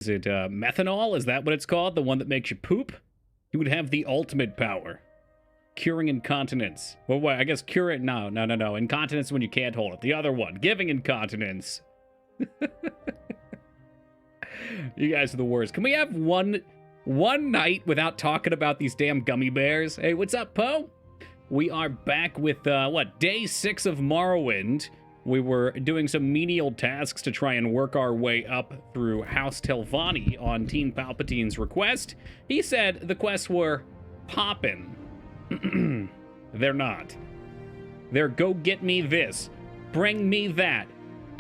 Is it methanol? Is that what it's called? The one that makes you poop? He would have the ultimate power. Curing incontinence. Well, wait, I guess cure it. No. Incontinence when you can't hold it. The other one. Giving incontinence. You guys are the worst. Can we have one night without talking about these damn gummy bears? Hey, what's up, Poe? We are back with, day 6 of Morrowind. We were doing some menial tasks to try and work our way up through House Telvanni on Teen Palpatine's request. He said the quests were poppin'. They're not. They're go get me this. Bring me that.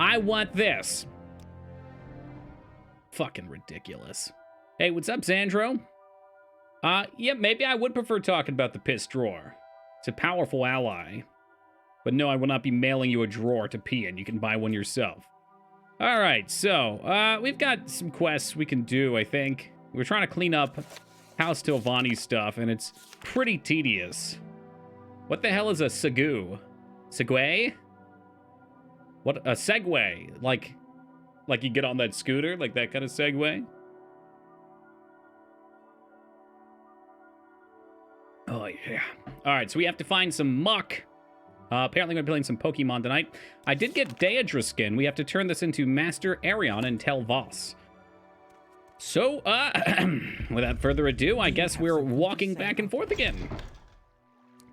I want this. Fucking ridiculous. Hey, what's up, Xandro? Yeah, maybe I would prefer talking about the piss drawer. It's a powerful ally. But no, I will not be mailing you a drawer to pee in. You can buy one yourself. All right, so we've got some quests we can do, I think. We're trying to clean up House Telvanni stuff, and it's pretty tedious. What the hell is a Segoo? Segway? What? A Segway? Like you get on that scooter? Like that kind of Segway? Oh, yeah. All right, so we have to find some muck. Apparently we're playing some Pokemon tonight. I did get Daedra skin. We have to turn this into Master Arion and Tel Voss. So, without further ado, I guess we're walking back and forth again.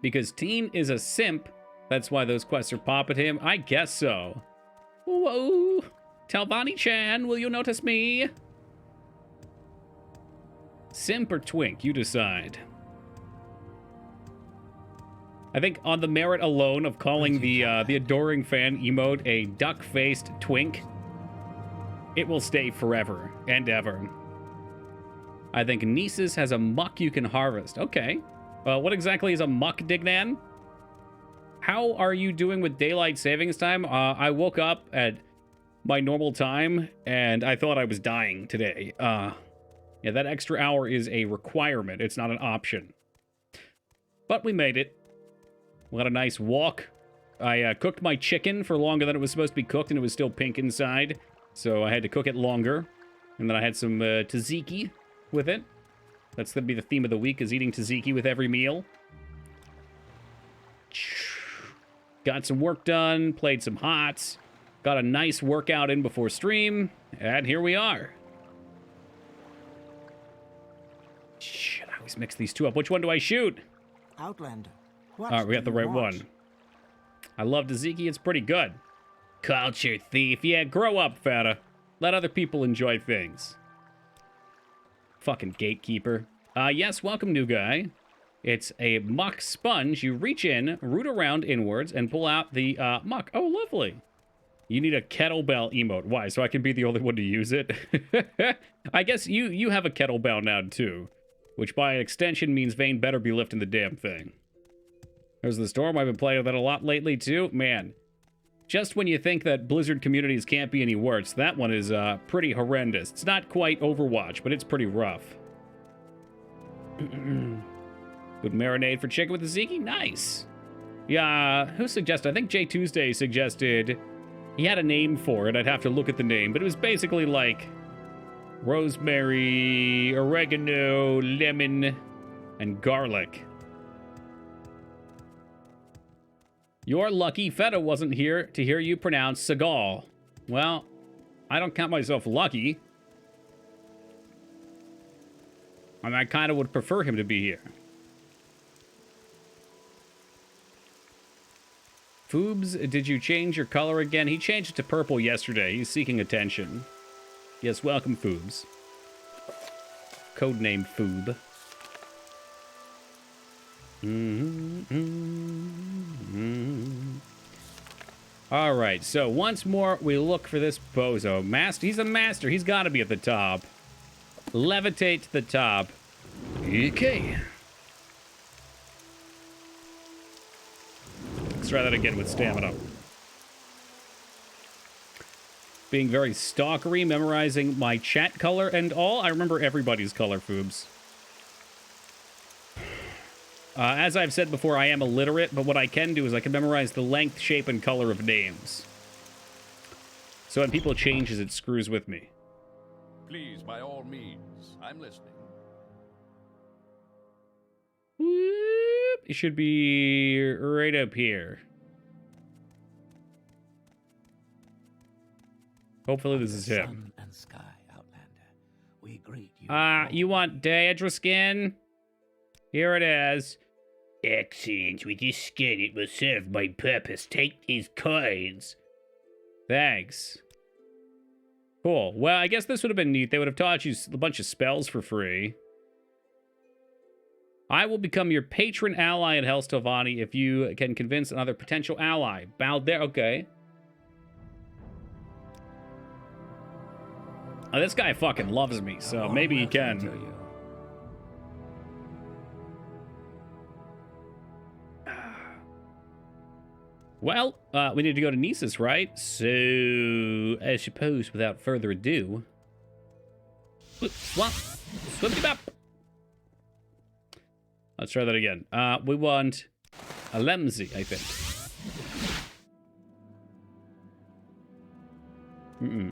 Because Teen is a simp. That's why those quests are popping him. I guess so. Whoa. Telvanni-chan, will you notice me? Simp or twink, you decide. I think on the merit alone of calling the adoring fan emote a duck-faced twink, it will stay forever and ever. I think Nisus has a muck you can harvest. Okay. What exactly is a muck, Dignan? How are you doing with daylight savings time? I woke up at my normal time, and I thought I was dying today. Yeah, that extra hour is a requirement. It's not an option. But we made it. We got a nice walk. I cooked my chicken for longer than it was supposed to be cooked, and it was still pink inside. So I had to cook it longer. And then I had some tzatziki with it. That's going to be the theme of the week, is eating tzatziki with every meal. Got some work done, played some HOTS. Got a nice workout in before stream. And here we are. Shit, I always mix these two up. Which one do I shoot? Outlander. All right, we got the right one. I love tzatziki. It's pretty good. Culture thief. Yeah, grow up, fata. Let other people enjoy things. Fucking gatekeeper. Yes, welcome, new guy. It's a muck sponge. You reach in, root around inwards, and pull out the muck. Oh, lovely. You need a kettlebell emote. Why? So I can be the only one to use it? I guess you have a kettlebell now, too. Which, by extension, means Vane better be lifting the damn thing. There's the storm. I've been playing with that a lot lately, too. Man, just when you think that Blizzard communities can't be any worse, that one is pretty horrendous. It's not quite Overwatch, but it's pretty rough. Good marinade for chicken with tzatziki? Nice. Yeah, who suggested? I think Jay Tuesday suggested he had a name for it. I'd have to look at the name, but it was basically like rosemary, oregano, lemon, and garlic. You're lucky Feta wasn't here to hear you pronounce Seagal. Well, I don't count myself lucky. I mean, I kind of would prefer him to be here. Foobs, did you change your color again? He changed it to purple yesterday. He's seeking attention. Yes, welcome, Foobs. Codename Foob. All right, so once more we look for this bozo. Master, he's a master. He's got to be at the top. Levitate to the top. Okay. Let's try that again with stamina. Being very stalkery, memorizing my chat color and all. I remember everybody's color, Foobs. As I've said before, I am illiterate, but what I can do is I can memorize the length, shape, and color of names. So when people changes, it screws with me. Please, by all means. I'm listening. Whoop. It should be right up here. Hopefully this is him. Sun and sky, Outlander. We greet you. You want Daedra skin? Here it is. Excellent. With this skin, it will serve my purpose. Take these coins. Thanks. Cool. Well, I guess this would have been neat. They would have taught you a bunch of spells for free. I will become your patron ally in Hel Stovani if you can convince another potential ally. Bowed there. Okay. Oh, this guy fucking loves me, so maybe he can. Well, we need to go to Nisus, right? So, I suppose without further ado... Swap! Swip up! Let's try that again. We want a Lemsey, I think.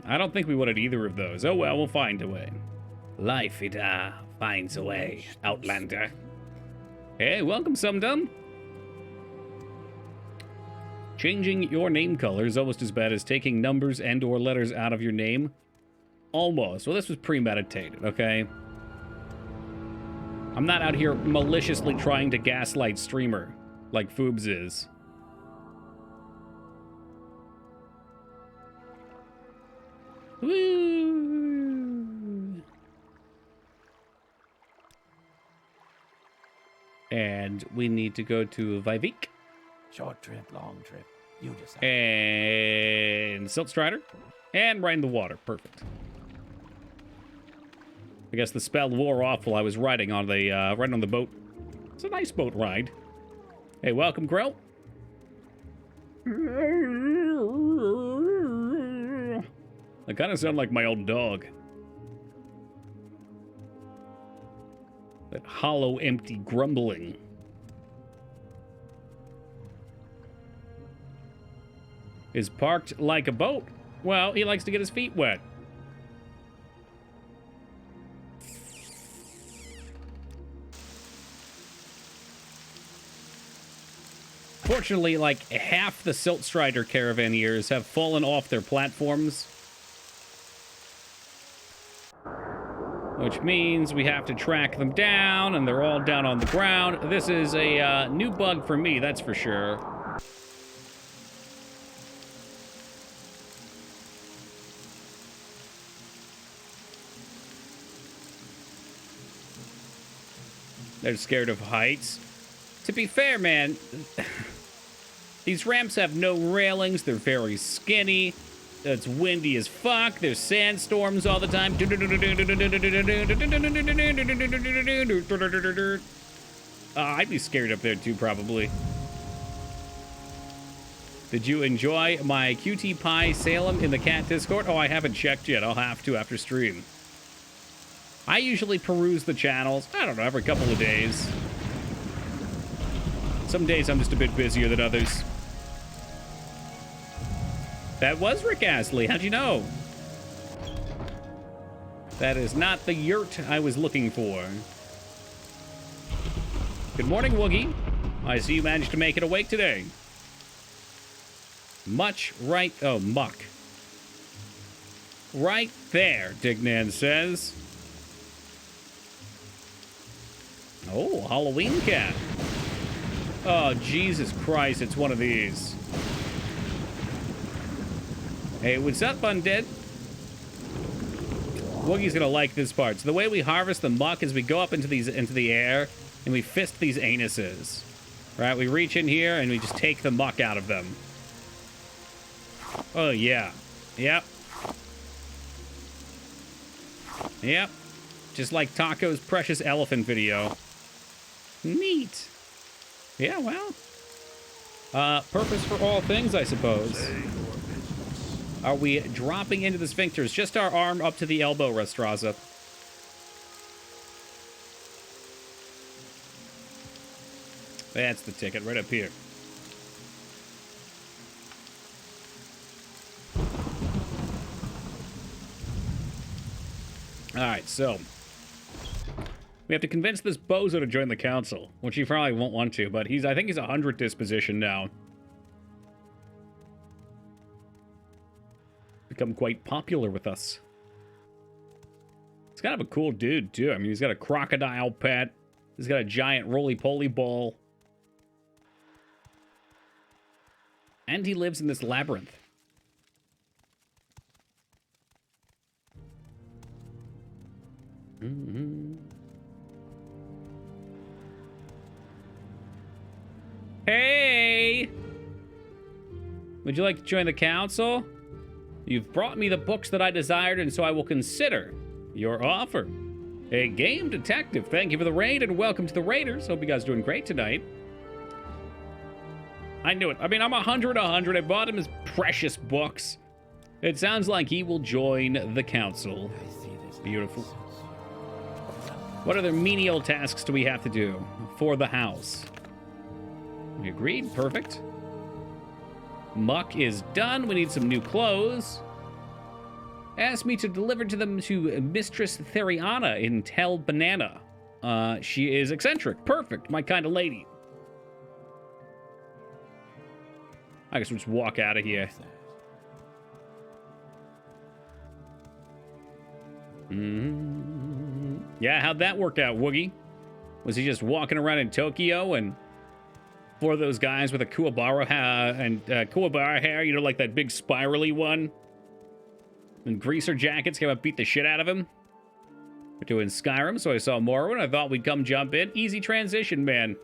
I don't think we wanted either of those. Oh well, we'll find a way. Life, it finds a way, Outlander. Hey, welcome, Sumdum. Changing your name color is almost as bad as taking numbers and or letters out of your name. Almost. Well, this was premeditated, okay? I'm not out here maliciously trying to gaslight streamer like Foobs is. Woo! And we need to go to Vivek. Short trip, long trip. You decide. And Silt Strider. And right in the water. Perfect. I guess the spell wore off while I was riding on the boat. It's a nice boat ride. Hey, welcome, Grill. I kind of sound like my old dog. That hollow, empty grumbling. Is parked like a boat. Well, he likes to get his feet wet. Fortunately, like half the Silt Strider caravaneers have fallen off their platforms. Which means we have to track them down, and they're all down on the ground. This is a new bug for me, that's for sure. They're scared of heights. To be fair, man, these ramps have no railings. They're very skinny. It's windy as fuck. There's sandstorms all the time. I'd be scared up there too, probably. Did you enjoy my QT Pie Salem in the cat Discord? Oh, I haven't checked yet. I'll have to after stream. I usually peruse the channels, I don't know, every couple of days. Some days I'm just a bit busier than others. That was Rick Astley. How'd you know? That is not the yurt I was looking for. Good morning, Woogie. I see you managed to make it awake today. Much right... Oh, muck. Right there, Dignan says. Oh, Halloween cat. Oh, Jesus Christ, it's one of these. Hey, what's up, Undead? Woogie's gonna like this part. So the way we harvest the muck is we go up into the air and we fist these anuses. Right? We reach in here and we just take the muck out of them. Oh, yeah. Yep. Yep. Just like Taco's Precious Elephant video. Neat. Yeah, well. Purpose for all things, I suppose. Are we dropping into the sphincters? Just our arm up to the elbow, Restraza. That's the ticket, right up here. Alright, so we have to convince this bozo to join the council, which he probably won't want to, but I think he's 100 disposition now. Become quite popular with us. He's kind of a cool dude, too. I mean, he's got a crocodile pet. He's got a giant roly-poly ball. And he lives in this labyrinth. Mm-hmm. Hey! Would you like to join the council? You've brought me the books that I desired, and so I will consider your offer. A game detective, thank you for the raid, and welcome to the Raiders. Hope you guys are doing great tonight. I knew it. I mean, I'm 100. I bought him his precious books. It sounds like he will join the council. Beautiful. What other menial tasks do we have to do for the house? We agreed. Perfect. Muck is done. We need some new clothes. Asked me to deliver to them to Mistress Theriana in Tel Banana. She is eccentric. Perfect. My kind of lady. I guess we'll just walk out of here. Yeah, how'd that work out, Woogie? Was he just walking around in Tokyo and for those guys with a Kuwabara hair, you know, like that big spirally one? And greaser jackets came up, beat the shit out of him. We're doing Skyrim, so I saw Morrowind. I thought we'd come jump in. Easy transition, man.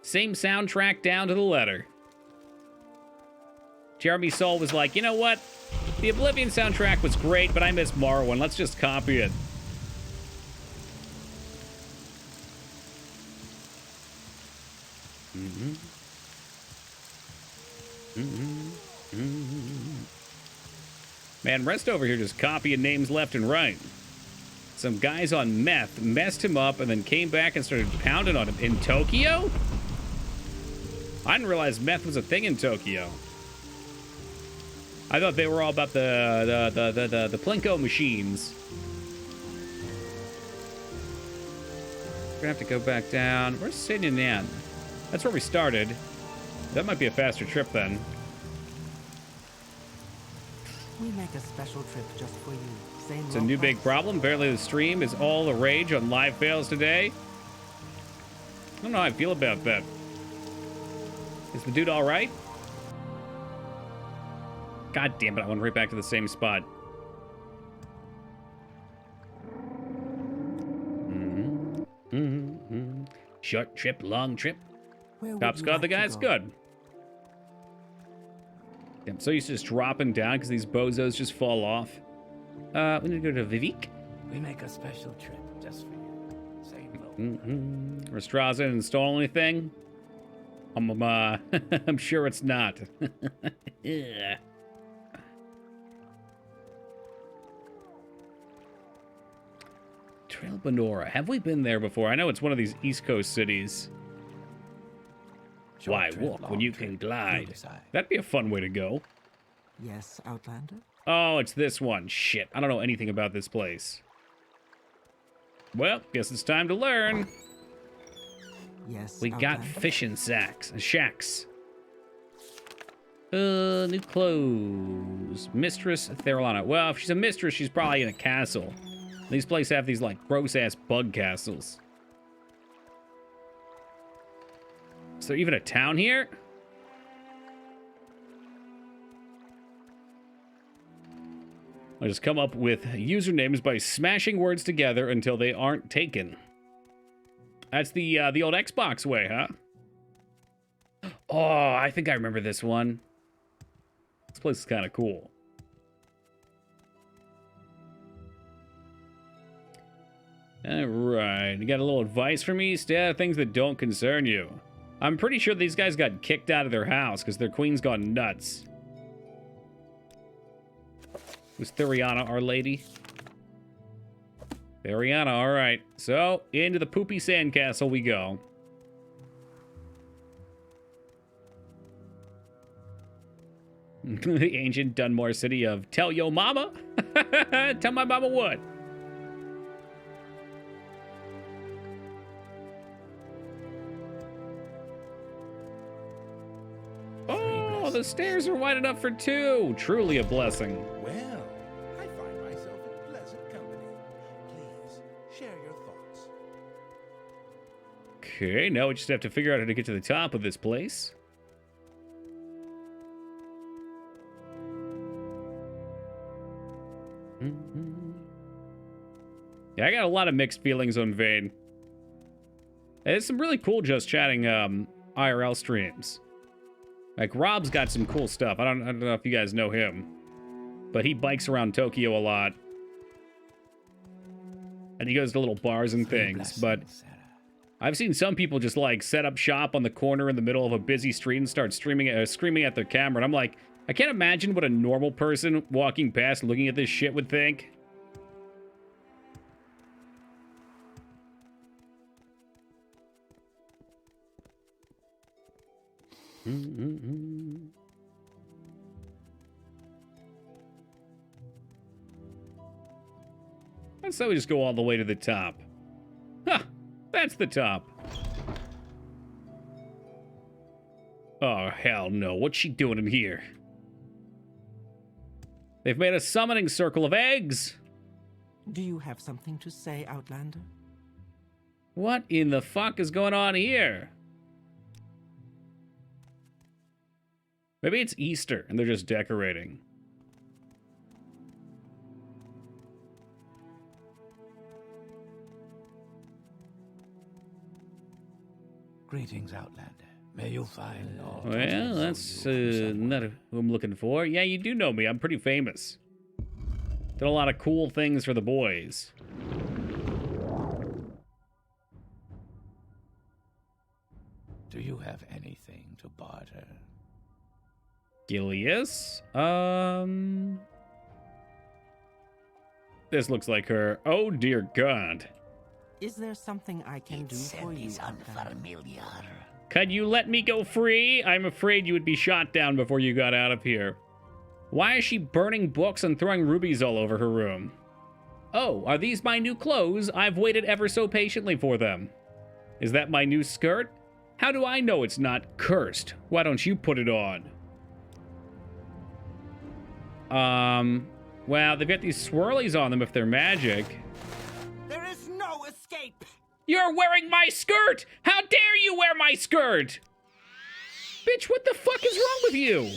Same soundtrack down to the letter. Jeremy Soule was like, you know what? The Oblivion soundtrack was great, but I miss Morrowind. Let's just copy it. Man, Rest over here just copying names left and right. Some guys on meth messed him up and then came back and started pounding on him. In Tokyo? I didn't realize meth was a thing in Tokyo. I thought they were all about the Plinko machines. We're gonna have to go back down. Where's Sinyan Nan? That's where we started. That might be a faster trip then. We make a special trip just for you. Same It's a new big problem. Apparently the stream is all the rage on live fails today. I don't know how I feel about that. Is the dude all right? God damn it, I went right back to the same spot. Short trip, long trip. Top Scott, the guy's good. I'm so used to just dropping down because these bozos just fall off. We need to go to Vivek. We make a special trip just for you. Same road. Rastraza didn't install anything? I'm sure it's not. Yeah. Trail Benora. Have we been there before? I know it's one of these East Coast cities. Why walk when you can glide? That'd be a fun way to go. Yes, Outlander? Oh, it's this one. Shit, I don't know anything about this place. Well, guess it's time to learn. Yes, We got fishing shacks. New clothes. Mistress Theralana. Well, if she's a mistress, she's probably in a castle. These places have these, like, gross-ass bug castles. Is there even a town here? I just come up with usernames by smashing words together until they aren't taken. That's the old Xbox way, huh? Oh, I think I remember this one. This place is kind of cool. All right, you got a little advice for me? Stay out of things that don't concern you. I'm pretty sure these guys got kicked out of their house because their queen's gone nuts. Was Theriana our lady? Theriana, all right. So, into the poopy sandcastle we go. The ancient Dunmore city of Tell Yo Mama? Tell my mama what? Oh, the stairs are wide enough for two. Truly a blessing. Well, I find myself in pleasant company. Please, share your thoughts. Okay, now we just have to figure out how to get to the top of this place. Yeah, I got a lot of mixed feelings on Vane. There's some really cool just chatting IRL streams. Like, Rob's got some cool stuff. I don't know if you guys know him. But he bikes around Tokyo a lot. And he goes to little bars and things. But I've seen some people just, like, set up shop on the corner in the middle of a busy street and start screaming at their camera. And I'm like, I can't imagine what a normal person walking past looking at this shit would think. And so we just go all the way to the top. Huh, that's the top. Oh, hell no. What's she doing in here? They've made a summoning circle of eggs. Do you have something to say, Outlander? What in the fuck is going on here? Maybe it's Easter and they're just decorating. Greetings, Outlander. May you find all. Well, that's not who I'm looking for. Yeah, you do know me. I'm pretty famous. Did a lot of cool things for the boys. Do you have anything to barter? Gilius? This looks like her. Oh, dear God. Is there something I can do for you, Outlander? Could you let me go free? I'm afraid you would be shot down before you got out of here. Why is she burning books and throwing rubies all over her room? Oh, are these my new clothes? I've waited ever so patiently for them. Is that my new skirt? How do I know it's not cursed? Why don't you put it on? Well, they've got these swirlies on them if they're magic. There is no escape! You're wearing my skirt! How dare you wear my skirt? Bitch, what the fuck is wrong with you?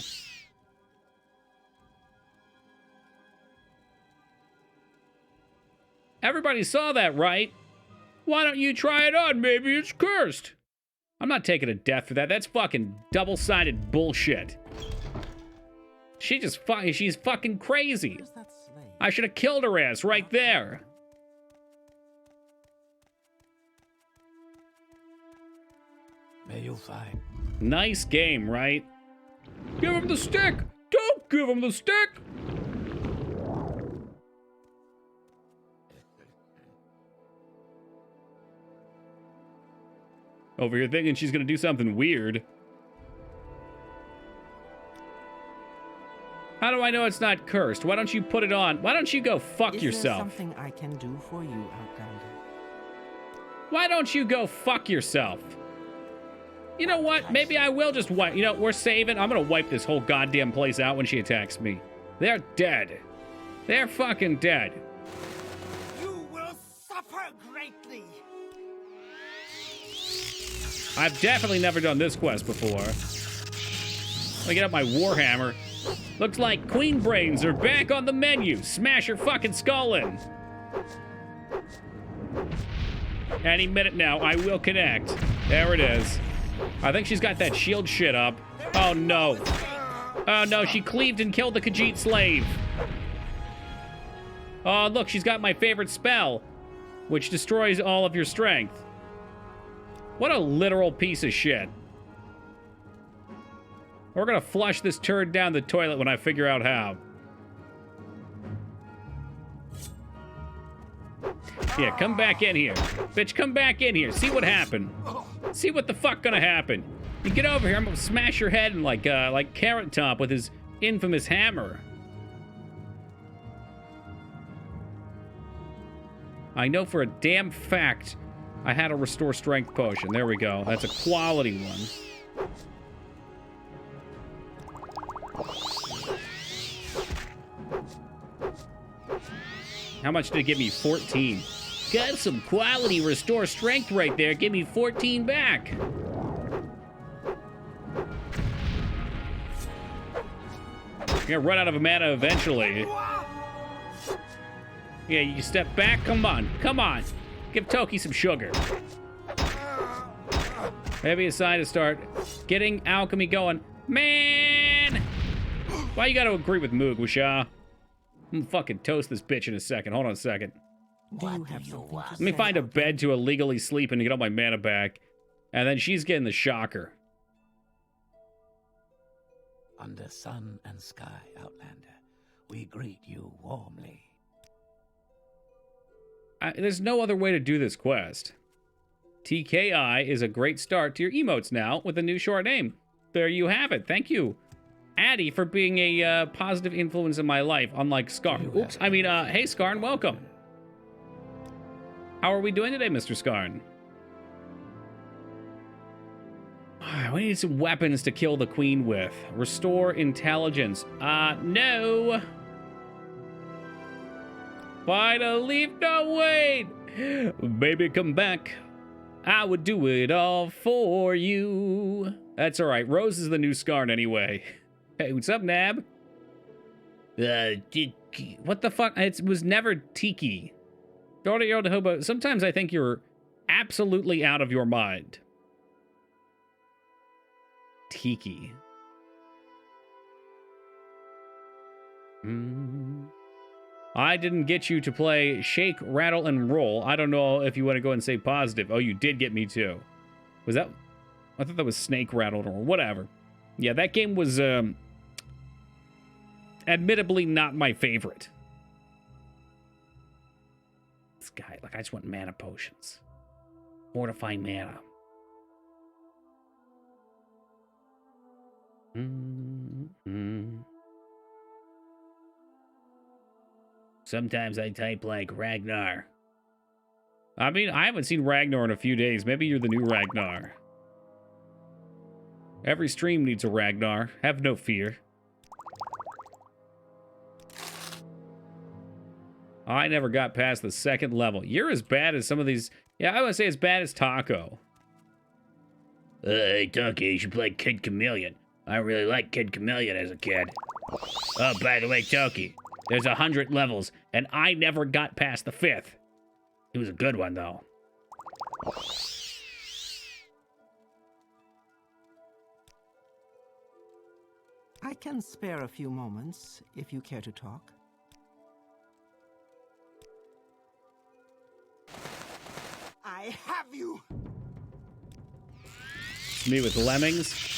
Everybody saw that, right? Why don't you try it on? Maybe it's cursed. I'm not taking a death for that. That's fucking double-sided bullshit. She's fucking crazy. Where's that slave? I should have killed her ass right there. May you find. Nice game, right? Give him the stick! Don't give him the stick! Over here thinking she's gonna do something weird. How do I know it's not cursed? Why don't you put it on? Why don't you go fuck yourself? Is there something I can do for you, Outlander? Why don't you go fuck yourself? You know what? Maybe I will just wipe. You know, we're saving. I'm gonna wipe this whole goddamn place out when she attacks me. They're dead. They're fucking dead. You will suffer greatly. I've definitely never done this quest before. Let me get up my Warhammer. Looks like Queen Brains are back on the menu. Smash her fucking skull in. Any minute now, I will connect. There it is. I think she's got that shield shit up. Oh no. Oh no, she cleaved and killed the Khajiit slave. Oh look, she's got my favorite spell, which destroys all of your strength. What a literal piece of shit. We're gonna flush this turd down the toilet when I figure out how. Yeah, come back in here. Bitch, come back in here. See what happened. See what the fuck gonna happen. You get over here, I'm gonna smash your head in like Carrot Top with his infamous hammer. I know for a damn fact I had a restore strength potion. There we go. That's a quality one. How much did it give me? 14. Got some quality restore strength right there. Give me 14 back. You're gonna run out of mana eventually. Yeah, you step back. Come on. Come on. Give Toki some sugar. Maybe it's time to start getting alchemy going. Man! Why you gotta agree with Moog, Wisha? I'm gonna fucking toast this bitch in a second. Hold on a second. Do you have something to Let me say? find a bed to illegally sleep in to get all my mana back. And then she's getting the shocker. Under sun and sky, Outlander, we greet you warmly. There's no other way to do this quest. TKI is a great start to your emotes now with a new short name. There you have it. Thank you, Addy, for being a positive influence in my life, unlike Skarn. Oops, I mean, hey Skarn, welcome. How are we doing today, Mr. Skarn? We need some weapons to kill the queen with. Restore intelligence. No. Finally, no, wait. Baby, come back. I would do it all for you. That's all right. Rose is the new Skarn anyway. Hey, what's up, Nab? What the fuck? It was never Tiki. Daughter-year-old hobo. Sometimes I think you're absolutely out of your mind. Tiki. I didn't get you to play Shake, Rattle, and Roll. I don't know if you want to go and say positive. Oh, you did get me too. Was that... I thought that was Snake, Rattle, or whatever. Yeah, that game was, admittably not my favorite. This guy, like, I just want mana potions. Fortifying mana. Sometimes I type like Ragnar. I mean, I haven't seen Ragnar in a few days. Maybe you're the new Ragnar. Every stream needs a Ragnar. Have no fear. I never got past the second level. You're as bad as some of these... Yeah, I would say as bad as Taco. Hey, Taco, you should play Kid Chameleon. I really liked Kid Chameleon as a kid. Oh, by the way, Toki, there's 100 levels, and I never got past the 5th. It was a good one, though. I can spare a few moments if you care to talk. I have you! Me with Lemmings.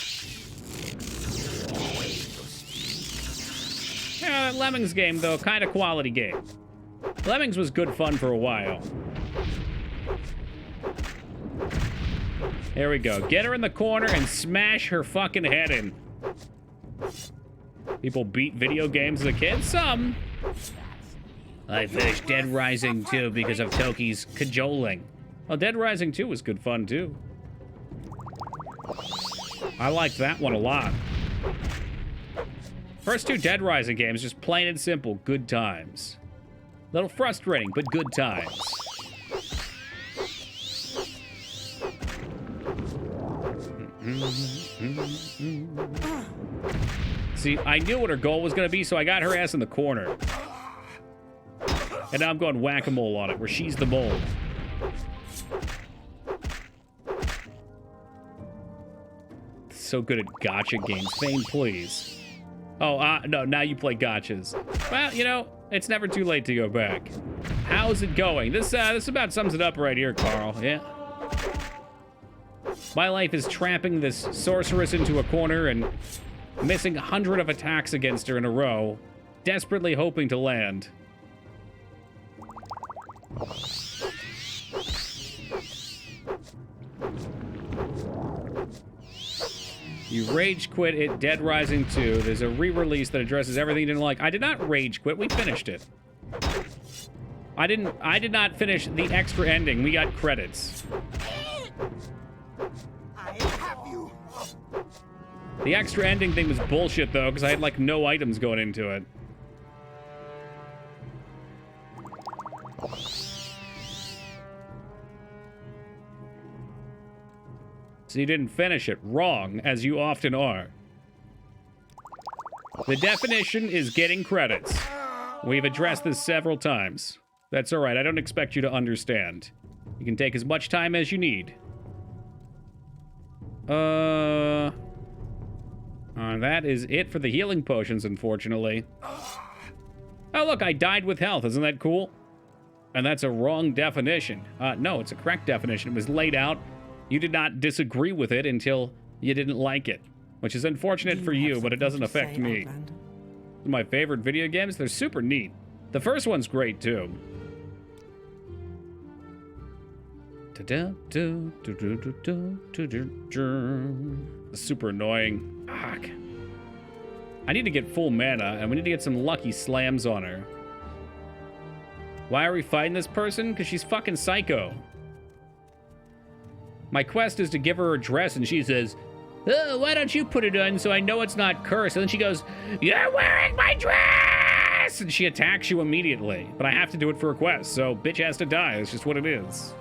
Yeah, that Lemmings game, though, kind of quality game. Lemmings was good fun for a while. There we go. Get her in the corner and smash her fucking head in. People beat video games as a kid? Some. I finished Dead Rising 2 because of Toki's cajoling. Well, Dead Rising 2 was good fun, too. I liked that one a lot. First 2 Dead Rising games, just plain and simple, good times. A little frustrating, but good times. See, I knew what her goal was going to be, so I got her ass in the corner. And now I'm going whack-a-mole on it, where she's the mole. So good at gotcha games. Fame, please. Oh, no, now you play gotchas. Well, you know, it's never too late to go back. How's it going? This about sums it up right here, Carl. Yeah. My life is trapping this sorceress into a corner and missing 100 of attacks against her in a row, desperately hoping to land. You rage quit it, Dead Rising 2. There's a re-release that addresses everything you didn't like. I did not rage quit. We finished it. I did not finish the extra ending. We got credits. I have you. The extra ending thing was bullshit, though, because I had, like, no items going into it. So you didn't finish it. Wrong, as you often are. The definition is getting credits. We've addressed this several times. That's alright, I don't expect you to understand. You can take as much time as you need. That is it for the healing potions, unfortunately. Oh, look, I died with health. Isn't that cool? And that's a wrong definition. No, it's a correct definition. It was laid out. You did not disagree with it until you didn't like it. Which is unfortunate for you, but it doesn't affect me. My favorite video games, they're super neat. The first one's great, too. Super annoying. Fuck. I need to get full mana, and we need to get some lucky slams on her. Why are we fighting this person? Because she's fucking psycho. My quest is to give her a dress, and she says, "Oh, why don't you put it on so I know it's not cursed?" And then she goes, "You're wearing my dress!" And she attacks you immediately. But I have to do it for a quest, so bitch has to die. It's just what it is.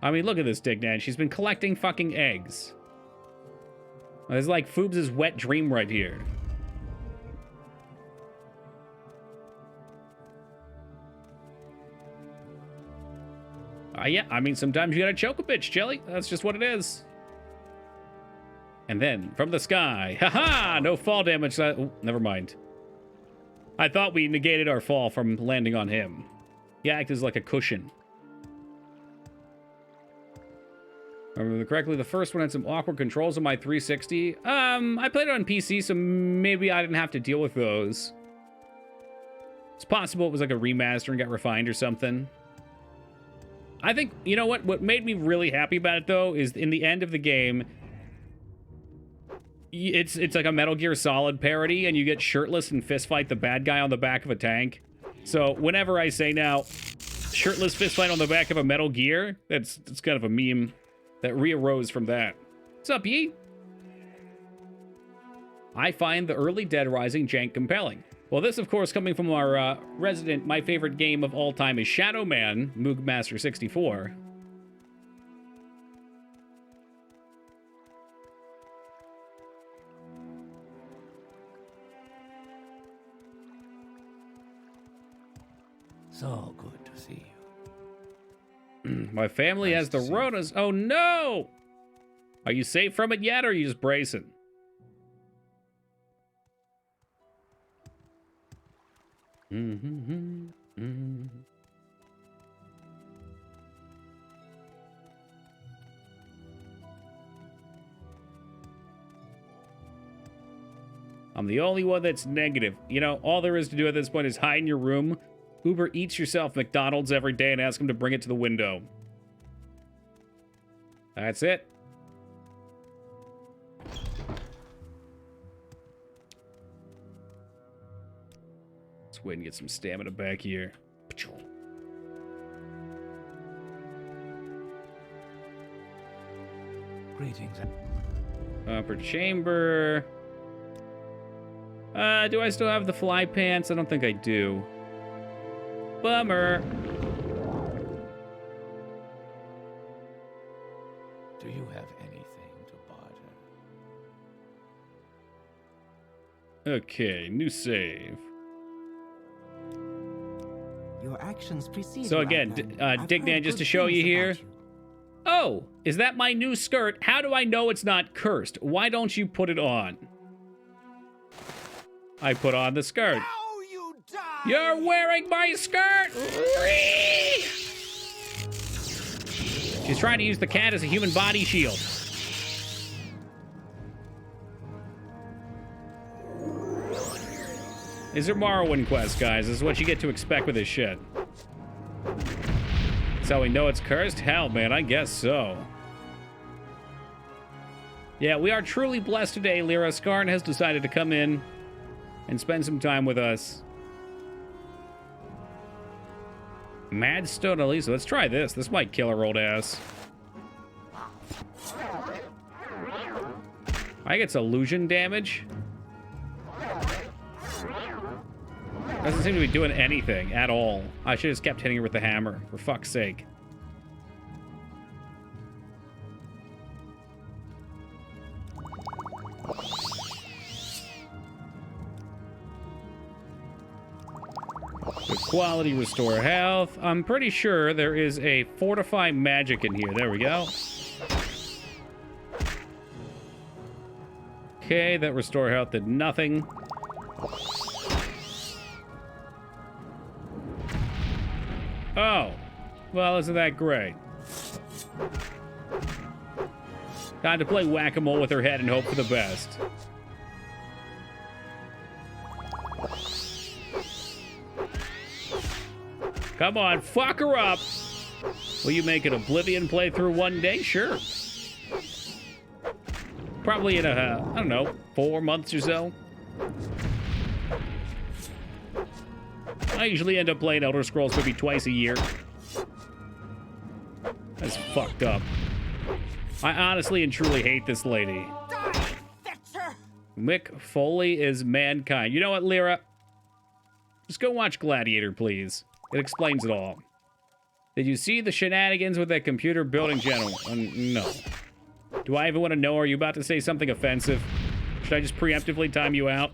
I mean, look at this Dignan. She's been collecting fucking eggs. It's like Foobs' wet dream right here. Yeah, I mean, sometimes you gotta choke a bitch, Jelly. That's just what it is. And then, from the sky, haha, no fall damage. Oh, never mind. I thought we negated our fall from landing on him. He acted as like a cushion. If I remember correctly, the first one had some awkward controls on my 360. I played it on PC, so maybe I didn't have to deal with those. It's possible it was like a remaster and got refined or something. I think, you know what made me really happy about it, though, is in the end of the game, it's like a Metal Gear Solid parody, and you get shirtless and fistfight the bad guy on the back of a tank. So whenever I say now, shirtless fistfight on the back of a Metal Gear, it's kind of a meme that re-arose from that. What's up, Yee? I find the early Dead Rising jank compelling. Well, this, of course, coming from our resident, my favorite game of all time is Shadow Man, Moog Master 64. So good to see you. My family has the Ronas. Oh, no! Are you safe from it yet, or are you just bracing? I'm the only one that's negative. You know, all there is to do at this point is hide in your room, Uber Eats yourself McDonald's every day, and ask them to bring it to the window. That's it. Let's wait and get some stamina back here. Greetings. Upper chamber. Do I still have the fly pants? I don't think I do. Bummer. Do you have anything to barter? Okay, new save. Your actions precede So you, again, Outlander. I've Dignan, heard just to good show you things here. about you. Oh, is that my new skirt? How do I know it's not cursed? Why don't you put it on? I put on the skirt. Now you die! You're wearing my skirt! She's trying to use the cat as a human body shield. These are Morrowind quests, guys. This is what you get to expect with this shit. So we know it's cursed? Hell, man, I guess so. Yeah, we are truly blessed today. Lyra Skarn has decided to come in and spend some time with us. Madstone Elisa. Let's try this. This might kill her old ass. I get illusion damage. Doesn't seem to be doing anything at all. I should have just kept hitting her with the hammer, for fuck's sake. Good quality, restore health. I'm pretty sure there is a fortify magic in here. There we go. Okay, that restore health did nothing. Oh, well, isn't that great? Time to play whack-a-mole with her head and hope for the best. Come on, fuck her up. Will you make an Oblivion playthrough one day? Sure. Probably in I don't know, 4 months or so. I usually end up playing Elder Scrolls maybe twice a year. That's fucked up. I honestly and truly hate this lady. Mick Foley is mankind. You know what, Lyra? Just go watch Gladiator, please. It explains it all. Did you see the shenanigans with that computer building general? No. Do I even want to know? Are you about to say something offensive? Should I just preemptively time you out?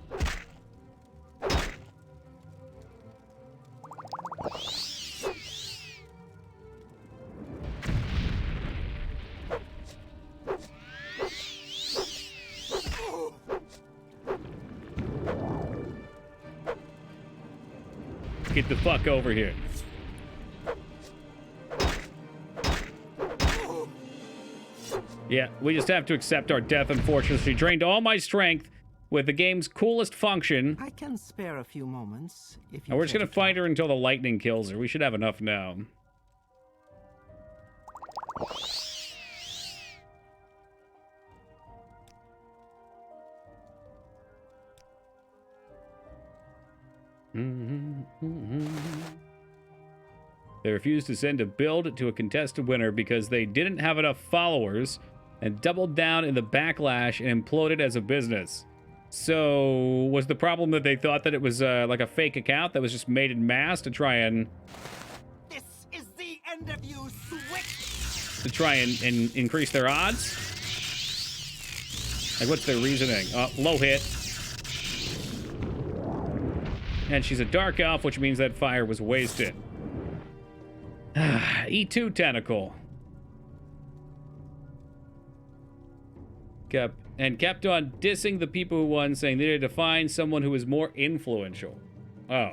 Get the fuck over here. Yeah, we just have to accept our death, unfortunately. She drained all my strength with the game's coolest function. I can spare a few moments if you And we're just care gonna to fight talk. her until the lightning kills her. We should have enough now. They refused to send a build to a contested winner because they didn't have enough followers and doubled down in the backlash and imploded as a business. So, was the problem that they thought that it was like a fake account that was just made in mass to try and... This is the end of you, switch! to try and increase their odds? Like, what's their reasoning? Low hit. And she's a dark elf, which means that fire was wasted. E2 tentacle. Kept on dissing the people who won, saying they needed to find someone who was more influential. Oh.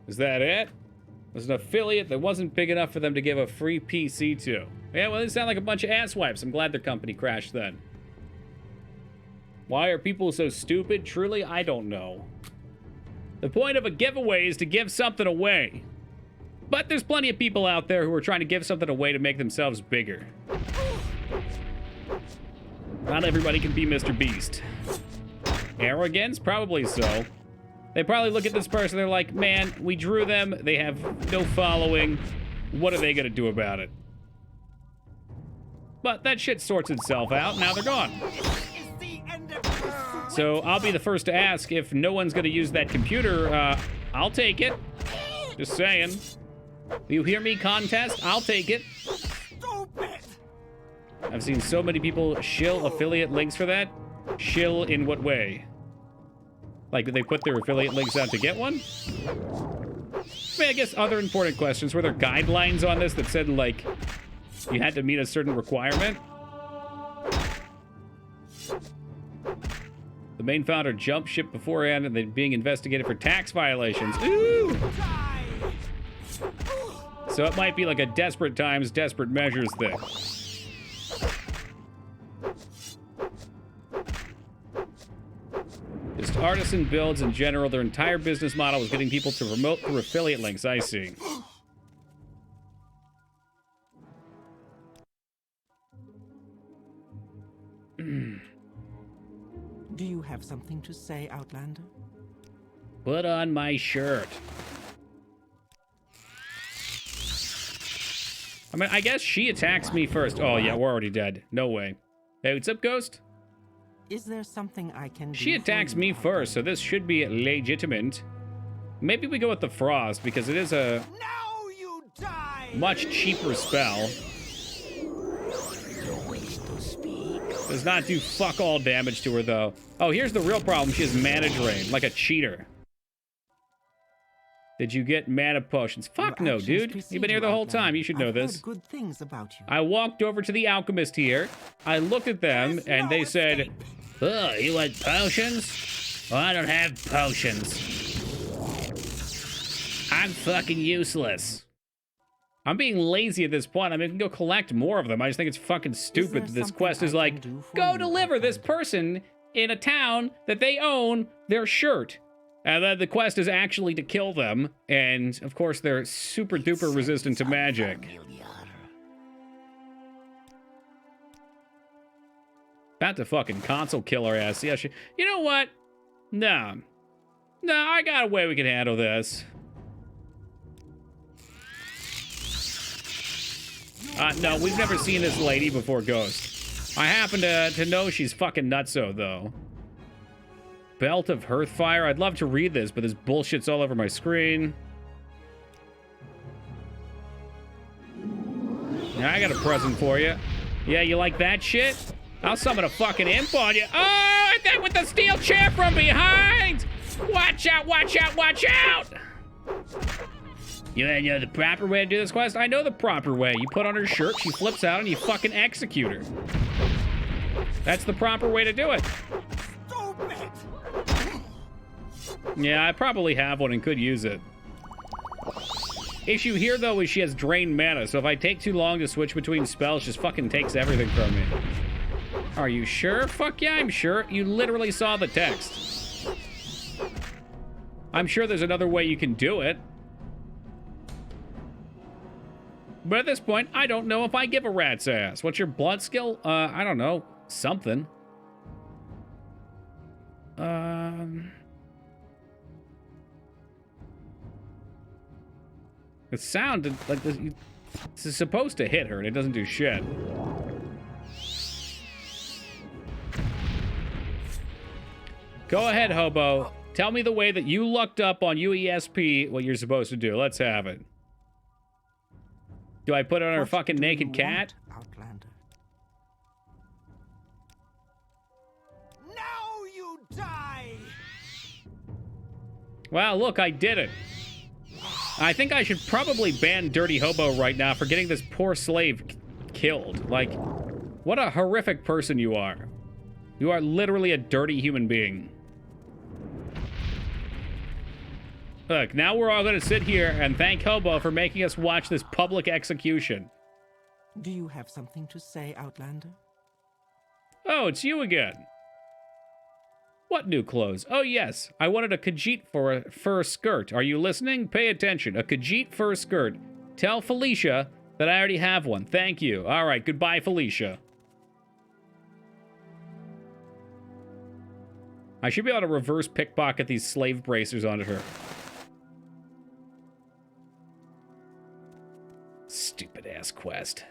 Is that it? It was an affiliate that wasn't big enough for them to give a free PC to. Yeah, well, they sound like a bunch of asswipes. I'm glad their company crashed then. Why are people so stupid? Truly, I don't know. The point of a giveaway is to give something away. But there's plenty of people out there who are trying to give something away to make themselves bigger. Not everybody can be Mr. Beast. Arrogance? Probably so. They probably look at this person, they're like, man, we drew them, they have no following. What are they gonna do about it? But that shit sorts itself out, now they're gone. So I'll be the first to ask, if no one's gonna use that computer, I'll take it. Just saying. You hear me, contest? I'll take it. Stupid! I've seen so many people shill affiliate links for that. Shill in what way? Like, did they put their affiliate links out to get one? I mean, I guess other important questions. Were there guidelines on this that said, like, you had to meet a certain requirement? The main founder jumped ship beforehand and then being investigated for tax violations. Ooh! So it might be like a desperate times, desperate measures thing. Just artisan builds in general, their entire business model was getting people to promote through affiliate links, I see. Do you have something to say, Outlander? Put on my shirt. I mean, I guess she attacks me first. Oh, yeah, we're already dead. No way. Hey, what's up, Ghost? Is there something I can do? She attacks for you, me Outlander? first, so this should be legitimate. Maybe we go with the Frost, because it is a Now you die! much cheaper spell. You wish to speak? Does not do fuck all damage to her, though. Oh, here's the real problem. She has mana drain, like a cheater. Did you get mana potions? Fuck Your no, actions dude. precede You've been here the you, whole Outlander. time. You should know I've this. heard good things about you. I walked over to the alchemist here. I looked at them, There's and no they said, escape. "Oh, you want potions? Well, I don't have potions. I'm fucking useless." I'm being lazy at this point. I mean, I can go collect more of them. I just think it's fucking stupid there that this something quest is I like, can do for go you, deliver this Outlander? person in a town that they own their shirt. And then the quest is actually to kill them. And, of course, they're super duper resistant to magic. Familiar. About to fucking console kill her ass. Yeah, you know what? No. No, I got a way we can handle this. No, we've never seen this lady before, Ghost. I happen to know she's fucking nutso, though. Belt of Hearthfire. I'd love to read this, but this bullshit's all over my screen. Yeah, I got a present for you. Yeah, you like that shit? I'll summon a fucking imp on you. Oh, and then with the steel chair from behind! Watch out, watch out, watch out! You know the proper way to do this quest? I know the proper way. You put on her shirt, she flips out, and you fucking execute her. That's the proper way to do it. Stupid! Yeah, I probably have one and could use it. Issue here, though, is she has drained mana, so if I take too long to switch between spells, she just fucking takes everything from me. Are you sure? Fuck yeah, I'm sure. You literally saw the text. I'm sure there's another way you can do it. But at this point, I don't know if I give a rat's ass. What's your blood skill? I don't know. Something. It sounded like this is supposed to hit her, and it doesn't do shit. Go ahead, Hobo. Tell me the way that you looked up on UESP what you're supposed to do. Let's have it. Do I put it on her What fucking do naked you cat? want, Outlander? Now you die! Well, look, I did it. I think I should probably ban Dirty Hobo right now for getting this poor slave killed. Like, what a horrific person you are. You are literally a dirty human being. Look, now we're all going to sit here and thank Hobo for making us watch this public execution. Do you have something to say, Outlander? Oh, it's you again. What new clothes? Oh, yes. I wanted a Khajiit for a fur skirt. Are you listening? Pay attention. A Khajiit fur skirt. Tell Felicia that I already have one. Thank you. All right, goodbye, Felicia. I should be able to reverse pickpocket these slave bracers onto her. Stupid ass quest.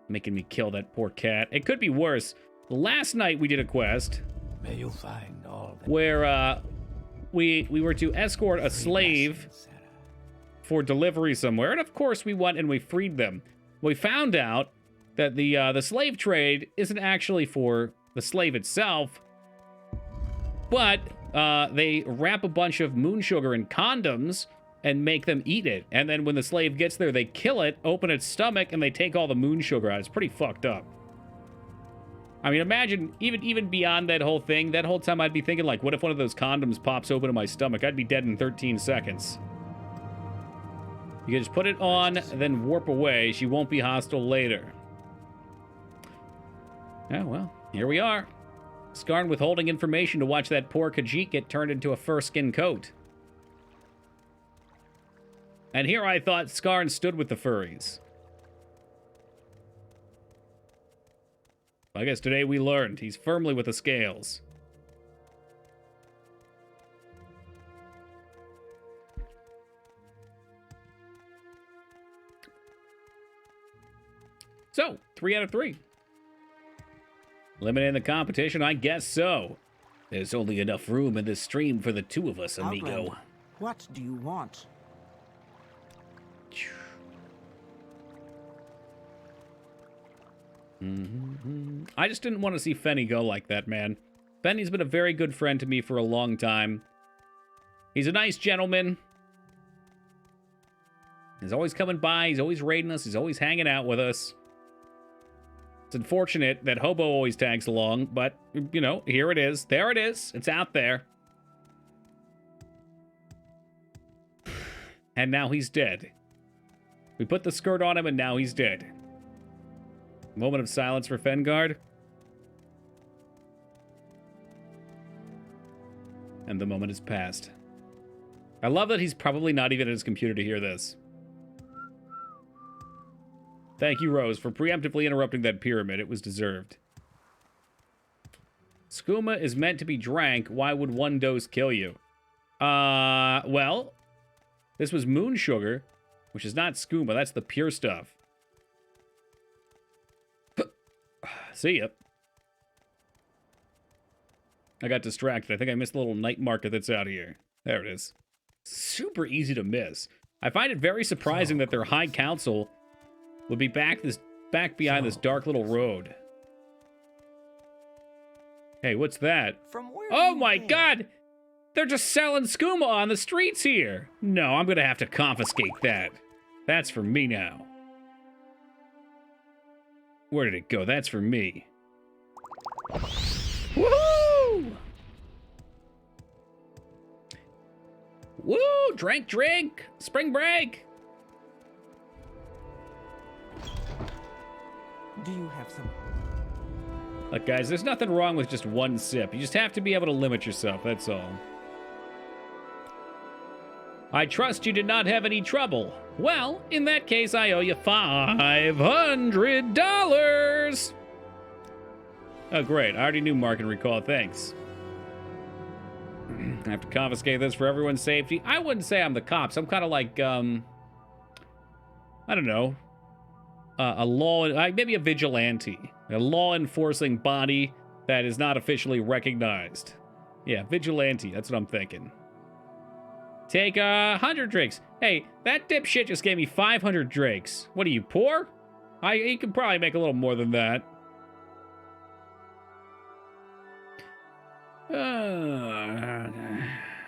Making me kill that poor cat. It could be worse. Last night we did a quest May you find all that where we were to escort a slave for delivery somewhere, and of course we went and we freed them. We found out that the slave trade isn't actually for the slave itself, but they wrap a bunch of moon sugar in condoms and make them eat it. And then when the slave gets there, they kill it, open its stomach, and they take all the moon sugar out. It's pretty fucked up. I mean, imagine, even beyond that whole thing, that whole time I'd be thinking, like, what if one of those condoms pops open in my stomach? I'd be dead in 13 seconds. You can just put it on, then warp away. She won't be hostile later. Oh, well, here we are. Skarn withholding information to watch that poor Khajiit get turned into a fur skin coat. And here I thought Skarn stood with the furries. I guess today we learned he's firmly with the scales. So, 3 out of 3. Limiting the competition? I guess so. There's only enough room in this stream for the two of us, amigo. Outlander, What do you want? I just didn't want to see Fenny go like that, man. Fenny's been a very good friend to me for a long time. He's a nice gentleman. He's always coming by. He's always raiding us. He's always hanging out with us. It's unfortunate that Hobo always tags along, but, you know, here it is. There it is. It's out there. And now he's dead. We put the skirt on him, and now he's dead. Moment of silence for Fengard. And the moment has passed. I love that he's probably not even at his computer to hear this. Thank you, Rose, for preemptively interrupting that pyramid. It was deserved. Skooma is meant to be drank. Why would one dose kill you? Well, this was moon sugar, which is not skooma. That's the pure stuff. See ya. I got distracted. I think I missed the little night marker that's out here. There it is. Super easy to miss. I find it very surprising that their High Council would be back behind this dark little road. Hey, what's that? From where Oh you my came? god! They're just selling skooma on the streets here! No, I'm gonna have to confiscate that. That's for me now. Where did it go? That's for me. Woohoo! Woo! Drink! Spring break! Do you have some? Look, guys, there's nothing wrong with just one sip. You just have to be able to limit yourself, that's all. I trust you did not have any trouble. Well, in that case, I owe you $500! Oh, great. I already knew Mark and Recall. Thanks. I have to confiscate this for everyone's safety. I wouldn't say I'm the cops. I'm kind of like, I don't know. A law, maybe a vigilante. A law-enforcing body that is not officially recognized. Yeah, vigilante. That's what I'm thinking. Take 100 drinks. Hey, that dipshit just gave me 500 drinks. What are you, poor? He could probably make a little more than that.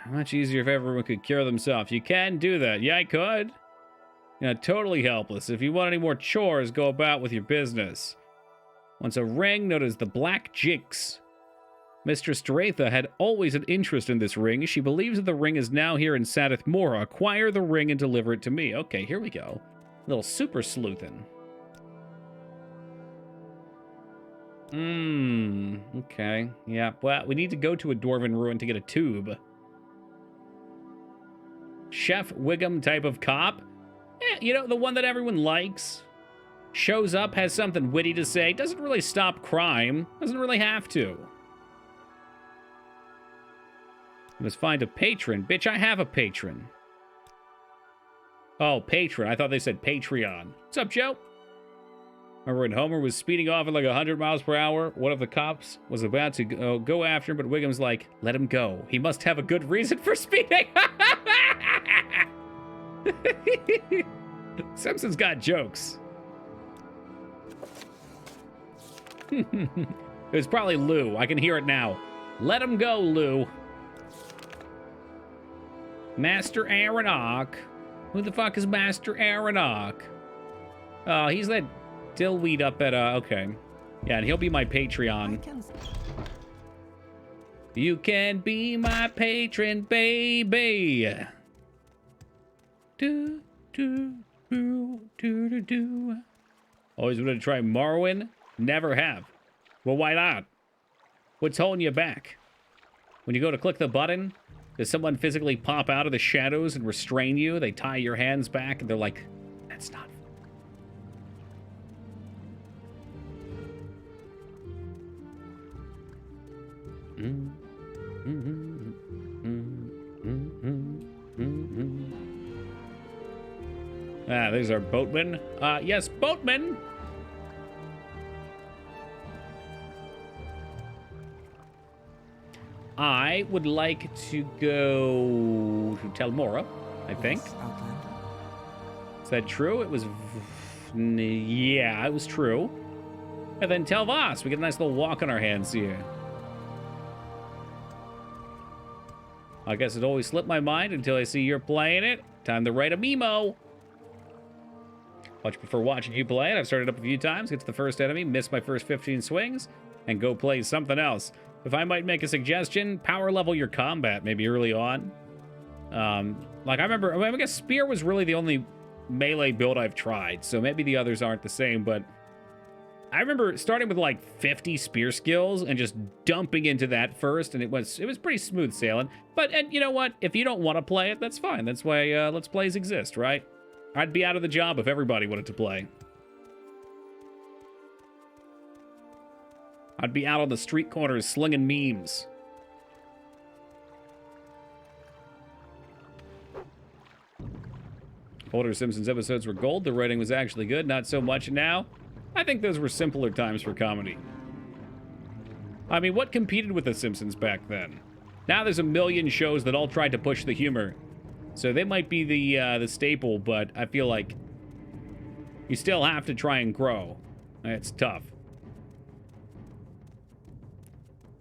Much easier if everyone could cure themselves. You can do that. Yeah, I could. Yeah, totally helpless. If you want any more chores, go about with your business. Once a ring known as the Black Jinx. Mistress Doretha had always an interest in this ring. She believes that the ring is now here in Sadith Mora. Acquire the ring and deliver it to me. Okay, here we go. A little super sleuthin'. Okay. Yeah, well, we need to go to a Dwarven ruin to get a tube. Chef Wiggum type of cop? You know, the one that everyone likes. Shows up, has something witty to say, doesn't really stop crime, doesn't really have to. Let's find a patron. Bitch, I have a patron. Oh, patron. I thought they said Patreon. What's up, Joe? Remember when Homer was speeding off at like 100 miles per hour? One of the cops was about to go after him, but Wiggum's like, let him go. He must have a good reason for speeding. Simpsons got jokes. It was probably Lou. I can hear it now. Let him go, Lou. Master Aronach. Who the fuck is Master Aronach? Oh, he's that dillweed up at, okay. Yeah, and he'll be my Patreon. You can be my patron, baby. Do, do, do, do, do, do. Always wanted to try Morrowind? Never have. Well, why not? What's holding you back? When you go to click the button, does someone physically pop out of the shadows and restrain you? They tie your hands back and they're like, that's not. Ah, there's our boatman. Yes, boatman! I would like to go to Telmora, I think. Yes, Outlander. Is that true? It was... Yeah, it was true. And then Telvas. We get a nice little walk on our hands here. I guess it always slipped my mind until I see you're playing it. Time to write a memo. Much prefer watching you play it. I've started up a few times, get to the first enemy, miss my first 15 swings, and go play something else. If I might make a suggestion, power level your combat maybe early on. Like I remember, I guess Spear was really the only melee build I've tried, so maybe the others aren't the same, but I remember starting with like 50 spear skills and just dumping into that first, and it was pretty smooth sailing. But and you know what? If you don't want to play it, that's fine. That's why Let's Plays exist, right? I'd be out of the job if everybody wanted to play. I'd be out on the street corners slinging memes. Older Simpsons episodes were gold. The writing was actually good. Not so much now. I think those were simpler times for comedy. I mean, what competed with The Simpsons back then? Now there's a million shows that all tried to push the humor. So they might be the staple, but I feel like you still have to try and grow. It's tough.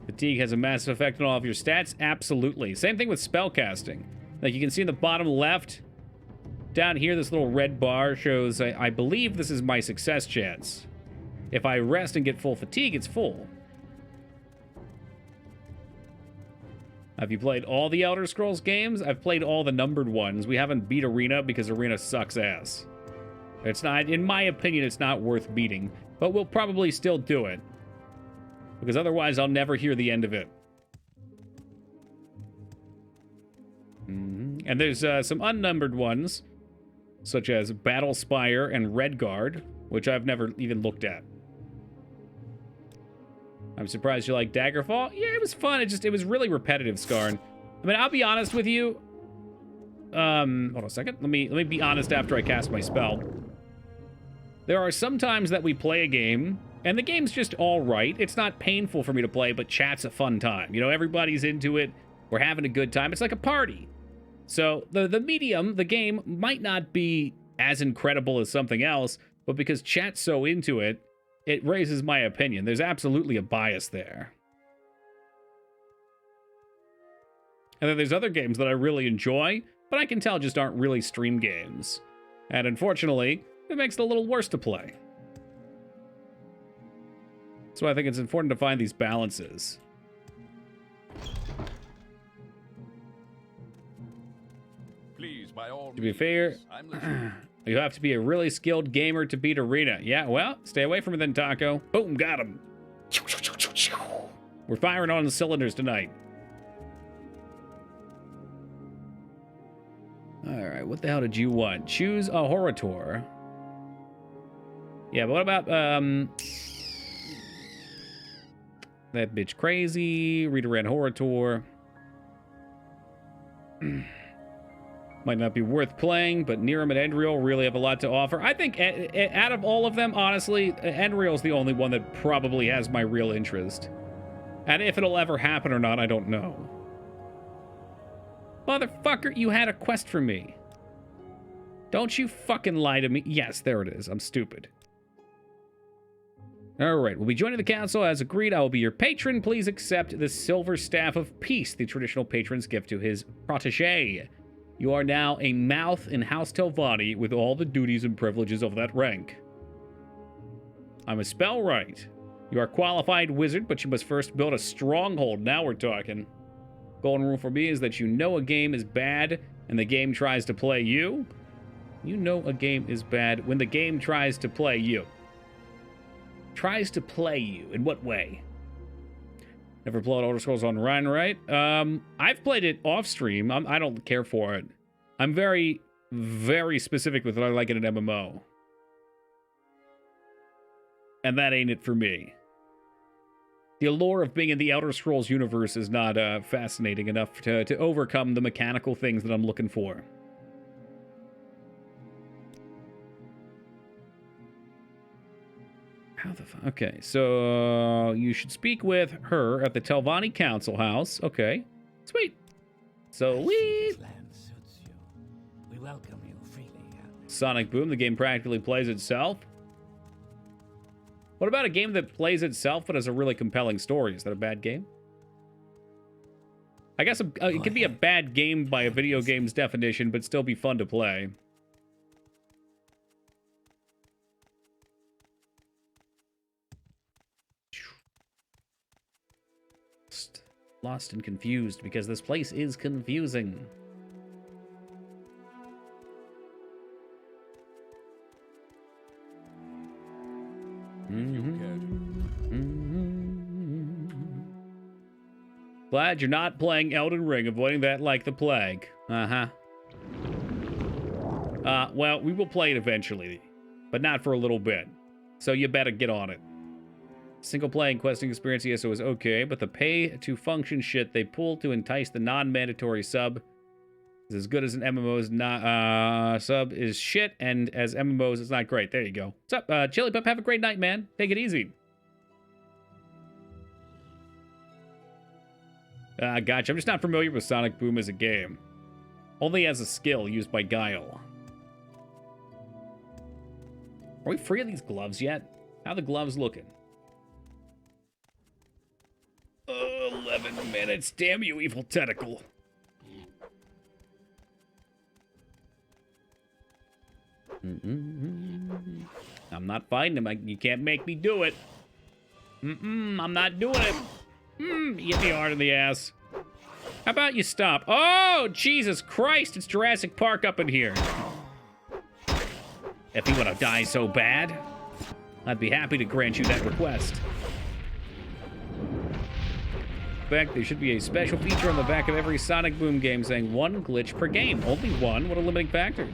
Fatigue has a massive effect on all of your stats? Absolutely. Same thing with spellcasting. Like you can see in the bottom left, down here, this little red bar shows, I believe this is my success chance. If I rest and get full fatigue, it's full. Have you played all the Elder Scrolls games? I've played all the numbered ones. We haven't beat Arena because Arena sucks ass. It's not, in my opinion, it's not worth beating. But we'll probably still do it. Because otherwise, I'll never hear the end of it. And there's some unnumbered ones, such as Battle Spire and Redguard, which I've never even looked at. I'm surprised you like Daggerfall. Yeah, it was fun. It was really repetitive, Skarn. I mean, I'll be honest with you. Hold on a second. Let me be honest after I cast my spell. There are some times that we play a game, and the game's just all right. It's not painful for me to play, but chat's a fun time. You know, everybody's into it. We're having a good time. It's like a party. So the medium, the game, might not be as incredible as something else, but because chat's so into it, it raises my opinion. There's absolutely a bias there. And then there's other games that I really enjoy, but I can tell just aren't really stream games. And unfortunately, it makes it a little worse to play. So I think it's important to find these balances. Please, by all To be fair, means, I'm listening. you have to be a really skilled gamer to beat Arena. Yeah, well, stay away from it then, Taco. Boom, got him. We're firing on the cylinders tonight. Alright, what the hell did you want? Choose a Horator. Yeah, but what about, that bitch crazy, Rita ran Horator. Might not be worth playing, but Niram and Endriel really have a lot to offer. I think out of all of them, honestly, Endriel's the only one that probably has my real interest. And if it'll ever happen or not, I don't know. Motherfucker, you had a quest for me. Don't you fucking lie to me. Yes, there it is. I'm stupid. Alright, we'll be joining the council. As agreed, I will be your patron. Please accept the Silver Staff of Peace, the traditional patron's gift to his protege. You are now a mouth in House Telvanni with all the duties and privileges of that rank. I'm a spellwright. You are a qualified wizard, but you must first build a stronghold. Now we're talking. Golden rule for me is that you know a game is bad and the game tries to play you. You know a game is bad when the game tries to play you. Tries to play you. In what way? Never played Elder Scrolls Online, right? I've played it off stream. I don't care for it. I'm very, very specific with what I like in an MMO. And that ain't it for me. The allure of being in the Elder Scrolls universe is not fascinating enough to overcome the mechanical things that I'm looking for. How the fuck? Okay, so you should speak with her at the Telvanni Council House. Okay, sweet. So I see we this land suits you. We welcome you freely, Outlander. Sonic Boom. The game practically plays itself. What about a game that plays itself but has a really compelling story? Is that a bad game? I guess it could be a bad game by a video game's definition, but still be fun to play. Lost and confused because this place is confusing. If you care to. Glad you're not playing Elden Ring, avoiding that like the plague. Well, we will play it eventually, but not for a little bit. So you better get on it. Single play and questing experience, yes, it was okay, but the pay-to-function shit they pulled to entice the non-mandatory sub is as good as an MMO's sub is shit, and as MMOs, it's not great. There you go. What's up, Chili Pup? Have a great night, man. Take it easy. Gotcha. I'm just not familiar with Sonic Boom as a game. Only as a skill used by Guile. Are we free of these gloves yet? How are the gloves looking? 11 minutes. Damn you, evil tentacle. I'm not fighting him. You can't make me do it. I'm not doing it. You hit me hard in the ass. How about you stop? Oh, Jesus Christ. It's Jurassic Park up in here. If you want to die so bad, I'd be happy to grant you that request. In fact, there should be a special feature on the back of every Sonic Boom game saying 1 glitch per game. Only 1? What a limiting factor.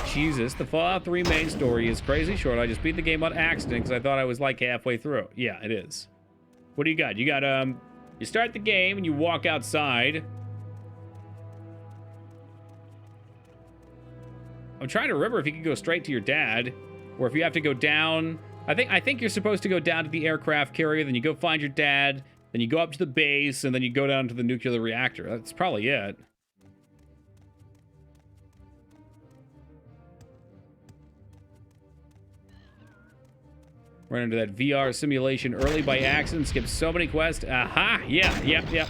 Jesus, the Fallout 3 main story is crazy short. I just beat the game on accident because I thought I was like halfway through. Yeah, it is. What do you got? You got, you start the game and you walk outside. I'm trying to remember if you can go straight to your dad or if you have to go down. I think you're supposed to go down to the aircraft carrier, then you go find your dad, then you go up to the base, and then you go down to the nuclear reactor. That's probably it. Run into that VR simulation early by accident, skip so many quests. Aha! Yeah, yep.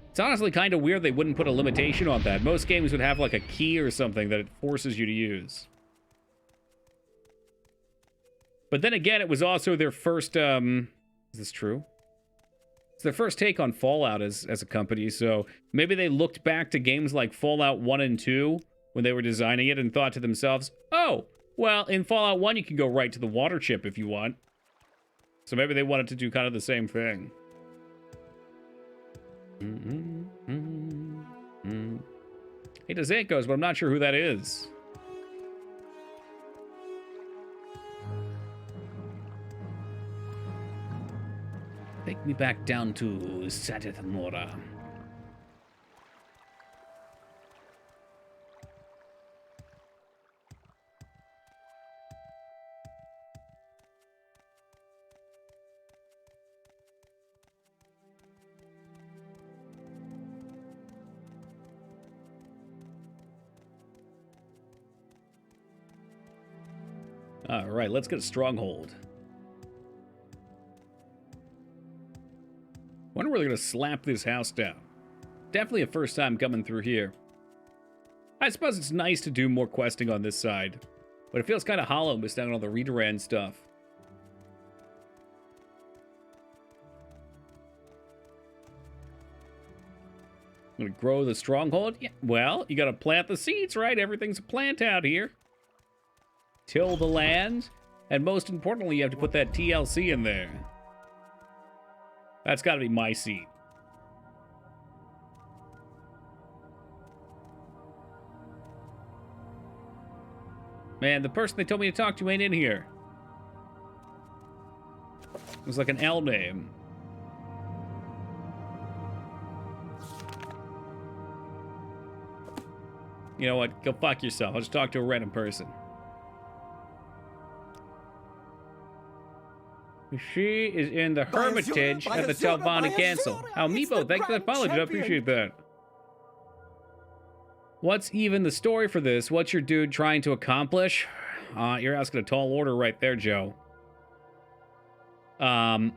It's honestly kind of weird they wouldn't put a limitation on that. Most games would have like a key or something that it forces you to use. But then again, it was also their first, is this true? It's their first take on Fallout as a company, so maybe they looked back to games like Fallout 1 and 2 when they were designing it and thought to themselves, oh, well, in Fallout 1 you can go right to the water chip if you want. So maybe they wanted to do kind of the same thing. Hey, to Zankos, but I'm not sure who that is. Take me back down to Satith Mora. All right, let's get a stronghold. Wonder where they're gonna slap this house down. Definitely a first time coming through here. I suppose it's nice to do more questing on this side, but it feels kind of hollow missing out on all the Redoran stuff. Gonna grow the stronghold? Yeah, well, you gotta plant the seeds, right? Everything's a plant out here. Till the land, and most importantly, you have to put that TLC in there. That's gotta be my seed. Man, the person they told me to talk to ain't in here. It was like an L name. You know what? Go fuck yourself. I'll just talk to a random person. She is in the Hermitage at the Talbani Castle. Amiibo, thanks for the apology. I appreciate that. What's even the story for this? What's your dude trying to accomplish? You're asking a tall order right there, Joe. The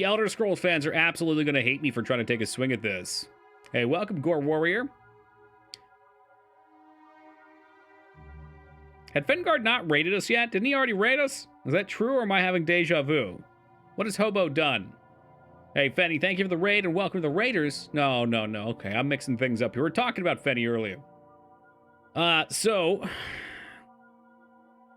Elder Scrolls fans are absolutely going to hate me for trying to take a swing at this. Hey, welcome, Gore Warrior. Had Fengard not raided us yet? Didn't he already raid us? Is that true, or am I having deja vu? What has Hobo done? Hey, Fenny, thank you for the raid, and welcome to the Raiders. No. Okay, I'm mixing things up here. We were talking about Fenny earlier. So,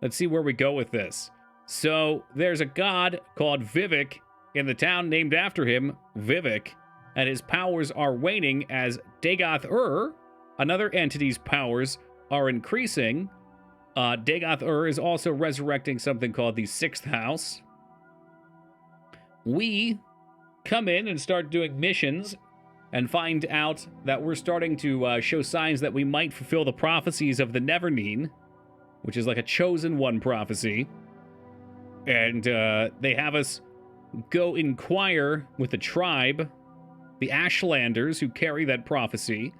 let's see where we go with this. So, there's a god called Vivek in the town named after him, Vivek, and his powers are waning as Dagoth-Ur, another entity's powers, are increasing. Dagoth-Ur is also resurrecting something called the Sixth House. We come in and start doing missions and find out that we're starting to show signs that we might fulfill the prophecies of the Nevernean, which is like a chosen one prophecy. And they have us go inquire with the tribe, the Ashlanders, who carry that prophecy.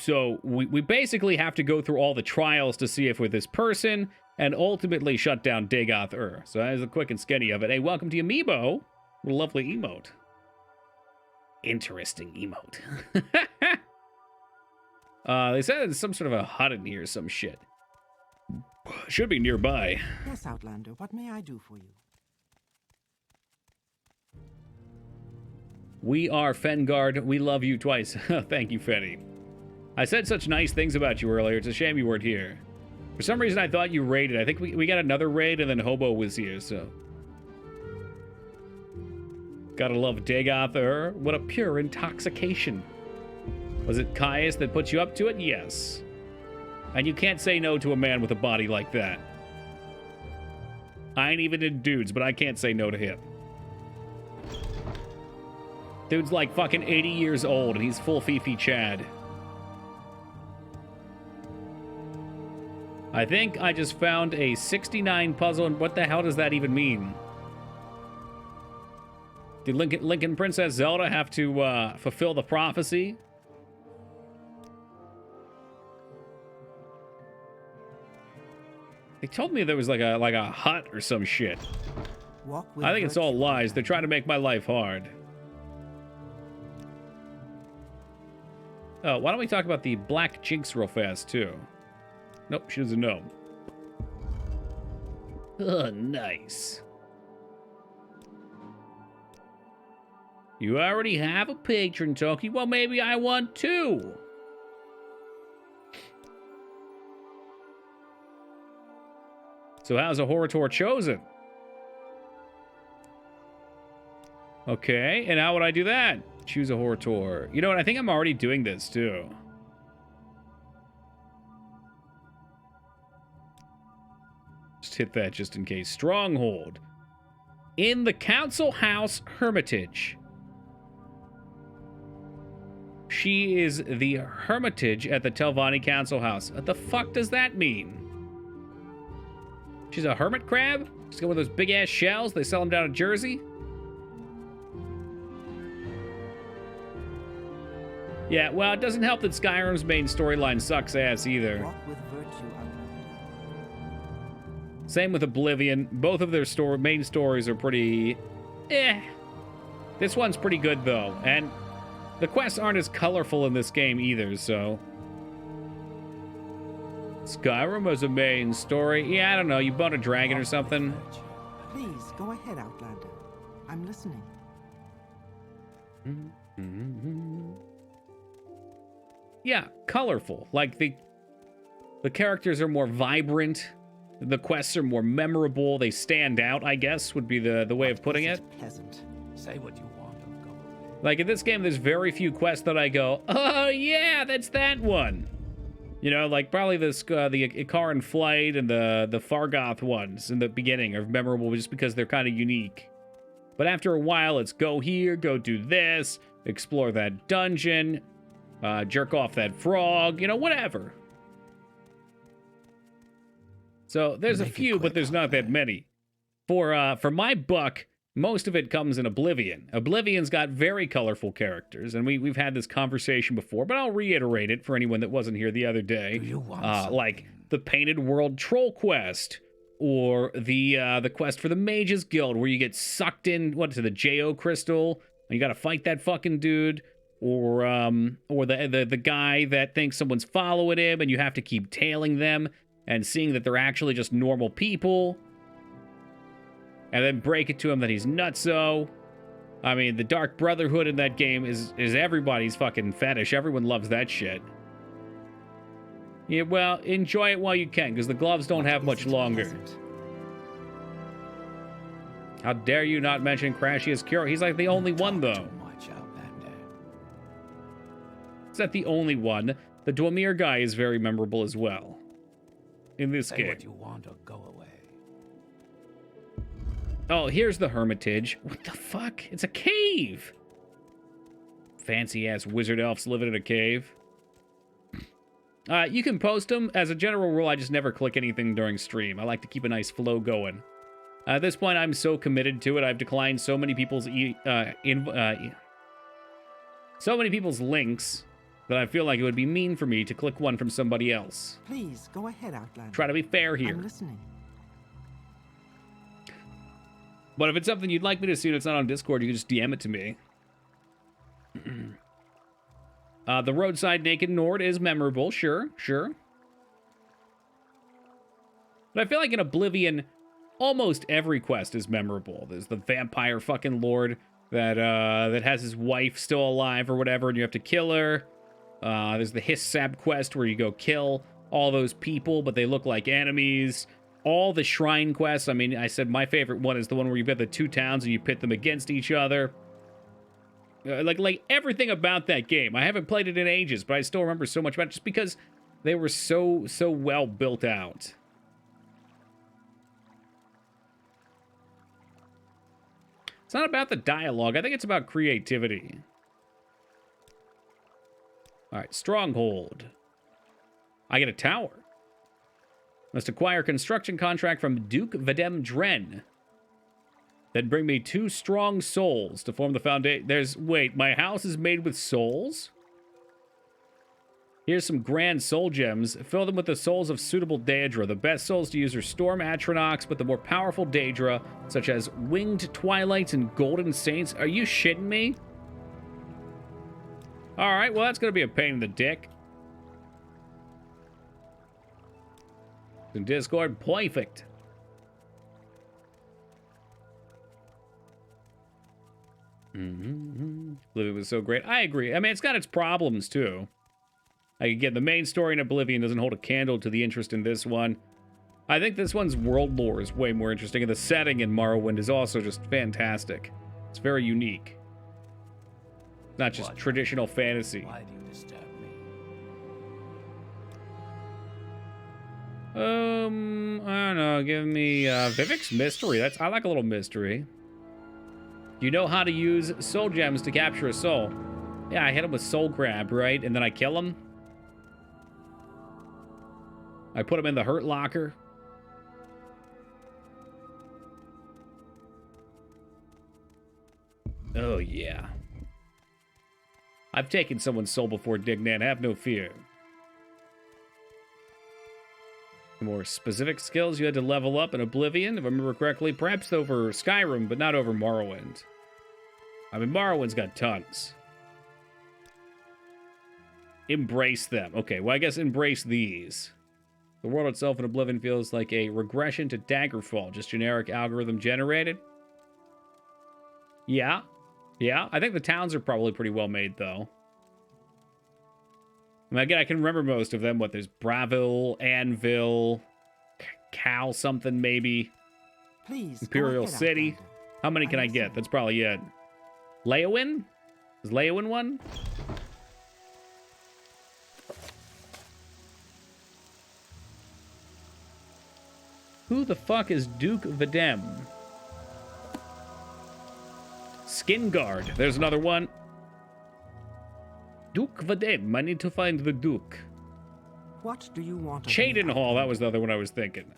So we basically have to go through all the trials to see if we're this person, and ultimately shut down Dagoth-Ur. So that is the quick and skinny of it. Hey, welcome to Amiibo. What a lovely emote. Interesting emote. They said there's some sort of a hut in here or some shit. Should be nearby. Yes, Outlander, what may I do for you? We are Fengard. We love you twice. Thank you, Fenny. I said such nice things about you earlier. It's a shame you weren't here. For some reason, I thought you raided. I think we got another raid, and then Hobo was here, so... Gotta love Dagoth-Ur. What a pure intoxication. Was it Caius that put you up to it? Yes. And you can't say no to a man with a body like that. I ain't even in dudes, but I can't say no to him. Dude's like fucking 80 years old, and he's full Fifi Chad. I think I just found a 69 puzzle, and what the hell does that even mean? Did Lincoln Princess Zelda have to fulfill the prophecy? They told me there was like a hut or some shit. I think it's all lies. They're trying to make my life hard. Oh, why don't we talk about the Black Jinx real fast, too? Nope, she doesn't know. Oh, nice. You already have a patron, Toki. Well, maybe I want two. So how's a Horator chosen? Okay, and how would I do that? Choose a Horator. You know what? I think I'm already doing this, too. Just hit that just in case. Stronghold. In the Council House Hermitage. She is the Hermitage at the Telvanni Council House. What the fuck does that mean? She's a hermit crab? She's got one of those big-ass shells. They sell them down in Jersey. Yeah, well, it doesn't help that Skyrim's main storyline sucks ass either. Walk with virtue, Outlander. Same with Oblivion. Both of their main stories are pretty... This one's pretty good, though. And the quests aren't as colorful in this game either, so... Skyrim has a main story. Yeah, I don't know. You bought a dragon or something. Please, go ahead, Outlander. I'm listening. Yeah, colorful. Like, the characters are more vibrant. The quests are more memorable. They stand out, I guess, would be the way of putting it. Pleasant. Say what you want and go away. Like, in this game, there's very few quests that I go, oh, yeah, that's that one. You know, like, probably the Ikaran Flight and the Fargoth ones in the beginning are memorable just because they're kind of unique. But after a while, it's go here, go do this, explore that dungeon. jerk off that frog, you know, whatever. So there's a Make it few, but quick, there's not that many. For my buck, most of it comes in Oblivion. Oblivion's got very colorful characters, and we've had this conversation before, but I'll reiterate it for anyone that wasn't here the other day. Do you want Like something? the Painted World Troll Quest, or the quest for the Mages Guild, where you get sucked in to the Jo crystal, and you got to fight that fucking dude, or the guy that thinks someone's following him, and you have to keep tailing them and seeing that they're actually just normal people. And then break it to him that he's nutso. I mean, the Dark Brotherhood in that game is everybody's fucking fetish. Everyone loves that shit. Yeah, well, enjoy it while you can, because the gloves don't have much longer. How dare you not mention Crashius Cure? He's like the only one, though. Too much, Outlander. Is that the only one? The Dwamir guy is very memorable as well. In this Say game. what you want or go away. Oh, here's the Hermitage. What the fuck? It's a cave! Fancy-ass wizard elves living in a cave. You can post them. As a general rule, I just never click anything during stream. I like to keep a nice flow going. At this point, I'm so committed to it. I've declined so many people's so many people's links that I feel like it would be mean for me to click one from somebody else. Please, go ahead, Outlander. Try to be fair here. I'm listening. But if it's something you'd like me to see and it's not on Discord, you can just DM it to me. The Roadside Naked Nord is memorable, sure. But I feel like in Oblivion, almost every quest is memorable. There's the vampire fucking lord that has his wife still alive or whatever, and you have to kill her. There's the Hissab quest where you go kill all those people, but they look like enemies. All the shrine quests. I mean, I said my favorite one is the one where you get the two towns and you pit them against each other. Like everything about that game. I haven't played it in ages, but I still remember so much about it just because they were so well built out. It's not about the dialogue. I think it's about creativity. All right, Stronghold. I get a tower. Must acquire construction contract from Duke Vadem Dren. Then bring me 2 strong souls to form the foundation. Wait, my house is made with souls? Here's some grand soul gems. Fill them with the souls of suitable Daedra. The best souls to use are Storm Atronachs, but the more powerful Daedra, such as Winged Twilights and Golden Saints. Are you shitting me? Alright, well that's gonna be a pain in the dick. In Discord, perfect. Oblivion was so great. I agree. I mean, it's got its problems, too. Like, again, the main story in Oblivion doesn't hold a candle to the interest in this one. I think this one's world lore is way more interesting, and the setting in Morrowind is also just fantastic. It's very unique. Not just What? traditional fantasy. Why do you disturb me? I don't know. Give me Vivek's Mystery. I like a little mystery. You know how to use soul gems to capture a soul. Yeah, I hit him with soul grab, right? And then I kill him. I put him in the hurt locker. Oh, yeah. I've taken someone's soul before, Dignan. Have no fear. More specific skills you had to level up in Oblivion, if I remember correctly. Perhaps over Skyrim, but not over Morrowind. I mean, Morrowind's got tons. Embrace them. Okay, well, I guess embrace these. The world itself in Oblivion feels like a regression to Daggerfall, just generic algorithm generated. Yeah. Yeah, I think the towns are probably pretty well made, though. I mean, again, I can remember most of them. What, there's Bravil, Anvil, Cal something, maybe. Please, go Imperial ahead, City. Outlander. How many can I get? That's probably it. Leowyn? Is Leowyn one? Who the fuck is Duke Vadem? Skin Guard. There's another one. Duke Vadem. I need to find the Duke. What do you want of me, Chaden Hall. That Outlander? was the other one I was thinking.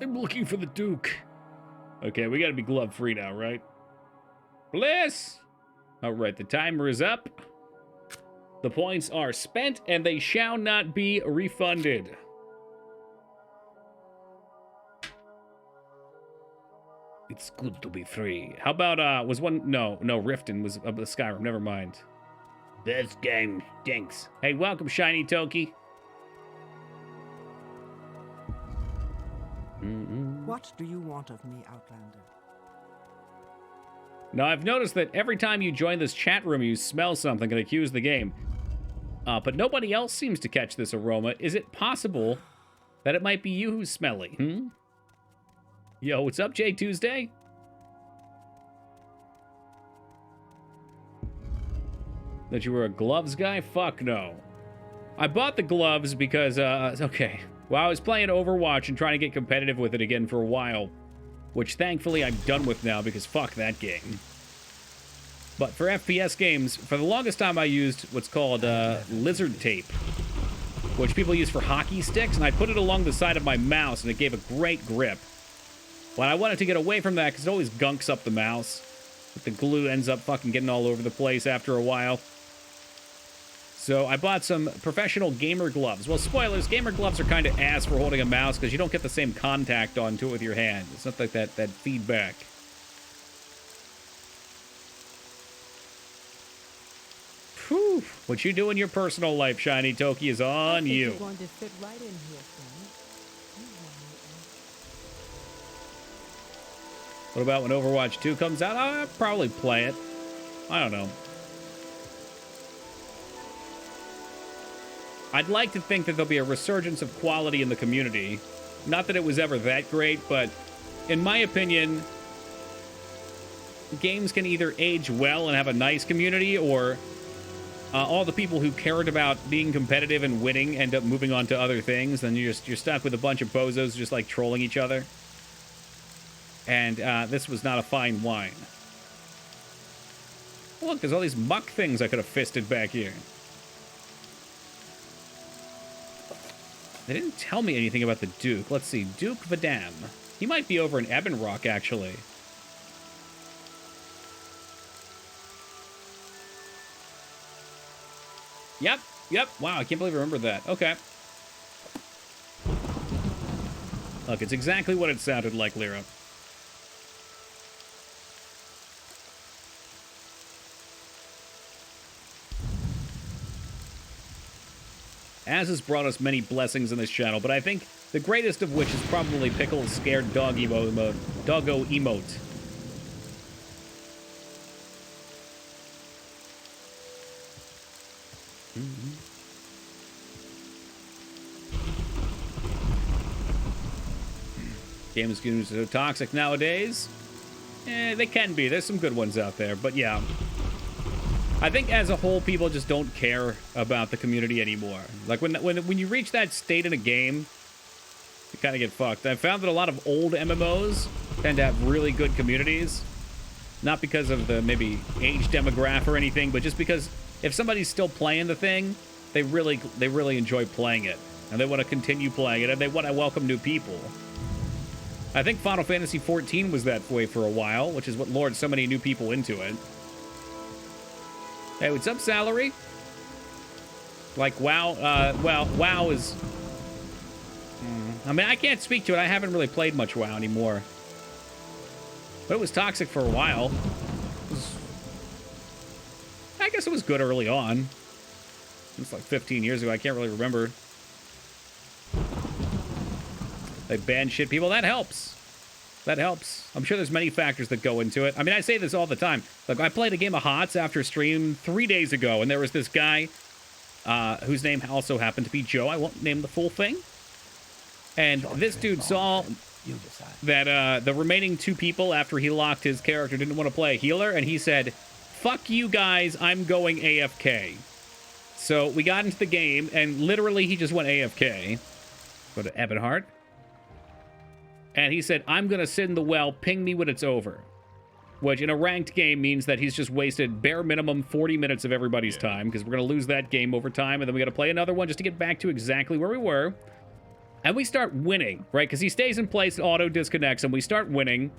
I'm looking for the Duke. Okay, we gotta be glove-free now, right? Bliss! Alright, the timer is up. The points are spent, and they shall not be refunded. It's good to be free. How about, was one... No, Riften was Skyrim. Never mind. This game stinks. Hey, welcome, Shiny Toki. What do you want of me, Outlander? Now, I've noticed that every time you join this chat room, you smell something and accuse the game. But nobody else seems to catch this aroma. Is it possible that it might be you who's smelly? Yo, what's up, Jay Tuesday? That you were a gloves guy? Fuck no. I bought the gloves because, okay. Well, I was playing Overwatch and trying to get competitive with it again for a while, which thankfully I'm done with now because fuck that game. But for FPS games, for the longest time I used what's called lizard tape, which people use for hockey sticks, and I put it along the side of my mouse, and it gave a great grip. But I wanted to get away from that because it always gunks up the mouse. But the glue ends up fucking getting all over the place after a while. So I bought some professional gamer gloves. Well, spoilers, gamer gloves are kind of ass for holding a mouse because you don't get the same contact onto it with your hand. It's not like that feedback. Whew. What you do in your personal life, Shiny Toki, is on you. You're going to fit right in here, friend. What about when Overwatch 2 comes out? I'll probably play it. I don't know. I'd like to think that there'll be a resurgence of quality in the community. Not that it was ever that great, but in my opinion, games can either age well and have a nice community, or all the people who cared about being competitive and winning end up moving on to other things. Then you're stuck with a bunch of bozos just like trolling each other. And this was not a fine wine. Look, there's all these muck things I could have fisted back here. They didn't tell me anything about the Duke. Let's see. Duke Vadam. He might be over in Ebon Rock, actually. Yep. Wow, I can't believe I remembered that. Okay. Look, it's exactly what it sounded like, Lyra. Az has brought us many blessings in this channel, but I think the greatest of which is probably Pickle's scared dog emote. Doggo emote. Games are so toxic nowadays. They can be. There's some good ones out there, but yeah. I think as a whole, people just don't care about the community anymore. Like when you reach that state in a game, you kind of get fucked. I've found that a lot of old MMOs tend to have really good communities. Not because of the maybe age demographic or anything, but just because if somebody's still playing the thing, they really enjoy playing it. And they want to continue playing it, and they want to welcome new people. I think Final Fantasy XIV was that way for a while, which is what lured so many new people into it. Hey, what's up, Salary? Like, WoW, well, WoW is... I mean, I can't speak to it. I haven't really played much WoW anymore. But it was toxic for a while. I guess it was good early on. It's like 15 years ago. I can't really remember. They banned shit people. That helps. That helps. I'm sure there's many factors that go into it. I mean, I say this all the time. Look, I played a game of HOTS after stream 3 days ago, and there was this guy whose name also happened to be Joe. I won't name the full thing. And this dude saw that the remaining two people after he locked his character didn't want to play a healer, and he said, "Fuck you guys, I'm going AFK." So we got into the game, and literally he just went AFK. Go to Ebonheart. And he said, "I'm going to sit in the well, ping me when it's over." which in a ranked game means that he's just wasted bare minimum 40 minutes of everybody's time, because we're going to lose that game over time, and then we got to play another one just to get back to exactly where we were. And we start winning, right? Because he stays in place, auto disconnects, and we start winning.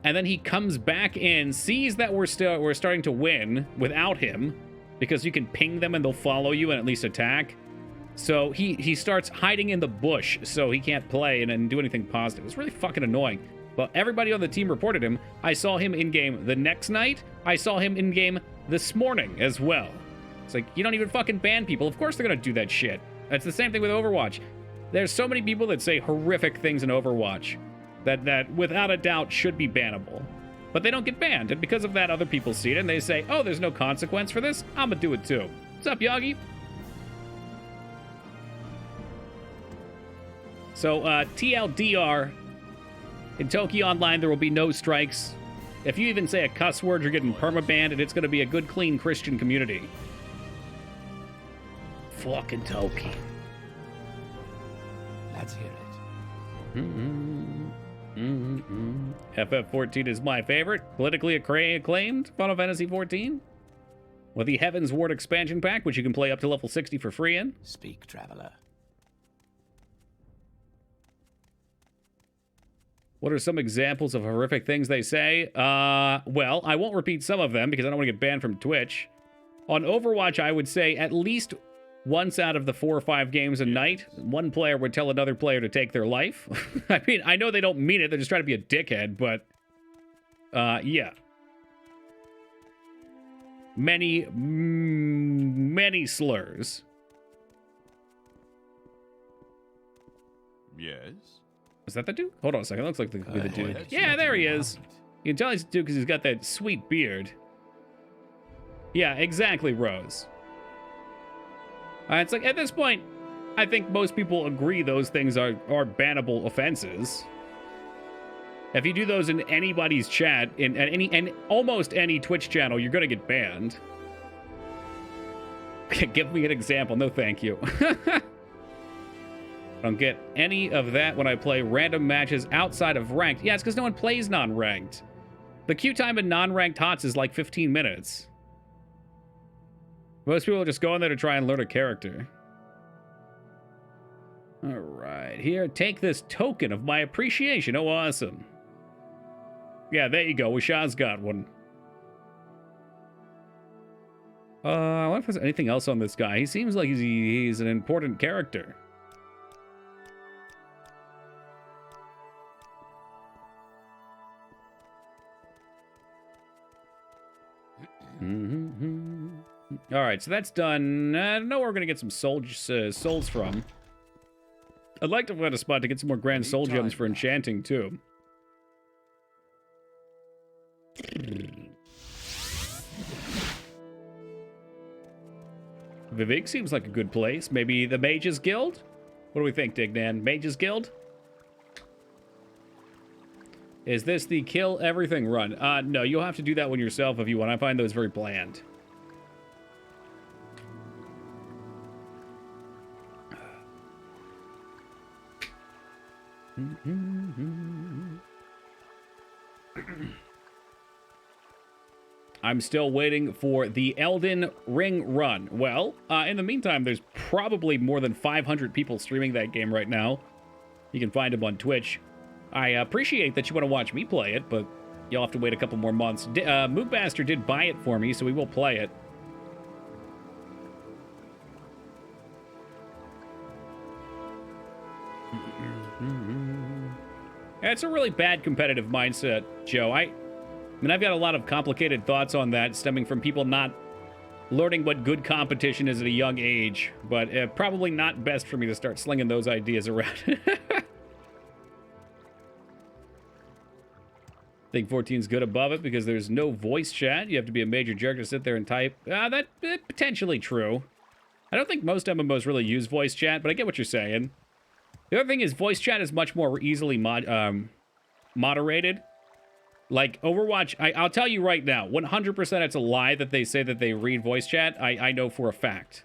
And then he comes back in, sees that we're starting to win without him, because you can ping them and they'll follow you and at least attack. So he starts hiding in the bush so he can't play and do anything positive. It's really fucking annoying. But everybody on the team reported him. I saw him in-game the next night. I saw him in-game this morning as well. It's like, you don't even fucking ban people. Of course they're going to do that shit. That's the same thing with Overwatch. There's so many people that say horrific things in Overwatch that without a doubt should be bannable. But they don't get banned, and because of that, other people see it, and they say, oh, there's no consequence for this? I'm gonna do it too. What's up, Yagi? So, TLDR, in Tokyo Online, there will be no strikes. If you even say a cuss word, you're getting permabanned, and it's gonna be a good, clean Christian community. Fucking Tokyo. Let's hear it. FF14 is my favorite. Politically acclaimed Final Fantasy 14. With the Heaven's Ward expansion pack, which you can play up to level 60 for free in. Speak, traveler. What are some examples of horrific things they say? Well, I won't repeat some of them because I don't want to get banned from Twitch. On Overwatch, I would say at least once out of the 4 or 5 games a night, one player would tell another player to take their life. I mean, I know they don't mean it. They're just trying to be a dickhead, but yeah. Many slurs. Yes. Is that the dude? Hold on a second. Looks like the dude. That's Yeah, what there he you is. want. You can tell he's a dude because he's got that sweet beard. Yeah, exactly, Rose. It's like, at this point, I think most people agree those things are bannable offenses. If you do those in anybody's chat, in almost any Twitch channel, you're gonna get banned. Give me an example. No, thank you. I don't get any of that when I play random matches outside of ranked. Yeah, it's because no one plays non-ranked. The queue time in non-ranked HOTS is like 15 minutes. Most people just go in there to try and learn a character. All right, here, take this token of my appreciation. Oh, awesome. Yeah, there you go. Wishad's got one. I wonder if there's anything else on this guy. He seems like he's an important character. All right, so that's done. I don't know where we're going to get some souls from. I'd like to find a spot to get some more grand soul gems for enchanting, too. Vivek seems like a good place. Maybe the Mages Guild? What do we think, Dignan? Mages Guild? Is this the kill everything run? No, you'll have to do that one yourself if you want. I find those very bland. I'm still waiting for the Elden Ring run. Well, in the meantime, there's probably more than 500 people streaming that game right now. You can find them on Twitch. I appreciate that you want to watch me play it, but you'll have to wait a couple more months. Moogmaster did buy it for me, so we will play it. It's a really bad competitive mindset, Joe. I mean, I've got a lot of complicated thoughts on that, stemming from people not learning what good competition is at a young age, but probably not best for me to start slinging those ideas around. I think 14's good above it because there's no voice chat. You have to be a major jerk to sit there and type. That's potentially true. I don't think most MMOs really use voice chat, but I get what you're saying. The other thing is voice chat is much more easily moderated. Like Overwatch, I'll tell you right now, 100% it's a lie that they say that they read voice chat. I know for a fact.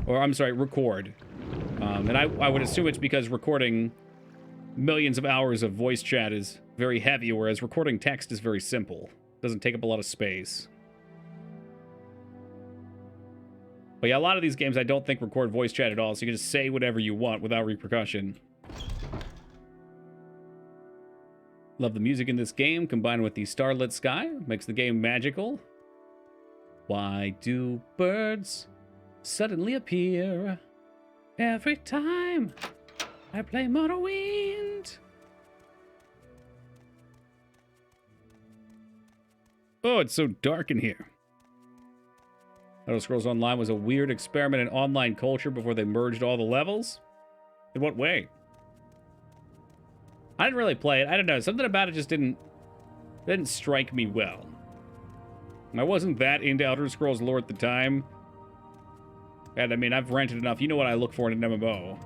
Or, I'm sorry, record. And I would assume it's because recording millions of hours of voice chat is very heavy, whereas recording text is very simple. Doesn't take up a lot of space. But yeah, a lot of these games I don't think record voice chat at all, so you can just say whatever you want without repercussion. Love the music in this game, combined with the starlit sky. Makes the game magical. Why do birds suddenly appear every time I play Morrowind? Oh, it's so dark in here. Elder Scrolls Online was a weird experiment in online culture before they merged all the levels? In what way? I didn't really play it. I don't know. Something about it just didn't strike me well. I wasn't that into Elder Scrolls lore at the time. And I mean, I've rented enough. You know what I look for in an MMO.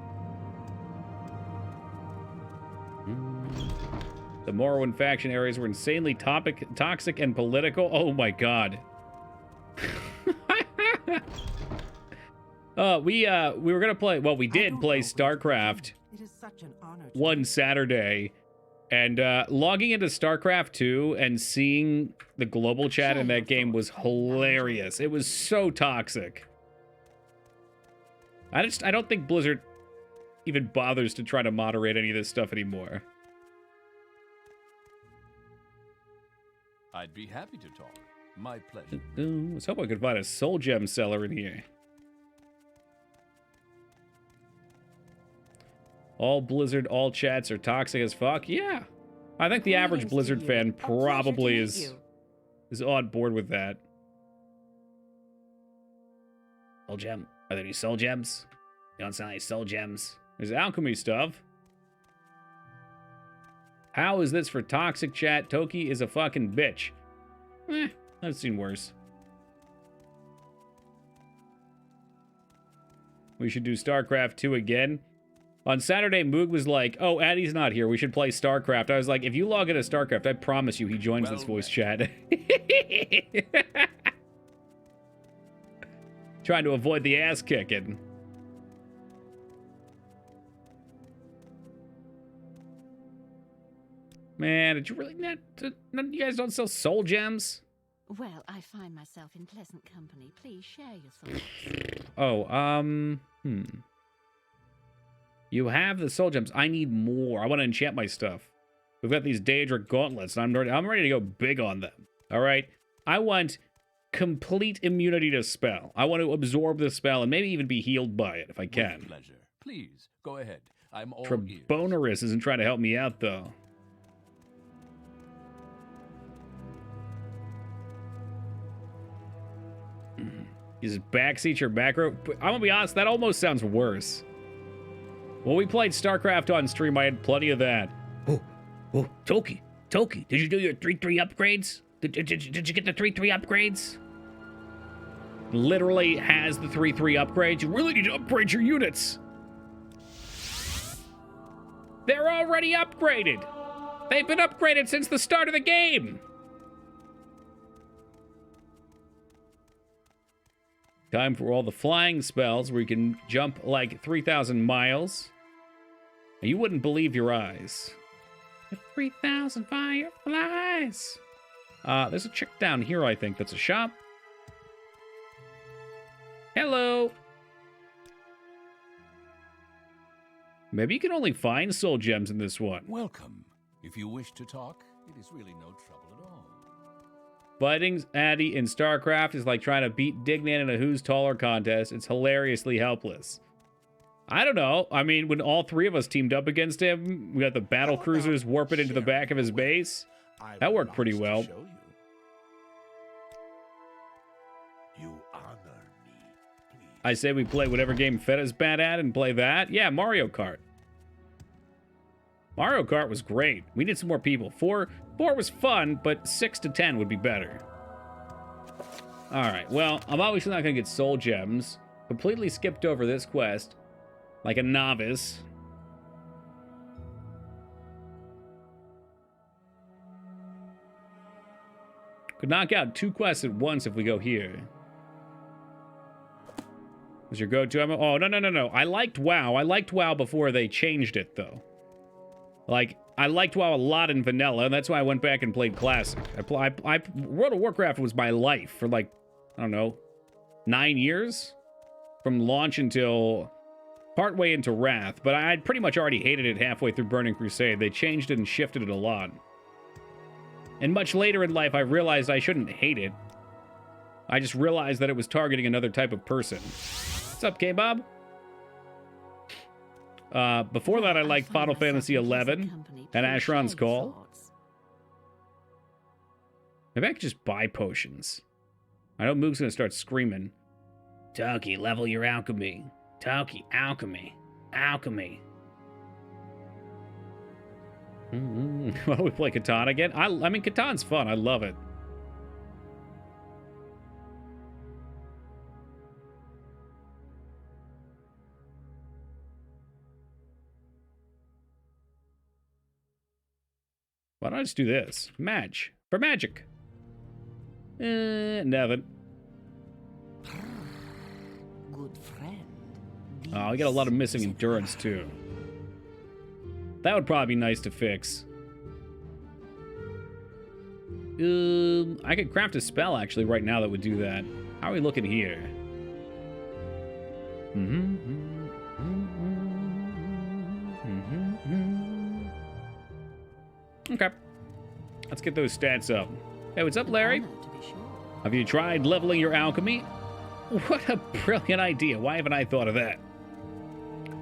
The Morrowind faction areas were insanely toxic and political. Oh my god. We were gonna play. Well, we did play StarCraft It is such an honor to one Saturday, and logging into StarCraft 2 and seeing the global chat in that game was hilarious. It was so toxic. I don't think Blizzard even bothers to try to moderate any of this stuff anymore. I'd be happy to talk. My pleasure. Let's hope I could find a soul gem seller in here. All Blizzard, all chats are toxic as fuck. Yeah. I think the average Blizzard fan probably is on board with that. Soul gem. Are there any soul gems? You don't sound like soul gems. There's alchemy stuff. How is this for toxic chat? Toki is a fucking bitch. I've seen worse. We should do StarCraft 2 again. On Saturday, Moog was like, oh, Addy's not here. We should play StarCraft. I was like, if you log into StarCraft, I promise you he joins this voice chat. Trying to avoid the ass kicking. Man, did you really not? None of you guys don't sell soul gems? Well, I find myself in pleasant company. Please share your thoughts. Oh, You have the soul gems. I need more. I want to enchant my stuff. We've got these Daedric gauntlets, and I'm ready to go big on them. All right? I want complete immunity to spell. I want to absorb the spell and maybe even be healed by it if I can. With pleasure. Please, go ahead. I'm all ears. Trebonerus isn't trying to help me out, though. Is backseat your back row? I'm gonna be honest, that almost sounds worse. When we played StarCraft on stream, I had plenty of that. Oh, Toki, did you do your 3-3 upgrades? Did you get the 3-3 upgrades? Literally has the 3-3 upgrades. You really need to upgrade your units. They're already upgraded. They've been upgraded since the start of the game. Time for all the flying spells where you can jump like 3,000 miles. You wouldn't believe your eyes. 3,000 fireflies. There's a chick down here, I think. That's a shop. Hello. Maybe you can only find soul gems in this one. Welcome. If you wish to talk, it is really no trouble at all. Fighting Addy in StarCraft is like trying to beat Dignan in a Who's Taller contest. It's hilariously helpless. I don't know. I mean, when all three of us teamed up against him, we got the battle cruisers warping into the back of his base. That worked pretty well. You honor me, please. I say we play whatever game Fetta's bad at and play that. Yeah, Mario Kart. Mario Kart was great. We need some more people. Four was fun, but 6 to 10 would be better. All right, well, I'm obviously not going to get soul gems. Completely skipped over this quest like a novice. Could knock out 2 quests at once if we go here. Was your go-to MMO? Oh, no. I liked WoW. I liked WoW before they changed it, though. Like, I liked WoW a lot in vanilla, and that's why I went back and played classic. World of Warcraft was my life for like, I don't know, 9 years? From launch until partway into Wrath, but I'd pretty much already hated it halfway through Burning Crusade. They changed it and shifted it a lot. And much later in life, I realized I shouldn't hate it. I just realized that it was targeting another type of person. What's up, K-Bob? Before that, I liked Final Fantasy XI and Asheron's Call. Maybe I could just buy potions. I know Moog's gonna start screaming. Toki, level your alchemy. Toki, alchemy. Alchemy. Well, we play Catan again? I mean, Catan's fun. I love it. Why don't I just do this? Match. For magic. Nothing. Good friend. Oh, we got a lot of missing endurance, too. That would probably be nice to fix. I could craft a spell, actually, right now that would do that. How are we looking here? Okay. Let's get those stats up. Hey, what's up, Larry? Have you tried leveling your alchemy? What a brilliant idea. Why haven't I thought of that?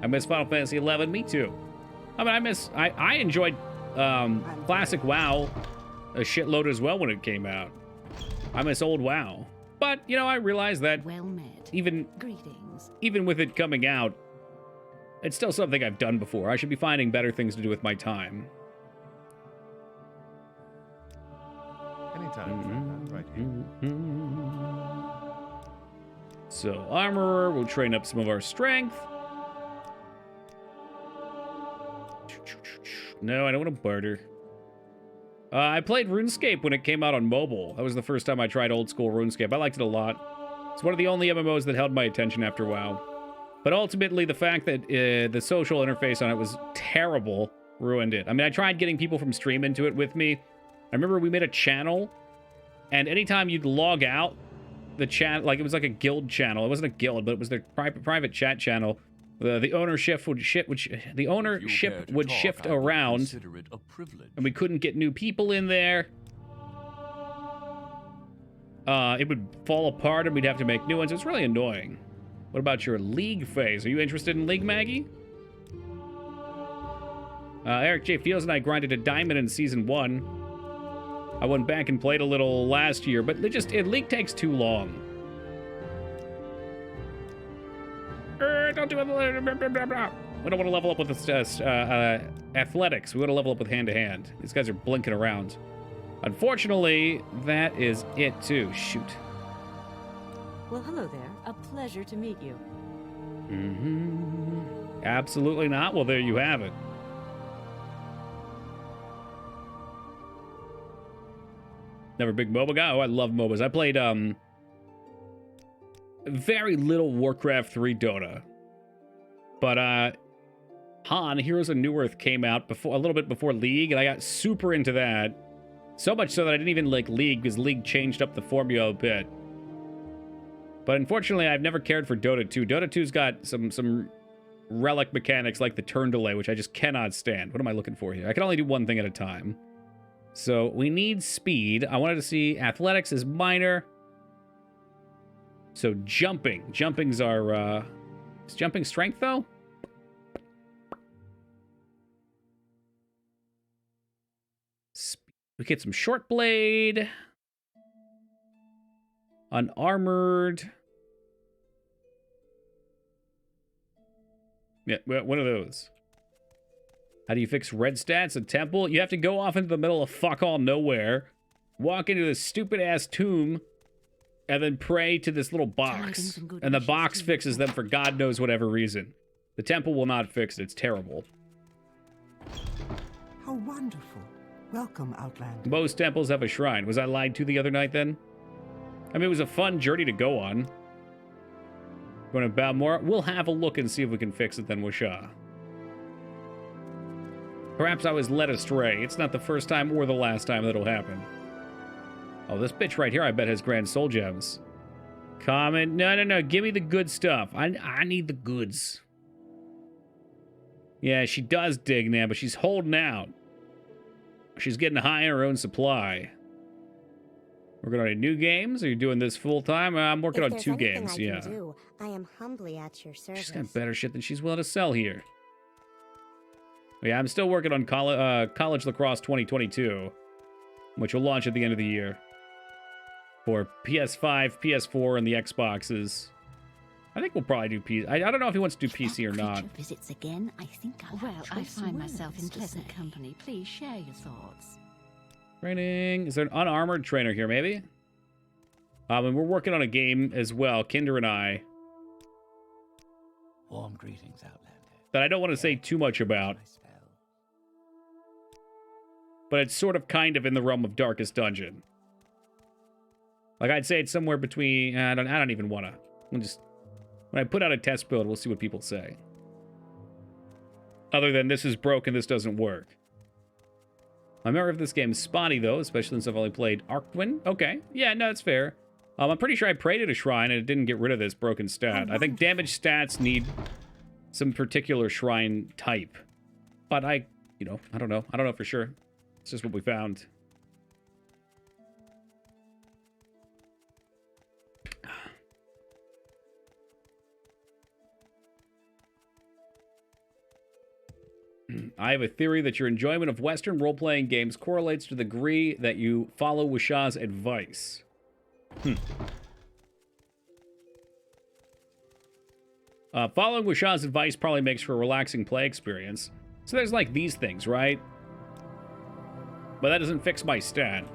I miss Final Fantasy XI. Me too. I mean, I enjoyed classic WoW a shitload as well when it came out. I miss old WoW. But, you know, I realized that Well met. Greetings. Even with it coming out, it's still something I've done before. I should be finding better things to do with my time. Anytime. Right here. So, Armorer, we'll train up some of our strength. No, I don't want to barter. I played RuneScape when it came out on mobile. That was the first time I tried old school RuneScape. I liked it a lot. It's one of the only MMOs that held my attention after WoW. But ultimately, the fact that the social interface on it was terrible ruined it. I mean, I tried getting people from stream into it with me. I remember we made a channel, and anytime you'd log out, the chat, like it was like a guild channel. It wasn't a guild, but it was their private chat channel. The ownership would shift around, and we couldn't get new people in there. It would fall apart, and we'd have to make new ones. It was really annoying. What about your League phase? Are you interested in League, Maggie? Eric J. Fields and I grinded a diamond in Season 1. I went back and played a little last year, but League takes too long. Don't do it. We don't want to level up with athletics. We want to level up with hand-to-hand. These guys are blinking around. Unfortunately, that is it, too. Shoot. Well, hello there. A pleasure to meet you. Absolutely not. Well, there you have it. Never a big MOBA guy? Oh, I love MOBAs. I played, very little Warcraft 3 Dota. But, Han, Heroes of New Earth came out a little bit before League, and I got super into that. So much so that I didn't even like League, because League changed up the formula a bit. But unfortunately, I've never cared for Dota 2. Dota 2's got some relic mechanics like the turn delay, which I just cannot stand. What am I looking for here? I can only do one thing at a time. So we need speed. I wanted to see athletics is minor. So jumping. Jumping's our, is jumping strength, though? We get some short blade. Unarmored. Yeah, what are those? How do you fix red stats at temple? You have to go off into the middle of fuck all nowhere, walk into this stupid ass tomb, and then pray to this little box. And the box fixes them for God knows whatever reason. The temple will not fix it. It's terrible. How wonderful. Welcome, Outlander. Most temples have a shrine. Was I lied to the other night then? I mean, it was a fun journey to go on. Going to bow more? We'll have a look and see if we can fix it then, Wisha. Perhaps I was led astray. It's not the first time or the last time that'll happen. Oh, this bitch right here, I bet, has grand soul gems. Comment. No. Give me the good stuff. I need the goods. Yeah, she does dig now, but she's holding out. She's getting high in her own supply. Working on any new games? Are you doing this full time? I'm working on 2 games. Yeah. I am humbly at your service. She's got better shit than she's willing to sell here. Yeah, I'm still working on College Lacrosse 2022, which will launch at the end of the year for PS5, PS4, and the Xboxes. I think we'll probably do PC. I don't know if he wants to do PC or not. Visits again. I think I'll well, I find myself in pleasant company. Please share your thoughts. Training. Is there an unarmored trainer here, maybe? And we're working on a game as well, Kinder and I, Warm greetings, Outlander. that I don't want to say too much about, but it's sort of kind of in the realm of Darkest Dungeon. Like, I'd say it's somewhere between... I don't even want to. When I put out a test build, we'll see what people say. Other than, this is broken, this doesn't work. My memory of this game is spotty, though, especially since I've only played Arkwin. Okay, yeah, no, that's fair. I'm pretty sure I prayed at a shrine and it didn't get rid of this broken stat. I think damage stats need some particular shrine type. But I don't know. I don't know for sure. It's just what we found. I have a theory that your enjoyment of Western role-playing games correlates to the degree that you follow Wishah's advice. Following Wishah's advice probably makes for a relaxing play experience. So there's like these things, right? But that doesn't fix my stat.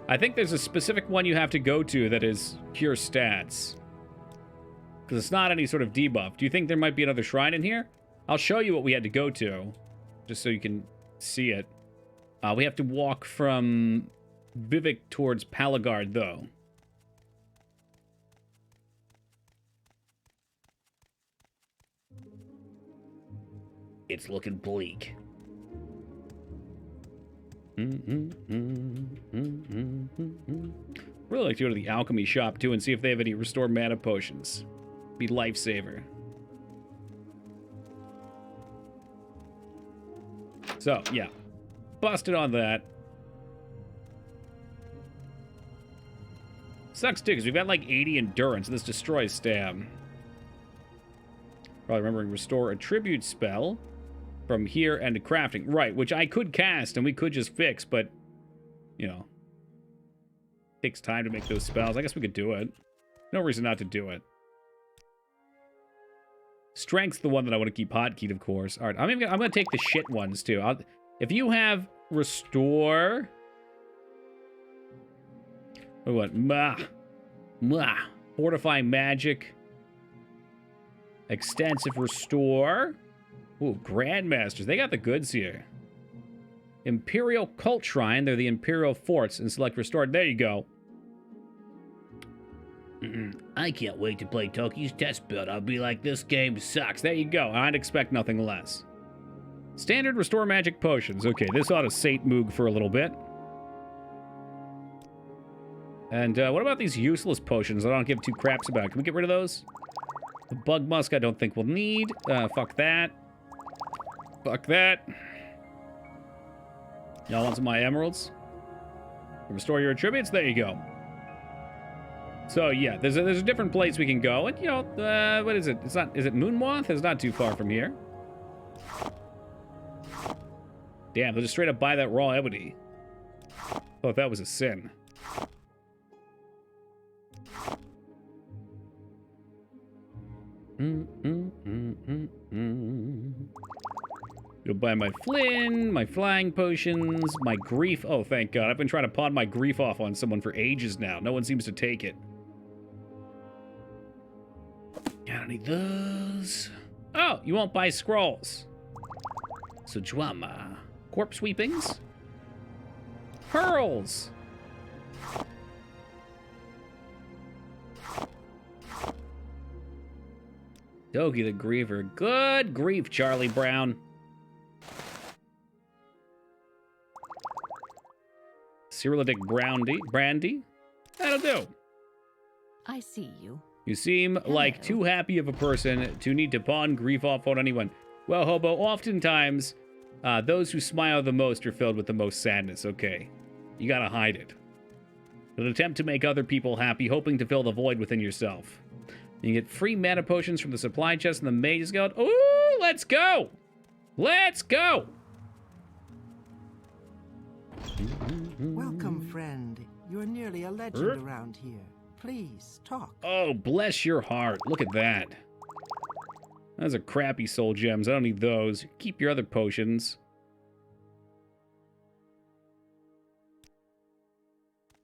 I think there's a specific one you have to go to that is pure stats. Because it's not any sort of debuff. Do you think there might be another shrine in here? I'll show you what we had to go to, just so you can see it. We have to walk from Vivek towards Palagard, though. It's looking bleak. Really like to go to the alchemy shop, too, and see if they have any restore mana potions. Be lifesaver. So, yeah. Busted on that. Sucks, too, because we've got, like, 80 endurance, and this destroys stam. Probably remembering restore a tribute spell from here and to crafting. Right, which I could cast, and we could just fix, but, you know. Takes time to make those spells. I guess we could do it. No reason not to do it. Strength's the one that I want to keep hotkeyed, of course. All right, I'm gonna take the shit ones too. If you have restore, what? Fortifying magic, extensive restore. Ooh, grandmasters. They got the goods here. Imperial cult shrine. They're the imperial forts, and select restored. There you go. I can't wait to play Toki's test build. I'll be like, this game sucks. There you go. I'd expect nothing less. Standard restore magic potions. Okay, this ought to sate Moog for a little bit. And what about these useless potions I don't give two craps about? Can we get rid of those? The bug musk I don't think we'll need. Fuck that. Fuck that. Y'all want some of my emeralds? Restore your attributes? There you go. So yeah, there's a different place we can go, and you know, what is it? Is it Moonmoth? It's not too far from here. Damn, they'll just straight up buy that raw ebony. Thought that was a sin. You'll buy my Flynn, my flying potions, my grief. Oh, thank God. I've been trying to pawn my grief off on someone for ages now. No one seems to take it. I don't need those. Oh, you won't buy scrolls. So, Jwama. Corpse sweepings. Pearls. Dogi the Griever. Good grief, Charlie Brown. Cyrillic brandy. That'll do. I see you. You seem like too happy of a person to need to pawn grief off on anyone. Well, Hobo, oftentimes, those who smile the most are filled with the most sadness, okay? You gotta hide it. An attempt to make other people happy, hoping to fill the void within yourself. You get free mana potions from the supply chest in the Mage's Guild. Ooh, let's go! Let's go! Welcome, friend. You're nearly a legend around here. Please, talk. Oh, bless your heart. Look at that. Those are crappy soul gems. I don't need those. Keep your other potions.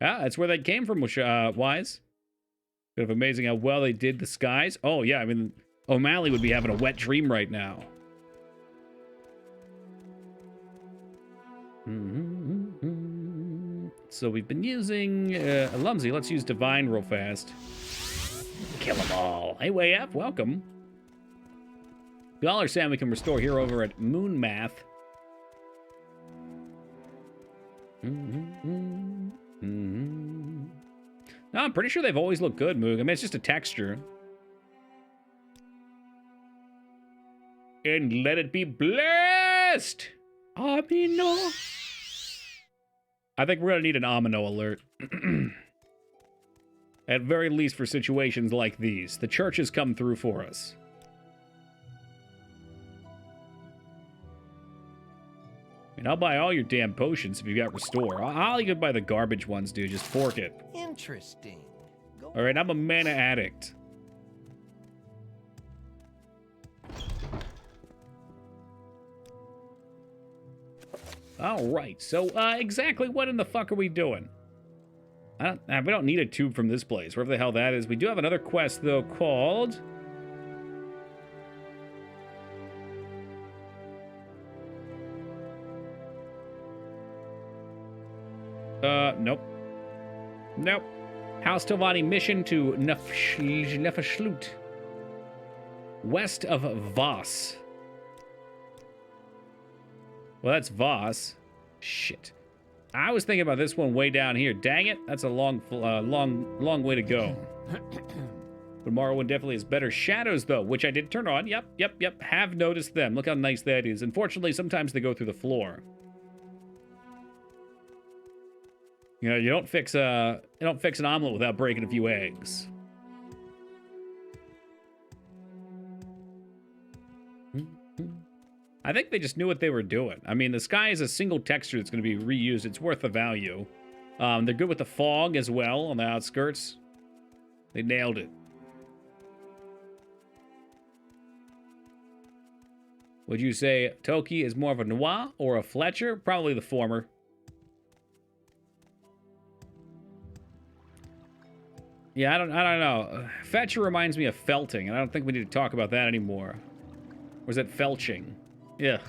Ah, that's where they came from, Wise. Kind of amazing how well they did the skies. Oh, yeah, I mean, O'Malley would be having a wet dream right now. So we've been using Lumsy. Let's use Divine real fast. Kill them all. Hey, WayF, welcome. Y'all are saying we can restore here over at Moon Math. No, I'm pretty sure they've always looked good, Moog. I mean, it's just a texture. And let it be blessed! Amino. I think we're gonna need an Amino alert. At very least for situations like these. The church has come through for us. And I'll buy all your damn potions if you got restore. I'll even buy the garbage ones, dude. Just fork it. Interesting. All right, I'm a mana addict. All right, so exactly what in the fuck are we doing? We don't need a tube from this place, wherever the hell that is. We do have another quest, though, called... Nope. Nope. House Tovani mission to Nefashlut. West of Voss. Well, that's Voss. Shit. I was thinking about this one way down here. Dang it. That's a long way to go. But Morrowind definitely has better shadows, though, which I did turn on. Yep. Have noticed them. Look how nice that is. Unfortunately, sometimes they go through the floor. You know, you don't fix an omelet without breaking a few eggs. I think they just knew what they were doing. I mean, the sky is a single texture that's going to be reused. It's worth the value. They're good with the fog as well on the outskirts. They nailed it. Would you say Toki is more of a Noir or a Fletcher? Probably the former. Yeah, I don't know. Fetcher reminds me of felting, and I don't think we need to talk about that anymore. Or is it felching? Ugh.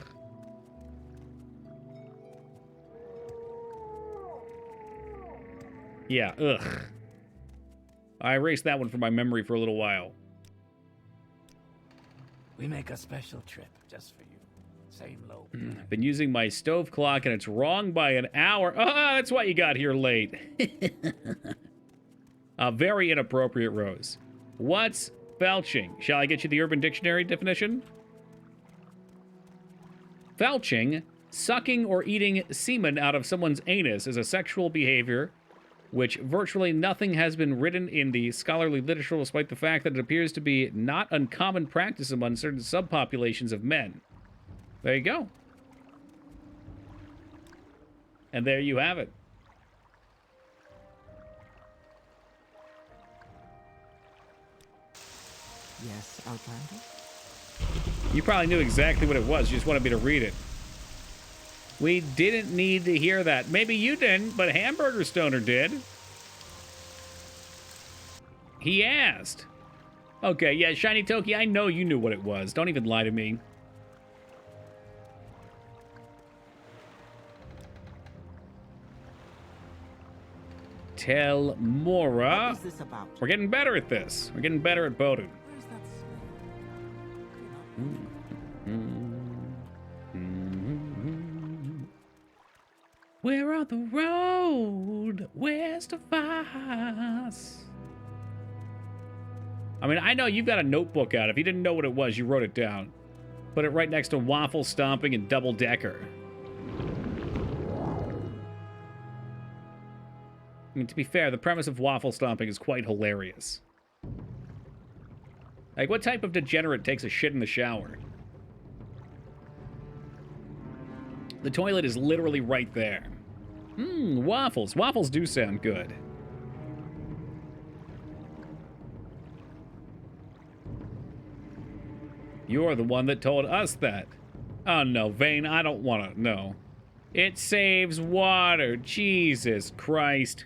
Yeah, ugh. I erased that one from my memory for a little while. We make a special trip just for you. Same low. I've been using my stove clock, and it's wrong by an hour. Ah, that's why you got here late. Very inappropriate, Rose. What's felching? Shall I get you the Urban Dictionary definition? Felching, sucking or eating semen out of someone's anus, is a sexual behavior which virtually nothing has been written in the scholarly literature, despite the fact that it appears to be not uncommon practice among certain subpopulations of men. There you go. And there you have it. Yes, Outlander? You probably knew exactly what it was. You just wanted me to read it. We didn't need to hear that. Maybe you didn't, but Hamburger Stoner did. He asked. Okay, yeah, Shiny Toki, I know you knew what it was. Don't even lie to me. Tell Mora. What is this about? We're getting better at this. We're getting better at Bodhi. Where's that slave? We're on the road west of us. I mean, I know you've got a notebook out. If you didn't know what it was, you wrote it down. Put it right next to waffle stomping and double decker. I mean, to be fair, the premise of waffle stomping is quite hilarious. Like, what type of degenerate takes a shit in the shower? The toilet is literally right there. Waffles. Waffles do sound good. You're the one that told us that. Oh, no, Vane, I don't want to. No. It saves water. Jesus Christ.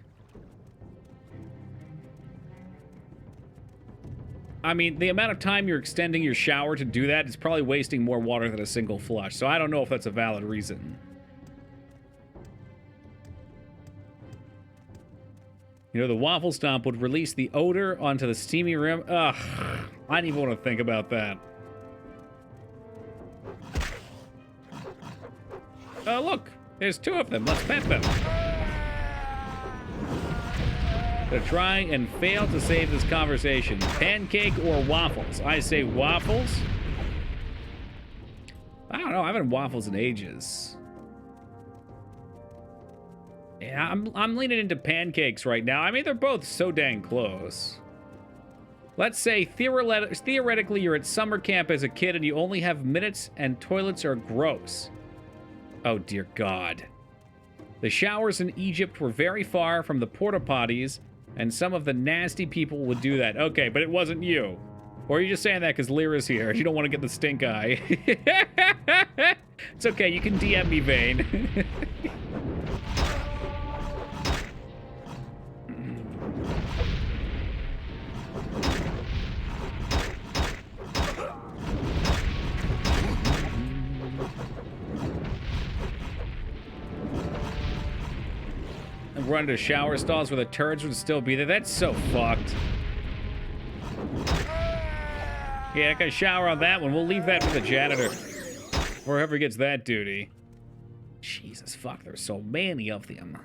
I mean, the amount of time you're extending your shower to do that is probably wasting more water than a single flush, so I don't know if that's a valid reason. You know, the waffle stomp would release the odor onto the steamy rim. Ugh, I don't even want to think about that. Oh, look, there's two of them. Let's pet them. To try and fail to save this conversation. Pancake or waffles? I say waffles. I don't know. I haven't had waffles in ages. Yeah, I'm leaning into pancakes right now. I mean, they're both so dang close. Let's say theoretically you're at summer camp as a kid and you only have minutes and toilets are gross. Oh, dear God. The showers in Egypt were very far from the porta potties, and some of the nasty people would do that. Okay, but it wasn't you. Or are you just saying that because Lyra's here and you don't want to get the stink eye? It's okay, you can DM me, Vane. And run to shower stalls where the turds would still be there. That's so fucked. Yeah, I can shower on that one. We'll leave that for the janitor. Or whoever gets that duty. Jesus, fuck, there's so many of them.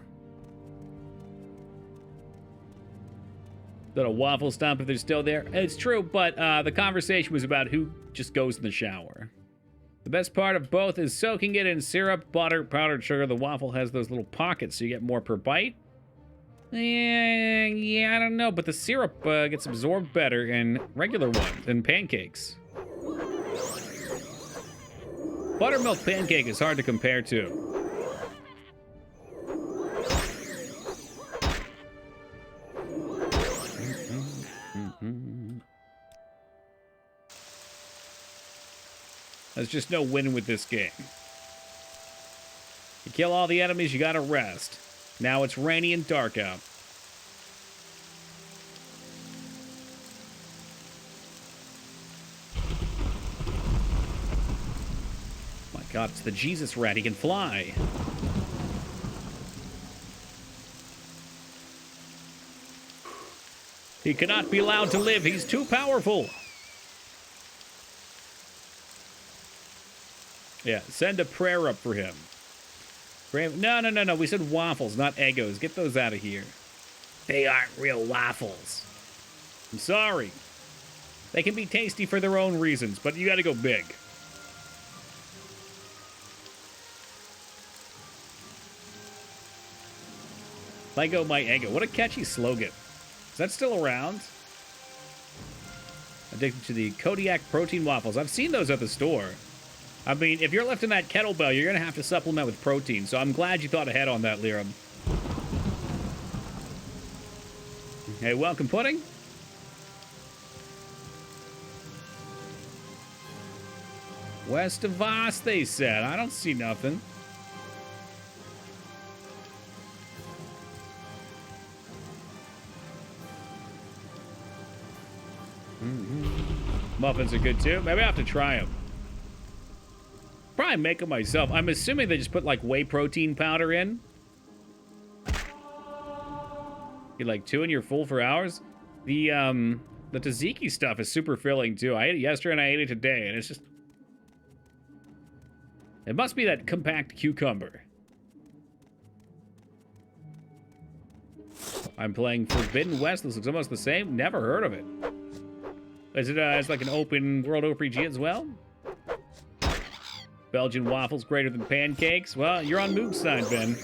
That a waffle stomp if they're still there. It's true, but the conversation was about who just goes in the shower. The best part of both is soaking it in syrup, butter, powdered sugar. The waffle has those little pockets, so you get more per bite. Yeah, I don't know, but the syrup gets absorbed better in regular ones, in pancakes. Buttermilk pancake is hard to compare to. There's just no winning with this game. You kill all the enemies, you gotta rest. Now it's rainy and dark out. My God, it's the Jesus rat. He can fly. He cannot be allowed to live. He's too powerful. Yeah, send a prayer up for him. No. We said waffles, not Eggos. Get those out of here. They aren't real waffles. I'm sorry. They can be tasty for their own reasons, but you gotta go big. Lego my Eggo. What a catchy slogan. Is that still around? Addicted to the Kodiak protein waffles. I've seen those at the store. I mean, if you're lifting that kettlebell, you're going to have to supplement with protein, so I'm glad you thought ahead on that, Lyra. Hey, welcome, Pudding. West of Voss, they said. I don't see nothing. Muffins are good, too. Maybe I have to try them. Probably make them myself. I'm assuming they just put like whey protein powder in. Get like 2 and you're full for hours. The tzatziki stuff is super filling too. I ate it yesterday and I ate it today, and it's just, it must be that compact cucumber. I'm playing Forbidden West. This looks almost the same. Never heard of it. Is it it's like an open world RPG as well? Belgian waffles greater than pancakes? Well, you're on Moog's side, Ben.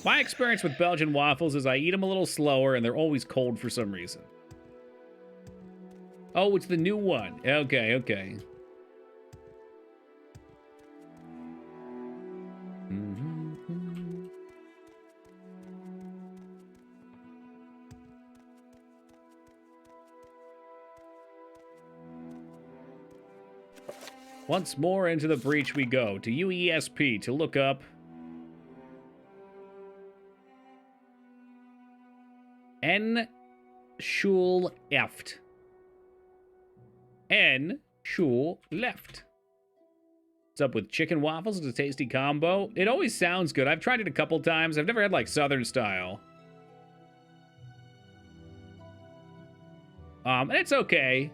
My experience with Belgian waffles is I eat them a little slower and they're always cold for some reason. Oh, it's the new one. Okay, okay. Once more into the breach we go, to UESP to look up N. Schul Eft. N. Schul Left. What's up with chicken waffles? It's a tasty combo. It always sounds good. I've tried it a couple times. I've never had like Southern style. And it's okay.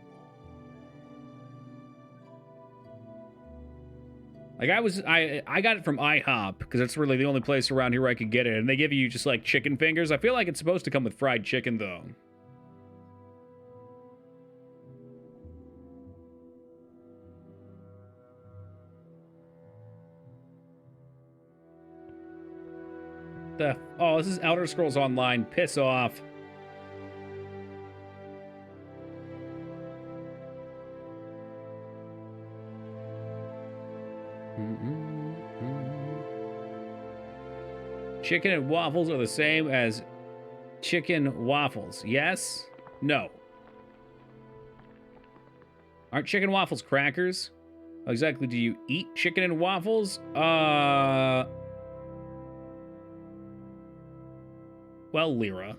Like I got it from IHOP because that's really the only place around here where I could get it, and they give you just like chicken fingers. I feel like it's supposed to come with fried chicken though. Oh, this is Elder Scrolls Online. Piss off. Chicken and waffles are the same as chicken waffles. Yes? No. Aren't chicken waffles crackers? How exactly do you eat chicken and waffles? Well, Lyra.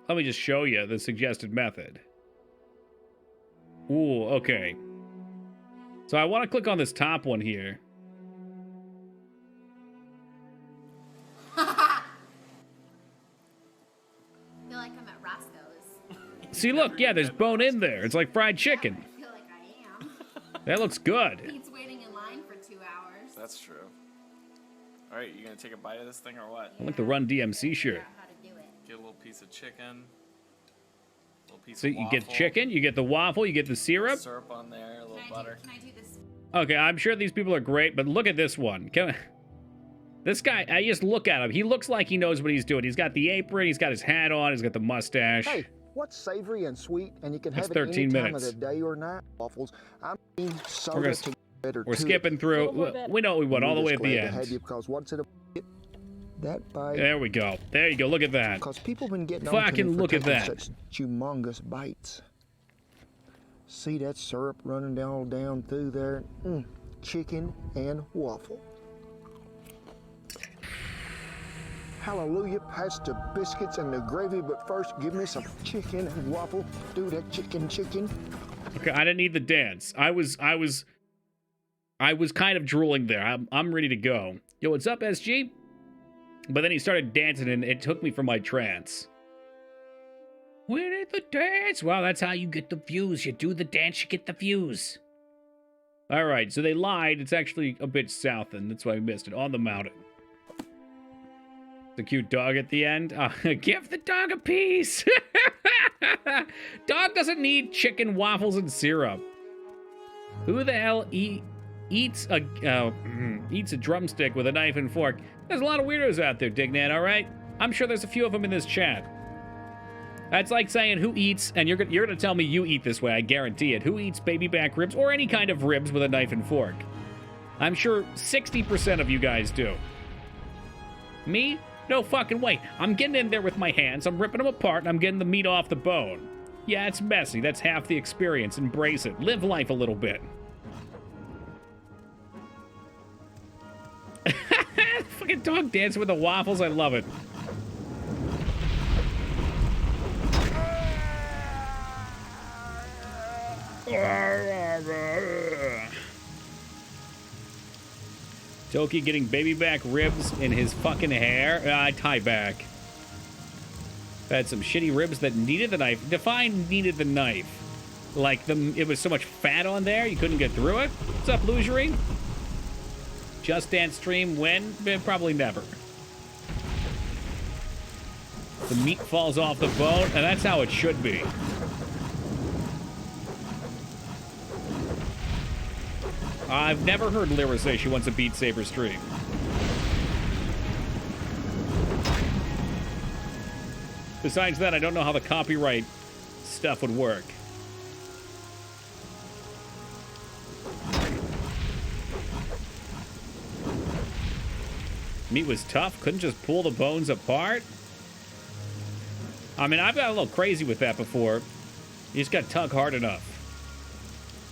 Let me just show you the suggested method. Ooh, okay. So I want to click on this top one here. I feel like I'm at Roscoe's. See, look, yeah, there's bone in there. It's like fried chicken. I feel like I am. That looks good. Pete's waiting in line for 2 hours. That's true. All right, you gonna take a bite of this thing or what? I like the Run DMC shirt. How to do it. Get a little piece of chicken. Little piece So of you waffle. get chicken, you get the waffle, you get the syrup. Syrup on there, a little butter. Can I do this? Okay, I'm sure these people are great, but look at this one. This guy, I just look at him. He looks like he knows what he's doing. He's got the apron, he's got his hat on, he's got the mustache. Hey, what's savory and sweet, and you can That's have it 13 any time minutes. of the day or night. Waffles. I mean, We're soda gonna- to better We're to skipping through. We know what we want all the way at the Glad to have you end. because what's it? That bite. There we go. There you go. Look at that. Because people been getting Fucking on to me for look at taking that. such humongous bites. See that syrup running down through there? Chicken and waffle. Hallelujah, pass the biscuits and the gravy, but first give me some chicken and waffle. Do that chicken. Okay, I didn't need the dance. I was kind of drooling there. I'm ready to go. Yo, what's up, SG? But then he started dancing, and it took me from my trance. We did the dance. Wow, that's how you get the views. You do the dance, you get the views. All right, so they lied. It's actually a bit south, and that's why I missed it. On the mountain. The cute dog at the end. Give the dog a piece. Dog doesn't need chicken, waffles, and syrup. Who the hell eats a drumstick with a knife and fork? There's a lot of weirdos out there, Dignan, all right? I'm sure there's a few of them in this chat. That's like saying who eats, and you're gonna tell me you eat this way, I guarantee it. Who eats baby back ribs or any kind of ribs with a knife and fork? I'm sure 60% of you guys do. Me? No fucking way. I'm getting in there with my hands, I'm ripping them apart, and I'm getting the meat off the bone. Yeah, it's messy. That's half the experience. Embrace it. Live life a little bit. Fucking dog dancing with the waffles. I love it. Toki getting baby back ribs in his fucking hair. Tie back. Had some shitty ribs that needed the knife. Define needed the knife. Like it was so much fat on there you couldn't get through it. What's up, Lugery? Just Dance stream? When? Probably never. The meat falls off the bone, and that's how it should be. I've never heard Lyra say she wants a Beat Saber stream. Besides that, I don't know how the copyright stuff would work. Meat was tough, couldn't just pull the bones apart. I mean, I've got a little crazy with that before. You just got to tug hard enough.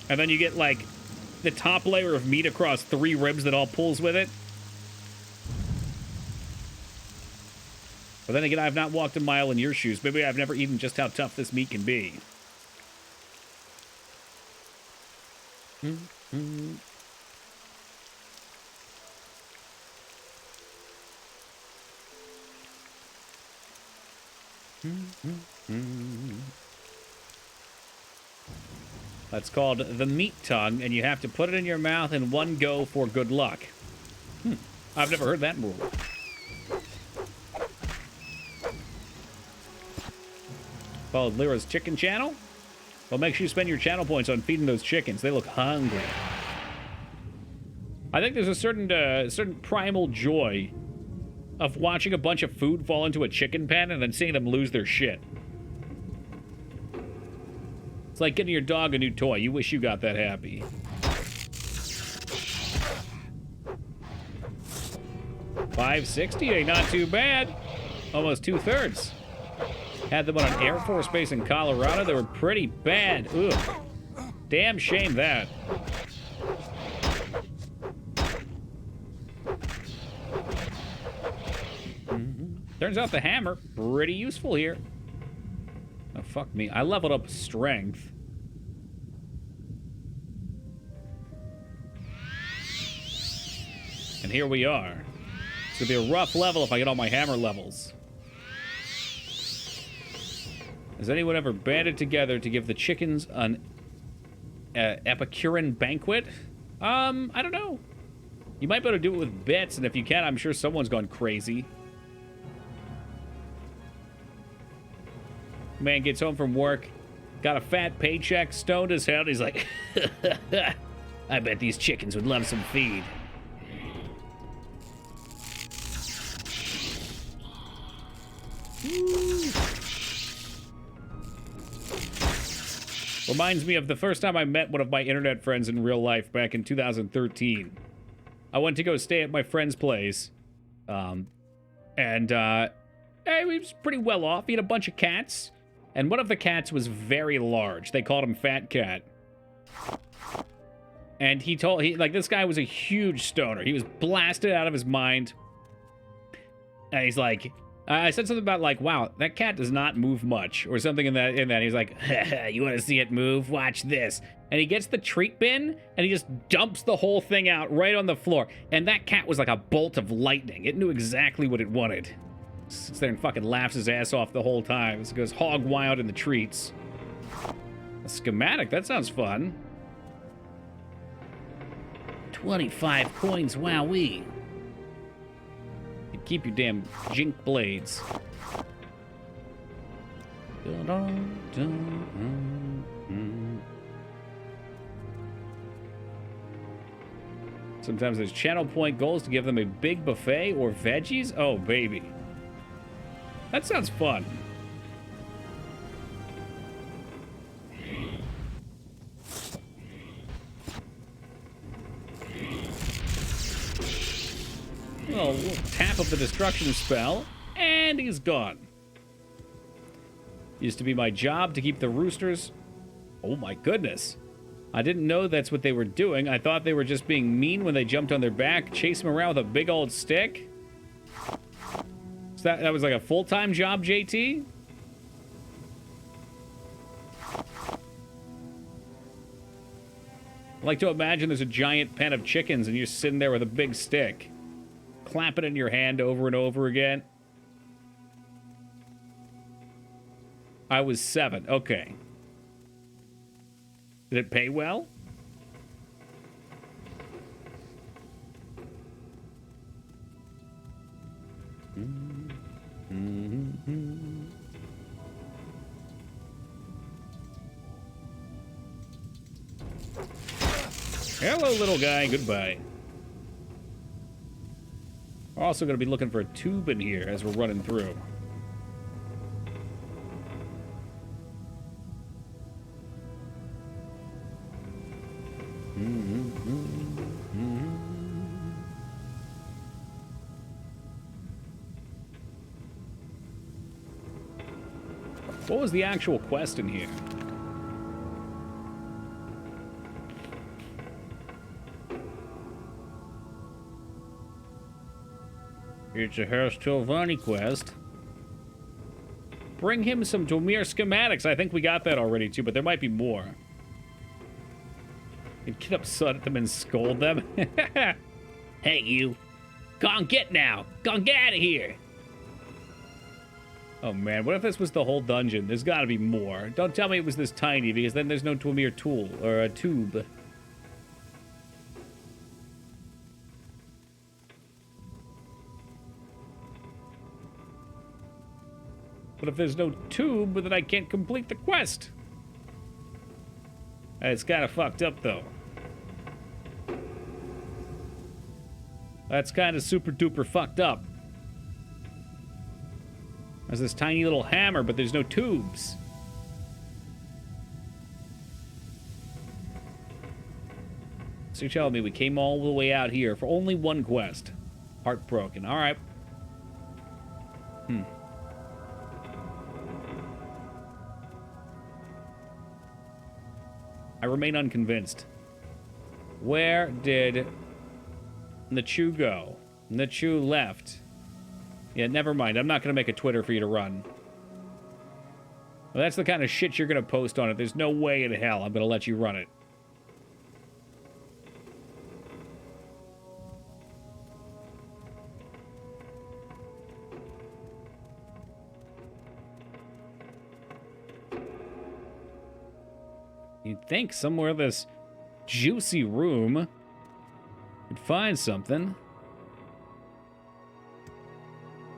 And then you get, like, the top layer of meat across 3 ribs that all pulls with it. But then again, I've not walked a mile in your shoes. Maybe I've never eaten just how tough this meat can be. That's called the meat tongue, and you have to put it in your mouth in one go for good luck. I've never heard that rule. Followed Lyra's chicken channel? Well, make sure you spend your channel points on feeding those chickens. They look hungry. I think there's a certain primal joy of watching a bunch of food fall into a chicken pen and then seeing them lose their shit. It's like getting your dog a new toy. You wish you got that happy. $560 ain't not too bad. Almost 2/3. Had them on an Air Force base in Colorado. They were pretty bad. Ugh. Damn shame that. Turns out the hammer, pretty useful here. Oh, fuck me. I leveled up strength. And here we are. It's gonna be a rough level if I get all my hammer levels. Has anyone ever banded together to give the chickens an Epicurean banquet? I don't know. You might be able to do it with bits, and if you can, I'm sure someone's gone crazy. Man gets home from work, got a fat paycheck, stoned as hell, and he's like, I bet these chickens would love some feed. Reminds me of the first time I met one of my internet friends in real life back in 2013. I went to go stay at my friend's place. He was pretty well off. He had a bunch of cats. And one of the cats was very large. They called him Fat Cat. And this guy was a huge stoner. He was blasted out of his mind. And he's like, I said something about like, wow, that cat does not move much, or something in that. He's like, you want to see it move? Watch this. And he gets the treat bin, and he just dumps the whole thing out right on the floor. And that cat was like a bolt of lightning. It knew exactly what it wanted. Sits there and fucking laughs his ass off the whole time. It goes hog wild in the treats. A schematic, that sounds fun. 25 coins, wowee. Keep your damn jink blades. Sometimes there's channel point goals to give them a big buffet or veggies. Oh, baby. That sounds fun. Oh, little tap of the destruction spell, and he's gone. Used to be my job to keep the roosters. Oh my goodness. I didn't know that's what they were doing. I thought they were just being mean when they jumped on their back, chase them around with a big old stick. So that was like a full-time job, JT? I like to imagine there's a giant pen of chickens and you're sitting there with a big stick. Clap it in your hand over and over again. I was 7. Okay. Did it pay well? Hello, little guy. Goodbye. We're also going to be looking for a tube in here as we're running through. What was the actual quest in here? It's a Giovanni quest. Bring him some Dwomir schematics. I think we got that already, too, but there might be more. And get upset at them and scold them. Hey, you. Go on, get now. Go on, get out of here. Oh, man. What if this was the whole dungeon? There's got to be more. Don't tell me it was this tiny, because then there's no Dwomir tool or a tube. But if there's no tube, then I can't complete the quest. It's kind of fucked up, though. That's kind of super duper fucked up. There's this tiny little hammer, but there's no tubes. So you're telling me we came all the way out here for only one quest. Heartbroken. All right. I remain unconvinced. Where did Nachu go? Nachu left. Yeah, never mind. I'm not going to make a Twitter for you to run. Well, that's the kind of shit you're going to post on it. There's no way in hell I'm going to let you run it. You'd think somewhere this juicy room you'd find something.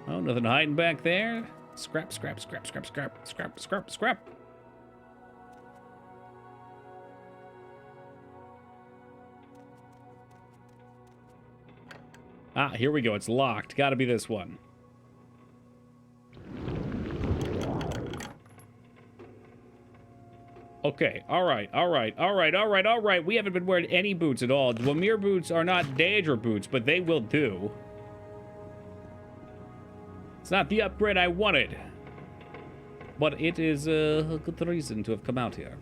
Oh, nothing hiding back there. Scrap, scrap, scrap, scrap, scrap, scrap, scrap, scrap. Ah, here we go. It's locked. Gotta be this one. Okay, all right. We haven't been wearing any boots at all. Dwomir boots are not Daedra boots, but they will do. It's not the upgrade I wanted. But it is a good reason to have come out here.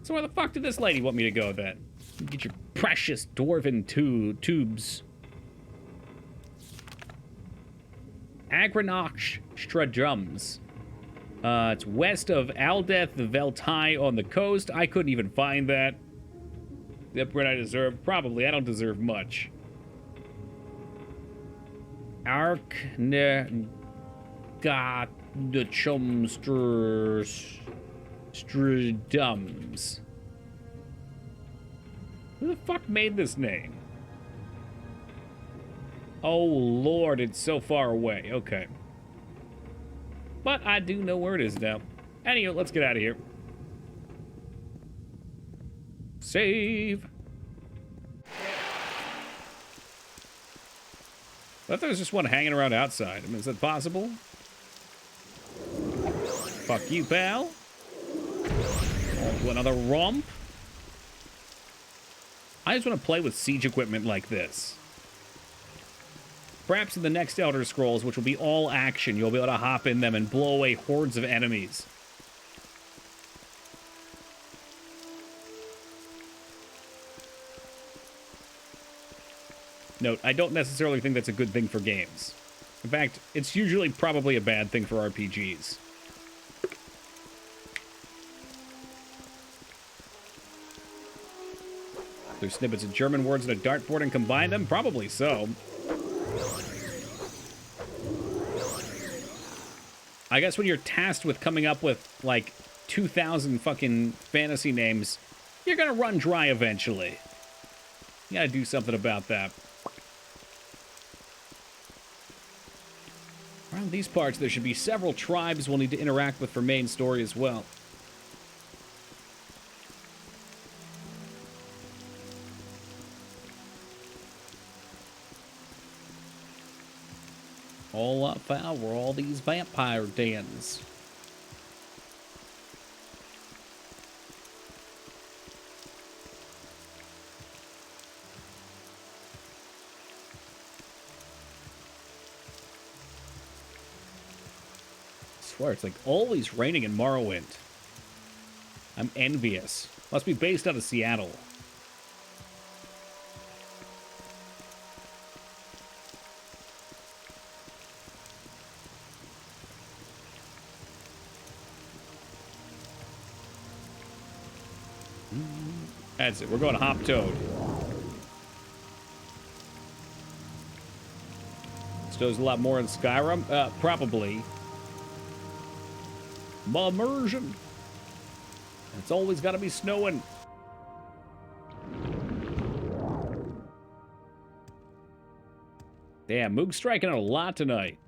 So where the fuck did this lady want me to go, then? Get your precious dwarven tubes. Agranoch Stradrums. It's west of Aldeth Veltai on the coast. I couldn't even find that. The upgrade I deserve? Probably. I don't deserve much. Arknegat the Stradums. Who the fuck made this name? Oh, Lord, it's so far away. Okay. But I do know where it is now. Anyway, let's get out of here. Save. I thought there was just one hanging around outside. I mean, is that possible? Fuck you, pal. Another romp. I just want to play with siege equipment like this. Perhaps in the next Elder Scrolls, which will be all action, you'll be able to hop in them and blow away hordes of enemies. Note, I don't necessarily think that's a good thing for games. In fact, it's usually probably a bad thing for RPGs. There's snippets of German words in a dartboard and combine them? Probably so. I guess when you're tasked with coming up with, like, 2,000 fucking fantasy names, you're gonna run dry eventually. You gotta do something about that. Around these parts, there should be several tribes we'll need to interact with for main story as well. All up foul were all these vampire dens. I swear, it's like always raining in Morrowind. I'm envious. Must be based out of Seattle. That's it. We're going Hop Toad. Snows a lot more in Skyrim? Probably. Immersion. It's always got to be snowing. Damn, Moog's striking out a lot tonight.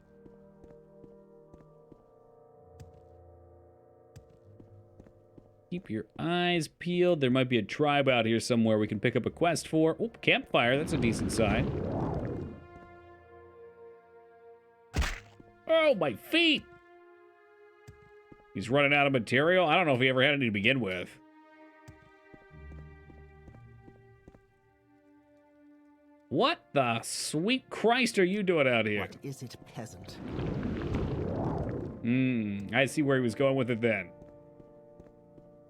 Keep your eyes peeled. There might be a tribe out here somewhere we can pick up a quest for. Oh, campfire. That's a decent sign. Oh, my feet! He's running out of material? I don't know if he ever had any to begin with. What the sweet Christ are you doing out here? What is it, peasant? I see where he was going with it then.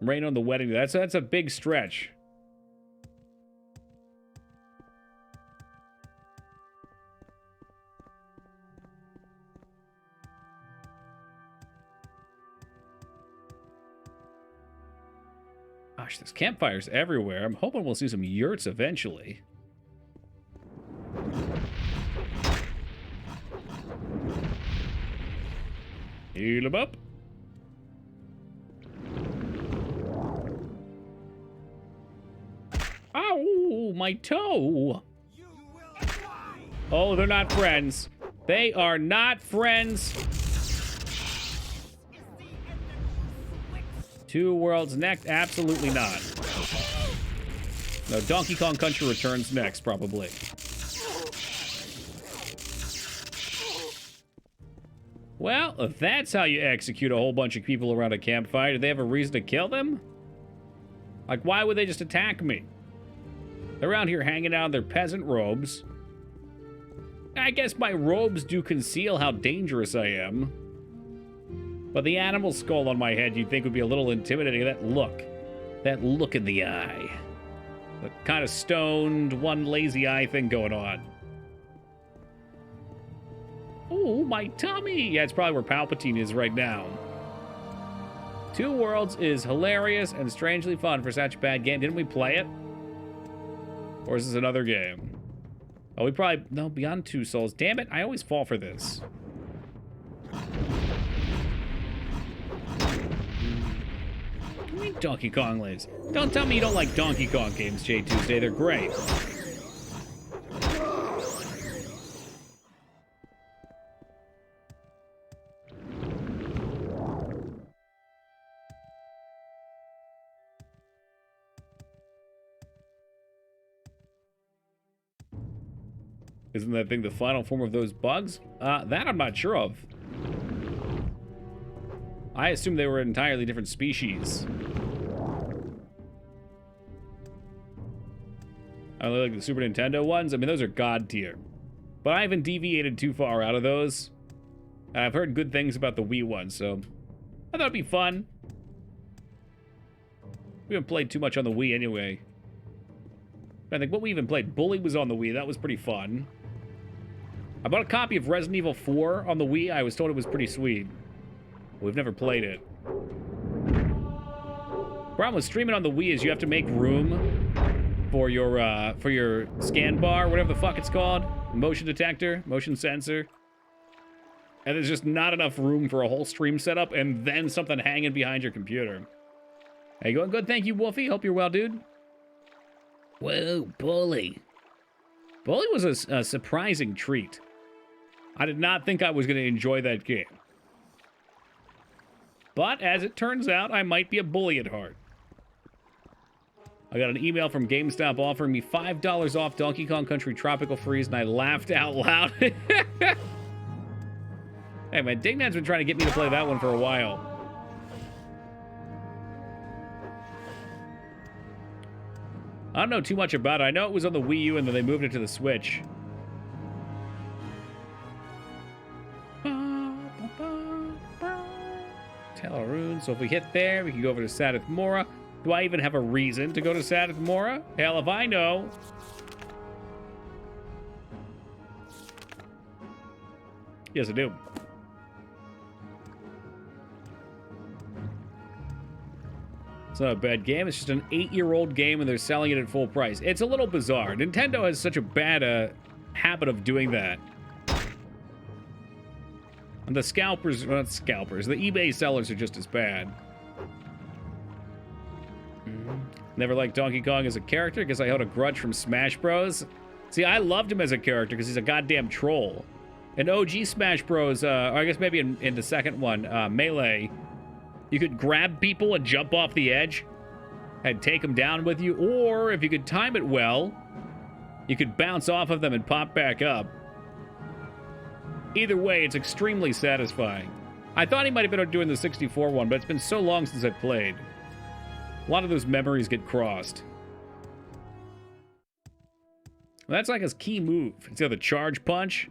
Rain on the wedding. That's a big stretch. Gosh, there's campfires everywhere. I'm hoping we'll see some yurts eventually. Heal him up. Ow, my toe. Oh, they're not friends. They are not friends. Two worlds next? Absolutely not. No, Donkey Kong Country Returns next, probably. Well, if that's how you execute a whole bunch of people around a campfire, do they have a reason to kill them? Like, why would they just attack me? They're around here hanging out in their peasant robes. I guess my robes do conceal how dangerous I am. But the animal skull on my head you'd think would be a little intimidating. That look in the eye. The kind of stoned, one lazy eye thing going on. Oh, my tummy! Yeah, it's probably where Palpatine is right now. Two Worlds is hilarious and strangely fun for such a bad game. Didn't we play it? Or is this another game? Oh, we probably... No, Beyond Two Souls. Damn it, I always fall for this. What do you mean Donkey Kong lays? Don't tell me you don't like Donkey Kong games, J Tuesday. They're great. Isn't that thing the final form of those bugs? That I'm not sure of. I assume they were an entirely different species. I like the Super Nintendo ones. I mean, those are god tier. But I haven't deviated too far out of those. And I've heard good things about the Wii ones, so I thought it'd be fun. We haven't played too much on the Wii anyway. I think what we even played, Bully was on the Wii. That was pretty fun. I bought a copy of Resident Evil 4 on the Wii. I was told it was pretty sweet. We've never played it. Problem with streaming on the Wii is you have to make room for your scan bar, whatever the fuck it's called, motion detector, motion sensor. And there's just not enough room for a whole stream setup and then something hanging behind your computer. Hey, going good? Thank you, Wolfie. Hope you're well, dude. Whoa, Bully. Bully was a surprising treat. I did not think I was going to enjoy that game. But, as it turns out, I might be a bully at heart. I got an email from GameStop offering me $5 off Donkey Kong Country Tropical Freeze, and I laughed out loud. Hey, man, Dignan's been trying to get me to play that one for a while. I don't know too much about it. I know it was on the Wii U and then they moved it to the Switch. Teleroon. So if we hit there, we can go over to Sadith Mora. Do I even have a reason to go to Sadith Mora? Hell if I know. Yes, I do. It's not a bad game. It's just an 8-year-old game and they're selling it at full price. It's a little bizarre. Nintendo has such a bad habit of doing that. And the scalpers, well, not scalpers, the eBay sellers are just as bad. Never liked Donkey Kong as a character because I held a grudge from Smash Bros. See, I loved him as a character because he's a goddamn troll. In OG Smash Bros, or I guess maybe in the second one, Melee, you could grab people and jump off the edge and take them down with you, or if you could time it well, you could bounce off of them and pop back up. Either way, it's extremely satisfying. I thought he might have been doing the 64 one, but it's been so long since I've played. A lot of those memories get crossed. Well, that's like his key move. It's got the charge punch.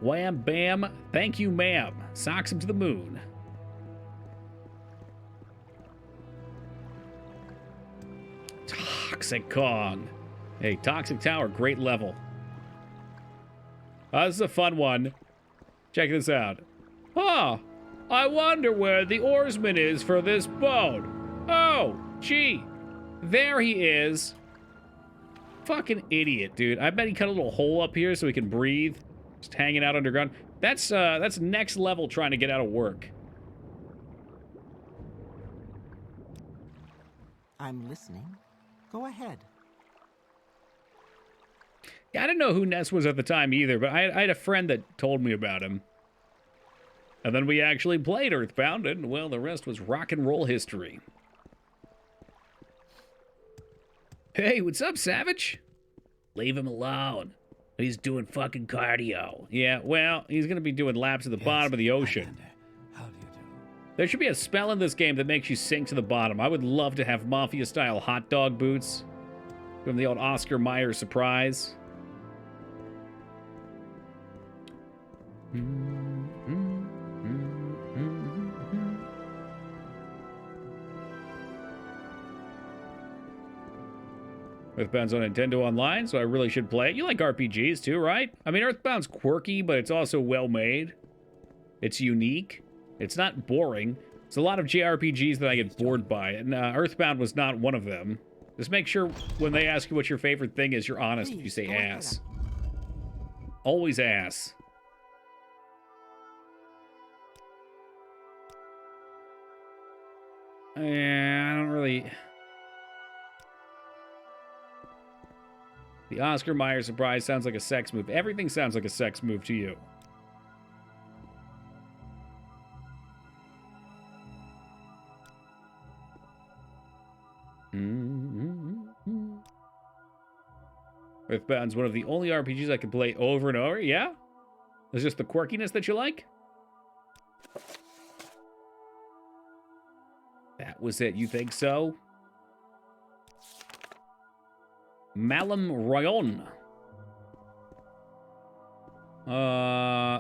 Wham, bam, thank you, ma'am. Socks him to the moon. Toxic Kong. Hey, Toxic Tower, great level. This is a fun one. Check this out. Oh, I wonder where the oarsman is for this boat. Oh, gee, there he is. Fucking idiot, dude. I bet he cut a little hole up here so he can breathe. Just hanging out underground. That's next level trying to get out of work. I'm listening. Go ahead. Yeah, I didn't know who Ness was at the time either, but I had a friend that told me about him. And then we actually played Earthbound, and, well, the rest was rock and roll history. Hey, what's up, Savage? Leave him alone. He's doing fucking cardio. Yeah, well, he's going to be doing laps at the bottom of the ocean. How do you do? There should be a spell in this game that makes you sink to the bottom. I would love to have Mafia-style hot dog boots. From the old Oscar Mayer surprise. Earthbound's on Nintendo Online, so I really should play it. You like RPGs too, right? I mean, Earthbound's quirky, but it's also well-made. It's unique. It's not boring. It's a lot of JRPGs that I get bored by, and Earthbound was not one of them. Just make sure when they ask you what your favorite thing is, you're honest if you say ass. Always ass. Yeah, I don't really... The Oscar Mayer surprise sounds like a sex move. Everything sounds like a sex move to you. Earthbound's one of the only RPGs I can play over and over. Yeah? It's just the quirkiness that you like? That was it. You think so? Malam Rayon.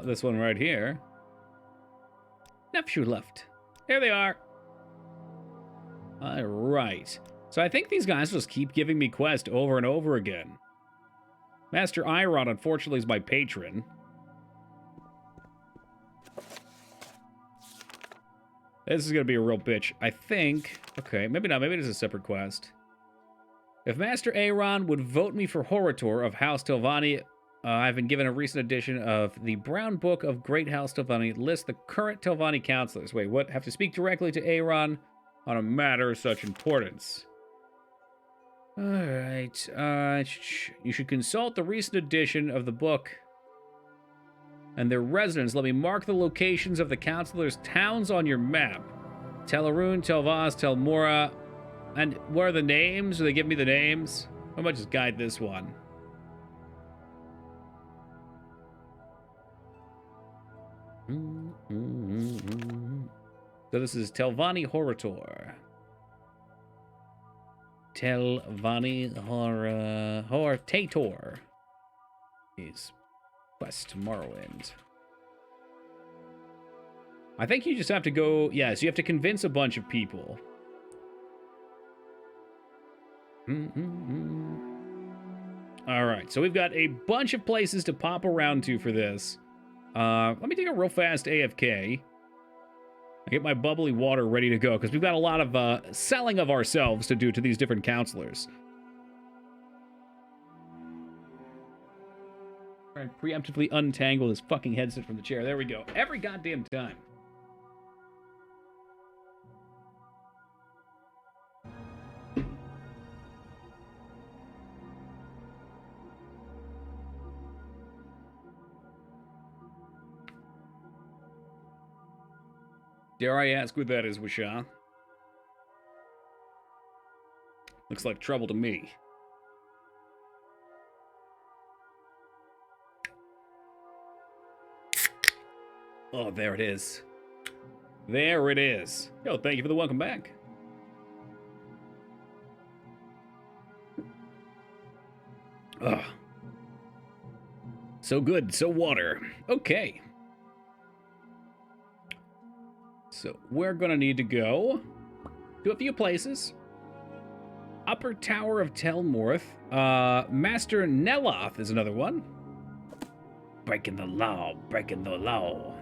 This one right here. Nephew left. There they are. All right. So I think these guys just keep giving me quests over and over again. Master Iron, unfortunately, is my patron. This is going to be a real bitch. I think... Okay, maybe not. Maybe it is a separate quest. If Master Aaron would vote me for Horator of House Telvanni, I've been given a recent edition of the Brown Book of Great House Telvanni. Lists the current Telvanni counselors. Wait, what? Have to speak directly to Aaron on a matter of such importance. Alright, you should consult the recent edition of the book and their residents. Let me mark the locations of the counselors' towns on your map. Teleroon, Telvaz, Telmora. And what are the names? Do they give me the names? I might just guide this one. So this is Telvanni Horator. Telvanni Hortator. He's Quest to Morrowind. I think you just have to go... Yeah, so you have to convince a bunch of people. Alright, so we've got a bunch of places to pop around to for this. Let me take a real fast AFK. I get my bubbly water ready to go, because we've got a lot of selling of ourselves to do to these different counselors. Try and preemptively untangle this fucking headset from the chair. There we go. Every goddamn time. Dare I ask what that is, Wisha? Looks like trouble to me. Oh, there it is. There it is. Yo, thank you for the welcome back. Ugh. So good, so water. Okay. So we're gonna need to go to a few places. Upper Tower of Telmorth. Master Neloth is another one. Breaking the law, breaking the law.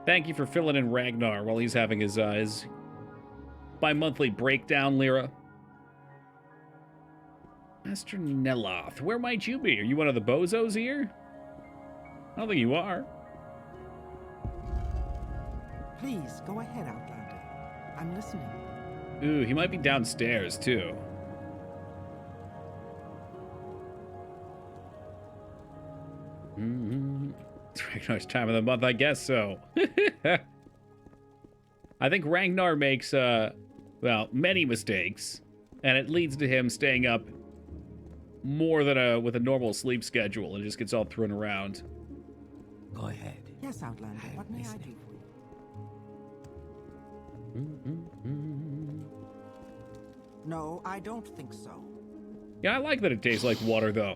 Thank you for filling in Ragnar while he's having his bi-monthly breakdown, Lyra. Master Neloth, where might you be? Are you one of the bozos here? I don't think you are. Please, go ahead, Outlander. I'm listening. Ooh, he might be downstairs, too. It's Ragnar's time of the month, I guess so. I think Ragnar makes, well, many mistakes, and it leads to him staying up more than with a normal sleep schedule, and just gets all thrown around. Go ahead. Yes, Outlander. What may I do for you? No, I don't think so. Yeah, I like that it tastes like water, though.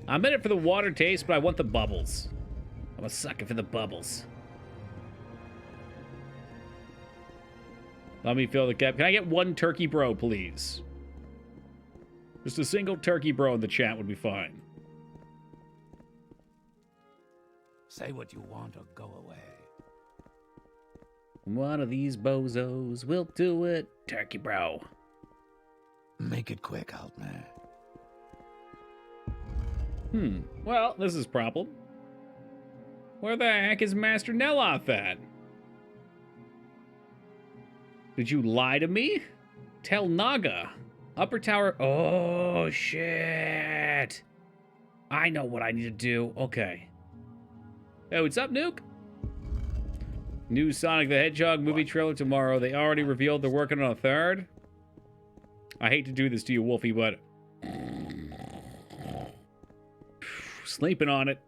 I'm in it for the water taste, but I want the bubbles. I'm a sucker for the bubbles. Let me fill the cap. Can I get one turkey bro, please? Just a single turkey bro in the chat would be fine. Say what you want or go away. One of these bozos will do it. Turkey bro. Make it quick, Outlander. Well, this is a problem. Where the heck is Master Neloth at? Did you lie to me? Tell Naga. Upper Tower. Oh, shit. I know what I need to do. Okay. Hey, what's up, Nuke? New Sonic the Hedgehog movie trailer tomorrow. They already revealed they're working on a third. I hate to do this to you, Wolfie, but... sleeping on it.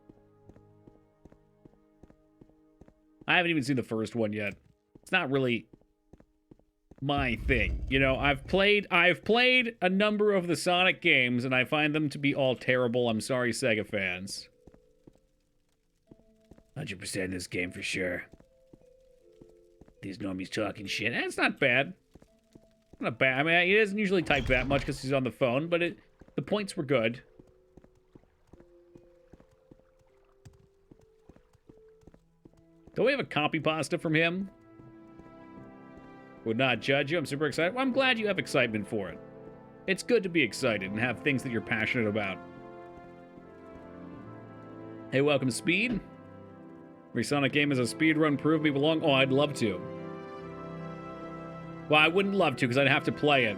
I haven't even seen the first one yet. It's not really my thing. You know, I've played a number of the Sonic games, and I find them to be all terrible. I'm sorry, Sega fans. 100% this game for sure. These normies talking shit. It's not bad. Not bad. I mean, he doesn't usually type that much because he's on the phone, but the points were good. Don't we have a copy pasta from him? Would not judge you. I'm super excited. Well, I'm glad you have excitement for it. It's good to be excited and have things that you're passionate about. Hey, welcome, Speed. Every Sonic game is a speedrun. Prove me belong. Oh, I'd love to. Well, I wouldn't love to because I'd have to play it.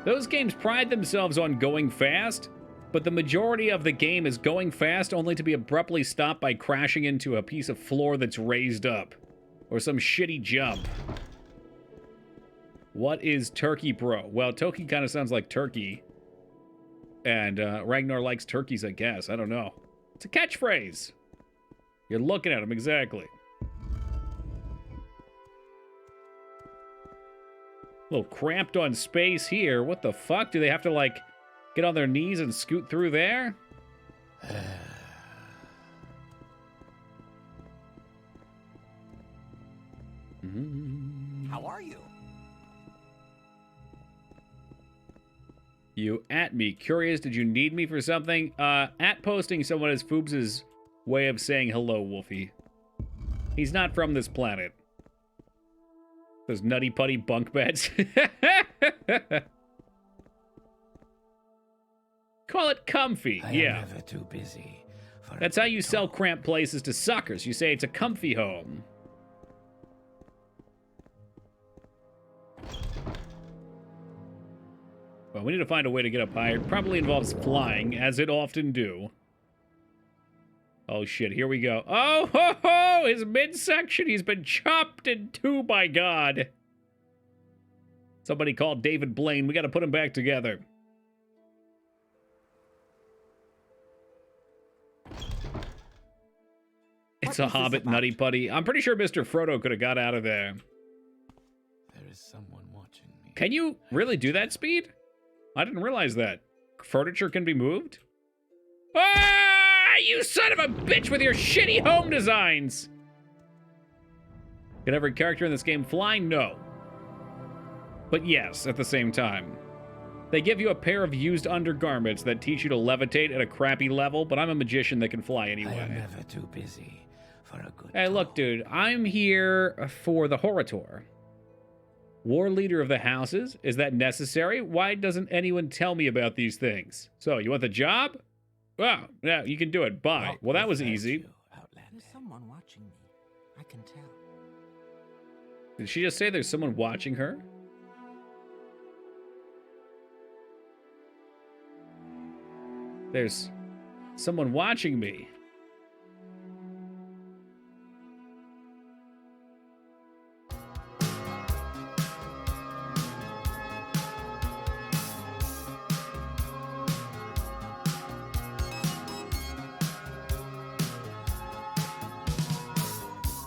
Those games pride themselves on going fast, but the majority of the game is going fast only to be abruptly stopped by crashing into a piece of floor that's raised up. Or some shitty jump. What is Turkey Bro? Well, Toki kind of sounds like turkey. And Ragnar likes turkeys, I guess. I don't know. It's a catchphrase. You're looking at him, exactly. little cramped on space here. What the fuck? Do they have to, like, get on their knees and scoot through there? How are you? You at me. Curious, did you need me for something? At posting someone is Foobs' way of saying hello, Wolfie. He's not from this planet. Those nutty putty bunk beds. Call it comfy, yeah. I'm never too busy. That's how you sell cramped places to suckers. You say it's a comfy home. Well, we need to find a way to get up higher. It probably involves flying, as it often do. Oh, shit, here we go. Oh, ho, ho! His midsection, he's been chopped in two, by God. Somebody called David Blaine. We gotta put him back together. It's a hobbit, nutty putty. I'm pretty sure Mr. Frodo could have got out of there. There is someone watching me. Can you really do that speed? I didn't realize that. Furniture can be moved? Ah, you son of a bitch with your shitty home designs! Can every character in this game fly? No. But yes, at the same time. They give you a pair of used undergarments that teach you to levitate at a crappy level, but I'm a magician that can fly anyway. I am never too busy for a good Hey, look, dude, I'm here for the Horator. War leader of the houses? Is that necessary? Why doesn't anyone tell me about these things? So, you want the job? Well, yeah, you can do it. Bye. Well, that was easy. There's someone watching me. I can tell. Did she just say there's someone watching her? There's someone watching me.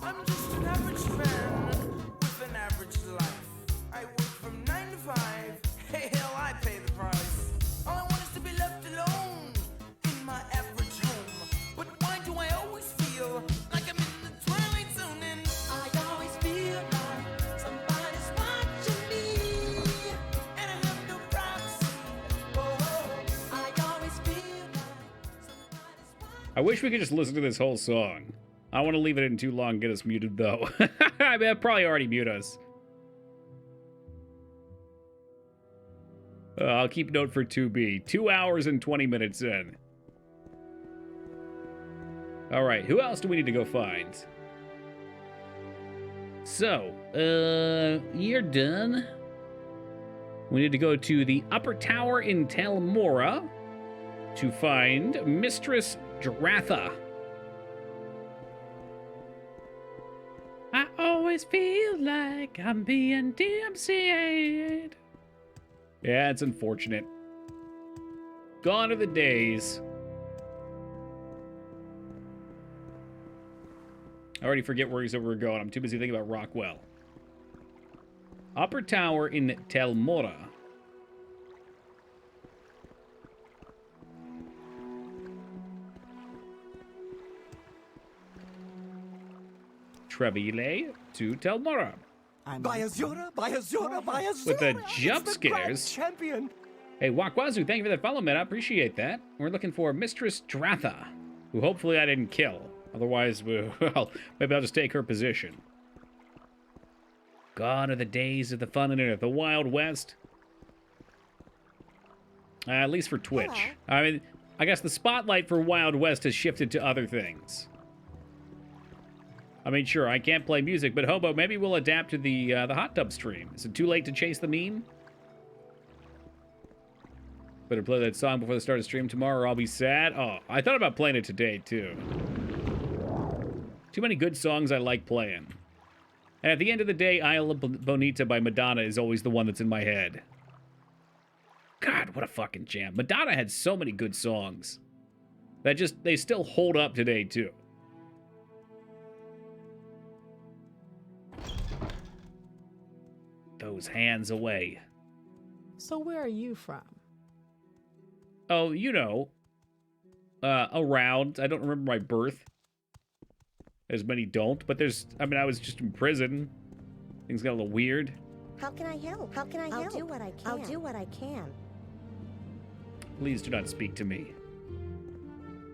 I'm just an average man with an average life. I work from 9 to 5. Hey, hell, I pay the price. All I want is to be left alone in my average home. But why do I always feel like I'm in the twilight zone? And I always feel like somebody's watching me. And I have no privacy. Oh, I always feel like somebody's watching. I wish we could just listen to this whole song. I don't want to leave it in too long and get us muted, though. I mean, I'll probably already mute us. I'll keep note for 2B. 2 hours and 20 minutes in. Alright, who else do we need to go find? So, you're done. We need to go to the Upper Tower in Tel Mora to find Mistress Dratha. I always feel like I'm being DMCA'd. Yeah, it's unfortunate. Gone are the days. I already forget where we're going. I'm too busy thinking about Rockwell. Upper Tower in Tel Mora. Trevile to Tel Mora. By Azura, by Azura, by Azura. With the jump It's the grand scares. champion. Hey, Wakwazu, thank you for that follow, man. I appreciate that. We're looking for Mistress Dratha, who hopefully I didn't kill. Otherwise, well, maybe I'll just take her position. Gone are the days of the fun and the Wild West. At least for Twitch. Hello. I mean, I guess the spotlight for Wild West has shifted to other things. I mean, sure, I can't play music, but Hobo, maybe we'll adapt to the hot tub stream. Is it too late to chase the meme? Better play that song before the start of stream tomorrow or I'll be sad. Oh, I thought about playing it today, too. Too many good songs I like playing. And at the end of the day, Isla Bonita by Madonna is always the one that's in my head. God, what a fucking jam. Madonna had so many good songs. They still hold up today, too. those hands away. So where are you from? Oh, you know, around. I don't remember my birth. As many don't, but I was just in prison. Things got a little weird. How can I help? How can I help? I'll do what I can. I'll do what I can. Please do not speak to me.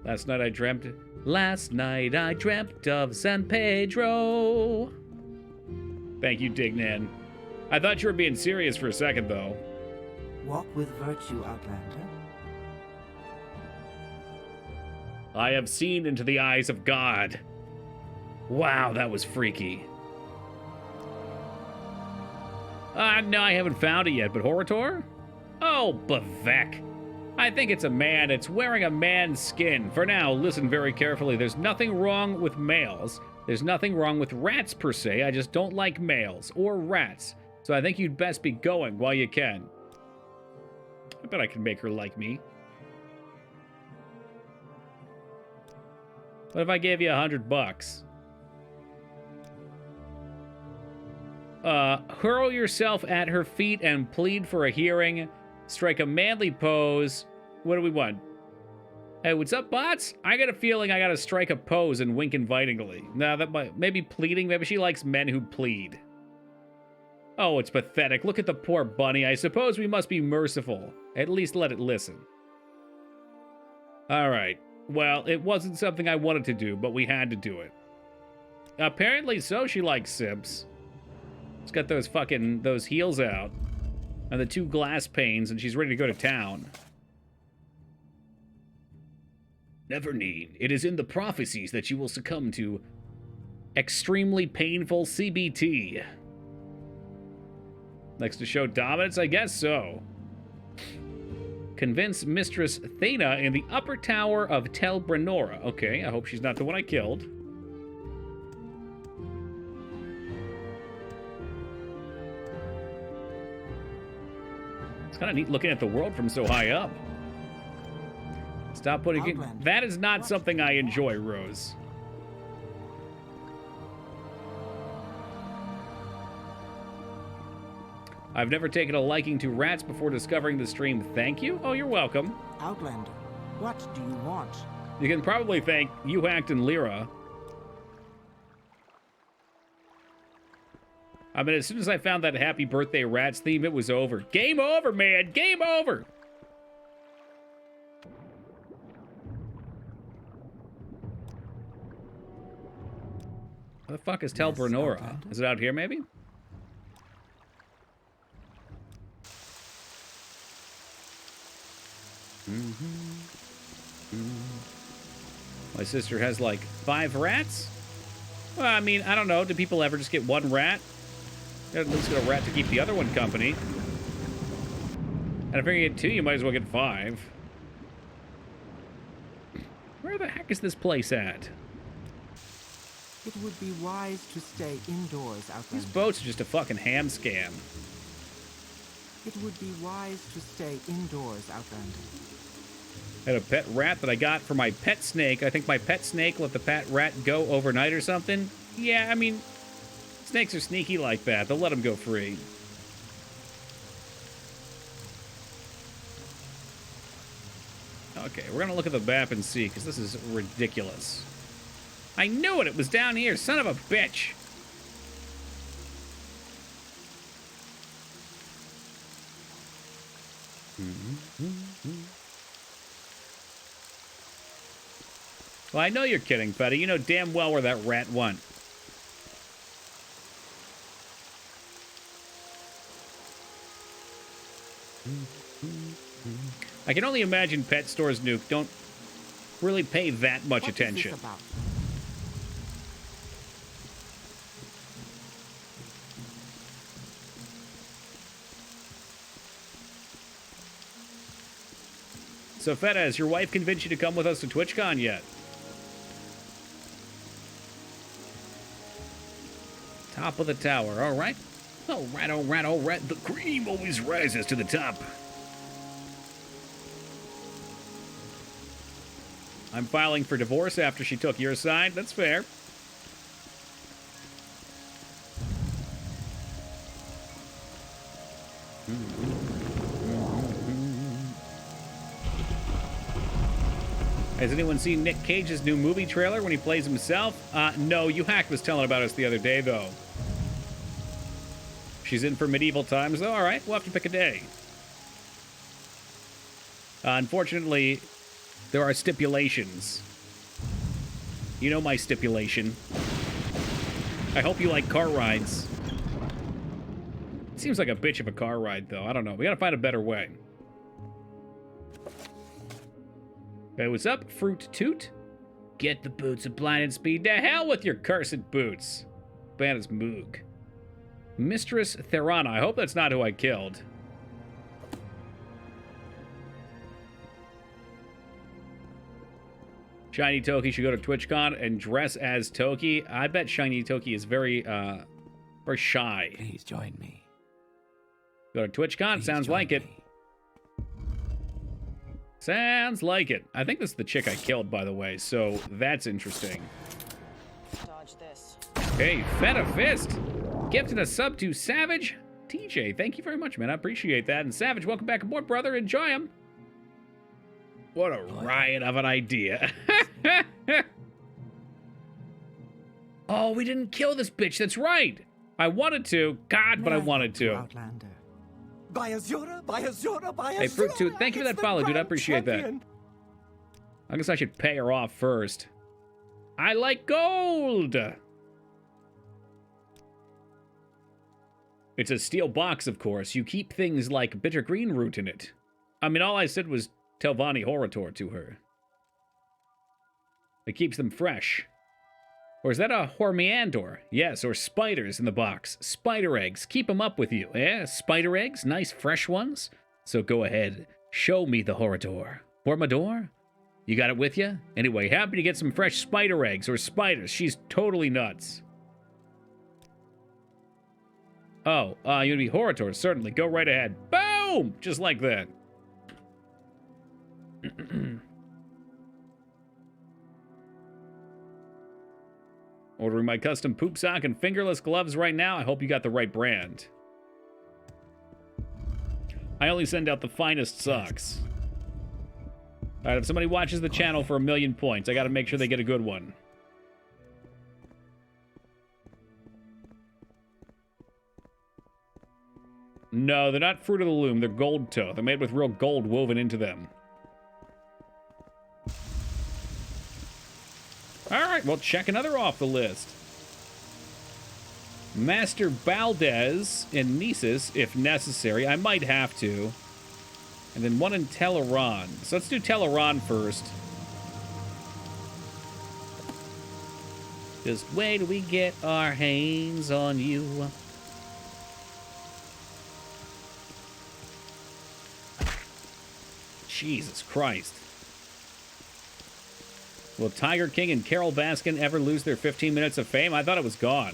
Last night I dreamt of San Pedro. Thank you, Dignan. I thought you were being serious for a second, though. Walk with virtue, Outlander. I have seen into the eyes of God. Wow, that was freaky. No, I haven't found it yet, but Horator? Oh, Bavek. I think it's a man. It's wearing a man's skin. For now, listen very carefully. There's nothing wrong with males. There's nothing wrong with rats, per se. I just don't like males or rats. So I think you'd best be going while you can. I bet I can make her like me. What if I gave you $100? Hurl yourself at her feet and plead for a hearing. Strike a manly pose. What do we want? Hey, what's up, bots? I got a feeling I gotta strike a pose and wink invitingly. Now that might, maybe pleading. Maybe she likes men who plead. Oh, it's pathetic. Look at the poor bunny. I suppose we must be merciful. At least let it listen. All right. Well, it wasn't something I wanted to do, but we had to do it. Apparently so, she likes simps. She's got those heels out and the 2 glass panes, and she's ready to go to town. Never need. It is in the prophecies that you will succumb to extremely painful CBT. Next to show dominance? I guess so. Convince Mistress Thena in the upper tower of Tel Brenora. Okay, I hope she's not the one I killed. It's kind of neat looking at the world from so high up. Stop putting it. That is not something I enjoy, Rose. I've never taken a liking to rats before discovering the stream. Thank you. Oh, you're welcome. Outlander, what do you want? You can probably thank Uhact and Lyra. I mean, as soon as I found that Happy Birthday Rats theme, it was over. Game over, man. Game over. Where the fuck is Tel Brenora? Is it out here, maybe? My sister has like 5 rats? Well, I mean, I don't know. Do people ever just get 1 rat? At least get a rat to keep the other one company. And if you get 2, you might as well get 5. Where the heck is this place at? It would be wise to stay indoors, Outlander. These boats are just a fucking ham scam. It would be wise to stay indoors, Outlander. I had a pet rat that I got for my pet snake. I think my pet snake let the pet rat go overnight or something. Yeah, I mean, snakes are sneaky like that. They'll let them go free. Okay, we're gonna look at the map and see, because this is ridiculous. I knew it! It was down here, son of a bitch! Well, I know you're kidding, Fetty. You know damn well where that rat went. I can only imagine pet stores, Nuke, don't really pay that much attention. So, Feta, has your wife convinced you to come with us to TwitchCon yet? Top of the tower, all right. All right, all right, all right. The cream always rises to the top. I'm filing for divorce after she took your side. That's fair. Has anyone seen Nick Cage's new movie trailer when he plays himself? No, you hack was telling about us the other day, though. She's in for medieval times, though. All right, we'll have to pick a day. Unfortunately, there are stipulations. You know my stipulation. I hope you like car rides. Seems like a bitch of a car ride, though. I don't know. We gotta find a better way. Hey, what's up, Fruit Toot? Get the boots of blinded speed. To hell with your cursed boots. Bad as Moog. Mistress Therana. I hope that's not who I killed. Shiny Toki should go to TwitchCon and dress as Toki. I bet Shiny Toki is very shy. Please join me. Go to TwitchCon. Please sounds like it. me. Sounds like it. I think this is the chick I killed, by the way, so that's interesting. Dodge this. Hey, Feta Fist. Gifted a sub to Savage. TJ, thank you very much, man. I appreciate that. And Savage, welcome back aboard, brother. Enjoy him. What a riot of an idea. Oh, we didn't kill this bitch. That's right. I wanted to. God, but I wanted to. Outlander. By Azura, by Azura, by Azura. Hey, Fruit Tooth, thank you for that follow, dude. I appreciate that. I guess I should pay her off first. I like gold. It's a steel box, of course. You keep things like bitter green root in it. I mean, all I said was Telvanni Horator to her. It keeps them fresh. Or is that a Hormeandor? Yes, or spiders in the box. Spider eggs. Keep them up with you, eh? Spider eggs? Nice fresh ones? So go ahead. Show me the Horator. Hormador? You got it with you? Anyway, happy to get some fresh spider eggs or spiders. She's totally nuts. Oh, you want to be Horator? Certainly. Go right ahead. Boom! Just like that. Ordering my custom poop sock and fingerless gloves right now. I hope you got the right brand. I only send out the finest socks. All right, if somebody watches the channel for 1,000,000 points, I got to make sure they get a good one. No, they're not Fruit of the Loom. They're gold toe. They're made with real gold woven into them. All right, well, check another off the list. Master Valdez in Nisus, if necessary. I might have to. And then one in Teleron. So let's do Teleron first. Just wait till we get our hands on you. Jesus Christ. Will Tiger King and Carol Baskin ever lose their 15 minutes of fame? I thought it was gone.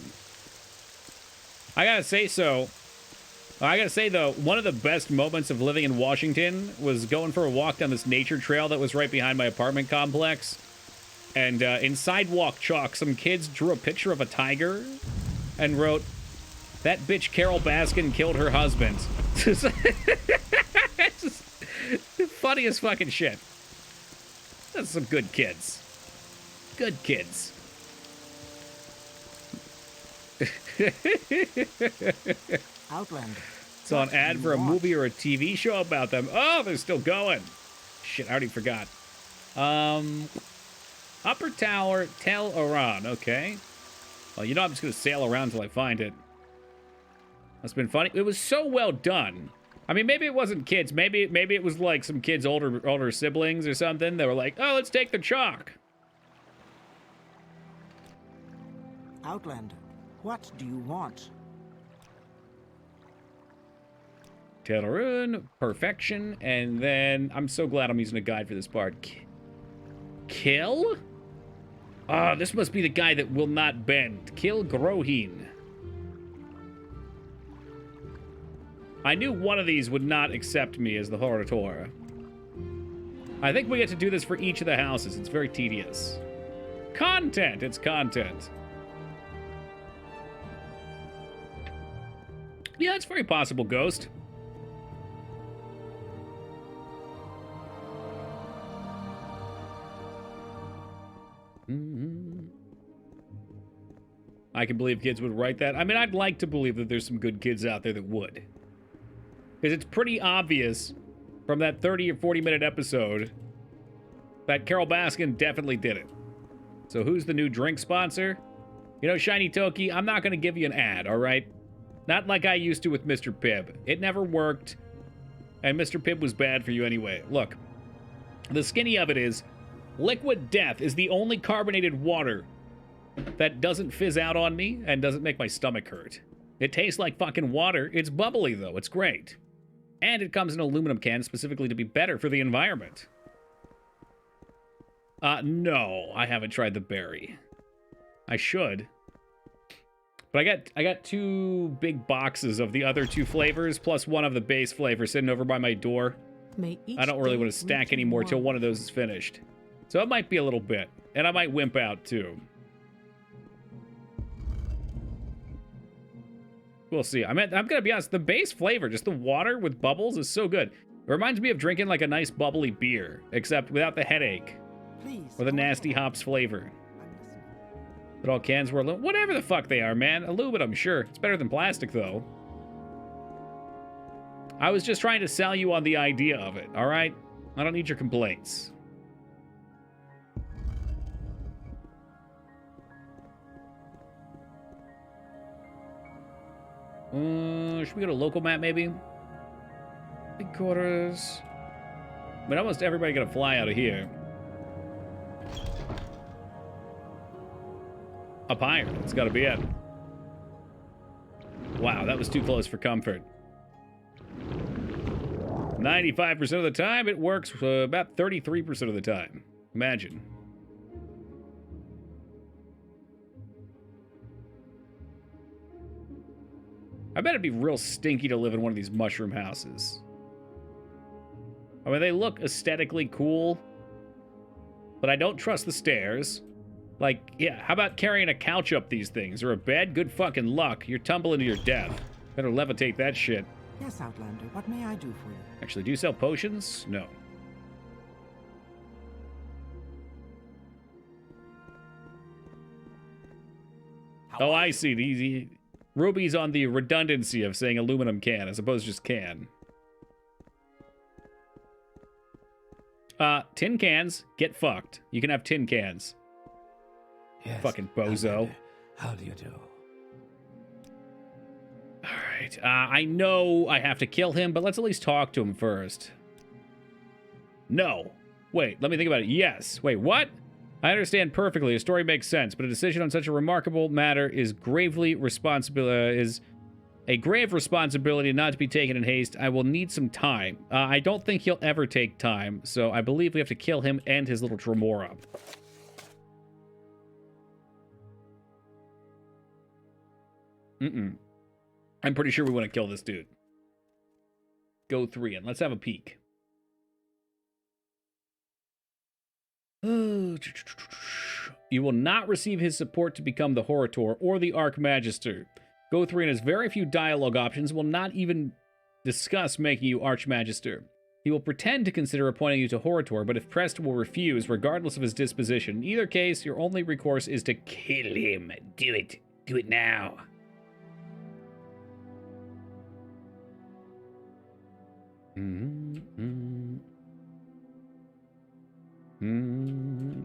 I gotta say so. I gotta say, though, one of the best moments of living in Washington was going for a walk down this nature trail that was right behind my apartment complex. And in sidewalk chalk, some kids drew a picture of a tiger and wrote, "That bitch Carol Baskin killed her husband." It's just the funniest fucking shit. That's some good kids. Good kids. Outlander. Saw an ad for a movie or a TV show about them. Oh, they're still going. Shit, I already forgot. Upper Tower, Tel Aran. Okay. Well, you know I'm just going to sail around until I find it. That's been funny. It was so well done. I mean, maybe it wasn't kids. Maybe it was like some kids' older siblings or something. They were like, oh, let's take the chalk. Outlander, what do you want? Teleron, perfection, and then I'm so glad I'm using a guide for this part. Kill? Ah, this must be the guy that will not bend. Kill Grohin. I knew one of these would not accept me as the Horator. I think we get to do this for each of the houses. It's very tedious. Content! It's content. Yeah, it's very possible, Ghost. I can believe kids would write that. I mean, I'd like to believe that there's some good kids out there that would. Because it's pretty obvious from that 30 or 40-minute episode that Carol Baskin definitely did it. So who's the new drink sponsor? You know, Shiny Toki, I'm not going to give you an ad, all right? Not like I used to with Mr. Pibb. It never worked, and Mr. Pibb was bad for you anyway. Look, the skinny of it is, Liquid Death is the only carbonated water that doesn't fizz out on me and doesn't make my stomach hurt. It tastes like fucking water. It's bubbly, though. It's great. And it comes in an aluminum can specifically to be better for the environment. No, I haven't tried the berry. I should. But I got 2 big boxes of the other 2 flavors, plus one of the base flavors sitting over by my door. I don't really want to stack anymore till one of those is finished. So it might be a little bit. And I might wimp out, too. We'll see. I'm gonna be honest, the base flavor, just the water with bubbles, is so good. It reminds me of drinking like a nice bubbly beer, except without the headache. Please. Or the nasty hops flavor. But all cans were aluminum. Whatever the fuck they are, man. Aluminum, sure. It's better than plastic, though. I was just trying to sell you on the idea of it, alright? I don't need your complaints. Should we go to local map, maybe? Headquarters. I mean, almost everybody gonna fly out of here. Up higher. It's gotta be it. Wow, that was too close for comfort. 95% of the time, it works about 33% of the time. Imagine. I bet it'd be real stinky to live in one of these mushroom houses. I mean, they look aesthetically cool, but I don't trust the stairs. Like, yeah, how about carrying a couch up these things? Or a bed? Good fucking luck. You're tumbling to your death. Better levitate that shit. Yes, Outlander, what may I do for you? Actually, do you sell potions? No. Oh, I see. These Ruby's on the redundancy of saying aluminum can as opposed to just can. Tin cans, get fucked. You can have tin cans. Yes, fucking bozo. How do you do? Alright, I know I have to kill him, but let's at least talk to him first. No. Wait, let me think about it. Yes. Wait, what? I understand perfectly. A story makes sense, but a decision on such a remarkable matter is is a grave responsibility not to be taken in haste. I will need some time. I don't think he'll ever take time, so I believe we have to kill him and his little Tremora. I'm pretty sure we want to kill this dude. Go 3 and let's have a peek. You will not receive his support to become the Horator or the Archmagister. Go 3 has very few dialogue options, will not even discuss making you Archmagister. He will pretend to consider appointing you to Horator, but if pressed will refuse, regardless of his disposition. In either case, your only recourse is to kill him. Do it. Do it now.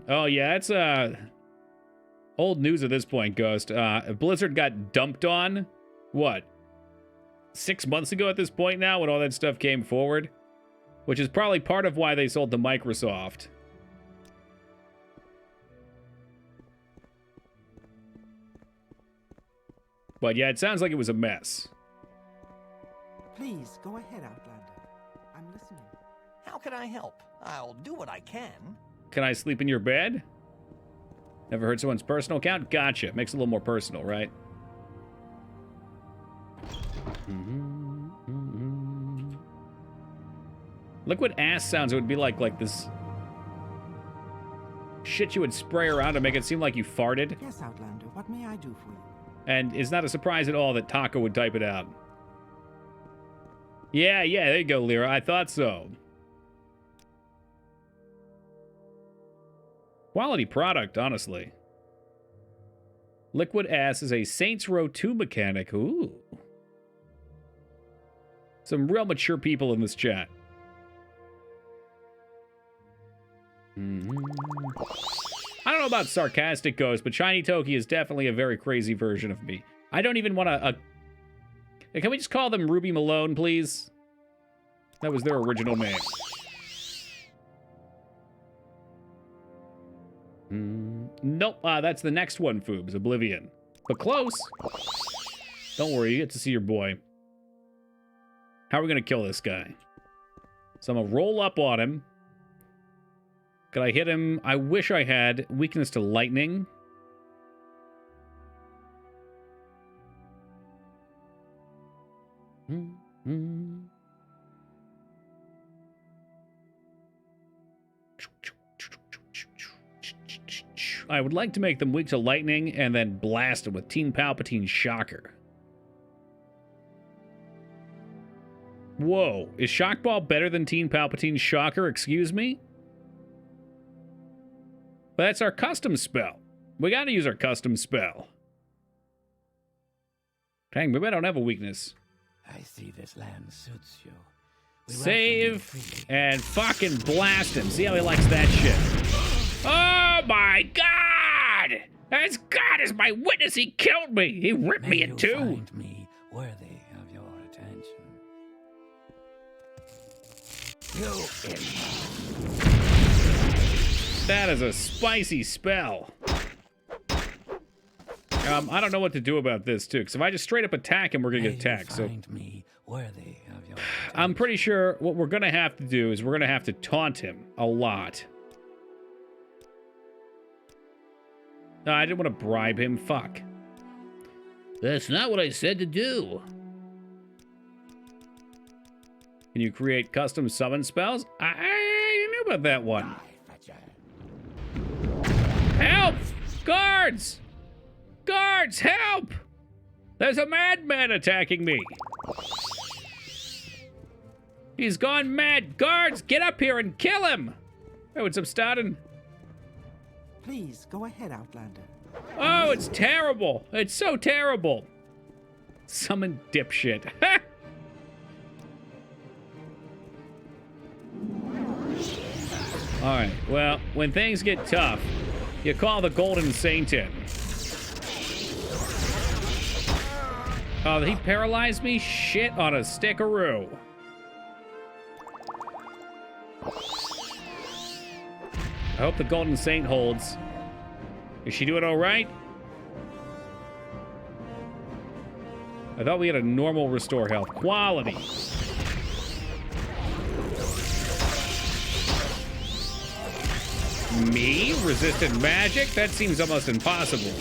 Oh, yeah, it's old news at this point, Ghost. Blizzard got dumped on, what, 6 months ago at this point now when all that stuff came forward? Which is probably part of why they sold to Microsoft. But yeah, it sounds like it was a mess. Please, go ahead, Outlander. I'm listening. How can I help? I'll do what I can. Can I sleep in your bed? Never heard someone's personal account? Gotcha. Makes it a little more personal, right? Look what ass sounds it would be like this shit you would spray around to make it seem like you farted. Yes, Outlander, what may I do for you? And it's not a surprise at all that Taco would type it out. Yeah, there you go, Lyra. I thought so. Quality product, honestly. Liquid Ass is a Saints Row 2 mechanic. Ooh. Some real mature people in this chat. I don't know about sarcastic ghost, but Shiny Toki is definitely a very crazy version of me. I don't even want to... Can we just call them Ruby Malone, please? That was their original name. Nope, that's the next one, Foobs. Oblivion. But close. Don't worry, you get to see your boy. How are we going to kill this guy? So I'm going to roll up on him. Could I hit him? I wish I had weakness to lightning. I would like to make them weak to lightning and then blast them with Teen Palpatine's Shocker. Whoa, is Shockball better than Teen Palpatine's Shocker? Excuse me? But that's our custom spell. We gotta use our custom spell. Dang, maybe I don't have a weakness. I see this land suits you. Save and fucking blast him. See how he likes that shit. Oh my God! As God is my witness, he killed me. He ripped me in two. Find me worthy of your attention. That is a spicy spell. I don't know what to do about this too, because if I just straight up attack him, we're gonna get attacked. So I'm pretty sure what we're gonna have to do is we're gonna have to taunt him a lot. No, I didn't want to bribe him. Fuck. That's not what I said to do. Can you create custom summon spells? I knew about that one. Help! Guards! Guards, help! There's a madman attacking me. He's gone mad. Guards, get up here and kill him! Hey, what's up, Staden? Please, go ahead, Outlander. Oh, it's terrible. It's so terrible. Summon dipshit. Alright, well, when things get tough, you call the Golden Saint in. Oh, he paralyzed me? Shit on a stickaroo. I hope the Golden Saint holds. Is she doing all right? I thought we had a normal restore health. Quality. Me? Resistant magic? That seems almost impossible.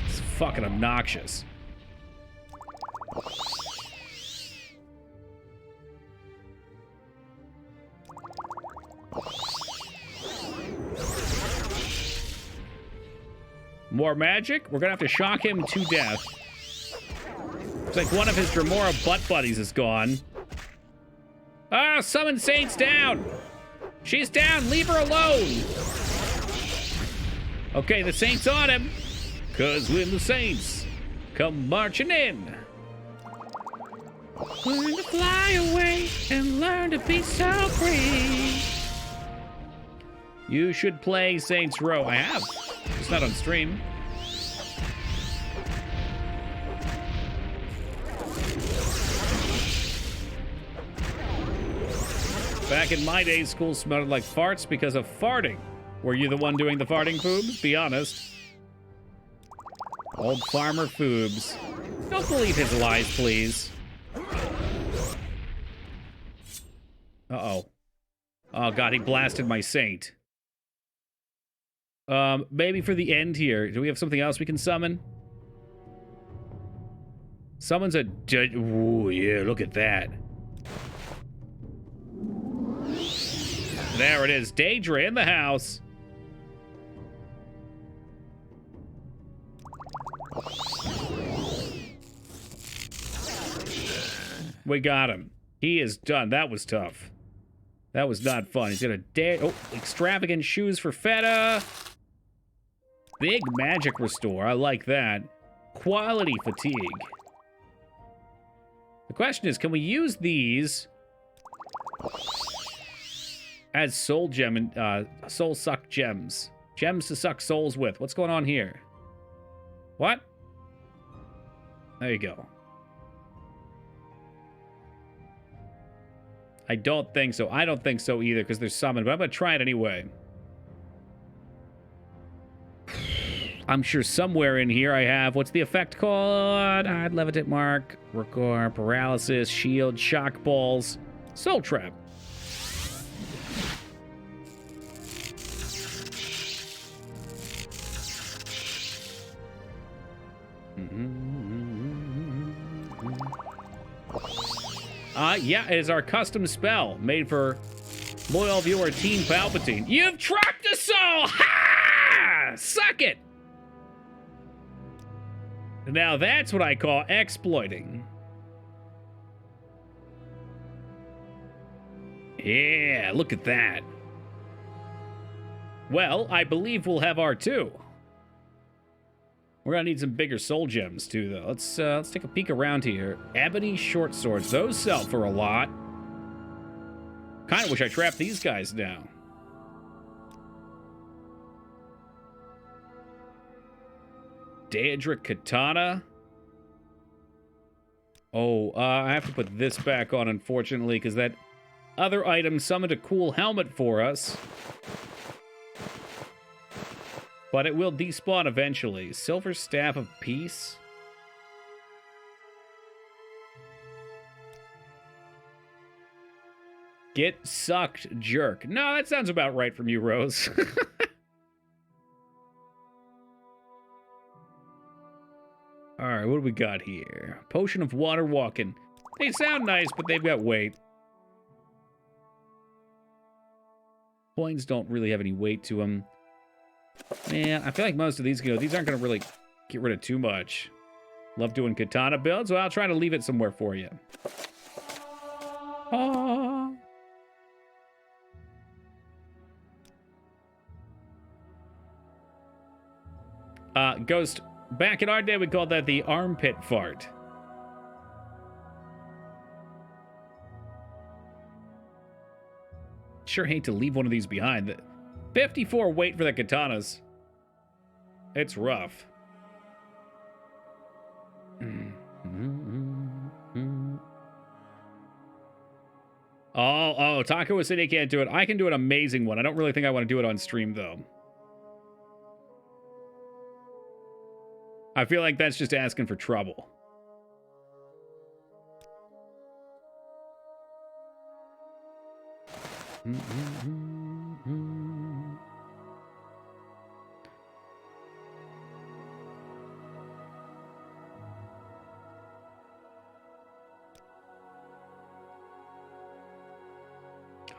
It's fucking obnoxious. More magic? We're gonna have to shock him to death. It's like one of his Dremora butt buddies is gone. Ah, summon Saint's down! She's down, leave her alone! Okay, the Saint's on him. 'Cause when the Saints come marching in. Learn to fly away and learn to be so free. You should play Saints Row. I have. It's not on stream. Back in my day, school smelled like farts because of farting. Were you the one doing the farting, Foobs? Be honest. Old Farmer Foobs. Don't believe his lies, please. Uh-oh. Oh, God, he blasted my Saint. Maybe for the end here, do we have something else we can summon? Summons a... Ooh, yeah, look at that. There it is. Daedra in the house. We got him. He is done. That was tough. That was not fun. He's got a extravagant shoes for Feta. Big magic restore. I like that. Quality fatigue. The question is, can we use these as soul gem and soul suck gems? Gems to suck souls with. What's going on here? What? There you go. I don't think so. I don't think so either, because they're summoned, but I'm going to try it anyway. I'm sure somewhere in here I have, what's the effect called? Levitate mark, record, paralysis, shield, shock balls, soul trap. Yeah, it is our custom spell made for loyal viewer Team Palpatine. You've trapped a soul! Ha! Suck it! Now that's what I call exploiting. Yeah, look at that. Well, I believe we'll have R2. We're gonna need some bigger soul gems too, though. Let's take a peek around here. Ebony short swords, those sell for a lot. Kind of wish I trapped these guys now. Daedric katana. Oh, I have to put this back on, unfortunately, because that other item summoned a cool helmet for us. But it will despawn eventually. Silver Staff of Peace. Get sucked, jerk. No, that sounds about right from you, Rose. Alright, what do we got here? Potion of Water Walking. They sound nice, but they've got weight. Coins don't really have any weight to them. Man, I feel like most of these, these aren't going to really get rid of too much. Love doing katana builds, so I'll try to leave it somewhere for you. Ghost, back in our day, we called that the armpit fart. Sure hate to leave one of these behind. 54 weight for the katanas. It's rough. Oh, Taco was saying he can't do it. I can do an amazing one. I don't really think I want to do it on stream, though. I feel like that's just asking for trouble.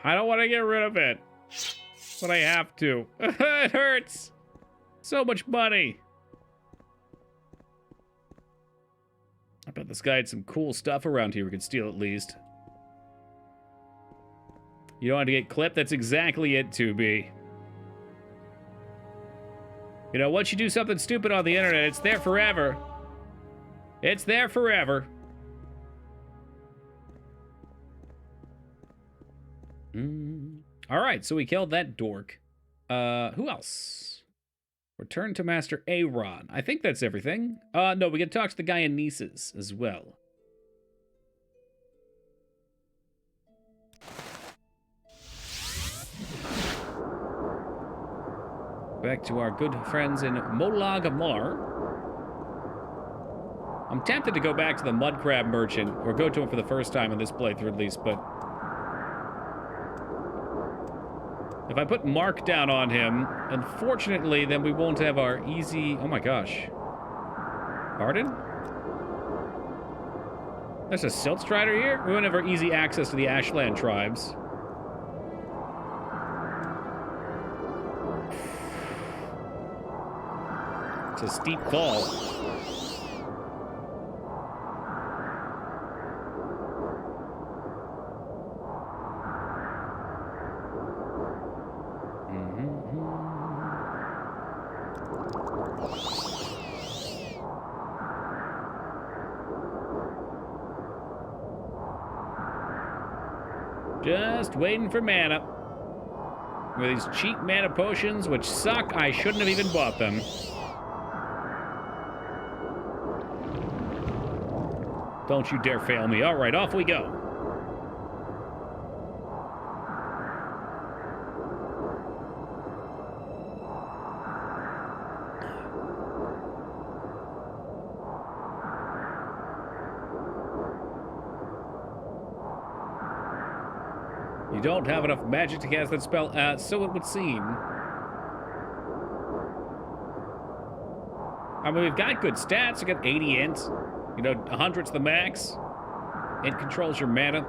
I don't want to get rid of it, but I have to. It hurts. So much money. I bet this guy had some cool stuff around here we could steal at least. You don't want to get clipped? That's exactly it, 2B. You know, once you do something stupid on the internet, it's there forever. It's there forever. All right, so we killed that dork. Who else? Return to Master Aaron. I think that's everything. No, we can talk to the guy in Nice's as well. Back to our good friends in Molag Mar. I'm tempted to go back to the mud crab merchant, or go to him for the first time in this playthrough at least, but if I put Mark down on him, unfortunately, then we won't have our easy... Oh my gosh. Pardon? There's a Silt Strider here? We won't have our easy access to the Ashland tribes. It's a steep fall. Just waiting for mana. With these cheap mana potions, which suck, I shouldn't have even bought them. Don't you dare fail me. All right, off we go. You don't have enough magic to cast that spell, so it would seem. I mean, we've got good stats. We got 80 int. You know, 100's the max. Int controls your mana.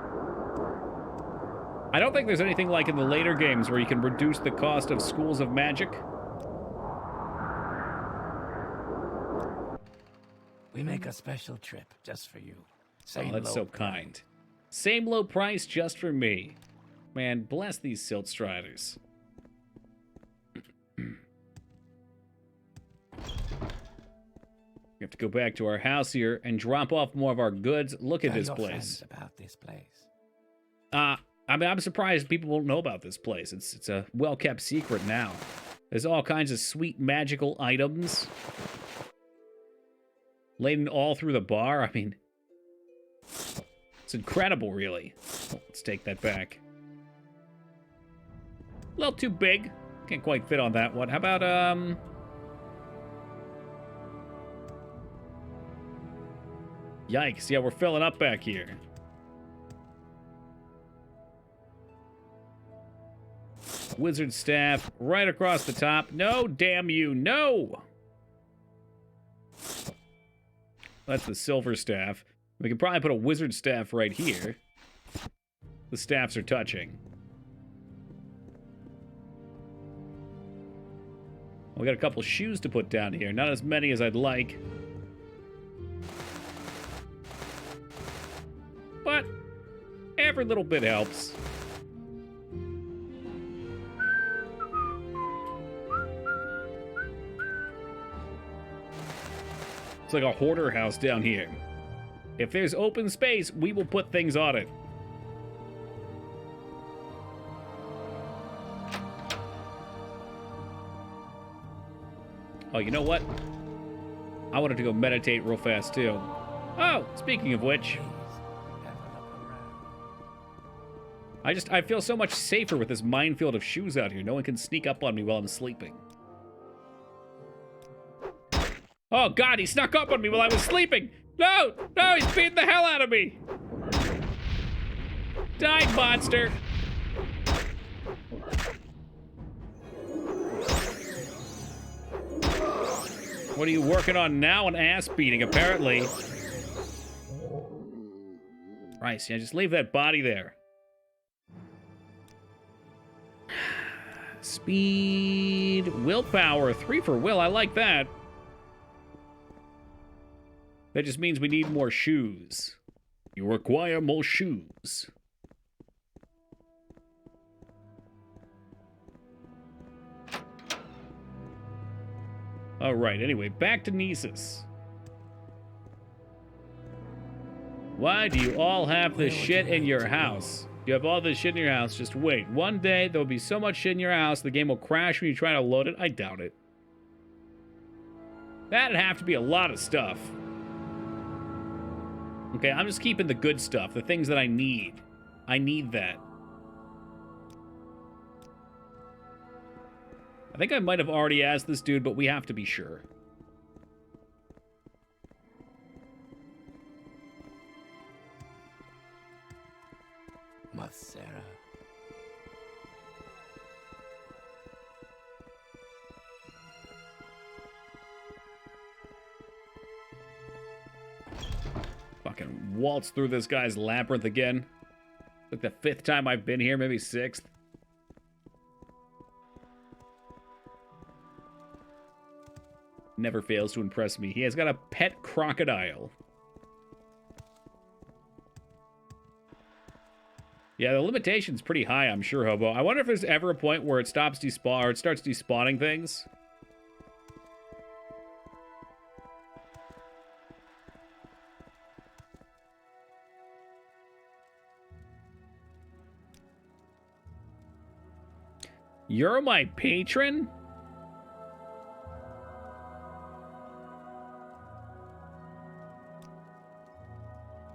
I don't think there's anything like in the later games where you can reduce the cost of schools of magic. We make a special trip just for you. Oh, that's so kind. Same low price just for me. Man, bless these Silt Striders. We have to go back to our house here and drop off more of our goods. Look at this place. About this place. I mean, I'm surprised people won't know about this place. It's a well-kept secret now. There's all kinds of sweet magical items laden all through the bar. I mean, it's incredible, really. Oh, let's take that back. A little too big. Can't quite fit on that one. How about, Yikes, yeah, we're filling up back here. Wizard staff right across the top. No, damn you, no! That's the silver staff. We could probably put a wizard staff right here. The staffs are touching. We got a couple shoes to put down here. Not as many as I'd like. But every little bit helps. It's like a hoarder house down here. If there's open space, we will put things on it. Oh, you know what? I wanted to go meditate real fast, too. Oh, speaking of which. I feel so much safer with this minefield of shoes out here. No one can sneak up on me while I'm sleeping. Oh, God, he snuck up on me while I was sleeping. No, no, he's beating the hell out of me. Die, monster. What are you working on now? An ass beating, apparently. Right, yeah, just leave that body there. Speed, willpower, 3 for will. I like that. That just means we need more shoes. You require more shoes. All right, anyway, back to Nisus. Why do you all have this shit in your house? You have all this shit in your house. Just wait. One day, there will be so much shit in your house, the game will crash when you try to load it. I doubt it. That'd have to be a lot of stuff. Okay, I'm just keeping the good stuff, the things that I need. I need that. I think I might have already asked this dude, but we have to be sure. Sarah. Fucking waltz through this guy's labyrinth again. Like the 5th time I've been here, maybe 6th. Never fails to impress me. He has got a pet crocodile. Yeah, the limitation's pretty high, I'm sure, Hobo. I wonder if there's ever a point where it stops despawn or it starts despawning things. You're my patron?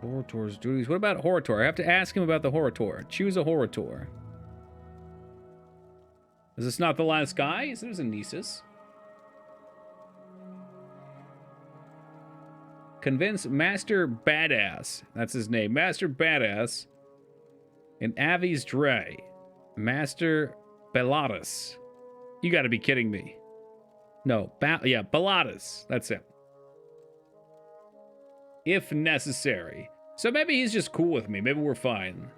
Horator's duties. What about Horator? I have to ask him about the Horator. Choose a Horator. Is this not the last guy? It was a Nisus. Convince Master Badass. That's his name. Master Badass. And Avi's Dre. Master Bellatus. You gotta be kidding me. No, yeah, Bellatus. That's it. If necessary. So maybe he's just cool with me. Maybe we're fine.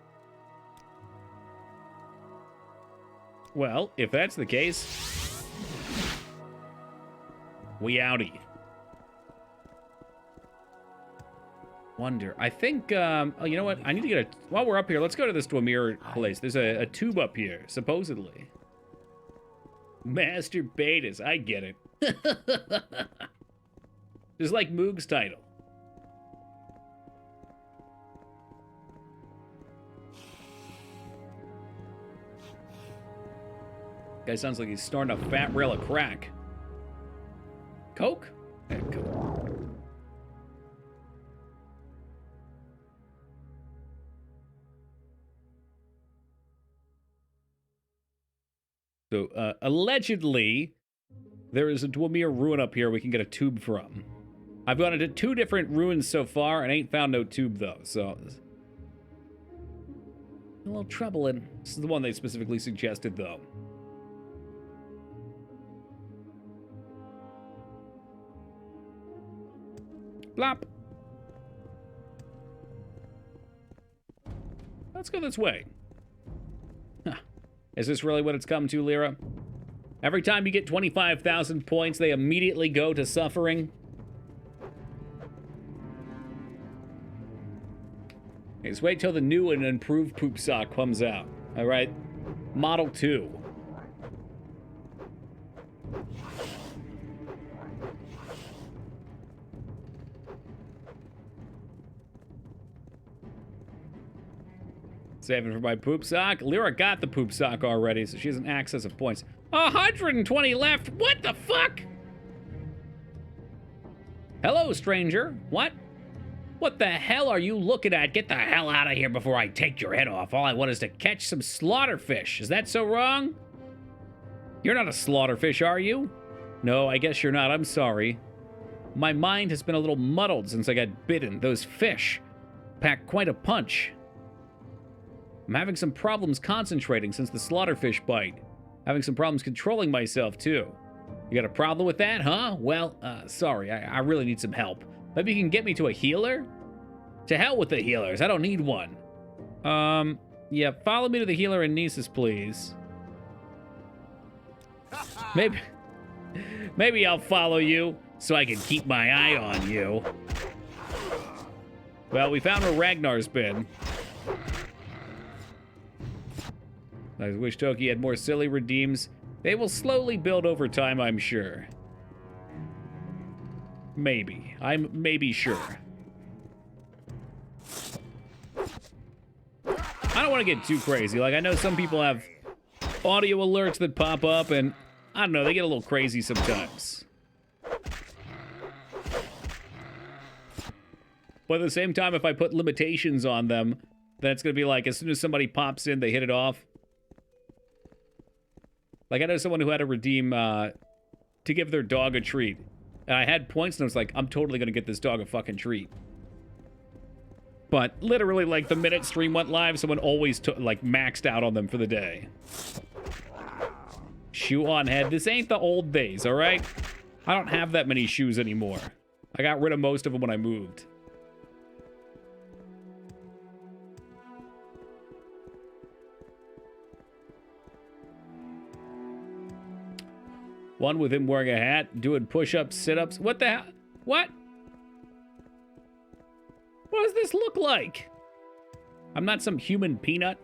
Well, if that's the case, we outie. Wonder. I think, oh, you know what? I need to get a, while we're up here, let's go to this Dwemer place. There's a tube up here, supposedly. Master Betas. I get it. Just like Moog's title. Guy sounds like he's snorting a fat rail of crack. Coke? Yeah, Coke. So, allegedly, there is a Dwemer ruin up here we can get a tube from. I've gone into 2 different ruins so far and ain't found no tube, though, so... a little trouble in. This is the one they specifically suggested, though. Blop. Let's go this way. Huh. Is this really what it's come to, Lyra? Every time you get 25,000 points, they immediately go to suffering? Okay, just wait till the new and improved poop sock comes out. Alright? Model 2. Saving for my poop sock. Lyra got the poop sock already, so she has an excess of points. 120 left. What the fuck? Hello, stranger. What? What the hell are you looking at? Get the hell out of here before I take your head off. All I want is to catch some slaughterfish. Is that so wrong? You're not a slaughterfish, are you? No, I guess you're not. I'm sorry. My mind has been a little muddled since I got bitten. Those fish pack quite a punch. I'm having some problems concentrating since the slaughterfish bite. Having some problems controlling myself, too. You got a problem with that, huh? Well, sorry, I really need some help. Maybe you can get me to a healer? To hell with the healers, I don't need one. Yeah, follow me to the healer in Nisus, please. Maybe I'll follow you, so I can keep my eye on you. Well, we found where Ragnar's been. I wish Toki had more silly redeems. They will slowly build over time, I'm sure. Maybe. I'm maybe sure. I don't want to get too crazy. Like, I know some people have audio alerts that pop up, and I don't know, they get a little crazy sometimes. But at the same time, if I put limitations on them, then it's going to be like, as soon as somebody pops in, they hit it off. Like, I know someone who had to redeem to give their dog a treat. And I had points, and I was like, I'm totally going to get this dog a fucking treat. But literally, like, the minute stream went live, someone always took, like, maxed out on them for the day. Shoe on head. This ain't the old days, all right? I don't have that many shoes anymore. I got rid of most of them when I moved. One with him wearing a hat, doing push-ups, sit-ups. What the hell? What? What does this look like? I'm not some human peanut.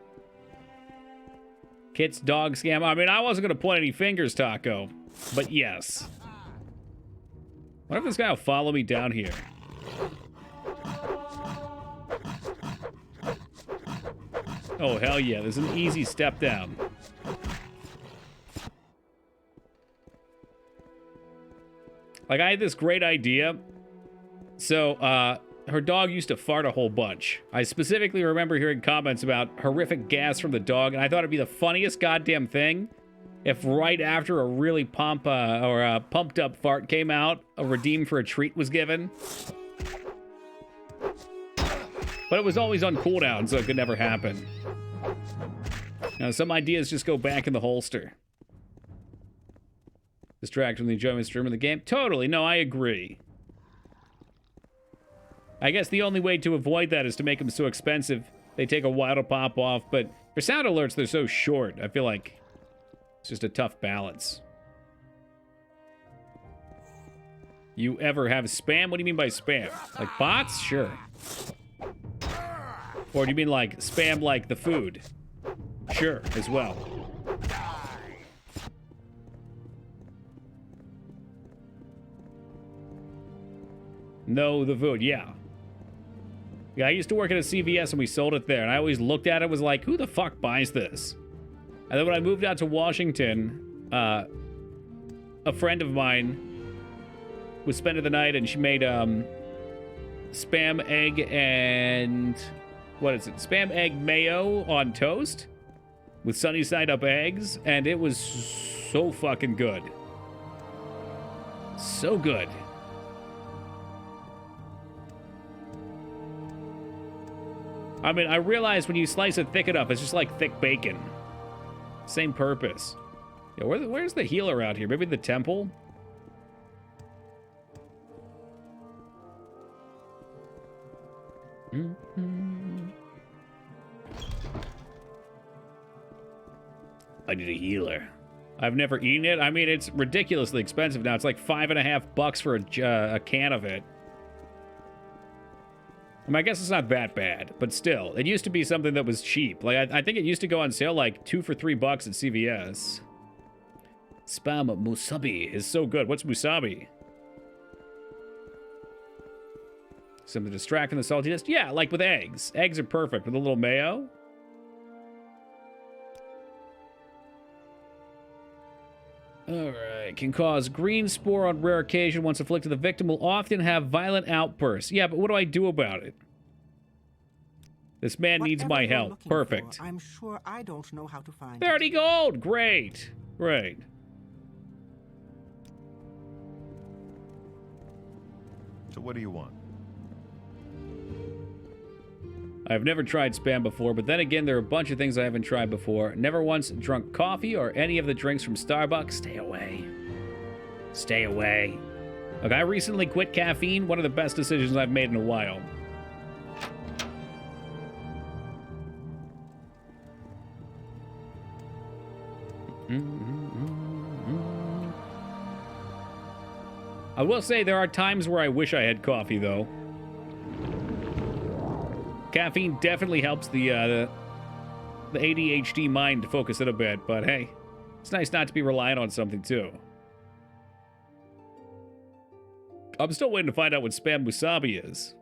Kit's dog scam. I mean, I wasn't going to point any fingers, Taco. But yes. What if this guy will follow me down here? Oh, hell yeah. There's an easy step down. Like, I had this great idea. So, her dog used to fart a whole bunch. I specifically remember hearing comments about horrific gas from the dog, and I thought it'd be the funniest goddamn thing if right after a really pumped up fart came out, a redeem for a treat was given. But it was always on cooldown, so it could never happen. Now, some ideas just go back in the holster. Distract from the enjoyment stream of the game? Totally, no, I agree. I guess the only way to avoid that is to make them so expensive they take a while to pop off, but for sound alerts, they're so short. I feel like it's just a tough balance. You ever have spam? What do you mean by spam? Like bots? Sure. Or do you mean like spam like the food? Sure, as well. No, the food, yeah. Yeah, I used to work at a CVS and we sold it there, and I always looked at it and was like, who the fuck buys this? And then when I moved out to Washington, a friend of mine was spending the night and she made spam egg and... what is it? Spam egg mayo on toast with sunny side up eggs, and it was so fucking good. So good. I mean, I realize when you slice it thick enough, it's just like thick bacon. Same purpose. Yeah, where's the healer out here? Maybe the temple? I need a healer. I've never eaten it. I mean, it's ridiculously expensive now. It's like $5.50 for a can of it. I mean, I guess it's not that bad, but still, it used to be something that was cheap. Like, I think it used to go on sale like 2 for $3 at CVS. Spam musabi is so good. What's musabi? Something distracting the saltiness? Yeah, like with eggs. Eggs are perfect with a little mayo. Alright, can cause green spore on rare occasion. Once afflicted, the victim will often have violent outbursts. Yeah, but what do I do about it? This man needs my help. Perfect. I'm sure I don't know how to find 30 gold! Great! Great. So what do you want? I've never tried spam before, but then again, there are a bunch of things I haven't tried before. Never once drunk coffee or any of the drinks from Starbucks. Stay away. Stay away. Look, I recently quit caffeine. One of the best decisions I've made in a while. I will say there are times where I wish I had coffee, though. Caffeine definitely helps the ADHD mind to focus it a bit, but hey, it's nice not to be reliant on something, too. I'm still waiting to find out what spam musabi is.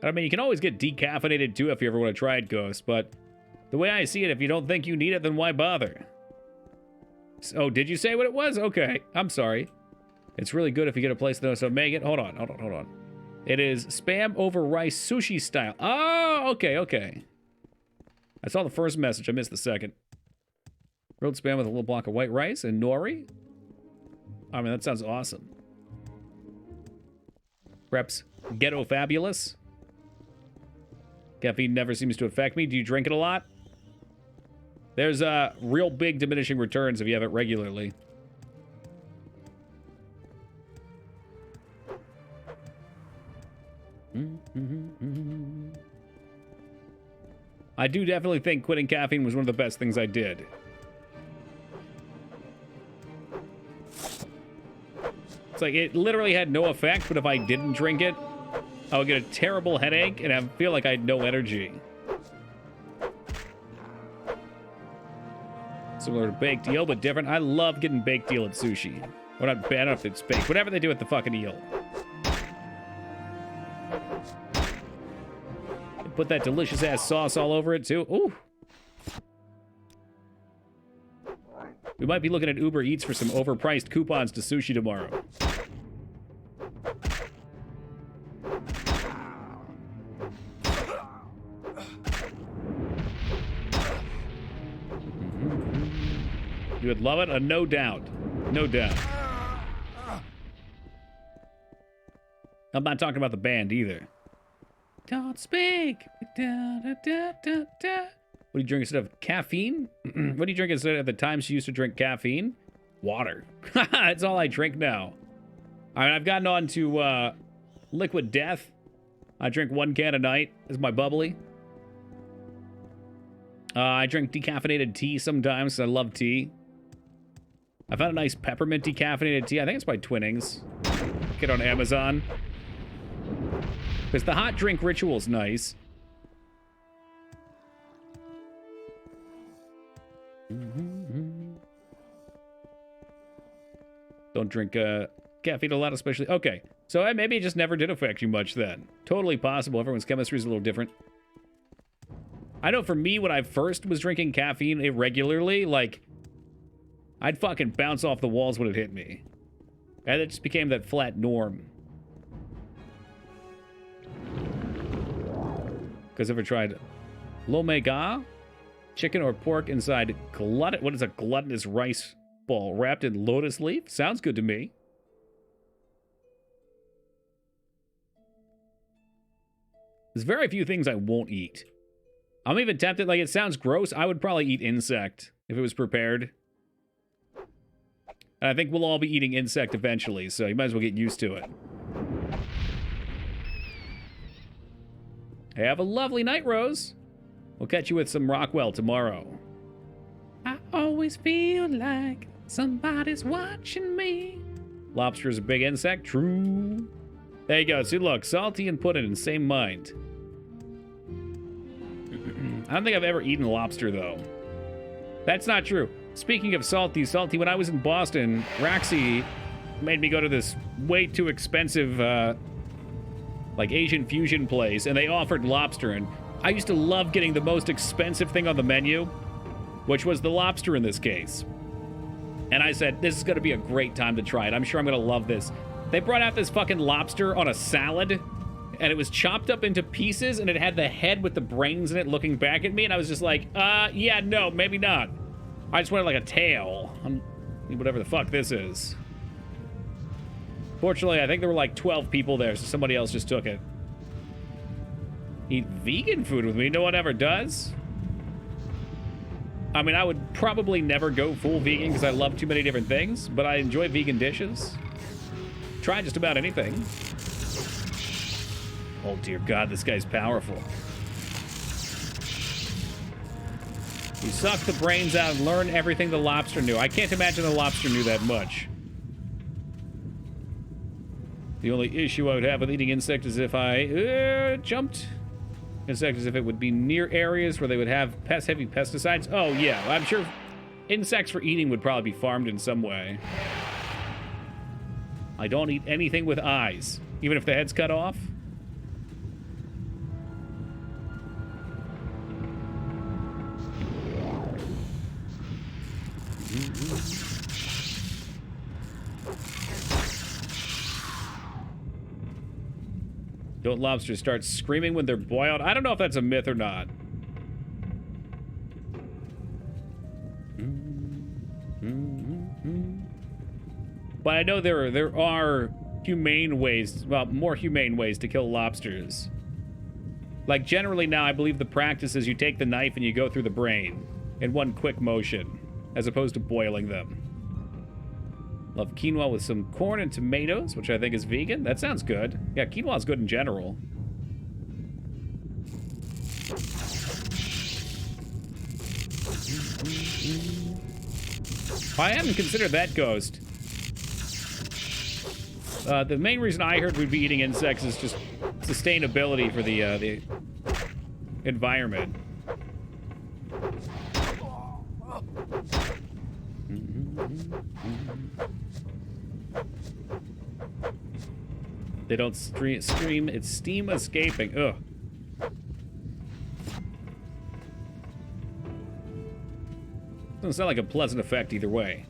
I mean, you can always get decaffeinated too if you ever want to try it, Ghost, but the way I see it, if you don't think you need it, then why bother? Oh, did you say what it was? Okay, I'm sorry. It's really good if you get a place that knows how to make it. Hold on. It is spam over rice sushi style. Oh, okay. I saw the first message. I missed the second. Grilled spam with a little block of white rice and nori. I mean, that sounds awesome. Reps ghetto fabulous. Caffeine never seems to affect me. Do you drink it a lot? There's real big diminishing returns if you have it regularly. I do definitely think quitting caffeine was one of the best things I did. It's like it literally had no effect, but if I didn't drink it, I would get a terrible headache and I feel like I had no energy. Similar to baked eel, but different. I love getting baked eel at sushi. Or not bad enough it's baked. Whatever they do with the fucking eel. They put that delicious ass sauce all over it too. Ooh. We might be looking at Uber Eats for some overpriced coupons to sushi tomorrow. You would love it? No doubt. No doubt. I'm not talking about the band either. Don't speak. Da, da, da, da, da. What do you drink instead of caffeine? What do you drink instead of the times you used to drink caffeine? Water. That's all I drink now. All right, I've gotten on to Liquid Death. I drink 1 can a night as my bubbly. I drink decaffeinated tea sometimes because I love tea. I found a nice peppermint decaffeinated tea. I think it's by Twinnings. Get on Amazon. Because the hot drink ritual's nice. Don't drink caffeine a lot, especially. Okay, so maybe it just never did affect you much then. Totally possible. Everyone's chemistry is a little different. I know for me, when I first was drinking caffeine irregularly, like, I'd fucking bounce off the walls when it hit me. And it just became that flat norm. Because ever tried lo mein gars? Chicken or pork inside glutton. What is a gluttonous rice ball wrapped in lotus leaf? Sounds good to me. There's very few things I won't eat. I'm even tempted, like, it sounds gross. I would probably eat insect if it was prepared. And I think we'll all be eating insect eventually, so you might as well get used to it. Hey, have a lovely night, Rose. We'll catch you with some Rockwell tomorrow. I always feel like somebody's watching me. Lobster is a big insect. True. There you go. See, look, salty and pudding in the same mind. I don't think I've ever eaten lobster, though. That's not true. Speaking of salty, when I was in Boston, Raxi made me go to this way too expensive, like, Asian fusion place, and they offered lobster, and I used to love getting the most expensive thing on the menu, which was the lobster in this case. And I said, this is going to be a great time to try it. I'm sure I'm going to love this. They brought out this fucking lobster on a salad, and it was chopped up into pieces, and it had the head with the brains in it looking back at me, and I was just like, yeah, no, maybe not. I just wanted, like, a tail. Whatever the fuck this is. Fortunately, I think there were, like, 12 people there, so somebody else just took it. Eat vegan food with me? No one ever does? I mean, I would probably never go full vegan because I love too many different things, but I enjoy vegan dishes. Try just about anything. Oh, dear God, this guy's powerful. You suck the brains out and learn everything the lobster knew. I can't imagine the lobster knew that much. The only issue I would have with eating insect is if I jumped. Insect is if it would be near areas where they would have heavy pesticides. Oh, yeah. I'm sure insects for eating would probably be farmed in some way. I don't eat anything with eyes, even if the head's cut off. Don't lobsters start screaming when they're boiled? I don't know if that's a myth or not. But I know there are humane ways, well, more humane ways to kill lobsters. Like, generally now, I believe the practice is you take the knife and you go through the brain in one quick motion, as opposed to boiling them. Love quinoa with some corn and tomatoes, which I think is vegan. That sounds good. Yeah, quinoa's good in general. I haven't considered that ghost. The main reason I heard we'd be eating insects is just sustainability for the environment. They don't scream. It's steam escaping. Ugh. Doesn't sound like a pleasant effect either way.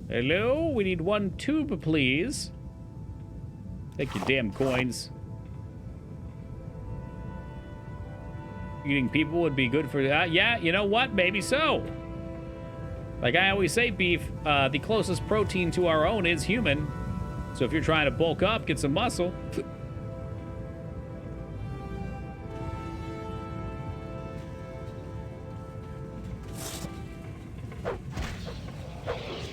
Hello? We need 1 tube, please. Take your damn coins. Eating people would be good for that. Yeah, you know what? Maybe so. Like I always say, beef, the closest protein to our own is human. So if you're trying to bulk up, get some muscle.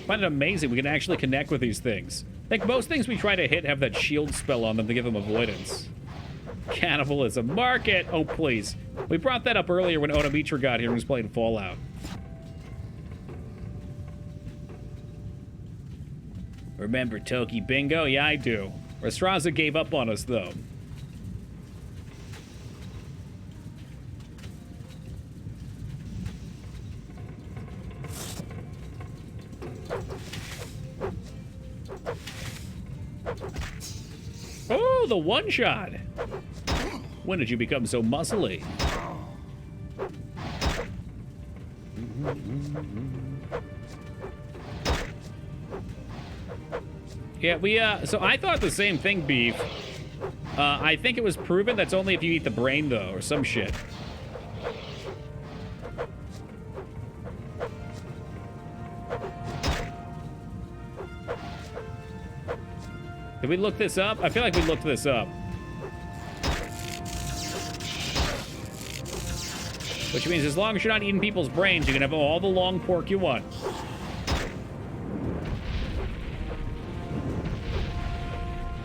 I find it amazing we can actually connect with these things. Like most things we try to hit have that shield spell on them to give them avoidance. Cannibalism. Market! Oh, please. We brought that up earlier when Onamitra got here and was playing Fallout. Remember Toki Bingo? Yeah, I do. Restraza gave up on us, though. Oh, the one-shot! When did you become so muscly? Yeah, so I thought the same thing, Beef. I think it was proven that's only if you eat the brain, though, or some shit. Did we look this up? I feel like we looked this up. Which means as long as you're not eating people's brains, you can have all the long pork you want.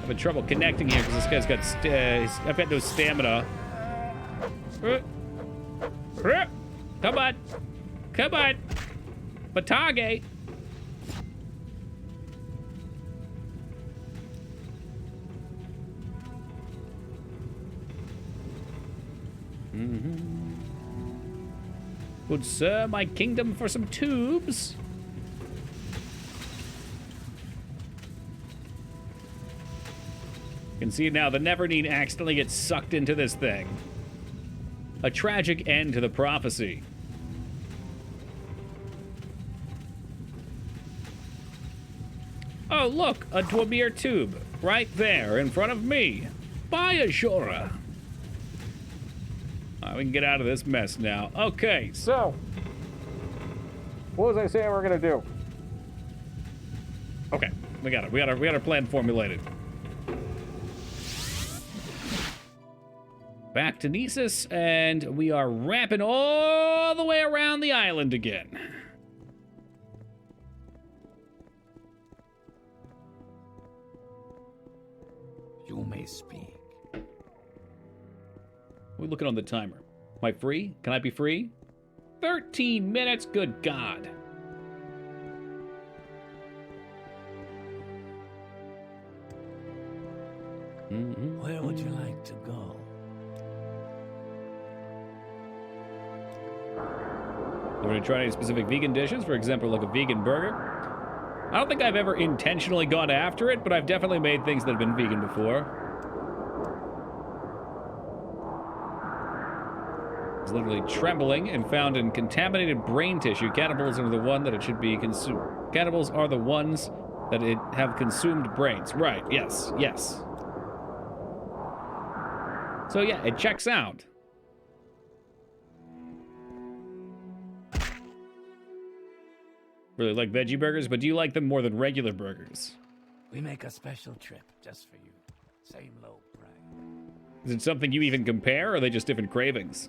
Having trouble connecting here because this guy's got I've got no stamina. Come on. Come on. Batage. Good sir, my kingdom for some tubes. You can see now the Neverneed accidentally gets sucked into this thing. A tragic end to the prophecy. Oh, look, a Dwamir tube right there in front of me. Bye, Ashura. We can get out of this mess now. Okay, so what was I saying we're gonna do? Okay, we got it. We got our plan formulated. Back to Nisus, and we are ramping all the way around the island again. You may speak. We're looking on the timer. Am I free? Can I be free? 13 minutes? Good God. Where would you like to go? I'm going to try any specific vegan dishes, for example, like a vegan burger. I don't think I've ever intentionally gone after it, but I've definitely made things that have been vegan before. It's literally trembling and found in contaminated brain tissue. Cannibals are the one that it should be consumed. Cannibals are the ones that it have consumed brains. Right, yes, yes. So yeah, it checks out. Really like veggie burgers, but do you like them more than regular burgers? We make a special trip just for you. Same low price. Is it something you even compare, or are they just different cravings?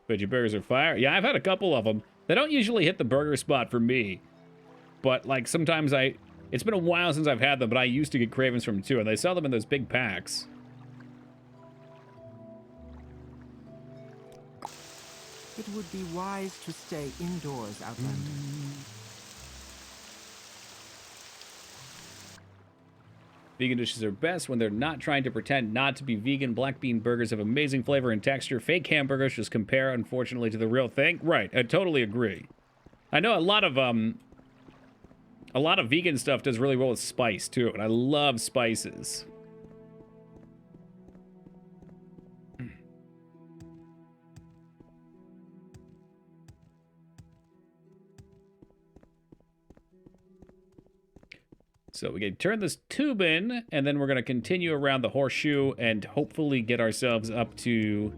Veggie burgers are fire. Yeah, I've had a couple of them. They don't usually hit the burger spot for me. But, like, sometimes I It's been a while since I've had them, but I used to get cravings from them too, and they sell them in those big packs. It would be wise to stay indoors, Outlander. Vegan dishes are best when they're not trying to pretend not to be vegan. Black bean burgers have amazing flavor and texture. Fake hamburgers just compare, unfortunately, to the real thing. Right, I totally agree. I know a lot of vegan stuff does really well with spice, too, and I love spices. So we can turn this tube in, and then we're going to continue around the horseshoe and hopefully get ourselves up to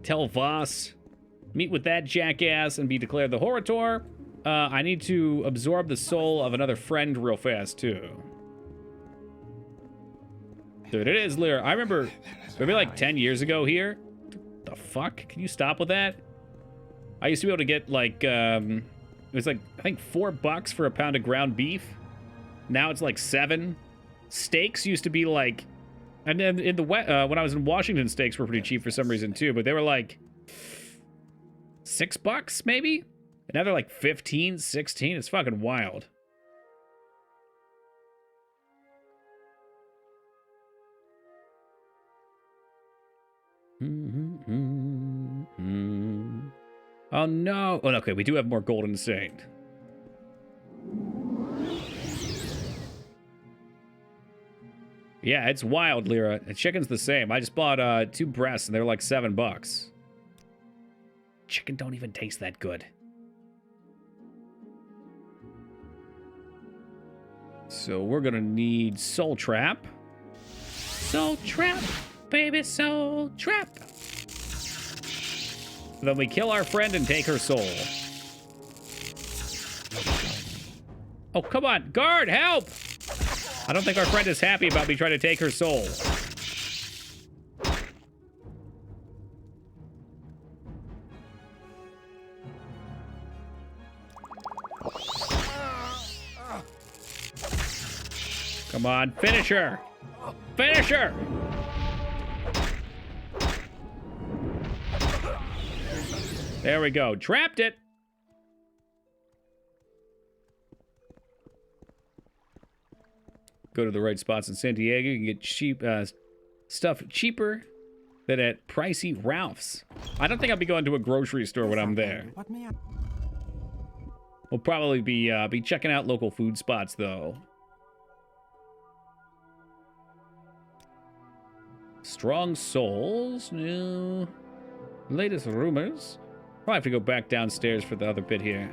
Tel Voss, meet with that jackass, and be declared the Horator. I need to absorb the soul of another friend real fast, too. Dude, it is Lyra. I remember maybe like 10 years ago here. The fuck? Can you stop with that? I used to be able to get like, it was like, I think $4 for a pound of ground beef. Now it's like 7. Steaks used to be like, and then in the when I was in Washington, steaks were pretty cheap for some reason too, but they were like $6 maybe. And now they're like 15, 16. It's fucking wild. Oh no! Oh, okay, we do have more Golden Saint. Yeah, it's wild, Lyra. The chicken's the same. I just bought 2 breasts and they're like $7. Chicken don't even taste that good. So we're gonna need Soul Trap. Soul Trap, baby, Soul Trap. Then we kill our friend and take her soul. Oh, come on. Guard, help! I don't think our friend is happy about me trying to take her soul. Come on, finish her! Finish her! There we go. Trapped it! Go to the right spots in San Diego. You can get cheap stuff cheaper than at pricey Ralph's. I don't think I'll be going to a grocery store when I'm there. We'll probably be checking out local food spots though. Strong souls, new latest rumors. Probably have to go back downstairs for the other bit here.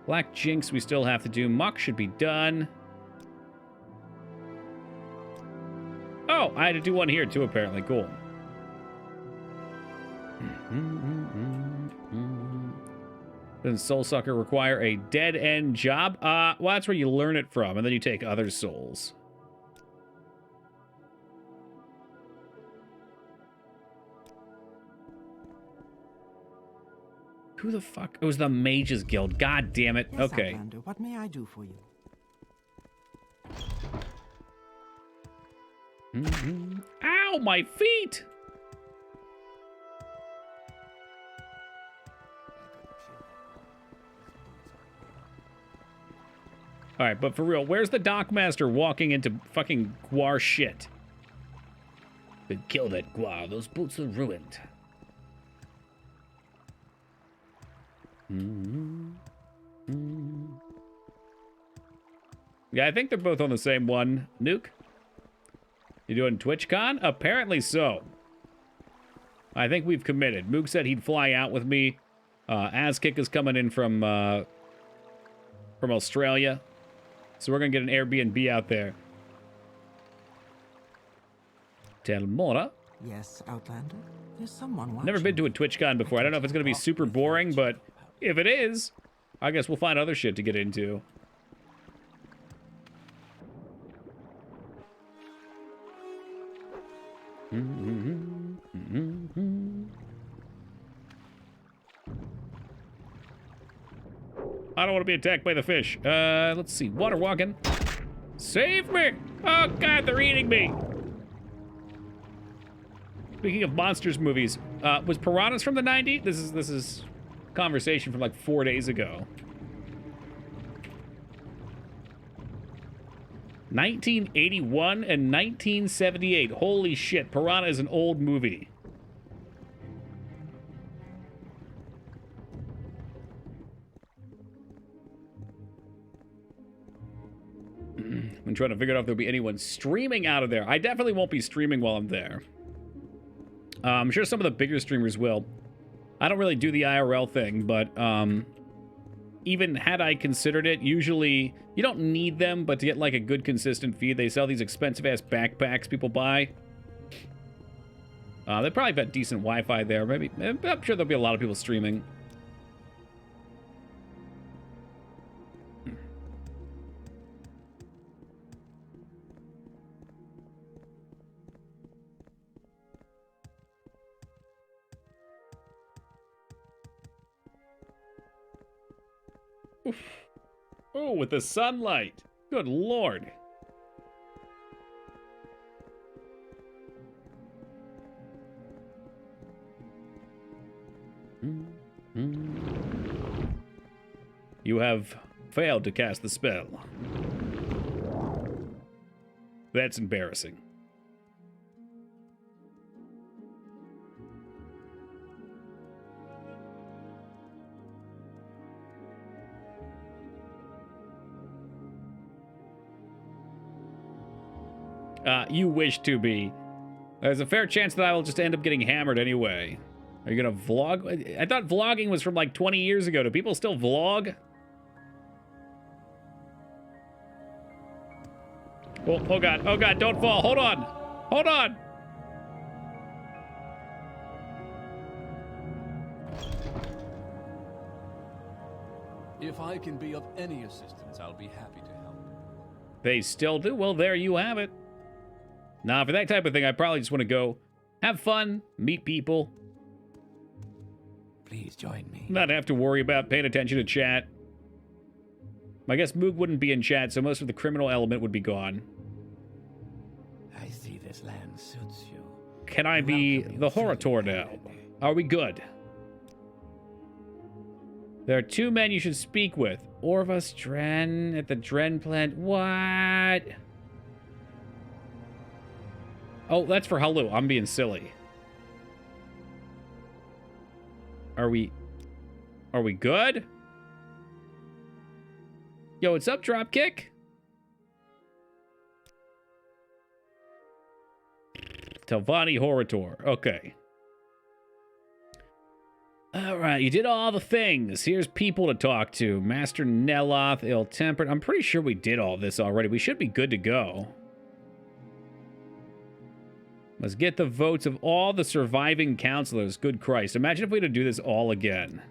Black Jinx we still have to do. Muck should be done. Oh, I had to do one here too, apparently. Cool. Doesn't Soul Sucker require a dead-end job? Well, that's where you learn it from, and then you take other souls. Who the fuck? It was the Mages Guild. God damn it. Yes, okay. Outlander, what may I do for you? Ow, my feet! Alright, but for real, where's the Dockmaster walking into fucking Guar shit? We killed that Guar. Those boots are ruined. Yeah, I think they're both on the same one. Nuke? You doing TwitchCon? Apparently so. I think we've committed. Mook said he'd fly out with me. Azkick is coming in from Australia. So we're going to get an Airbnb out there. Telmora? Yes, Outlander. There's someone watching. Never been to a TwitchCon before. I don't know if it's going to be super boring, but if it is, I guess we'll find other shit to get into. I don't want to be attacked by the fish. Let's see. Water walking. Save me! Oh, God, they're eating me. Speaking of monsters movies, was Piranhas from the 90s? This is conversation from like 4 days ago. 1981 and 1978. Holy shit, Piranha is an old movie. I'm trying to figure out if there'll be anyone streaming out of there. I definitely won't be streaming while I'm there. I'm sure some of the bigger streamers will. I don't really do the IRL thing, but even had I considered it, usually you don't need them, but to get like a good consistent feed, they sell these expensive ass backpacks people buy. They probably got decent Wi-Fi there. Maybe I'm sure there'll be a lot of people streaming. Oh, with the sunlight. Good Lord. You have failed to cast the spell. That's embarrassing. You wish to be. There's a fair chance that I will just end up getting hammered anyway. Are you gonna vlog? I thought vlogging was from like 20 years ago. Do people still vlog? Oh God, don't fall. Hold on. Hold on. If I can be of any assistance, I'll be happy to help. They still do? Well, there you have it. Nah, for that type of thing, I probably just want to go have fun, meet people. Please join me. Not have to worry about paying attention to chat. I guess Moog wouldn't be in chat, so most of the criminal element would be gone. I see this land suits you. Can I be the Horator now? Are we good? There are 2 men you should speak with. Orvus Dren at the Dren plant. What? Oh, that's for Halu. I'm being silly. Are we good? Yo, what's up, Dropkick? Telvanni Horator. Okay. Alright, you did all the things. Here's people to talk to. Master Neloth, ill-tempered. I'm pretty sure we did all this already. We should be good to go. Let's get the votes of all the surviving counselors. Good Christ. Imagine if we had to do this all again.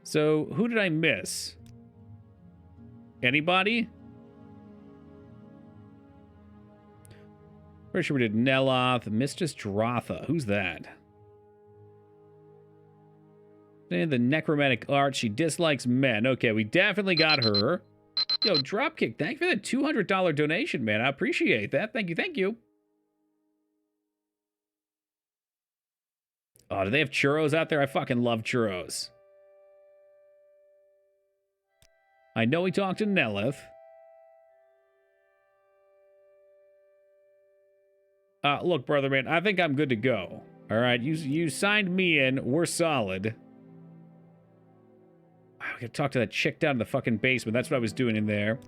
So, who did I miss? Anybody? Pretty sure we did Neloth, Mistress Dratha. Who's that? And the necromantic art. She dislikes men. Okay, we definitely got her. Yo, Dropkick, thank you for that $200 donation, man. I appreciate that. Thank you, thank you. Oh, do they have churros out there? I fucking love churros. I know we talked to Nelith. Look, brother man, I think I'm good to go. All right, you signed me in. We're solid. I gotta talk to that chick down in the fucking basement. That's what I was doing in there.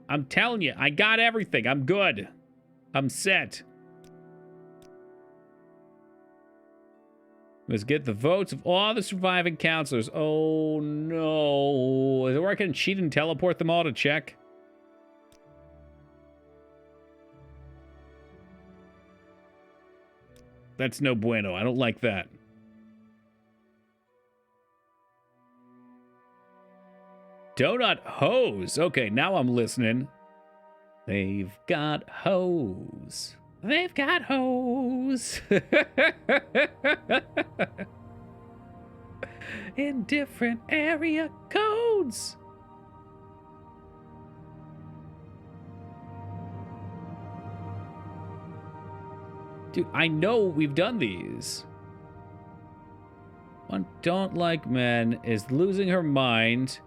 I'm telling you, I got everything. I'm good. I'm set. Let's get the votes of all the surviving counselors. Oh, no. Is it where I can cheat and teleport them all to check? That's no bueno. I don't like that. Donut hose. Okay, now I'm listening. They've got hose. They've got hoes. In different area codes. Dude, I know we've done these. One don't like men is losing her mind.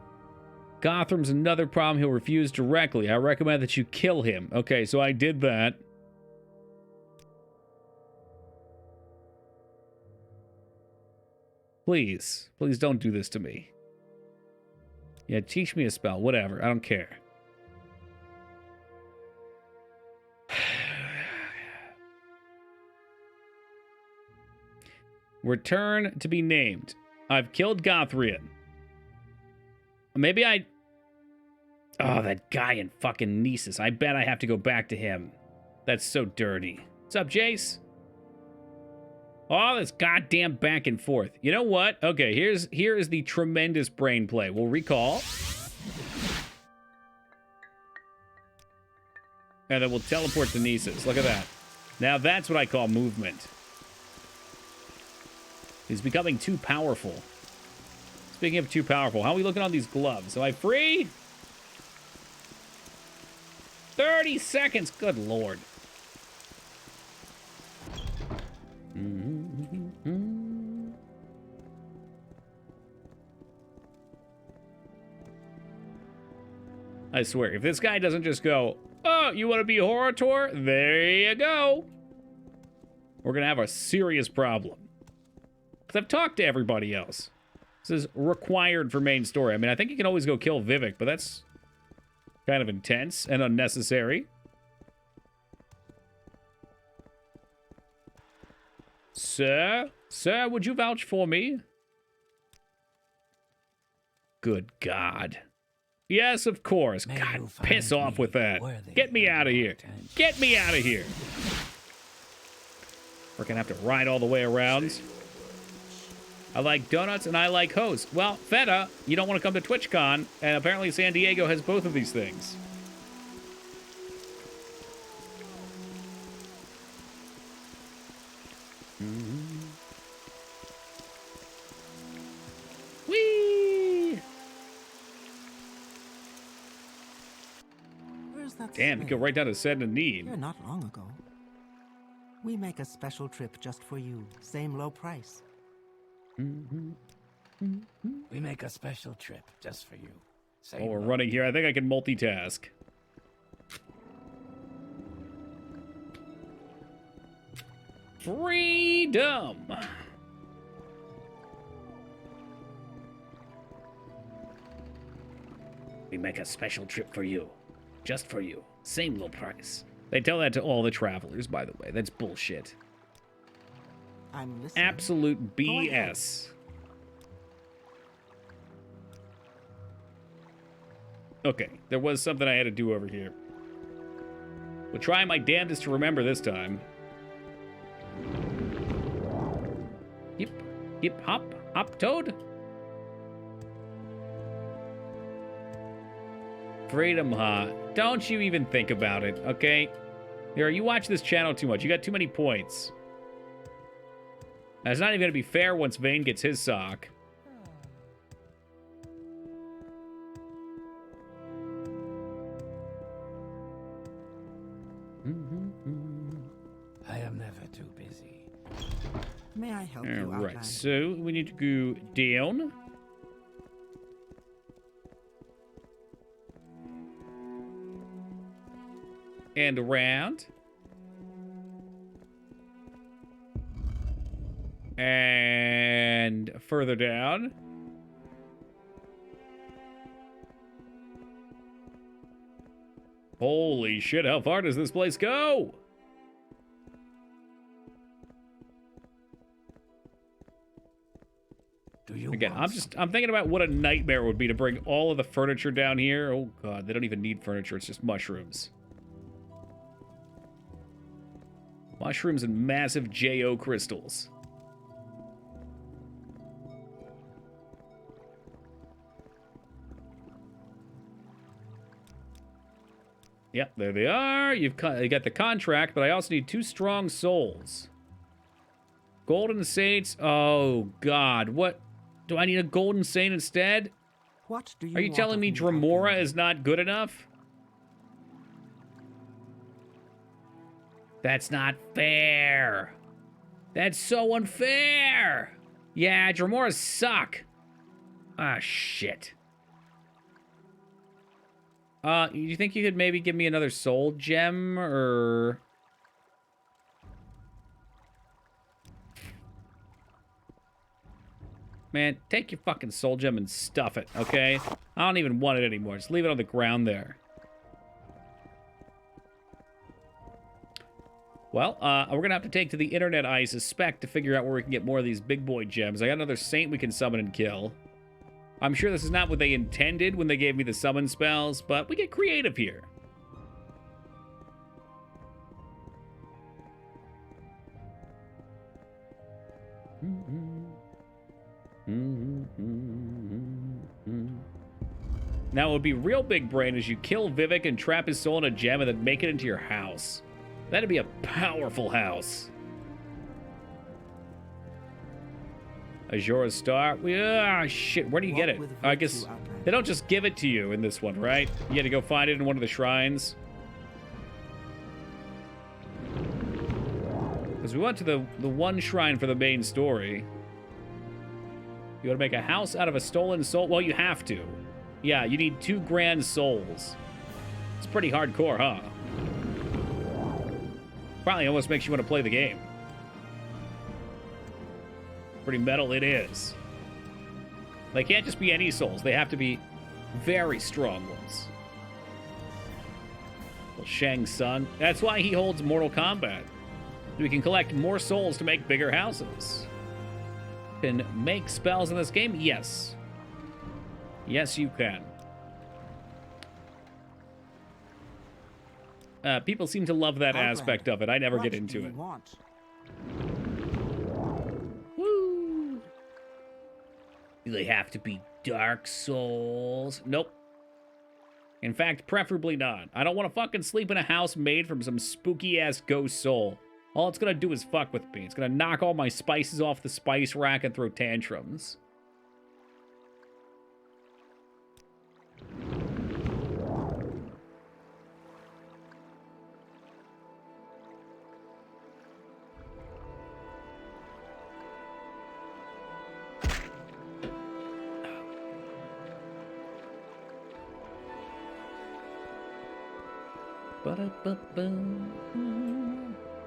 Gotham's another problem he'll refuse directly. I recommend that you kill him. Okay, so I did that. Please. Please don't do this to me. Yeah, teach me a spell. Whatever. I don't care. Return to be named. I've killed Gothrian. Maybe I... Oh, that guy in fucking Nessus. I bet I have to go back to him. That's so dirty. What's up, Jace? All this goddamn back and forth. You know what? Okay, here is the tremendous brain play. We'll recall. And then we'll teleport to Nessus. Look at that. Now that's what I call movement. He's becoming too powerful. Speaking of too powerful, how are we looking on these gloves? Am I free? 30 seconds. Good lord. I swear, if this guy doesn't just go, oh, you want to be horror tour? There you go. We're going to have a serious problem. Because I've talked to everybody else. This is required for main story. I mean, I think you can always go kill Vivek, but that's kind of intense and unnecessary. Sir? Sir, would you vouch for me? Good God. Yes, of course. God, piss off with that. Get me out of here. Get me out of here. We're going to have to ride all the way around. I like donuts and I like hoes. Well, Feta, you don't want to come to TwitchCon, and apparently San Diego has both of these things. Whee! Where's that Damn, you go right down to Said and Need. Here not long ago. We make a special trip just for you. Same low price. We make a special trip just for you. While we're running here, I think I can multitask. Freedom! We make a special trip for you. Just for you. Same low price. They tell that to all the travelers, by the way. That's bullshit. I'm listening. Absolute BS. Okay, there was something I had to do over here. We'll try my damnedest to remember this time. Hip, hop, toad. Freedom, huh? Don't you even think about it, okay? Here, you watch this channel too much. You got too many points. Now, it's not even going to be fair once Vane gets his sock. I am never too busy. May I help you, Alright, Outlander? so we need to go down. And around. And further down. Holy shit, how far does this place go? Again, I'm thinking about what a nightmare it would be to bring all of the furniture down here. Oh god, they don't even need furniture, it's just mushrooms. Mushrooms and massive JO crystals. Yep, there they are. You got the contract, but I also need 2 strong souls. Golden Saints. Oh, God. What? Do I need a Golden Saint instead? What do you Are you want telling of me Dremora is not good enough? That's not fair. That's so unfair. Yeah, Dremoras suck. Ah, shit. You think you could maybe give me another soul gem, or... Man, take your fucking soul gem and stuff it, okay? I don't even want it anymore. Just leave it on the ground there. Well, we're going to have to take to the internet, I suspect, to figure out where we can get more of these big boy gems. I got another saint we can summon and kill. I'm sure this is not what they intended when they gave me the summon spells, but we get creative here. Now, it would be real big brain as you kill Vivek and trap his soul in a gem and then make it into your house. That'd be a powerful house. Ajora's Star. Ah, shit. Where do you get it? I guess they don't just give it to you in this one, right? You had to go find it in one of the shrines. Because we went to the one shrine for the main story. You want to make a house out of a stolen soul? Well, you have to. Yeah, you need 2 grand souls. It's pretty hardcore, huh? Probably almost makes you want to play the game. Pretty metal it is. They can't just be any souls. They have to be very strong ones. Well, Shang Tsung. That's why he holds Mortal Kombat. We can collect more souls to make bigger houses. Can make spells in this game? Yes. Yes, you can. People seem to love that aspect of it. I never get into it. Woo! Do they have to be Dark Souls? Nope. In fact, preferably not. I don't want to fucking sleep in a house made from some spooky-ass ghost soul. All it's gonna do is fuck with me. It's gonna knock all my spices off the spice rack and throw tantrums.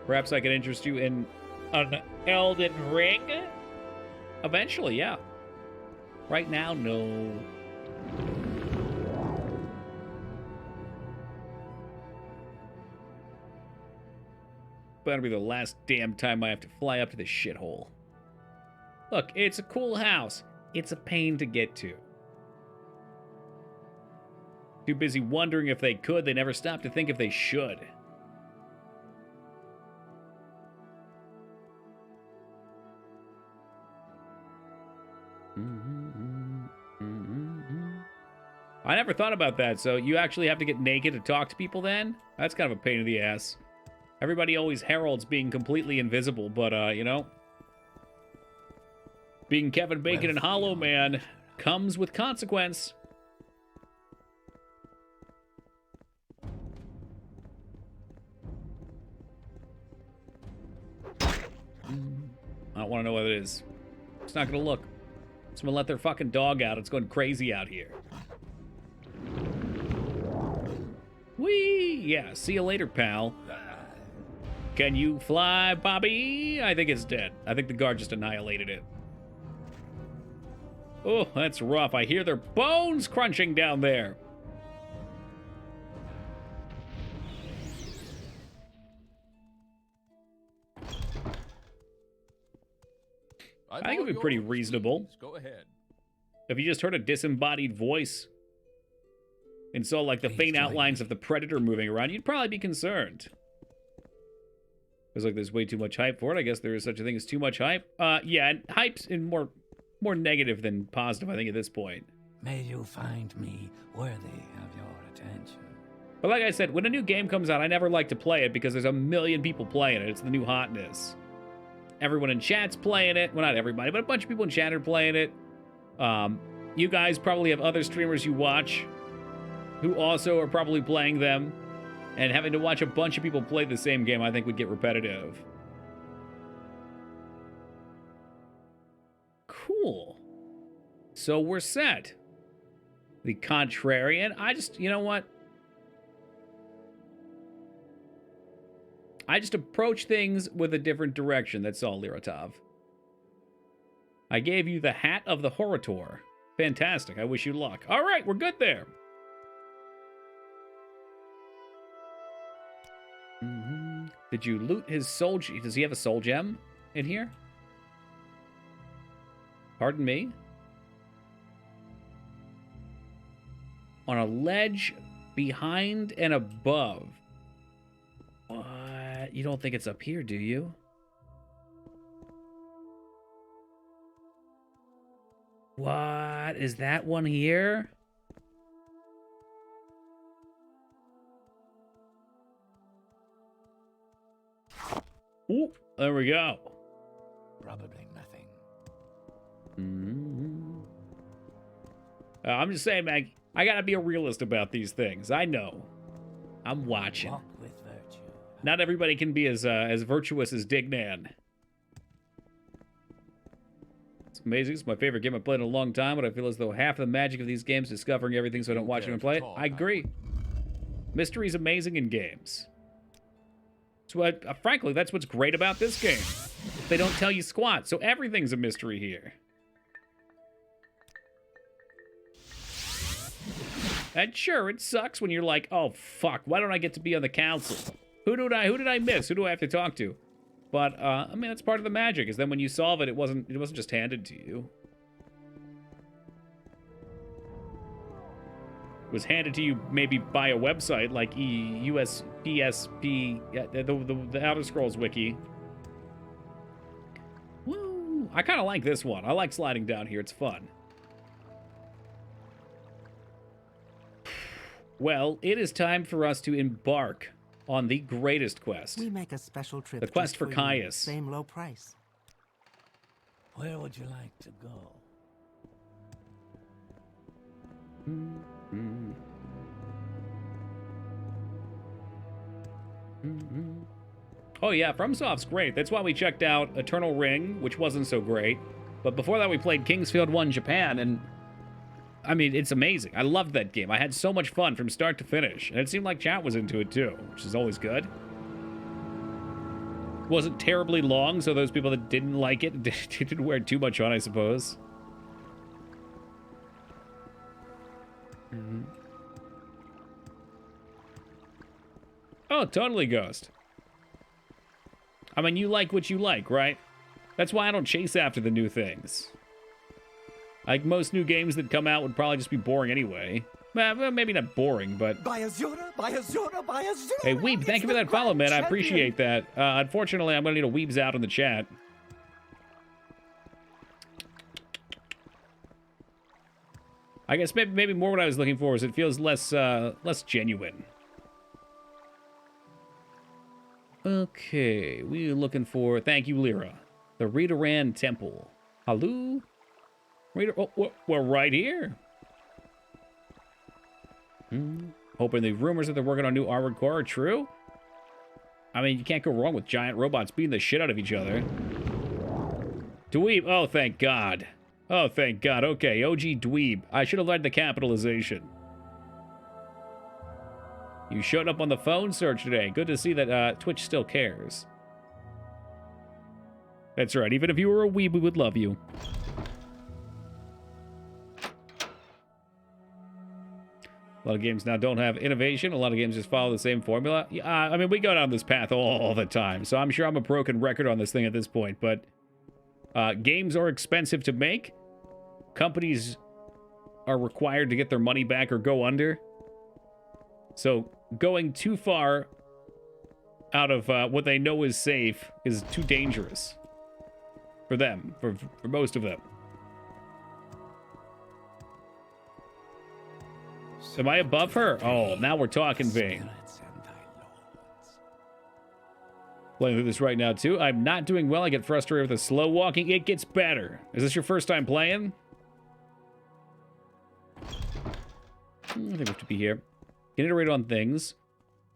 Perhaps I can interest you in an Elden Ring? Eventually, yeah. Right now, no. That'll be the last damn time I have to fly up to this shithole. Look, it's a cool house. It's a pain to get to. Too busy wondering if they could, they never stop to think if they should. I never thought about that, so you actually have to get naked to talk to people then? That's kind of a pain in the ass. Everybody always heralds being completely invisible, but, you know, being Kevin Bacon and Hollow Man comes with consequence. I don't want to know what it is. It's not going to look. Someone let their fucking dog out. It's going crazy out here. Whee! Yeah, see you later, pal. Can you fly, Bobby? I think it's dead. I think the guard just annihilated it. Oh, that's rough. I hear their bones crunching down there. I think it would be pretty reasonable. Go ahead. If you just heard a disembodied voice and saw like the faint outlines of the Predator moving around, you'd probably be concerned. It's like there's way too much hype for it. I guess there is such a thing as too much hype. Yeah, and hype's in more negative than positive, I think, at this point. May you find me worthy of your attention. But like I said, when a new game comes out, I never like to play it because there's a million people playing it. It's the new hotness. Everyone in chat's playing it. Well, not everybody, but a bunch of people in chat are playing it. You guys probably have other streamers you watch who also are probably playing them. And having to watch a bunch of people play the same game, I think, would get repetitive. Cool. So we're set. The Contrarian. You know what? I just approach things with a different direction. That's all, Liratov. I gave you the Hat of the Horator. Fantastic. I wish you luck. All right, we're good there. Did you loot his soul? Does he have a soul gem in here? Pardon me? On a ledge behind and above. What? You don't think it's up here, do you? What? Is that one here? Ooh, there we go. Probably nothing. I'm just saying, man, I gotta be a realist about these things. I know. I'm watching. Walk with virtue. Not everybody can be as virtuous as Dignan. It's amazing. It's my favorite game I've played in a long time, but I feel as though half the magic of these games is discovering everything so I don't watch them and play it. I agree. Mystery's amazing in games. So, frankly, that's what's great about this game. They don't tell you squat, so everything's a mystery here. And sure, it sucks when you're like, oh, fuck, why don't I get to be on the council? Who did I miss? Who do I have to talk to? But, I mean, that's part of the magic, is then when you solve it, it wasn't just handed to you. It was handed to you maybe by a website like USPSP, the Outer Scrolls wiki. Woo! I kind of like this one. I like sliding down here. It's fun. Well, it is time for us to embark on the greatest quest. We make a special trip. The quest for Caius. Same low price. Where would you like to go? Oh yeah, FromSoft's great. That's why we checked out Eternal Ring, which wasn't so great. But before that we played Kingsfield 1 Japan, and I mean, it's amazing. I loved that game. I had so much fun from start to finish. And it seemed like chat was into it too, which is always good. It wasn't terribly long, so those people that didn't like it didn't wear too much on, I suppose. Oh, totally Ghost. I mean, you like what you like, right? That's why I don't chase after the new things. Like, most new games that come out would probably just be boring anyway. Well, maybe not boring, but... Buy Azura, buy Azura, buy Azura! Hey, Weeb, thank you for that follow, man. I appreciate that. Unfortunately, I'm gonna need a Weebs out in the chat. I guess maybe more what I was looking for is it feels less genuine. Okay, we're looking for... Thank you, Lyra. The Redoran Temple. Hello? Oh, we're right here. Hoping the rumors that they're working on new Armored Core are true. I mean, you can't go wrong with giant robots beating the shit out of each other. Dweeb. Oh, thank God. Oh, thank God. Okay, OG Dweeb. I should have learned the capitalization. You showed up on the phone search today. Good to see that Twitch still cares. That's right. Even if you were a weeb, we would love you. A lot of games now don't have innovation. A lot of games just follow the same formula. I mean, we go down this path all the time, so I'm sure I'm a broken record on this thing at this point, but games are expensive to make. Companies are required to get their money back or go under. So going too far out of what they know is safe is too dangerous for them, for most of them. Am I above her? Oh, now we're talking, Vane. Playing through this right now, too. I'm not doing well. I get frustrated with the slow walking. It gets better. Is this your first time playing? I think we have to be here. Can iterate on things.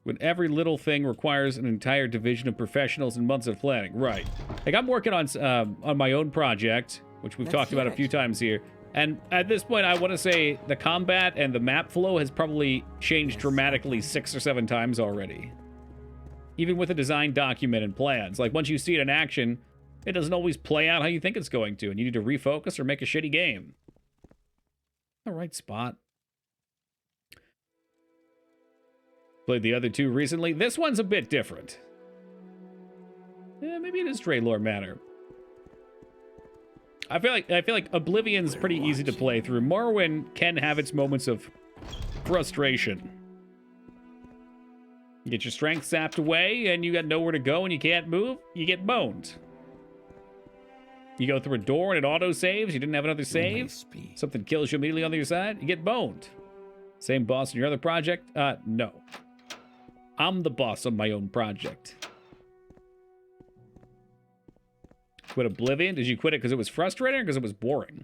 When every little thing requires an entire division of professionals and months of planning. Right. Like, I'm working on my own project, which we've talked about a few times here. And at this point, I want to say the combat and the map flow has probably changed dramatically 6 or 7 times already. Even with a design document and plans. Like, once you see it in action, it doesn't always play out how you think it's going to, and you need to refocus or make a shitty game. All right, spot. Played the other 2 recently. This one's a bit different. Maybe it is Draylor Manor. I feel like Oblivion's pretty easy to play through. Morrowind can have its moments of frustration. You get your strength sapped away, and you got nowhere to go, and you can't move. You get boned. You go through a door, and it auto-saves. You didn't have another save. Something kills you immediately on the other side. You get boned. Same boss in your other project? No. I'm the boss on my own project. Quit Oblivion? Did you quit it because it was frustrating or because it was boring?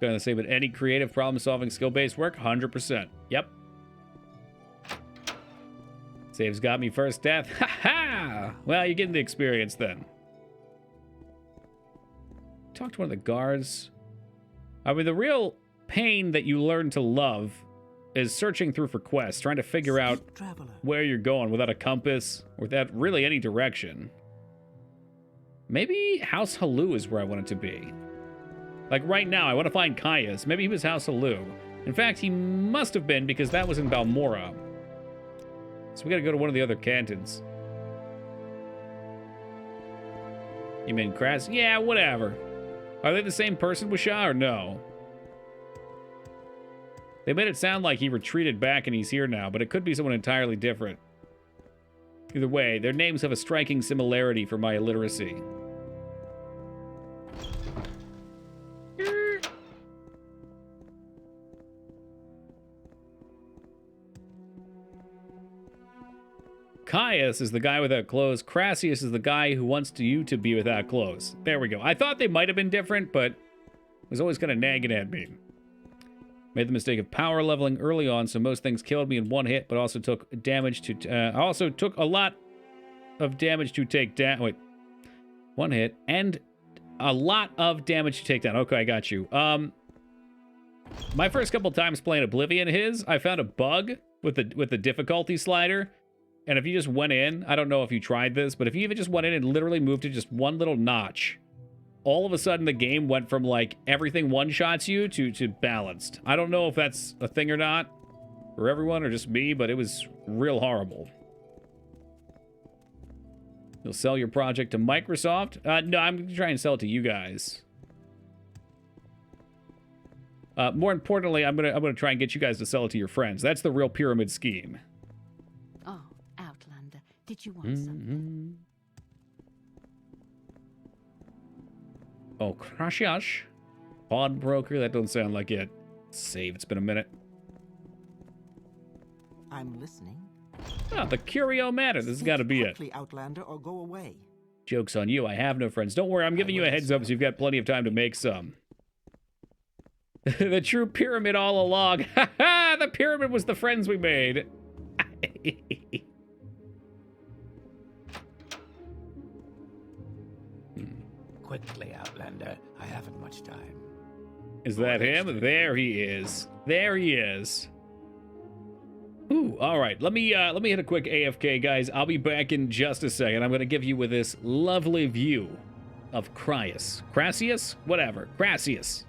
Gonna say, but any creative problem-solving skill-based work? 100%. Yep. Saves got me first death. Ha ha! Well, you're getting the experience then. Talk to one of the guards. I mean, the real pain that you learn to love is searching through for quests, trying to figure out where you're going without a compass, or without really any direction. Maybe House Halu is where I want it to be. Like right now, I want to find Caius. Maybe he was House Halu. In fact, he must have been because that was in Balmora. So we gotta go to one of the other cantons. You mean Kras? Yeah, whatever. Are they the same person with Shah or no? They made it sound like he retreated back and he's here now, but it could be someone entirely different. Either way, their names have a striking similarity for my illiteracy. Caius is the guy without clothes. Crassius is the guy who wants you to be without clothes. There we go. I thought they might have been different, but it was always kind of nagging at me. Made the mistake of power leveling early on, so most things killed me in one hit, but also took damage to... also took a lot of damage to take down... Wait. One hit, and a lot of damage to take down. Okay, I got you. My first couple times playing Oblivion I found a bug with the difficulty slider. And if you just went in, I don't know if you tried this, but if you even just went in and literally moved to just one little notch, all of a sudden the game went from like everything one-shots you to balanced. I don't know if that's a thing or not for everyone or just me, but it was real horrible. You'll sell your project to Microsoft? No, I'm going to try and sell it to you guys. More importantly, I'm gonna try and get you guys to sell it to your friends. That's the real pyramid scheme. Oh, Outlander, did you want something? Oh, Krashiash. Pawnbroker, that doesn't sound like it. Save, it's been a minute. I'm listening. Ah, the Curio Matter. This has got to be it. Outlander, or go away. Joke's on you. I have no friends. Don't worry, I'm giving you a heads up so you've got plenty of time to make some. The true pyramid all along. Ha ha! The pyramid was the friends we made. Quickly, Outlander. I haven't much time. Is that him? There he is. There he is. Ooh, all right. Let me hit a quick AFK, guys. I'll be back in just a second. I'm gonna give you with this lovely view of Caius. Crassius? Whatever. Crassius.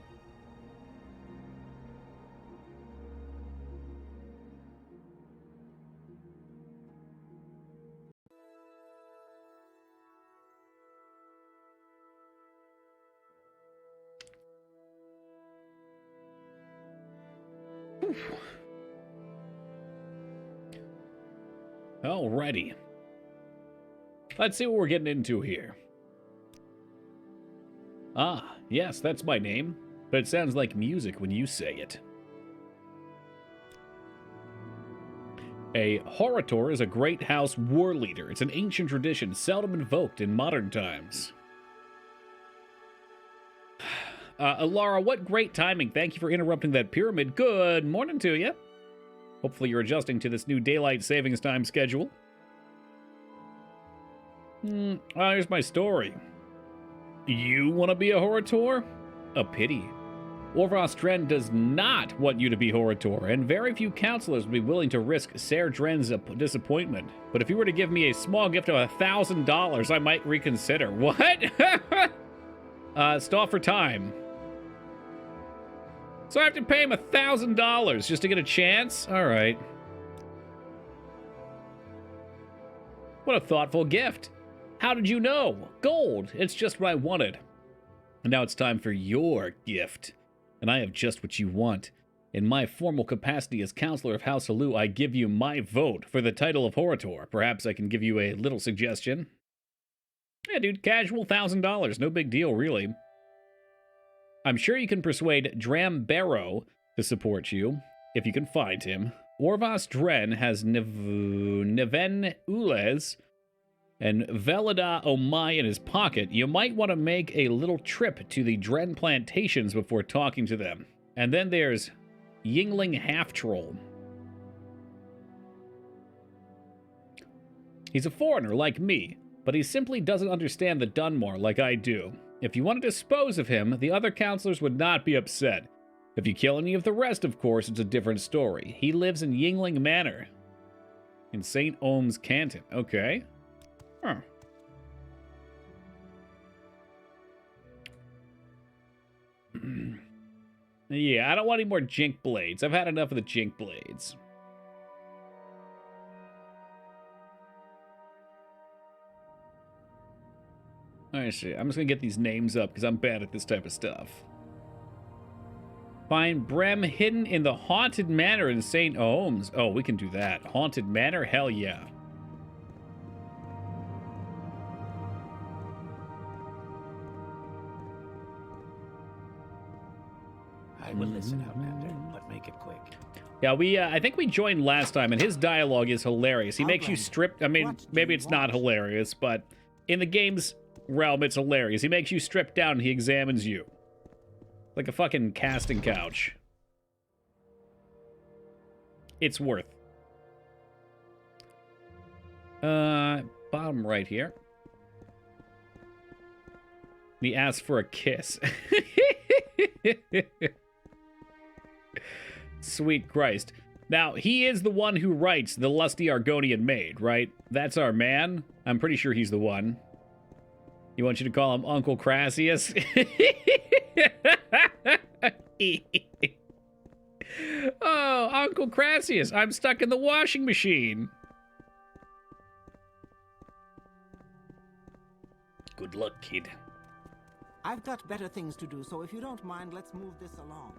Alrighty. Let's see what we're getting into here. Ah, yes, that's my name. But it sounds like music when you say it. A Horator is a great house war leader. It's an ancient tradition, seldom invoked in modern times. Laura, what great timing. Thank you for interrupting that pyramid. Good morning to you. Hopefully you're adjusting to this new daylight savings time schedule. Here's my story. You want to be a Horator? A pity. Orvos Dren does not want you to be Horator, and very few counselors would be willing to risk Ser Dren's disappointment. But if you were to give me a small gift of $1,000, I might reconsider. What? Stall for time. So I have to pay him $1,000 just to get a chance? All right. What a thoughtful gift. How did you know? Gold. It's just what I wanted. And now it's time for your gift. And I have just what you want. In my formal capacity as counselor of House Halu, I give you my vote for the title of Horator. Perhaps I can give you a little suggestion. Yeah, dude, casual $1,000. No big deal, really. I'm sure you can persuade Dram Barrow to support you, if you can find him. Orvos Dren has Neven Ules and Velida Omai in his pocket. You might want to make a little trip to the Dren plantations before talking to them. And then there's Yingling Half-Troll. He's a foreigner like me, but he simply doesn't understand the Dunmore like I do. If you want to dispose of him, the other counselors would not be upset. If you kill any of the rest, of course, it's a different story. He lives in Yingling Manor, in St. Ohm's Canton. Okay. Huh. Yeah, I don't want any more Jink Blades. I've had enough of the Jink Blades. I see. I'm just going to get these names up because I'm bad at this type of stuff. Find Brem hidden in the Haunted Manor in St. Ohm's. Oh, we can do that. Haunted Manor? Hell yeah. I will listen, Outlander, but make it quick. Yeah, I think we joined last time, and his dialogue is hilarious. He makes you strip... I mean, maybe it's not hilarious, but in the game's realm, it's hilarious. He makes you strip down, and he examines you. Like a fucking casting couch. It's worth. Bottom right here. He asks for a kiss. Sweet Christ. Now, he is the one who writes The Lusty Argonian Maid, right? That's our man. I'm pretty sure he's the one. You want you to call him Uncle Crassius? Oh, Uncle Crassius, I'm stuck in the washing machine. Good luck, kid. I've got better things to do, so if you don't mind, let's move this along.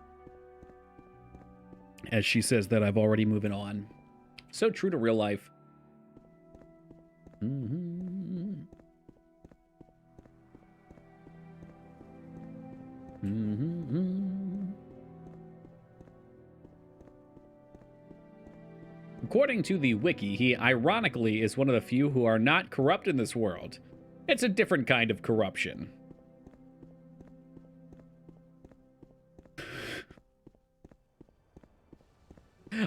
As she says that, I've already moving on. So true to real life. According to the wiki, he ironically is one of the few who are not corrupt in this world. It's a different kind of corruption.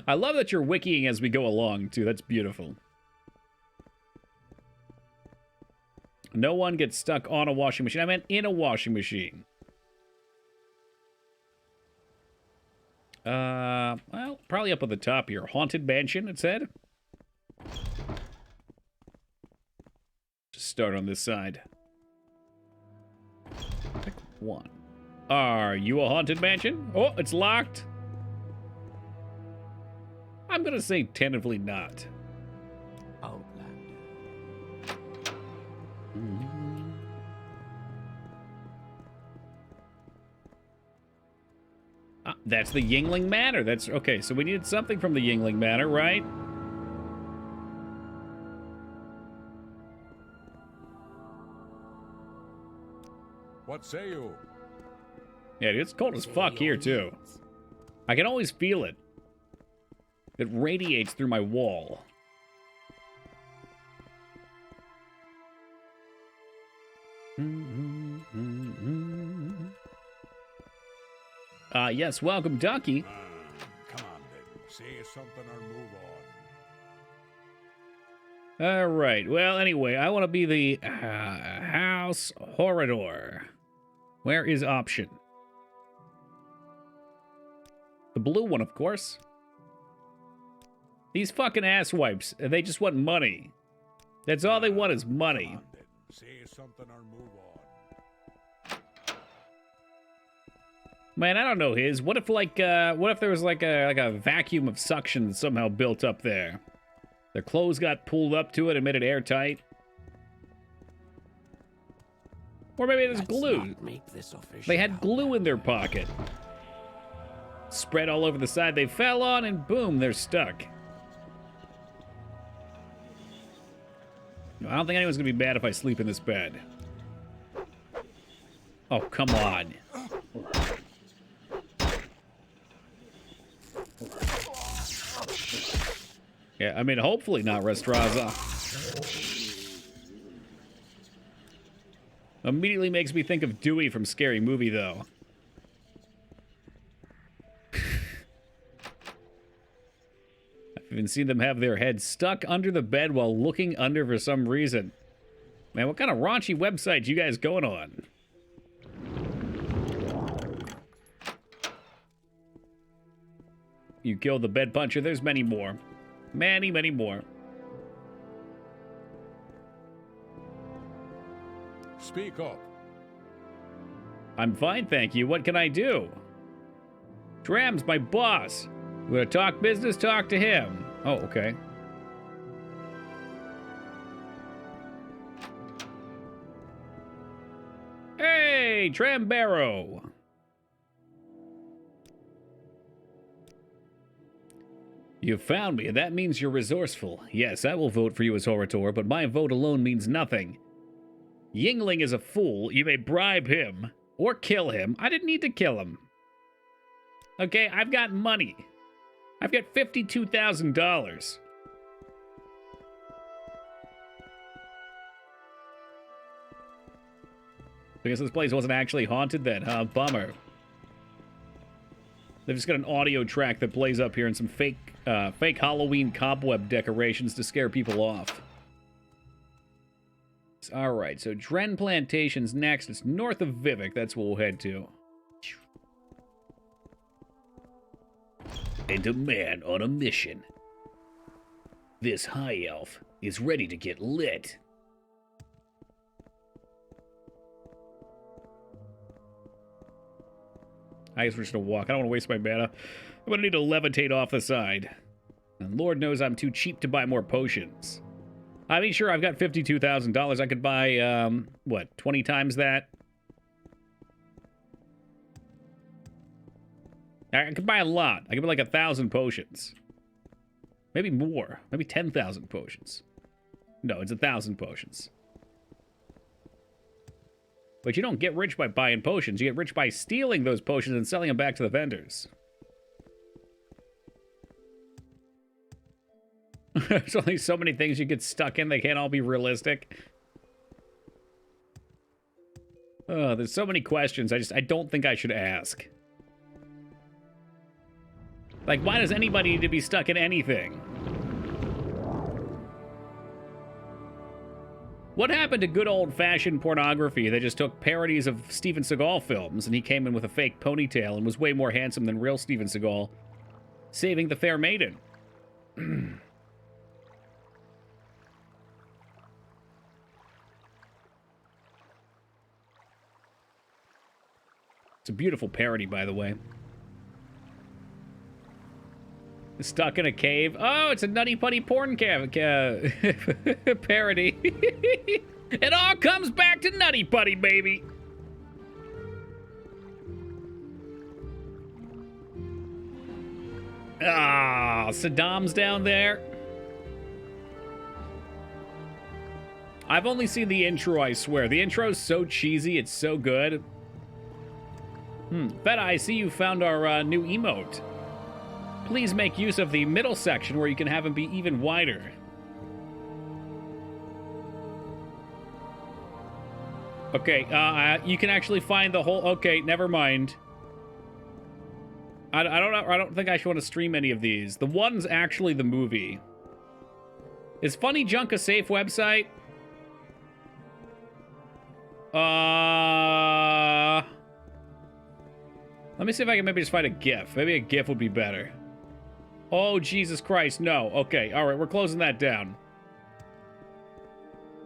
I love that you're wikiing as we go along, too. That's beautiful. No one gets stuck on a washing machine. I meant in a washing machine. Well, probably up at the top here. Haunted Mansion, it said. Just start on this side. Pick one. Are you a haunted mansion? Oh, it's locked. I'm gonna say tentatively not. Outlander. Ah, that's the Yingling Manor. That's okay. So we needed something from the Yingling Manor, right? What say you? Yeah, it's cold as fuck here, too. I can always feel it. It radiates through my wall. Yes, welcome, Ducky. Come on, then. Say something or move on. All right. Well, anyway, I want to be the House Horridor. Where is option? The blue one, of course. These fucking asswipes, they just want money. That's all they want is money. Come on, then. Say something or move on. Man, I don't know his. What if there was like a vacuum of suction that somehow built up there? Their clothes got pulled up to it and made it airtight. Or maybe it was glue. They had glue in their pocket. Spread all over the side they fell on, and boom, they're stuck. I don't think anyone's gonna be mad if I sleep in this bed. Oh, come on. Yeah, I mean, hopefully not Restraza. Immediately makes me think of Dewey from Scary Movie, though. I've even seen them have their heads stuck under the bed while looking under for some reason. Man, what kind of raunchy websites you guys going on? You killed the bed puncher. There's many more. Many, many more. Speak up. I'm fine, thank you. What can I do? Dram's my boss. You want to talk business? Talk to him. Oh, okay. Hey, Trambero. You found me, and that means you're resourceful. Yes, I will vote for you as Orator, but my vote alone means nothing. Yingling is a fool. You may bribe him or kill him. I didn't need to kill him. Okay, I've got money. I've got $52,000. I guess this place wasn't actually haunted then, huh? Bummer. They've just got an audio track that plays up here and some fake Halloween cobweb decorations to scare people off. All right, so Dren Plantation's next. It's north of Vivek. That's what we'll head to. And a man on a mission. This high elf is ready to get lit. I guess we're just gonna walk. I don't want to waste my mana. I'm gonna need to levitate off the side. And Lord knows I'm too cheap to buy more potions. I mean, sure, I've got $52,000. I could buy, what, 20 times that? I could buy a lot. I could buy like 1,000 potions. Maybe more. Maybe 10,000 potions. No, it's 1,000 potions. But you don't get rich by buying potions. You get rich by stealing those potions and selling them back to the vendors. There's only so many things you get stuck in. They can't all be realistic. Oh, there's so many questions I don't think I should ask. Like, why does anybody need to be stuck in anything? What happened to good old-fashioned pornography? They just took parodies of Steven Seagal films, and he came in with a fake ponytail and was way more handsome than real Steven Seagal, saving the fair maiden. It's a beautiful parody, by the way. Stuck in a cave. Oh, it's a Nutty Putty porn parody. It all comes back to Nutty Putty, baby. Ah, Saddam's down there. I've only seen the intro, I swear. The intro's so cheesy, it's so good. Feta, I see you found our new emote. Please make use of the middle section where you can have him be even wider. Okay, you can actually find the whole... Okay, never mind. I don't think I should want to stream any of these. The one's actually the movie. Is Funny Junk a safe website? Let me see if I can maybe just find a GIF. Maybe a GIF would be better. Oh, Jesus Christ, no. Okay, all right, we're closing that down.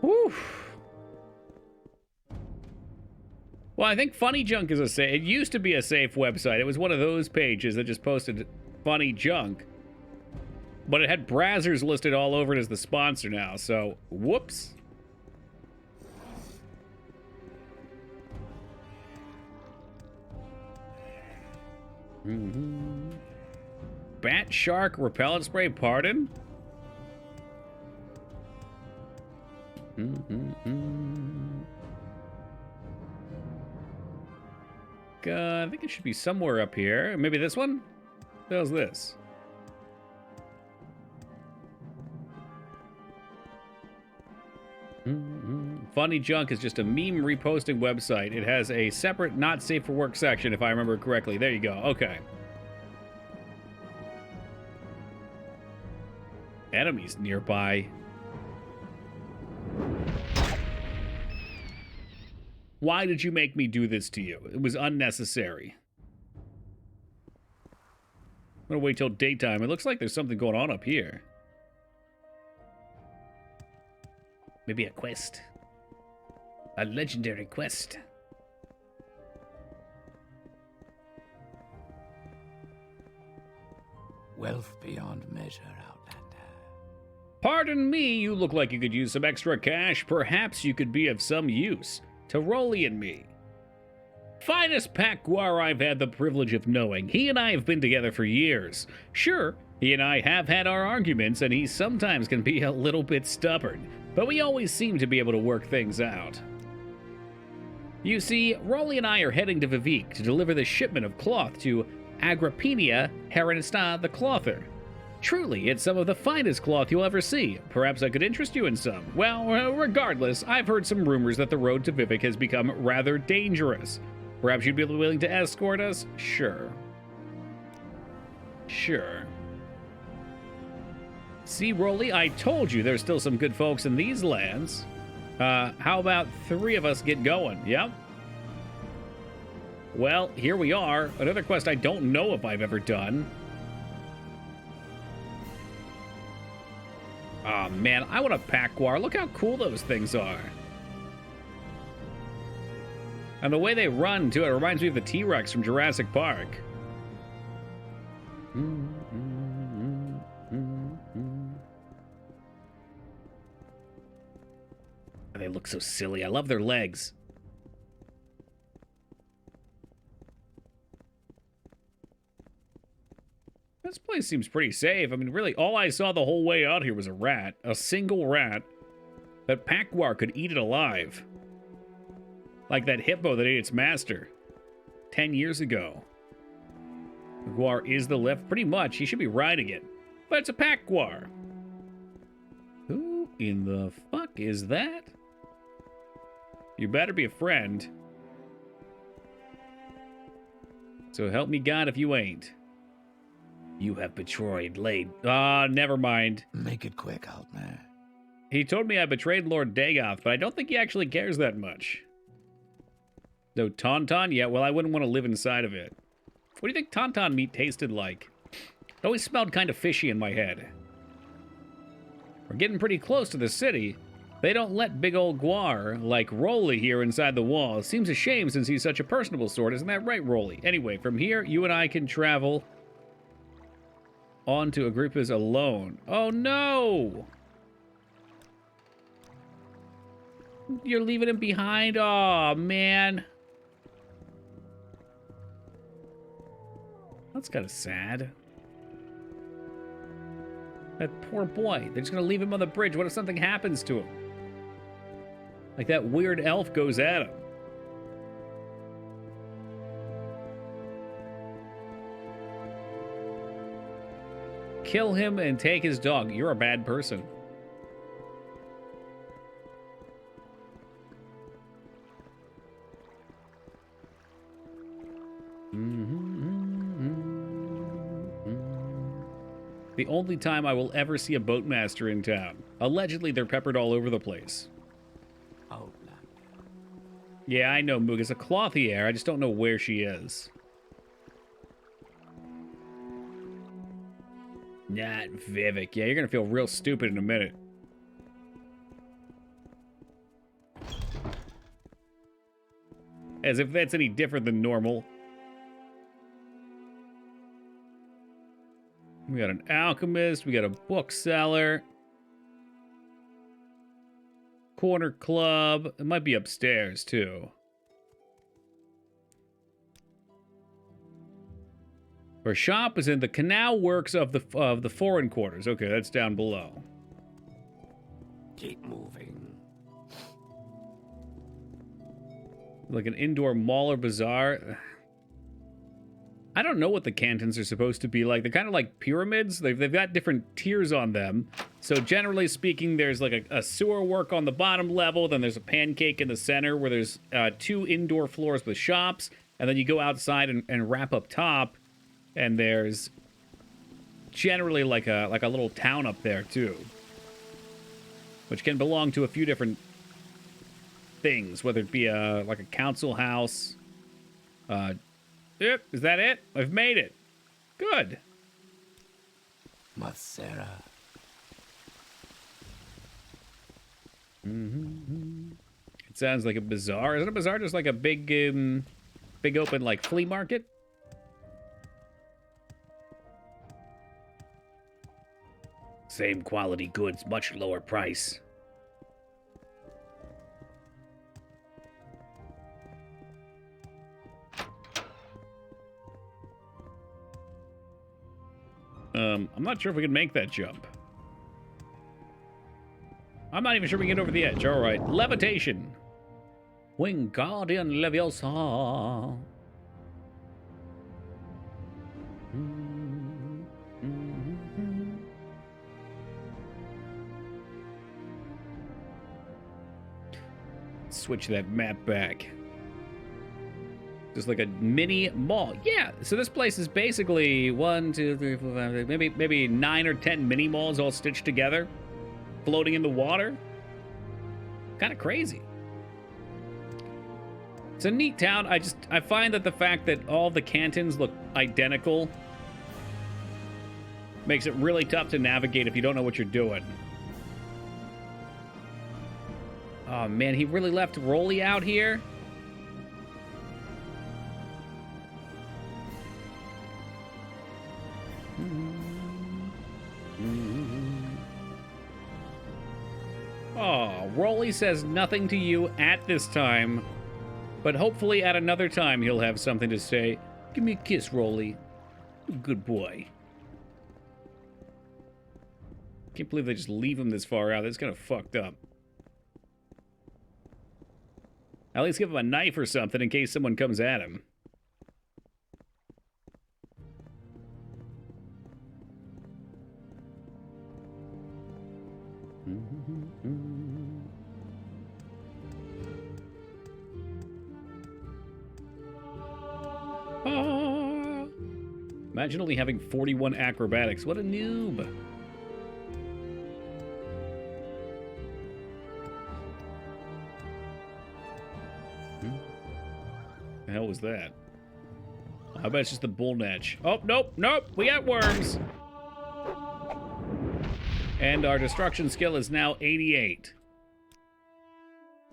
Whew. Well, I think Funny Junk is a safe... It used to be a safe website. It was one of those pages that just posted funny junk. But it had Brazzers listed all over it as the sponsor now, so whoops. Bat Shark Repellent Spray, pardon? I think it should be somewhere up here. Maybe this one? What is this? Funny Junk is just a meme reposting website. It has a separate not safe for work section, if I remember correctly. There you go. Okay. Enemies nearby. Why did you make me do this to you? It was unnecessary. I'm gonna wait till daytime. It looks like there's something going on up here. Maybe a quest. A legendary quest. Wealth beyond measure, Outlander. Pardon me, you look like you could use some extra cash. Perhaps you could be of some use to Rolly and me. Finest Pakguar I've had the privilege of knowing. He and I have been together for years. Sure, he and I have had our arguments, and he sometimes can be a little bit stubborn, but we always seem to be able to work things out. You see, Rolly and I are heading to Vivek to deliver the shipment of cloth to Agrippina Herenista the Clother. Truly, it's some of the finest cloth you'll ever see. Perhaps I could interest you in some. Well, regardless, I've heard some rumors that the road to Vivek has become rather dangerous. Perhaps you'd be willing to escort us? Sure. Sure. See, Rolly, I told you there's still some good folks in these lands. How about 3 of us get going? Yep. Well, here we are. Another quest I don't know if I've ever done. Oh man, I want a Pakguar. Look how cool those things are. And the way they run, too, it reminds me of the T-Rex from Jurassic Park. They look so silly. I love their legs. This place seems pretty safe. I mean, really, all I saw the whole way out here was a rat. A single rat. That Pakguar could eat it alive. Like that hippo that ate its master 10 years ago. Pakguar is the lift. Pretty much. He should be riding it. But it's a Pakguar. Who in the fuck is that? You better be a friend. So help me God if you ain't. You have betrayed Lade. Never mind. Make it quick, Outlander. He told me I betrayed Lord Dagoth, but I don't think he actually cares that much. No Tauntaun? Yeah, well, I wouldn't want to live inside of it. What do you think Tauntaun meat tasted like? It always smelled kind of fishy in my head. We're getting pretty close to the city. They don't let big old Guar like Rolly here inside the wall. Seems a shame since he's such a personable sort, isn't that right, Rolly? Anyway, from here, you and I can travel on to Agrippa's alone. Oh, no! You're leaving him behind? Oh, man. That's kind of sad. That poor boy. They're just going to leave him on the bridge. What if something happens to him? Like that weird elf goes at him. Kill him and take his dog. You're a bad person. The only time I will ever see a boatmaster in town. Allegedly, they're peppered all over the place. Outlander. Yeah, I know Moog is a clothier. I just don't know where she is. Not Vivek. Yeah, you're gonna feel real stupid in a minute. As if that's any different than normal. We got an alchemist, we got a bookseller. Corner club. It might be upstairs, too. Her shop is in the canal works of the foreign quarters. Okay, that's down below. Keep moving. Like an indoor mall or bazaar. I don't know what the cantons are supposed to be like. They're kind of like pyramids. They've got different tiers on them. So generally speaking, there's like a sewer work on the bottom level. Then there's a pancake in the center where there's 2 indoor floors with shops. And then you go outside and wrap up top. And there's generally like a little town up there too. Which can belong to a few different things. Whether it be like a council house. Yep, is that it? I've made it. Good. Masera. It sounds like a bazaar. Isn't a bazaar just like a big open like flea market? Same quality goods, much lower price. I'm not sure if we can make that jump. I'm not even sure we can get over the edge. All right, levitation. Wingardium Leviosa. Switch that map back. Just like a mini mall. Yeah, so this place is basically 1, 2, 3, 4, 5, 6, maybe 9 or 10 mini malls all stitched together, floating in the water. Kind of crazy. It's a neat town. I find that the fact that all the cantons look identical makes it really tough to navigate if you don't know what you're doing. Oh man, he really left Rolly out here? Oh, Rolly says nothing to you at this time, but hopefully at another time he'll have something to say. Give me a kiss, Rolly. Good boy. Can't believe they just leave him this far out. That's kind of fucked up. At least give him a knife or something in case someone comes at him. Ah. Imagine only having 41 acrobatics. What a noob. The hell was that? I bet it's just the bull natch. Oh, nope, nope, we got worms. And our destruction skill is now 88.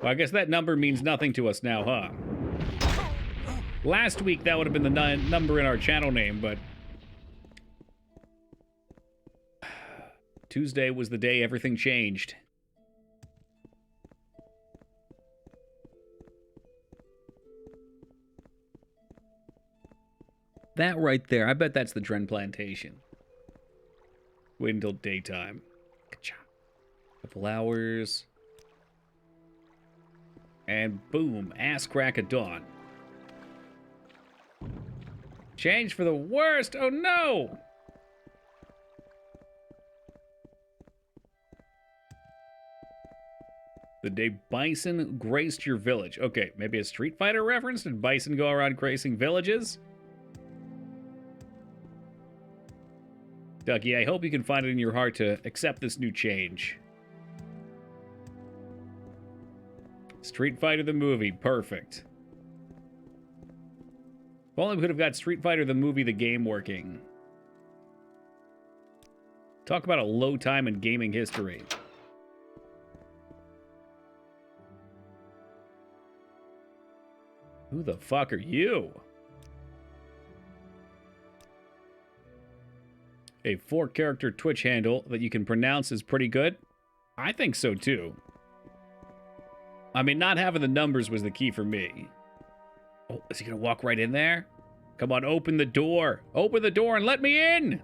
Well, I guess that number means nothing to us now, huh? Last week, that would have been the number in our channel name, but... Tuesday was the day everything changed. That right there, I bet that's the Dren Plantation. Wait until daytime. Couple hours. And boom, ass crack of dawn. Change for the worst. Oh no! The day Bison graced your village. Okay, maybe a Street Fighter reference? Did Bison go around gracing villages? Ducky, I hope you can find it in your heart to accept this new change. Street Fighter the movie. Perfect. If only we could have got Street Fighter the movie, the game working. Talk about a low time in gaming history. Who the fuck are you? A 4-character Twitch handle that you can pronounce is pretty good? I think so too. I mean, not having the numbers was the key for me. Oh, is he gonna walk right in there? Come on, open the door. Open the door and let me in!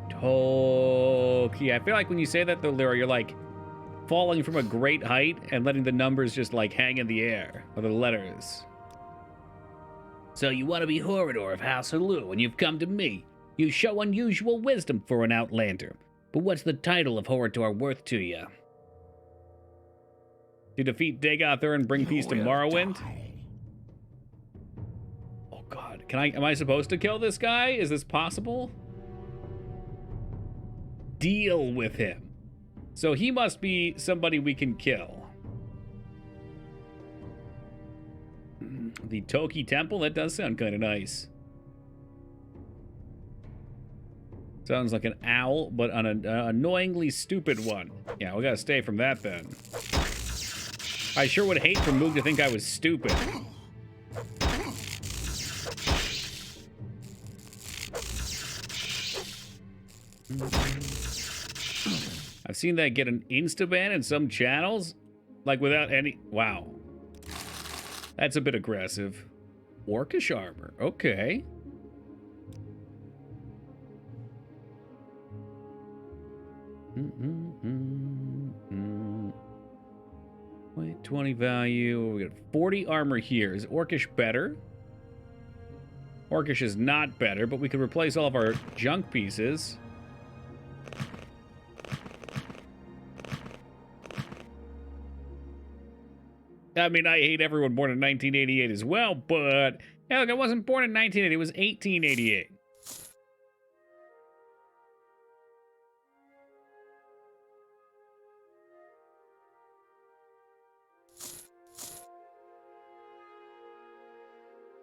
Toki. I feel like when you say that, though, Lyra, you're like falling from a great height and letting the numbers just like hang in the air, or the letters. So you want to be Horador of House Halu, and you've come to me. You show unusual wisdom for an Outlander. But what's the title of Horador worth to you? To defeat Dagothur and bring peace to Morrowind? Oh god, am I supposed to kill this guy? Is this possible? Deal with him. So he must be somebody we can kill. The Toki Temple? That does sound kind of nice. Sounds like an owl, but an annoyingly stupid one. Yeah, we gotta stay from that then. I sure would hate for Moog to think I was stupid. I've seen that get an insta-ban in some channels. Like without any... Wow. That's a bit aggressive. Orcish armor. Okay. Wait, 20 value. We got 40 armor here. Is Orcish better? Orcish is not better, but we could replace all of our junk pieces. I mean, I hate everyone born in 1988 as well, but... Hey, look, I wasn't born in 1980. It was 1888.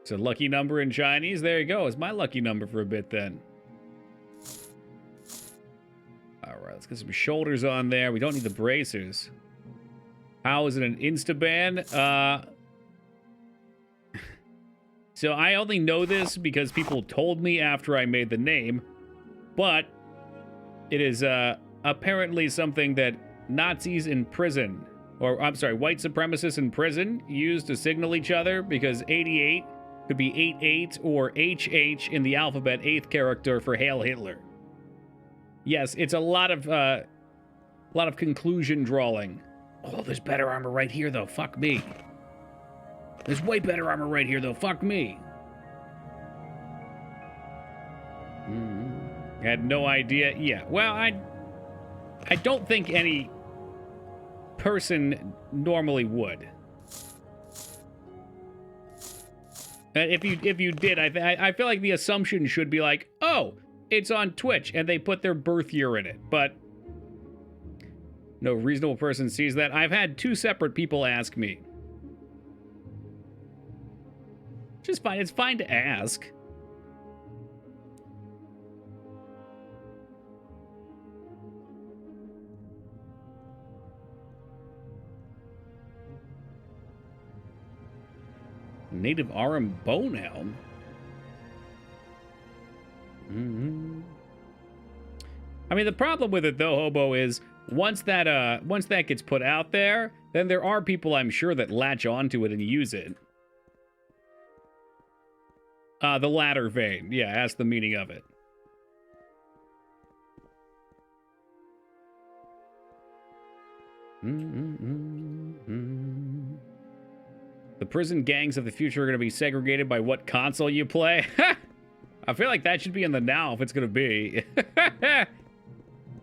It's a lucky number in Chinese. There you go. It's my lucky number for a bit then. All right, let's get some shoulders on there. We don't need the bracers. How is it an insta-ban? So I only know this because people told me after I made the name, but it is apparently something that Nazis in prison, or I'm sorry, white supremacists in prison used to signal each other, because 88 could be 88 or HH in the alphabet, 8th character for Hail Hitler. Yes, it's a lot of conclusion drawing. Oh, there's better armor right here, though. Fuck me. There's way better armor right here, though. Fuck me. Had no idea. Yeah, well, I don't think any person normally would. If you did, I feel like the assumption should be like, oh, it's on Twitch, and they put their birth year in it, but no reasonable person sees that. I've had 2 separate people ask me. Just fine. It's fine to ask. Native Arum Bone Helm. I mean, the problem with it, though, Hobo, is once that gets put out there, then there are people, I'm sure, that latch onto it and use it. The latter vein. Yeah, ask the meaning of it. The prison gangs of the future are going to be segregated by what console you play. I feel like that should be in the now if it's going to be.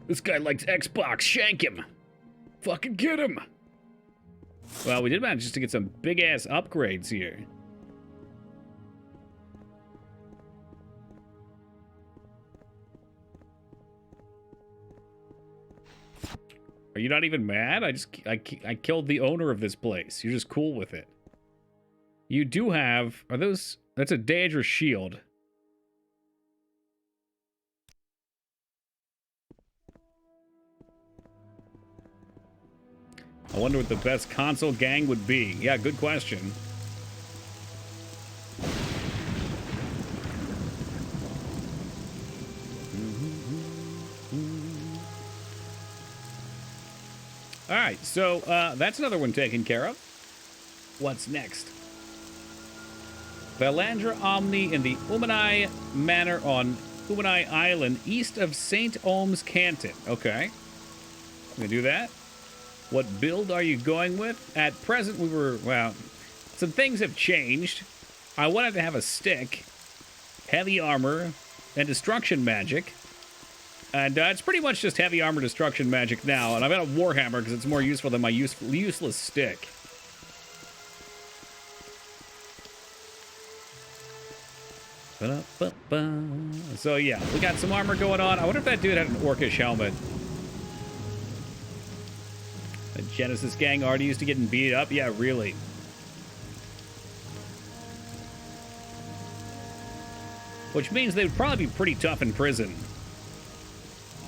This guy likes Xbox. Shank him. Fucking get him. Well, we did manage just to get some big-ass upgrades here. Are you not even mad? I killed the owner of this place. You're just cool with it. You do have... Are those... That's a Daedra shield. I wonder what the best console gang would be. Yeah, good question. All right, so that's another one taken care of. What's next? Valandra Omni in the Umanai Manor on Umanai Island, east of St. Ohm's Canton. Okay. I'm gonna do that. What build are you going with? At present, we were, well, some things have changed. I wanted to have a stick, heavy armor, and destruction magic. And it's pretty much just heavy armor destruction magic now. And I've got a Warhammer because it's more useful than my useless stick. So yeah, we got some armor going on. I wonder if that dude had an orcish helmet. The Genesis gang already used to getting beat up? Yeah, really. Which means they would probably be pretty tough in prison.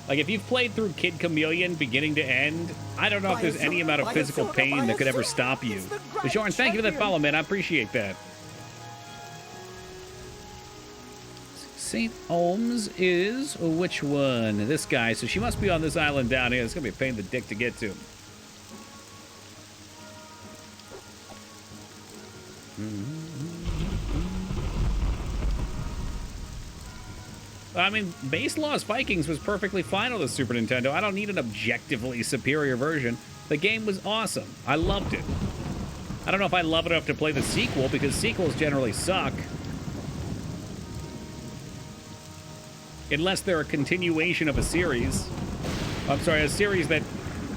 Like, if you've played through Kid Chameleon beginning to end, I don't know if there's any amount of physical pain that could ever stop you. Bjorn, thank you for that follow, man. I appreciate that. St. Ohm's is which one? This guy. So she must be on this island down here. It's going to be a pain in the dick to get to. I mean, base Lost Vikings was perfectly fine on the Super Nintendo. I don't need an objectively superior version. The game was awesome. I loved it. I don't know if I love it enough to play the sequel, because sequels generally suck. Unless they're a continuation of a series. I'm sorry, a series that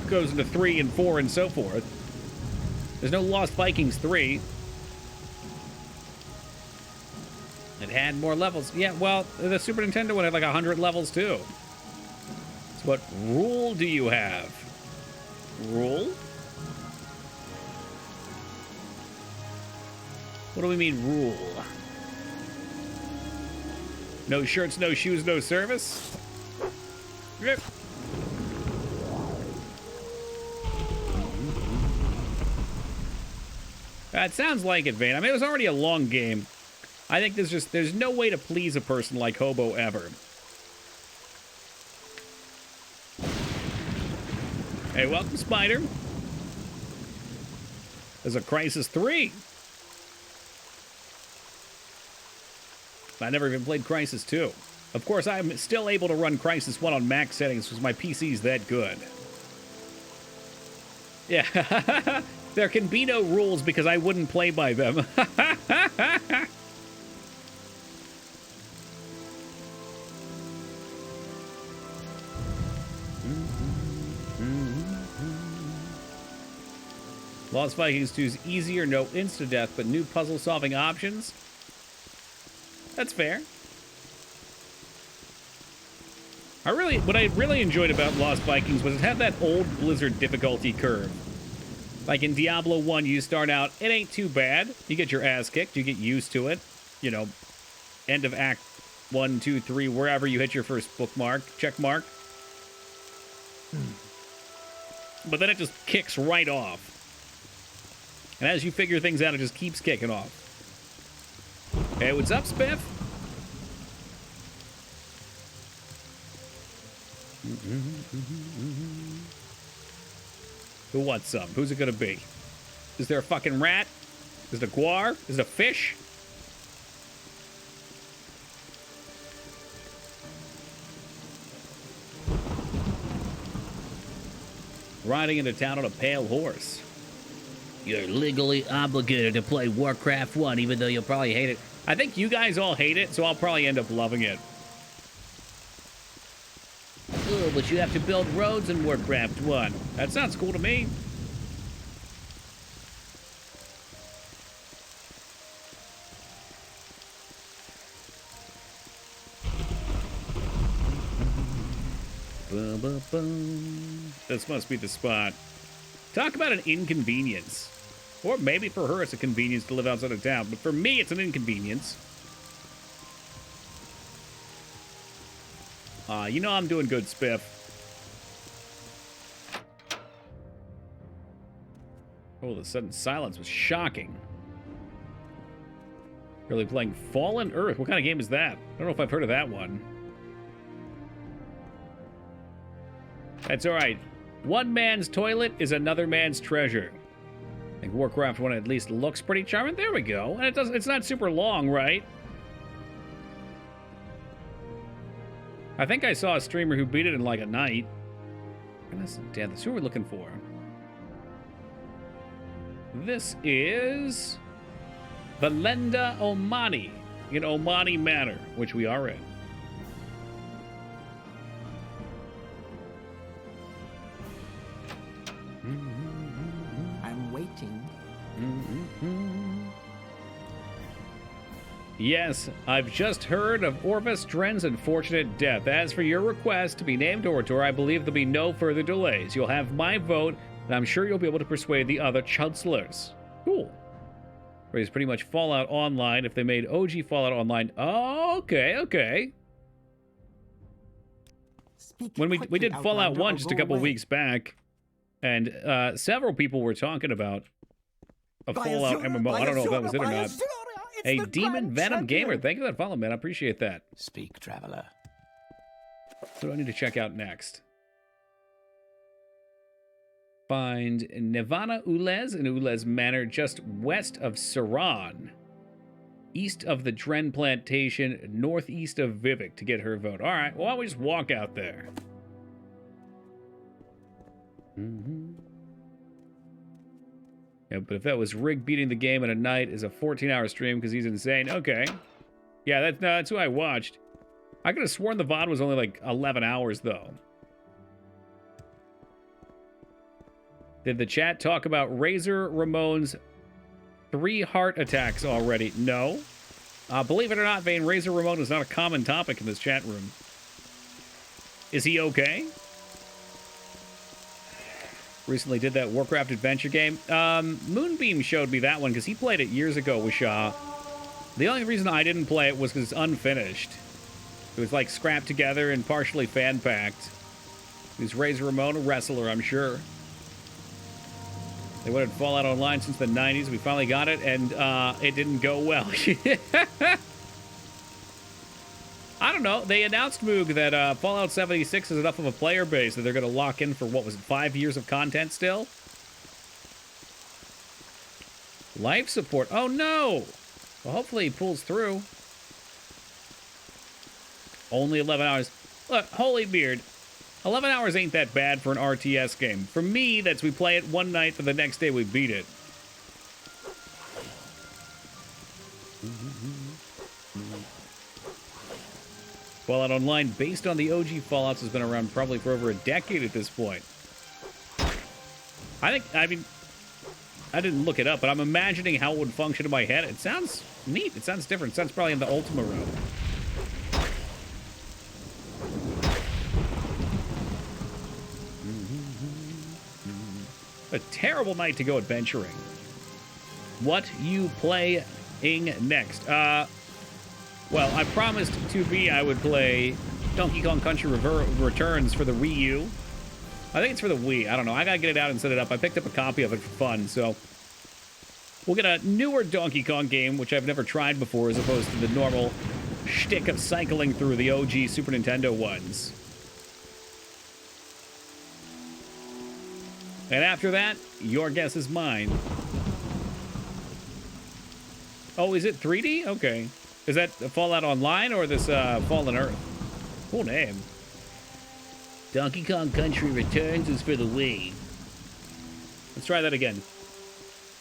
goes into 3 and 4 and so forth. There's no Lost Vikings 3. It had more levels. Yeah, well, the Super Nintendo one had like 100 levels too. So what rule do you have? Rule? What do we mean, rule? No shirts, no shoes, no service? Yep. It sounds like it, Vane. I mean, it was already a long game. I think there's no way to please a person like Hobo ever. Hey, welcome, Spider. There's a Crisis 3. I never even played Crisis 2. Of course, I'm still able to run Crisis 1 on max settings because my PC's that good. Yeah, there can be no rules because I wouldn't play by them. Lost Vikings 2's easier, no insta-death, but new puzzle-solving options. That's fair. What I really enjoyed about Lost Vikings was it had that old Blizzard difficulty curve. Like in Diablo 1, you start out, it ain't too bad. You get your ass kicked, you get used to it. You know, end of Act 1, 2, 3, wherever you hit your first bookmark, check mark. But then it just kicks right off. And as you figure things out, it just keeps kicking off. Hey, what's up, Spiff? Who wants some? Who's it gonna be? Is there a fucking rat? Is it a guar? Is it a fish? riding into town on a pale horse. You're legally obligated to play Warcraft 1, even though you'll probably hate it. I think you guys all hate it, so I'll probably end up loving it. Oh, but you have to build roads in Warcraft 1. That sounds cool to me. Boom, boom, boom. This must be the spot. Talk about an inconvenience. Or maybe for her it's a convenience to live outside of town, but for me it's an inconvenience. You know I'm doing good, Spiff. Oh, the sudden silence was shocking. Really playing Fallen Earth. What kind of game is that? I don't know if I've heard of that one. That's alright. One man's toilet is another man's treasure. I think Warcraft 1 at least looks pretty charming. There we go. And it's not super long, right? I think I saw a streamer who beat it in like a night. Damn, that's who we're looking for. This is Valenda Omani in Omani Manor, which we are in. I'm waiting. Yes, I've just heard of Orvis Dren's unfortunate death. As for your request to be named Orator, I believe there'll be no further delays. You'll have my vote, and I'm sure you'll be able to persuade the other chancellors. Cool. It's pretty much Fallout Online if they made OG Fallout Online. Oh, okay. When we did Fallout 1 just a couple weeks back, and several people were talking about a Fallout MMO. I don't know if that was it or not. Hey, Demon Venom Gamer, thank you for that follow, man. I appreciate that. Speak, traveler. What do I need to check out next? Find Nirvana Ulez in Ulez Manor, just west of Saran, east of the Dren Plantation, northeast of Vivek to get her vote. All right, well, why don't we just walk out there? Yeah, but if that was Rig beating the game in a night is a 14-hour stream because he's insane. Okay. Yeah, that's who I watched. I could have sworn the VOD was only like 11 hours, though. Did the chat talk about Razor Ramon's 3 heart attacks already? No. Believe it or not, Vane, Razor Ramon is not a common topic in this chat room. Is he okay? Recently did that Warcraft adventure game. Moonbeam showed me that one because he played it years ago with Shaw. The only reason I didn't play it was because it's unfinished. It was like scrapped together and partially fan-packed. He's Razor Ramon, a wrestler, I'm sure. They wanted Fallout Online since the 90s. We finally got it, and it didn't go well. I don't know. They announced, Moog, that Fallout 76 is enough of a player base that they're going to lock in for, what was it, 5 years of content still? Life support. Oh, no! Well, hopefully he pulls through. Only 11 hours. Look, holy beard. 11 hours ain't that bad for an RTS game. For me, that's we play it one night, for the next day we beat it. Fallout Online, based on the OG Fallouts, has been around probably for over a decade at this point. I mean, I didn't look it up, but I'm imagining how it would function in my head. It sounds neat. It sounds different. It sounds probably in the Ultima room. A terrible night to go adventuring. What you playing next? Well, I promised 2B I would play Donkey Kong Country Returns for the Wii U. I think it's for the Wii. I don't know. I gotta get it out and set it up. I picked up a copy of it for fun, so we'll get a newer Donkey Kong game, which I've never tried before, as opposed to the normal shtick of cycling through the OG Super Nintendo ones. And after that, your guess is mine. Oh, is it 3D? Okay. Is that Fallout Online or this Fallen Earth? Cool name. Donkey Kong Country Returns is for the Wii. Let's try that again.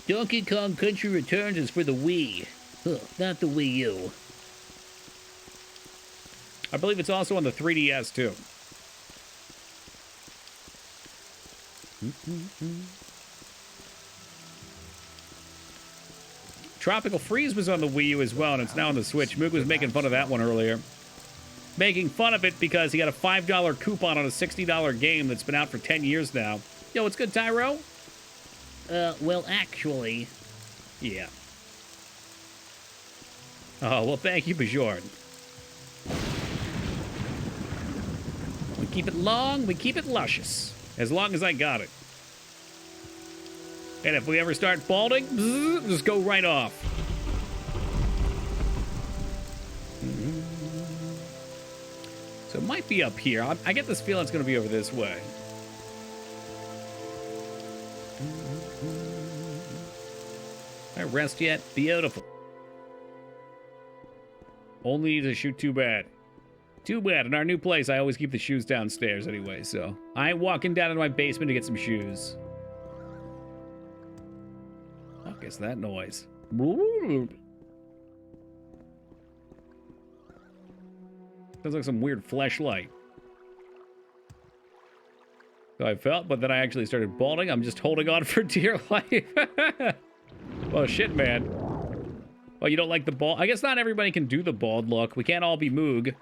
Donkey Kong Country Returns is for the Wii. Huh, not the Wii U. I believe it's also on the 3DS, too. Tropical Freeze was on the Wii U as well, and it's now on the Switch. Moog was making fun of that one earlier. Making fun of it because he got a $5 coupon on a $60 game that's been out for 10 years now. Yo, what's good, Tyro? Well, actually... Yeah. Oh, well, thank you, Bajorn. We keep it long, we keep it luscious. As long as I got it. And if we ever start balding, bzz, just go right off. So it might be up here. I get this feeling it's going to be over this way. All right, rest yet? Beautiful. Only need to shoot too bad. Too bad. In our new place, I always keep the shoes downstairs anyway, so I ain't walking down into my basement to get some shoes. Fuck is that noise? Sounds like some weird fleshlight. So I felt, but then I actually started balding. I'm just holding on for dear life. Well, shit, man. Well, you don't like the bald? I guess not everybody can do the bald look. We can't all be Moog.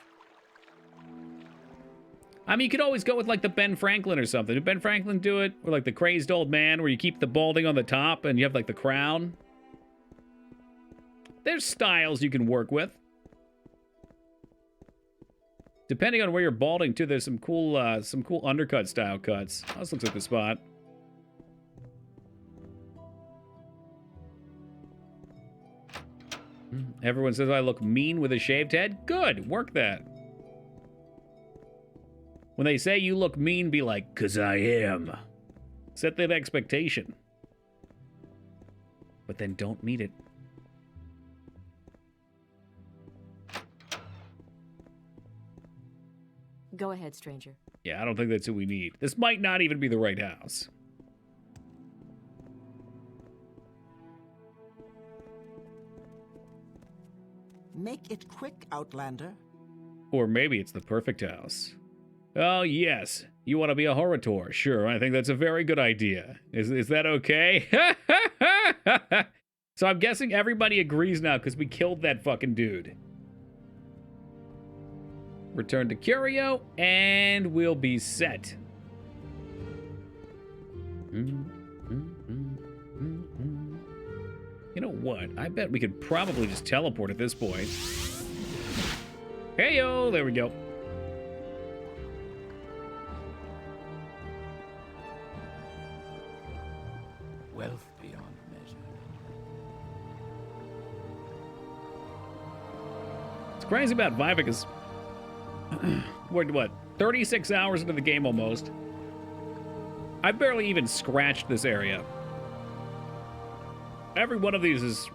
I mean, you could always go with, like, the Ben Franklin or something. Did Ben Franklin do it? Or, like, the crazed old man where you keep the balding on the top and you have, like, the crown? There's styles you can work with. Depending on where you're balding, too, there's some cool undercut style cuts. This looks like the spot. Everyone says I look mean with a shaved head. Good, work that. When they say you look mean, be like, 'cause I am. Set that expectation. But then don't meet it. Go ahead, stranger. Yeah, I don't think that's who we need. This might not even be the right house. Make it quick, Outlander. Or maybe it's the perfect house. Oh, yes. You want to be a Horator? Sure, I think that's a very good idea. Is that okay? So I'm guessing everybody agrees now because we killed that fucking dude. Return to Curio, and we'll be set. You know what? I bet we could probably just teleport at this point. Hey-yo! There we go. Wealth beyond measure. It's crazy about Vivek is... We're, what, 36 hours into the game almost. I barely even scratched this area. Every one of these is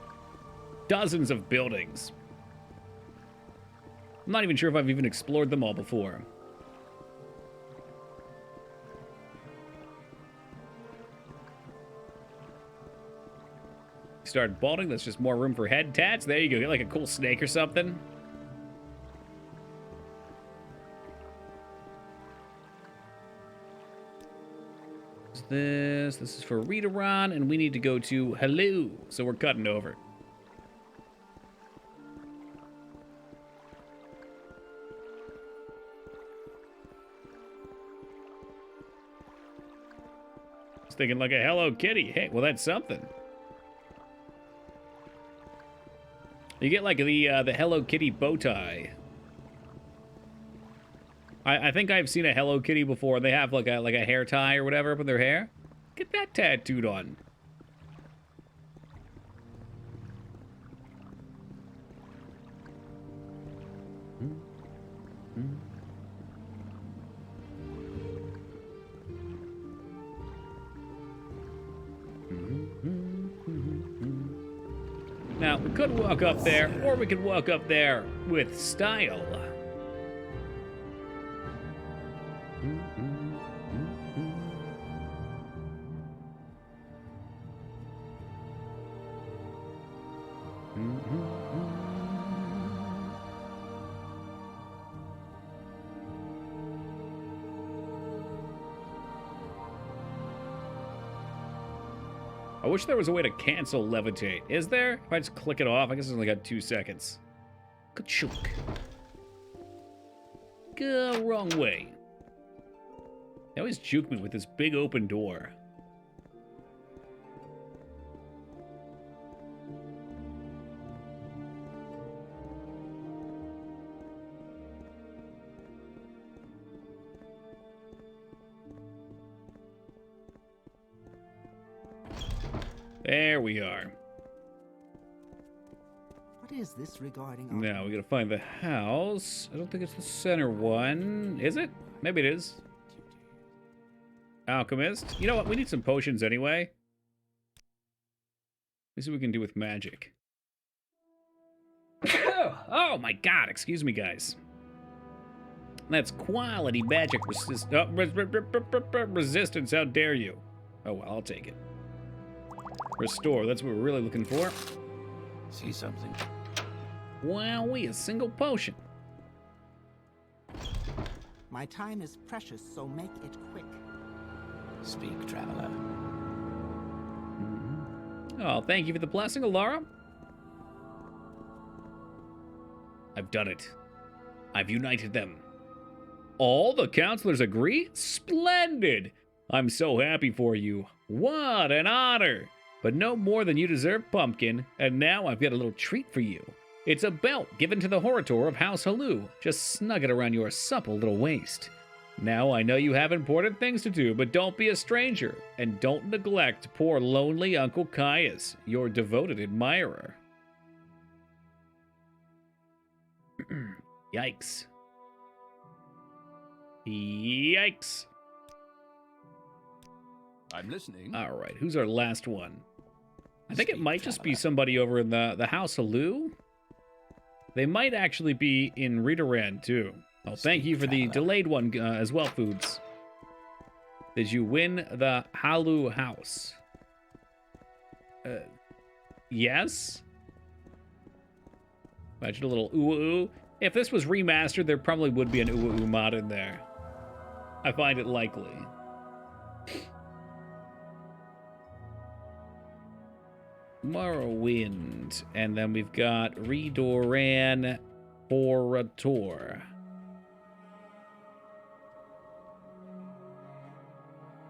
dozens of buildings. I'm not even sure if I've even explored them all before. Start balding, that's just more room for head tats. There you go, get like a cool snake or something. This is for Ritaron, and we need to go to Hello, so we're cutting over. I was thinking like a Hello Kitty. Hey, well that's something. You get like the Hello Kitty bow tie. I think I've seen a Hello Kitty before. They have like a hair tie or whatever up in their hair. Get that tattooed on. Now, we could walk up there, or we could walk up there with style. I wish there was a way to cancel levitate. Is there? If I just click it off, I guess it's only got 2 seconds. Ka-chunk. Go wrong way. They always juke me with this big open door. There we are. What is this regarding? Now we gotta find the house. I don't think it's the center one. Is it? Maybe it is. Alchemist. You know what? We need some potions anyway. Let's see what we can do with magic. Oh my god, excuse me, guys. That's quality magic resistance. How dare you? Oh, well, I'll take it. Restore, that's what we're really looking for. See something? Wowee, a single potion. My time is precious, so make it quick. Speak, traveler. Oh, thank you for the blessing, Alara. I've done it. I've united them. All the counselors agree? Splendid! I'm so happy for you. What an honor! But no more than you deserve, Pumpkin, and now I've got a little treat for you. It's a belt given to the Horator of House Halou. Just snug it around your supple little waist. Now I know you have important things to do, but don't be a stranger, and don't neglect poor lonely Uncle Caius, your devoted admirer. Yikes. Yikes. I'm listening. All right, who's our last one? I think it might just be somebody over in the House of Lou. They might actually be in Readerand, too. Oh, thank you for the delayed one as well, Foods. Did you win the Halou house? Yes? Imagine a little ooh-ooh. If this was remastered, there probably would be an ooh-ooh mod in there. I find it likely. Morrowind. And then we've got Redoran Horator.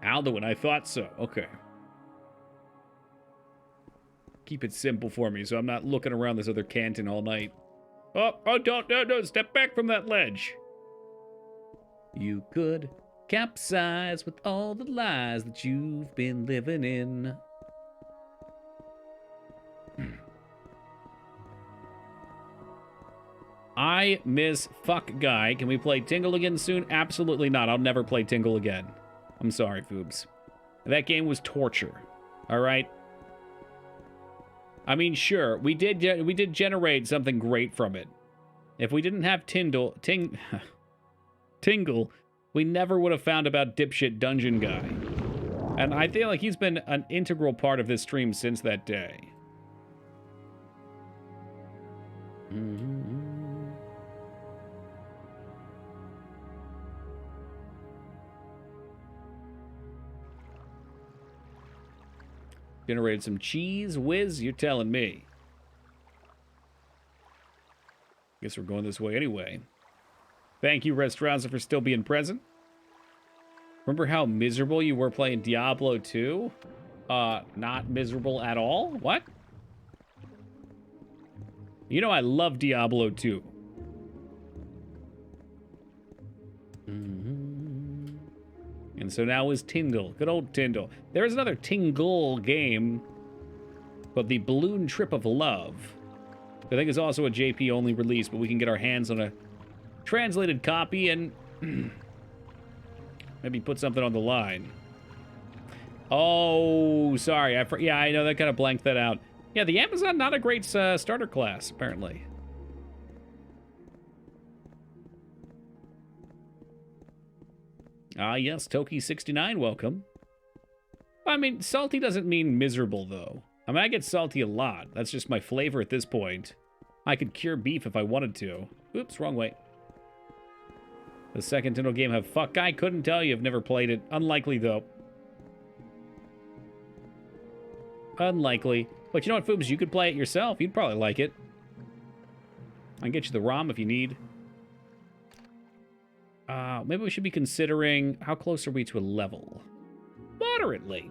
Alduin, I thought so. Okay. Keep it simple for me so I'm not looking around this other canton all night. Oh, don't, step back from that ledge. You could capsize with all the lies that you've been living in. I miss Fuck Guy. Can we play Tingle again soon? Absolutely not. I'll never play Tingle again. I'm sorry, Foobs. That game was torture. All right? I mean, sure, we did generate something great from it. If we didn't have Tingle, we never would have found about dipshit Dungeon Guy. And I feel like he's been an integral part of this stream since that day. Generated some cheese whiz, you're telling me. Guess we're going this way anyway. Thank you, Restaurants, for still being present. Remember how miserable you were playing Diablo 2? Not miserable at all? What? You know I love Diablo 2. And so now is Tingle. Good old Tingle. There is another Tingle game, but the Balloon Trip of Love. I think it's also a JP-only release, but we can get our hands on a translated copy and maybe put something on the line. Oh, sorry. Yeah, I know that kind of blanked that out. Yeah, the Amazon, not a great starter class, apparently. Ah, yes, Toki69, welcome. I mean, salty doesn't mean miserable, though. I mean, I get salty a lot. That's just my flavor at this point. I could cure beef if I wanted to. Oops, wrong way. The second Nintendo game have fuck. I couldn't tell you. I've never played it. Unlikely, though. Unlikely. But you know what, Foobs? You could play it yourself. You'd probably like it. I can get you the ROM if you need. Maybe we should be considering... How close are we to a level? Moderately.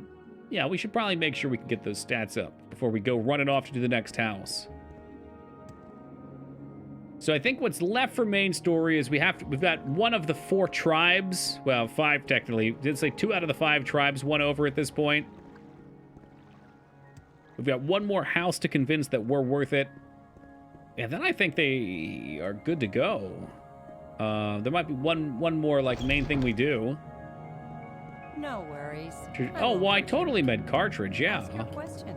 Yeah, we should probably make sure we can get those stats up before we go running off to do the next house. So I think what's left for main story is we've got one of the 4 tribes. Well, 5 technically. It's like 2 out of the 5 tribes won over at this point. We've got one more house to convince that we're worth it. And then I think they are good to go. There might be one more like main thing we do. No worries. Oh, well, I totally meant cartridge, yeah. Ask your question.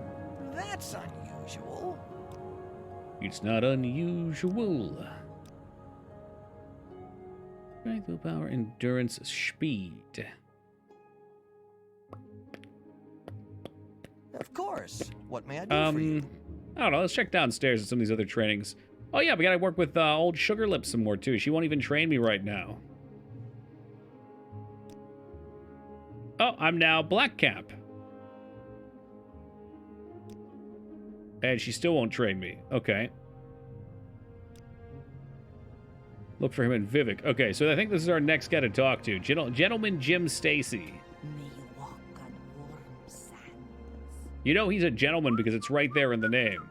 That's unusual. It's not unusual. Strength, willpower, endurance, speed. Of course. What may I do for you? I don't know. Let's check downstairs at some of these other trainings. Oh, yeah, we gotta work with old Sugar Lips some more, too. She won't even train me right now. Oh, I'm now Black Cap. And she still won't train me. Okay. Look for him in Vivek. Okay, so I think this is our next guy to talk to. Gentleman Jim Stacy. You know he's a gentleman because it's right there in the name.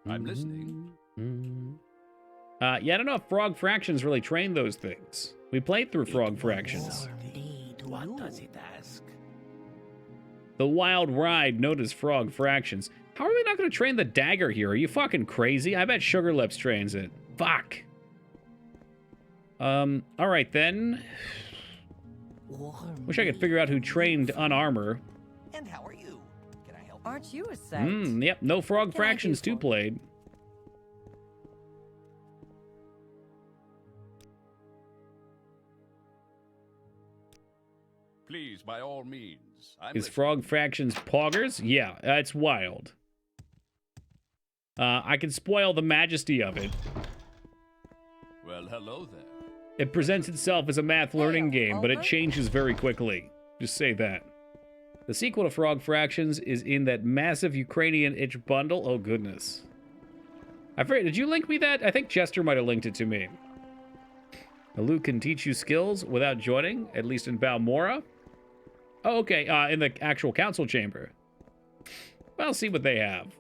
I'm listening. Yeah, I don't know if Frog Fractions really trained those things. We played through Frog Fractions. What does it ask? The wild ride known as Frog Fractions. How are we not going to train the dagger here? Are you fucking crazy? I bet Sugar Lips trains it. Fuck. All right then. Wish I could figure out who trained Unarmor. And how are you? Can I help? Aren't you a saint? Yep, no Frog Fractions 2 played. Please, by all means. Is Frog Fractions poggers? Yeah, it's wild. I can spoil the majesty of it. Well, hello there. It presents itself as a math learning game, but it changes very quickly. Just say that. The sequel to Frog Fractions is in that massive Ukrainian itch bundle. Oh, goodness. I forget, did you link me that? I think Chester might have linked it to me. Luke can teach you skills without joining, at least in Balmora. Oh, okay, in the actual council chamber. Well, see what they have.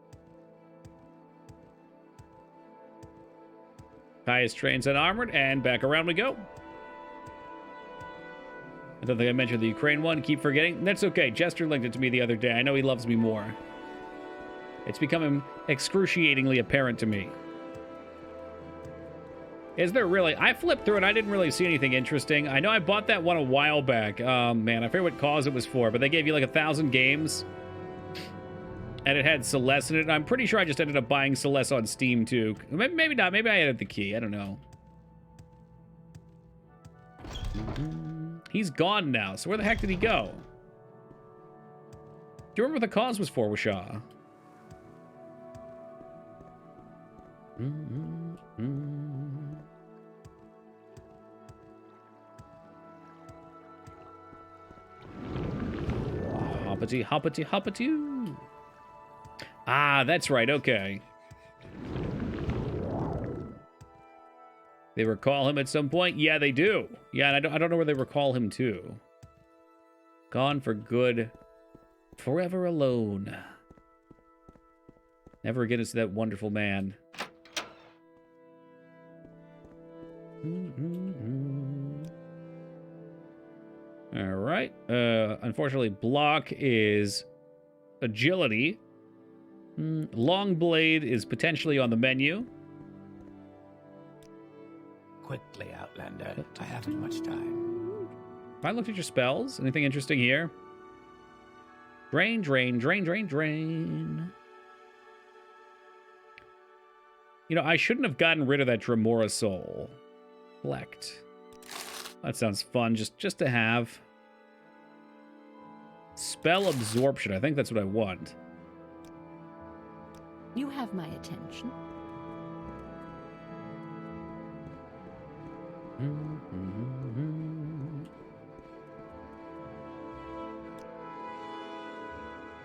Highest trains unarmored, and back around we go. I don't think I mentioned the Ukraine one. Keep forgetting. That's okay. Jester linked it to me the other day. I know he loves me more. It's becoming excruciatingly apparent to me. Is there really? I flipped through and I didn't really see anything interesting. I know I bought that one a while back. Man, I forget what cause it was for, but they gave you like 1,000 games. And it had Celeste in it. I'm pretty sure I just ended up buying Celeste on Steam too. Maybe not. Maybe I added the key. I don't know. He's gone now. So where the heck did he go? Do you remember what the cause was for, Wishaw? Hoppity, hoppity, hoppity. Ah, that's right. Okay. They recall him at some point? Yeah, they do. Yeah, and I don't know where they recall him to. Gone for good. Forever alone. Never again to see that wonderful man. All right. Unfortunately, block is agility. Long blade is potentially on the menu. Quickly, Outlander. I haven't much time. Have I looked at your spells? Anything interesting here? Drain, drain, drain, drain, drain. You know, I shouldn't have gotten rid of that Dremora soul. Collect. That sounds fun, just to have. Spell absorption. I think that's what I want. You have my attention.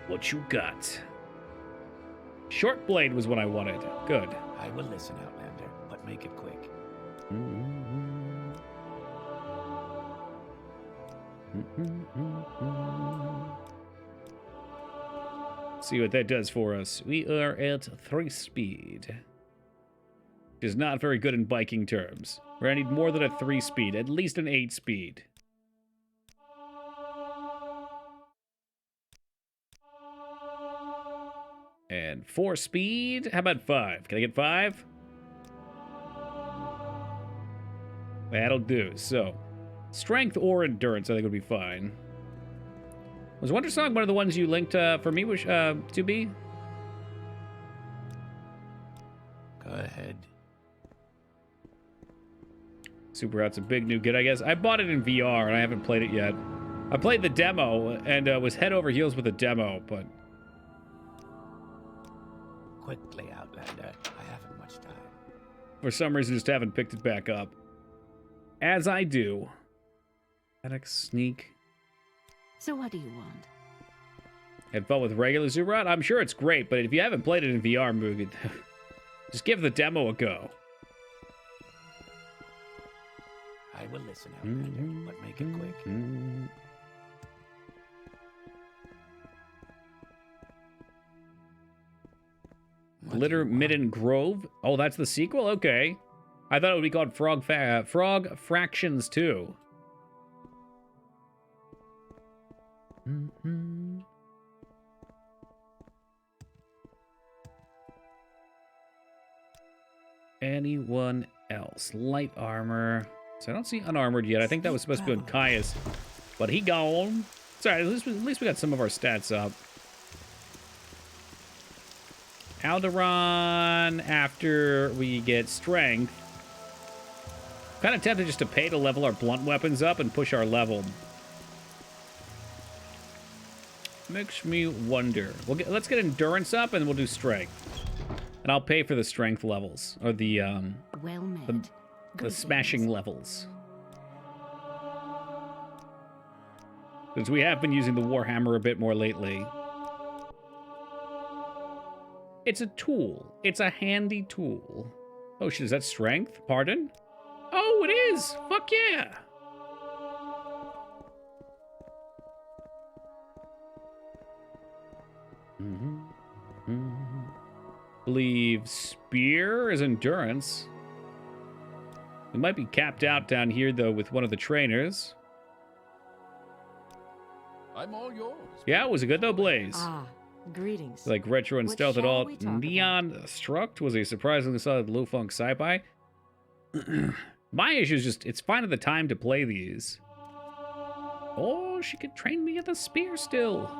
What you got? Short blade was what I wanted. Good. I will listen, Outlander, but make it quick. See what that does for us. We are at 3 speed. Which is not very good in biking terms. We're gonna need more than a 3 speed, at least an 8 speed. And 4 speed? How about 5? Can I get 5? That'll do. So, strength or endurance, I think would be fine. Was Wonder Song one of the ones you linked for me, to be? Go ahead. Super Hot's a big new kid, I guess. I bought it in VR, and I haven't played it yet. I played the demo, and was head over heels with the demo, but... Quickly, Outlander. I haven't much time. For some reason, just haven't picked it back up. As I do. Attic sneak. So what do you want? Had fun with regular Super Hot? I'm sure it's great, but if you haven't played it in VR, movie, just give the demo a go. I will listen, Outlander, but make it quick. Glitter Midden Grove? Oh, that's the sequel? Okay. I thought it would be called Frog Fractions 2. Anyone else? Light armor. So I don't see unarmored yet. I think that was supposed to be on Caius. But he gone. Sorry, at least we got some of our stats up. Alderon after we get strength. Kind of tempted just to pay to level our blunt weapons up and push our level. Makes me wonder. Let's get endurance up and we'll do strength. And I'll pay for the strength levels. Or the, well made. the smashing levels. Because we have been using the Warhammer a bit more lately. It's a tool. It's a handy tool. Oh shit, is that strength? Pardon? Oh, it is! Fuck yeah! Believe spear is endurance. We might be capped out down here, though, with one of the trainers. I'm all yours. Yeah, was it good, though, Blaze? Ah, greetings. Like retro and What stealth at shall all. we talk Neon Struct was a surprisingly solid low-funk sci-fi. My issue is just, it's finding the time to play these. Oh, she could train me at the spear still.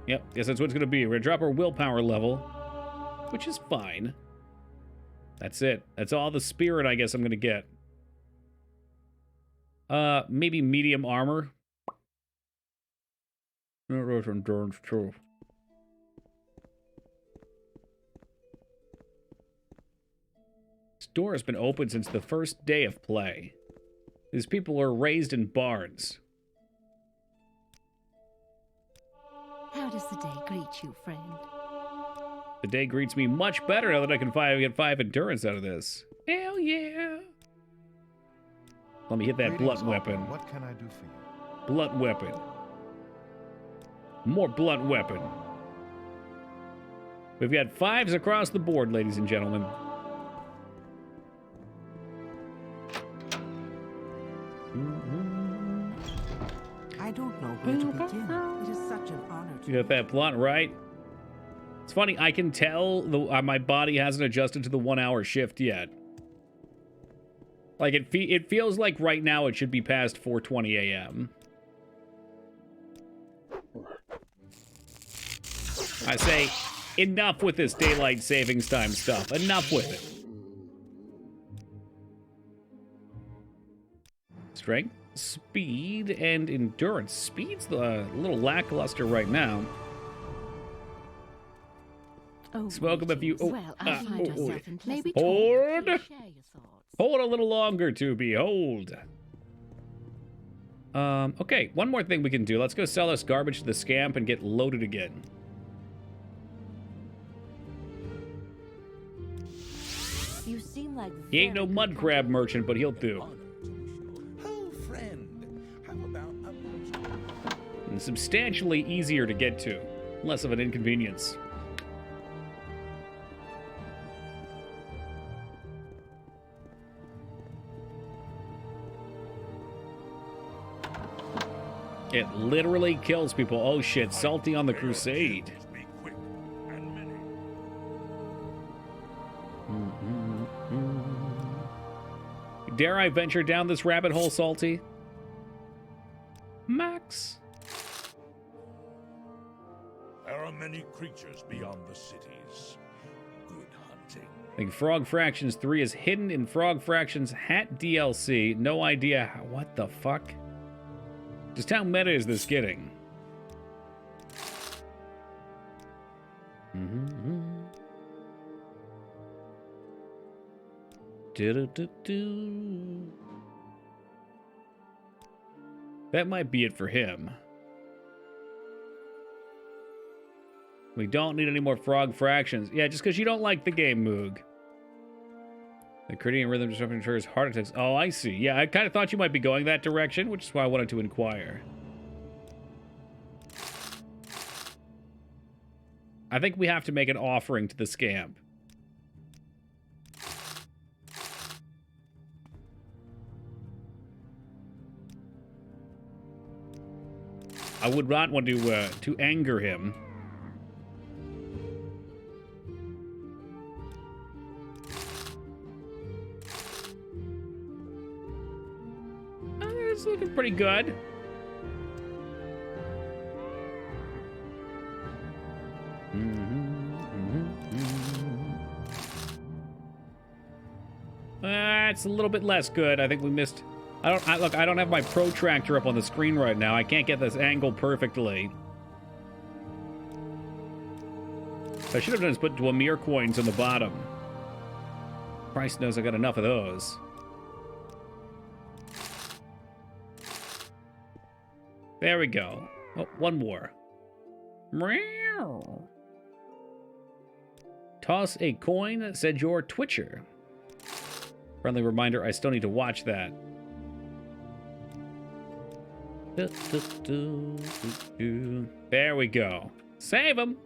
Yep, guess that's what it's gonna be. We're gonna drop our willpower level, which is fine. That's it. That's all the spirit I guess I'm gonna get. Maybe medium armor. Endurance too. This door has been open since the first day of play. These people are raised in barns. How does the day greet you, friend? The day greets me much better now that I can get 5 endurance out of this. Hell yeah! Let me hit that blunt weapon. What can I do for you? Blunt weapon. More blunt weapon. We've got 5s across the board, ladies and gentlemen. I don't know where to begin. It is such an honor to You got that blunt, right? It's funny, I can tell my body hasn't adjusted to the 1 hour shift yet. Like, it feels like right now it should be past 4:20 a.m. I say, enough with this daylight savings time stuff. Enough with it. Strength, speed, and endurance. Speed's a little lackluster right now. Oh, Smoke 'em if you... Oh, well, I find myself in maybe hold. Share your thoughts. Hold a little longer to behold. Okay, one more thing we can do. Let's go sell this garbage to the scamp and get loaded again. You seem like He ain't no mud crab merchant, but he'll do. Oh, friend, how about a... And substantially easier to get to. Less of an inconvenience. It literally kills people. Oh shit, Salty on the Crusade. Dare I venture down this rabbit hole, Salty? Max? There are many creatures beyond the cities. Good hunting. I think Frog Fractions 3 is hidden in Frog Fractions Hat DLC. No idea how, what the fuck? Just how meta is this getting? That might be it for him. We don't need any more Frog Fractions. Yeah, just because you don't like the game, Moog. The critical rhythm disruption triggers heart attacks. Oh, I see. Yeah, I kind of thought you might be going that direction, which is why I wanted to inquire. I think we have to make an offering to the scamp. I would not want to anger him. It's looking pretty good. It's a little bit less good. I think we missed. Look, I don't have my protractor up on the screen right now. I can't get this angle perfectly. What I should have done is put Dwemer coins on the bottom. Christ knows I got enough of those. There we go. Oh, one more. Meow. Toss a coin, said your Twitcher. Friendly reminder, I still need to watch that. There we go. Save him!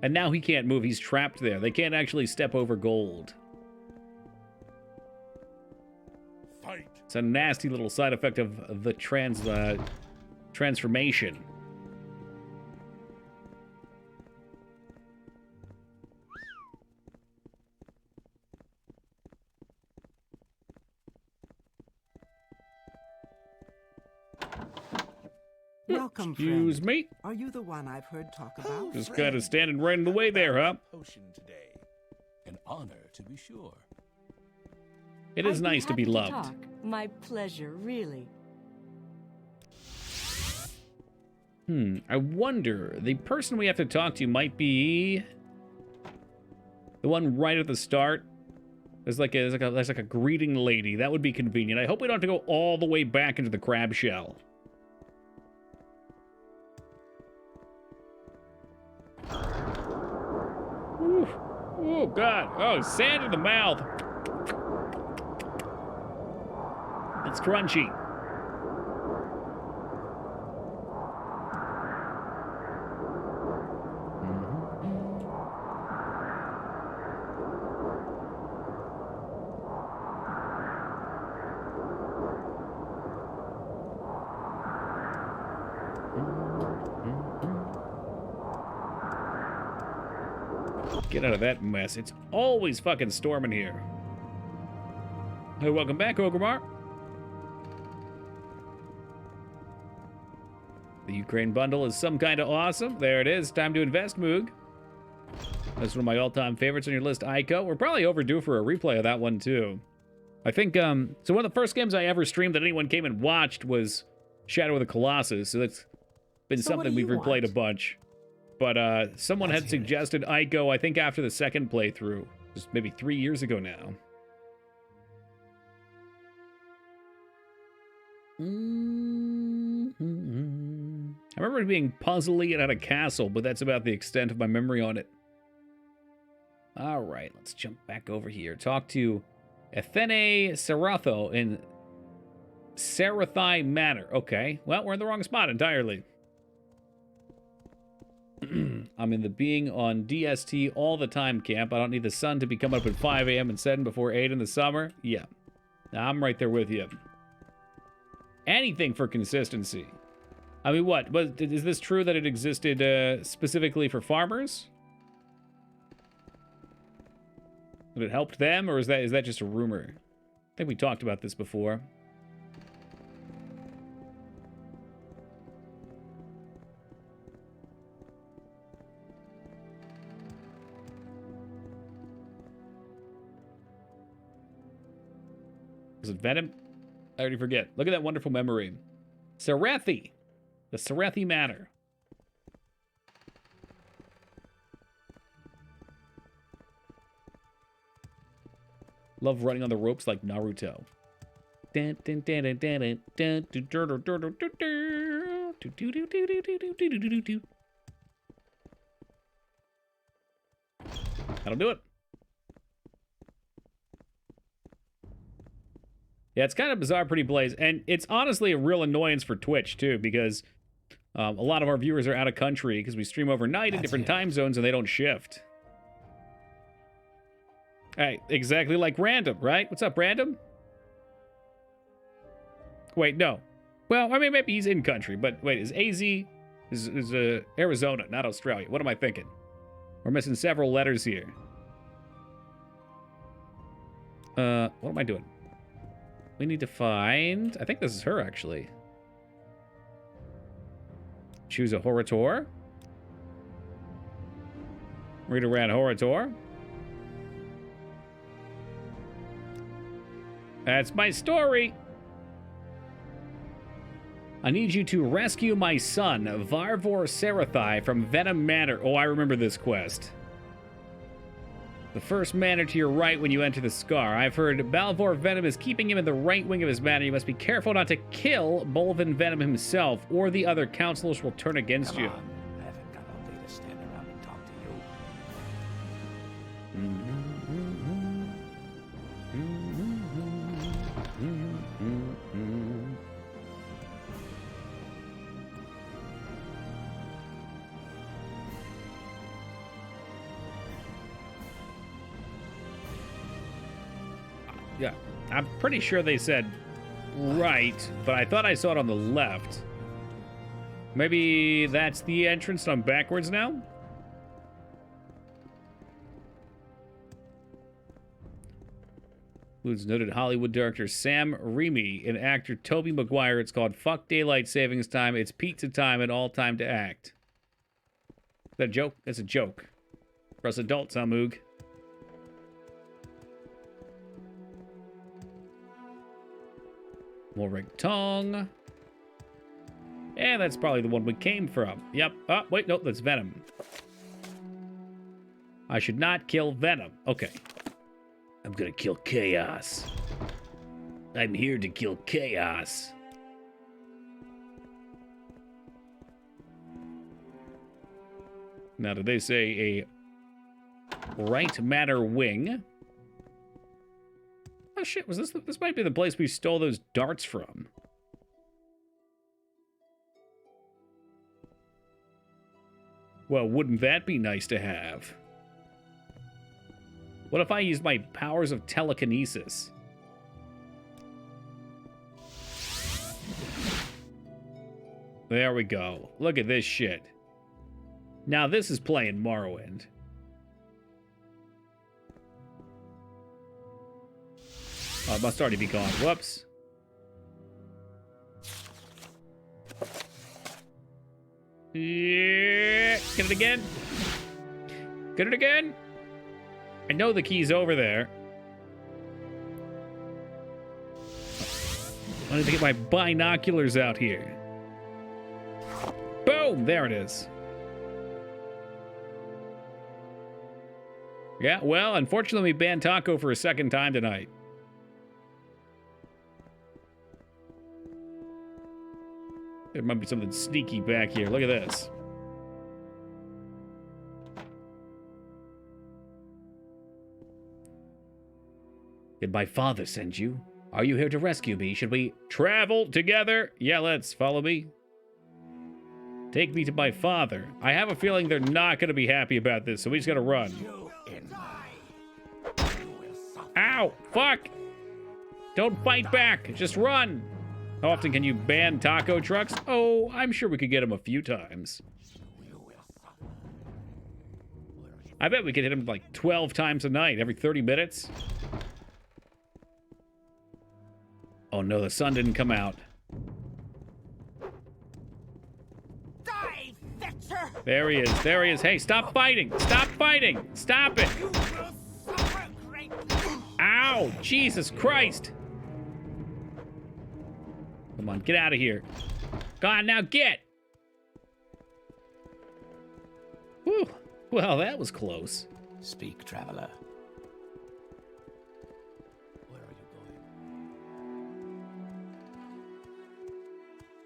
And now he can't move. He's trapped there. They can't actually step over gold. Fight. It's a nasty little side effect of the transformation. Welcome, Excuse friend. me. Are you the one I've heard talk about? Just kind of standing right in the way there, huh? Potion today. An honor, to be sure. It is nice to be loved. Talk. My pleasure, really. I wonder, the person we have to talk to might be the one right at the start. There's like a greeting lady. That would be convenient. I hope we don't have to go all the way back into the crab shell. Ooh. Oh, God. Oh, sand in the mouth. It's crunchy. Get out of that mess. It's always fucking storming here. Hey, welcome back, Ogremar. The Ukraine bundle is some kind of awesome. There it is. Time to invest, Moog. That's one of my all-time favorites on your list, Ico. We're probably overdue for a replay of that one, too. I think, so one of the first games I ever streamed that anyone came and watched was Shadow of the Colossus, so that's been something we've replayed a bunch. But someone had suggested I go, I think, after the second playthrough. Just maybe 3 years ago now. I remember it being puzzly and had a castle, but that's about the extent of my memory on it. All right, let's jump back over here. Talk to Athene Saratho in Sarathai Manor. Okay, well, we're in the wrong spot entirely. I'm in the being on DST all the time camp. I don't need the sun to be coming up at 5 a.m. and setting before 8 in the summer. Yeah, I'm right there with you. Anything for consistency. I mean, what? Is this true that it existed specifically for farmers? That it helped them, or is that just a rumor? I think we talked about this before. Was it Venom? I already forget. Look at that wonderful memory. Sarathi. The Sarathi Manor. Love running on the ropes like Naruto. That'll do it. Yeah, it's kind of bizarre, Pretty Blaze, and it's honestly a real annoyance for Twitch, too, because a lot of our viewers are out of country because we stream overnight in different time zones and they don't shift. Hey, exactly like Random, right? What's up, Random? Wait, no. Well, I mean, maybe he's in country, but wait, is AZ... is Arizona, not Australia. What am I thinking? We're missing several letters here. What am I doing? We need to find... I think this is her, actually. Choose a Horator. Read around Horator. That's my story. I need you to rescue my son, Varvor Sarathai, from Venom Manor. Oh, I remember this quest. The first manor to your right when you enter the Scar. I've heard Balvor Venom is keeping him in the right wing of his manor. You must be careful not to kill Bolvin Venom himself, or the other counselors will turn against you. I haven't got all day to stand around and talk to you. Yeah, I'm pretty sure they said right, but I thought I saw it on the left. Maybe that's the entrance and I'm backwards now? Includes noted Hollywood director Sam Raimi and actor Tobey Maguire. It's called Fuck Daylight Savings Time. It's pizza time and all time to act. Is that a joke? That's a joke. For us adults, huh, Moog? Morrig Tong. And that's probably the one we came from. Yep. Oh, wait, no, that's Venom. I should not kill Venom. Okay. I'm gonna kill Chaos. I'm here to kill Chaos. Now, did they say a right matter wing? Oh shit, was this might be the place we stole those darts from. Well, wouldn't that be nice to have? What if I used my powers of telekinesis? There we go. Look at this shit. Now this is playing Morrowind. Oh, it must already be gone. Whoops. Yeah. Get it again. Get it again. I know the key's over there. I need to get my binoculars out here. Boom! There it is. Yeah, well, unfortunately, we banned Taco for a second time tonight. There might be something sneaky back here. Look at this. Did my father send you? Are you here to rescue me? Should we travel together? Yeah, let's. Follow me. Take me to my father. I have a feeling they're not going to be happy about this, so we just got to run. Ow! Fuck! Don't fight back. Just run. How often can you ban taco trucks? Oh, I'm sure we could get them a few times. I bet we could hit them like 12 times a night, every 30 minutes. Oh no, the sun didn't come out. Die, Fetcher! There he is, there he is. Hey, stop fighting! Stop fighting! Stop it! You will suffer greatly. Ow! Jesus Christ! Come on, get out of here. God, now get! Whew. Well, that was close. Speak, traveler. Where are you going?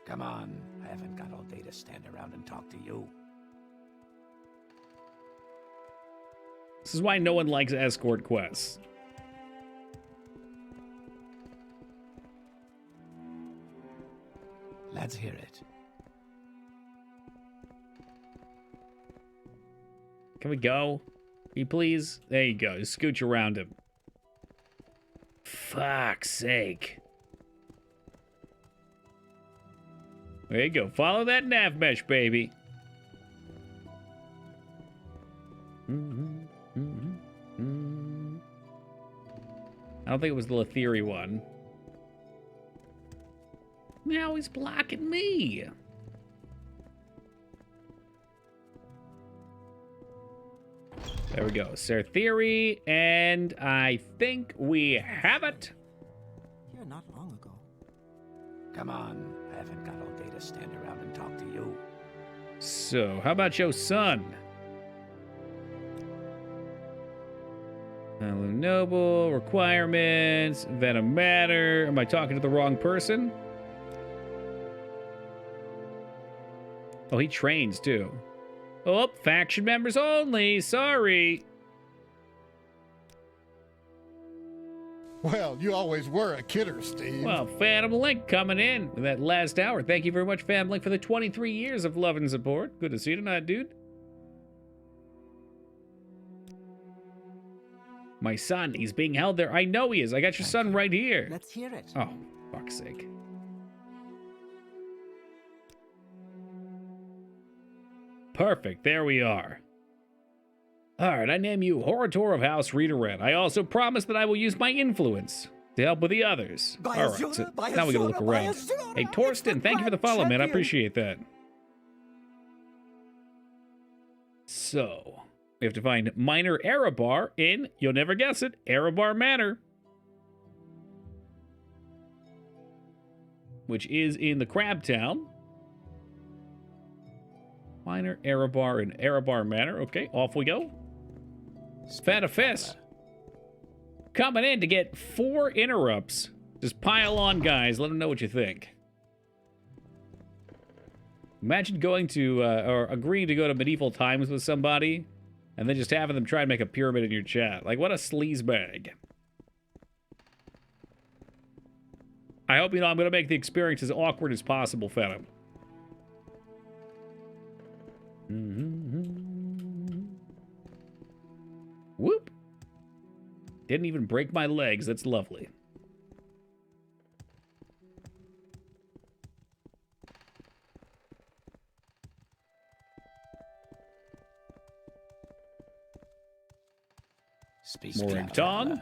Come on. I haven't got all day to stand around and talk to you. This is why no one likes escort quests. Let's hear it. Can we go? Can you please? There you go. Just scooch around him. Fuck's sake. There you go. Follow that nav mesh, baby. I don't think it was the Letheri one. Now he's blocking me. There we go. Serthery, and I think we have it. Here not long ago. Come on. I haven't got all day to stand around and talk to you. So, how about your son? Hello, Noble, requirements, Venom Matter. Am I talking to the wrong person? Oh, he trains too. Oh, faction members only. Sorry. Well, you always were a kidder, Steve. Well, Phantom Link coming in with that last hour. Thank you very much, Phantom Link, for the 23 years of love and support. Good to see you tonight, dude. My son, he's being held there. I know he is. I got your son right here. Let's hear it. Oh, fuck's sake. Perfect. There we are. All right, I name you Horator of House Rita Red. I also promise that I will use my influence to help with the others. All right, so now we gotta look around. Hey, Torsten, thank you for the follow, man. I appreciate that. So, we have to find Minor Erebar in, you'll never guess it, Erebar Manor. Which is in the Crab Town. Minor Erebar in Erebar Manor. Okay, off we go. Spadafist. Coming in to get 4 interrupts. Just pile on, guys. Let them know what you think. Imagine going to, or agreeing to go to medieval times with somebody, and then just having them try and make a pyramid in your chat. Like, what a sleazebag. I hope you know I'm going to make the experience as awkward as possible, Phantom. Whoop. Didn't even break my legs. That's lovely. Mooring Tong.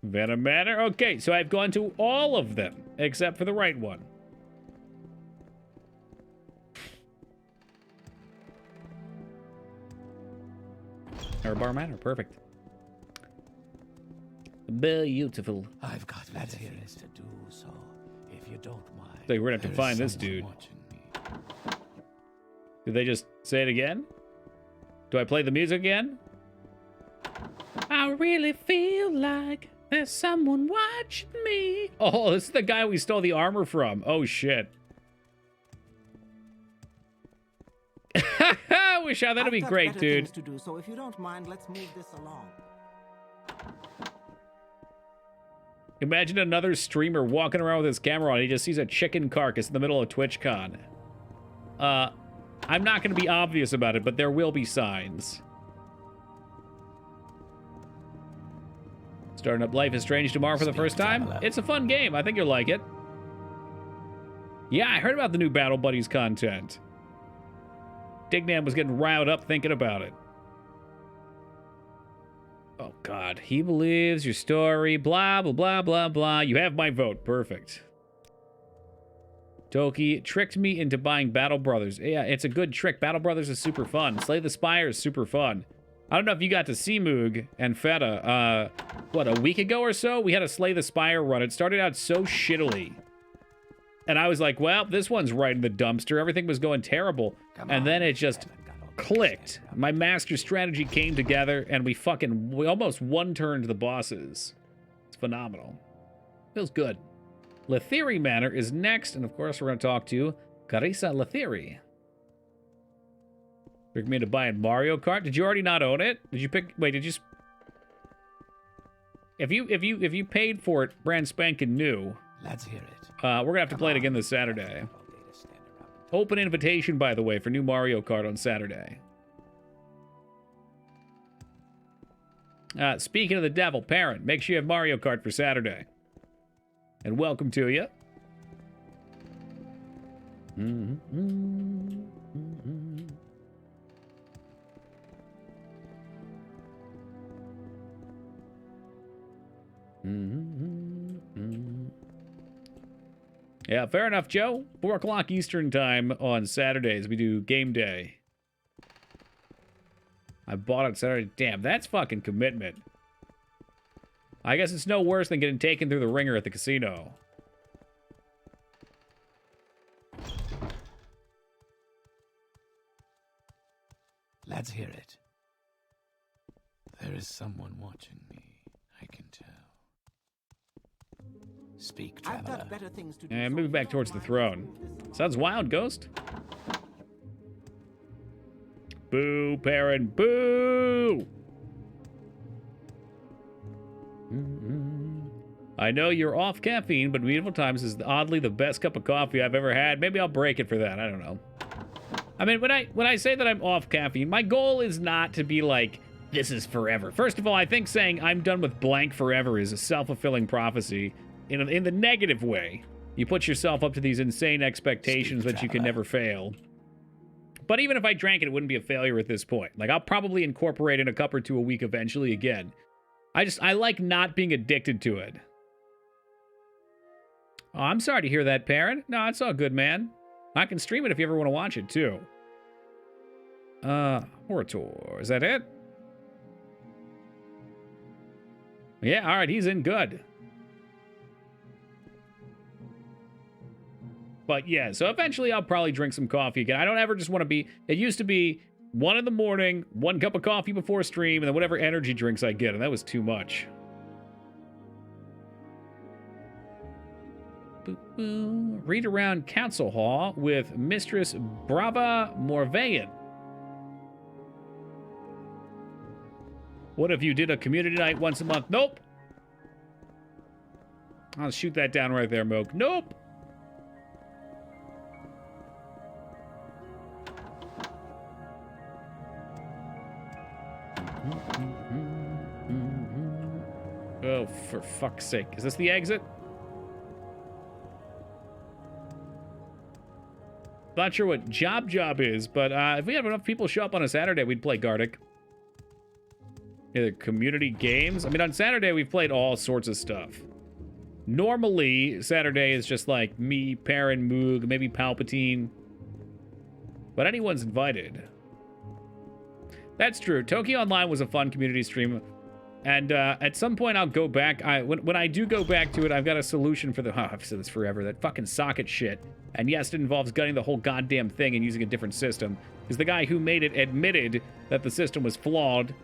Venom Manor. Okay, so I've gone to all of them, except for the right one. Erebar Manor, perfect. Beautiful. I've got better things to do, so if you don't mind. So we're gonna have to find this dude. Did they just say it again? Do I play the music again? I really feel like there's someone watching me. Oh, this is the guy we stole the armor from. Oh, shit. Wish I that'd be great, dude. To do, so if you don't mind, let's move this along. Imagine another streamer walking around with his camera on. He just sees a chicken carcass in the middle of TwitchCon. I'm not going to be obvious about it, but there will be signs. Starting up Life is Strange tomorrow for the first time. It's a fun game. I think you'll like it. Yeah, I heard about the new Battle Buddies content. Dignam was getting riled up thinking about it. Oh, God. He believes your story. Blah, blah, blah, blah, blah. You have my vote. Perfect. Toki tricked me into buying Battle Brothers. Yeah, it's a good trick. Battle Brothers is super fun. Slay the Spire is super fun. I don't know if you got to see Moog and Feta, what, a week ago or so? We had a Slay the Spire run. It started out so shittily. And I was like, well, this one's right in the dumpster. Everything was going terrible. And then it just clicked. My master strategy came together, and we almost one-turned the bosses. It's phenomenal. Feels good. Lethiri Manor is next, and of course we're going to talk to Carissa Lethiri. Tricked me into buying Mario Kart. Did you already not own it? Did you pick? Wait, did you? If you paid for it, brand spanking new. Let's hear it. We're gonna have to play it again this Saturday. Open invitation, by the way, for new Mario Kart on Saturday. Speaking of the devil, parent, make sure you have Mario Kart for Saturday. And welcome to you. Yeah, fair enough, Joe. 4 o'clock Eastern time on Saturdays. We do game day. I bought it Saturday. Damn, that's fucking commitment. I guess it's no worse than getting taken through the ringer at the casino. Let's hear it. There is someone watching me, I can tell. Speak, traveler. I've got better things to do. And moving back towards the throne. Sounds wild, Ghost. Boo, Perrin, boo! I know you're off caffeine, but Medieval Times is oddly the best cup of coffee I've ever had. Maybe I'll break it for that. I don't know. I mean, when I say that I'm off caffeine, my goal is not to be like, this is forever. First of all, I think saying I'm done with blank forever is a self-fulfilling prophecy in the negative way. You put yourself up to these insane expectations that you can never fail. But even if I drank it, it wouldn't be a failure at this point. Like, I'll probably incorporate in a cup or two a week eventually again. I like not being addicted to it. Oh, I'm sorry to hear that, Perrin. No, it's all good, man. I can stream it if you ever want to watch it, too. Orator. Is that it? Yeah, all right, he's in good. But yeah, so eventually I'll probably drink some coffee again. I don't ever just want to be... It used to be 1 in the morning, 1 cup of coffee before stream, and then whatever energy drinks I get, and that was too much. Read around Council Hall with Mistress Brava Morvayan. What if you did a community night once a month? Nope. I'll shoot that down right there, Moke. Nope. Oh, for fuck's sake. Is this the exit? Not sure what Job is, but if we have enough people show up on a Saturday, we'd play Gartic. Either community games. I mean, on Saturday, we've played all sorts of stuff. Normally, Saturday is just like me, Perrin, Moog, maybe Palpatine. But anyone's invited. That's true. Tokyo Online was a fun community stream. And at some point, I'll go back. When I do go back to it, I've got a solution for the... Oh, I've said this forever. That fucking socket shit. And yes, it involves gutting the whole goddamn thing and using a different system. Because the guy who made it admitted that the system was flawed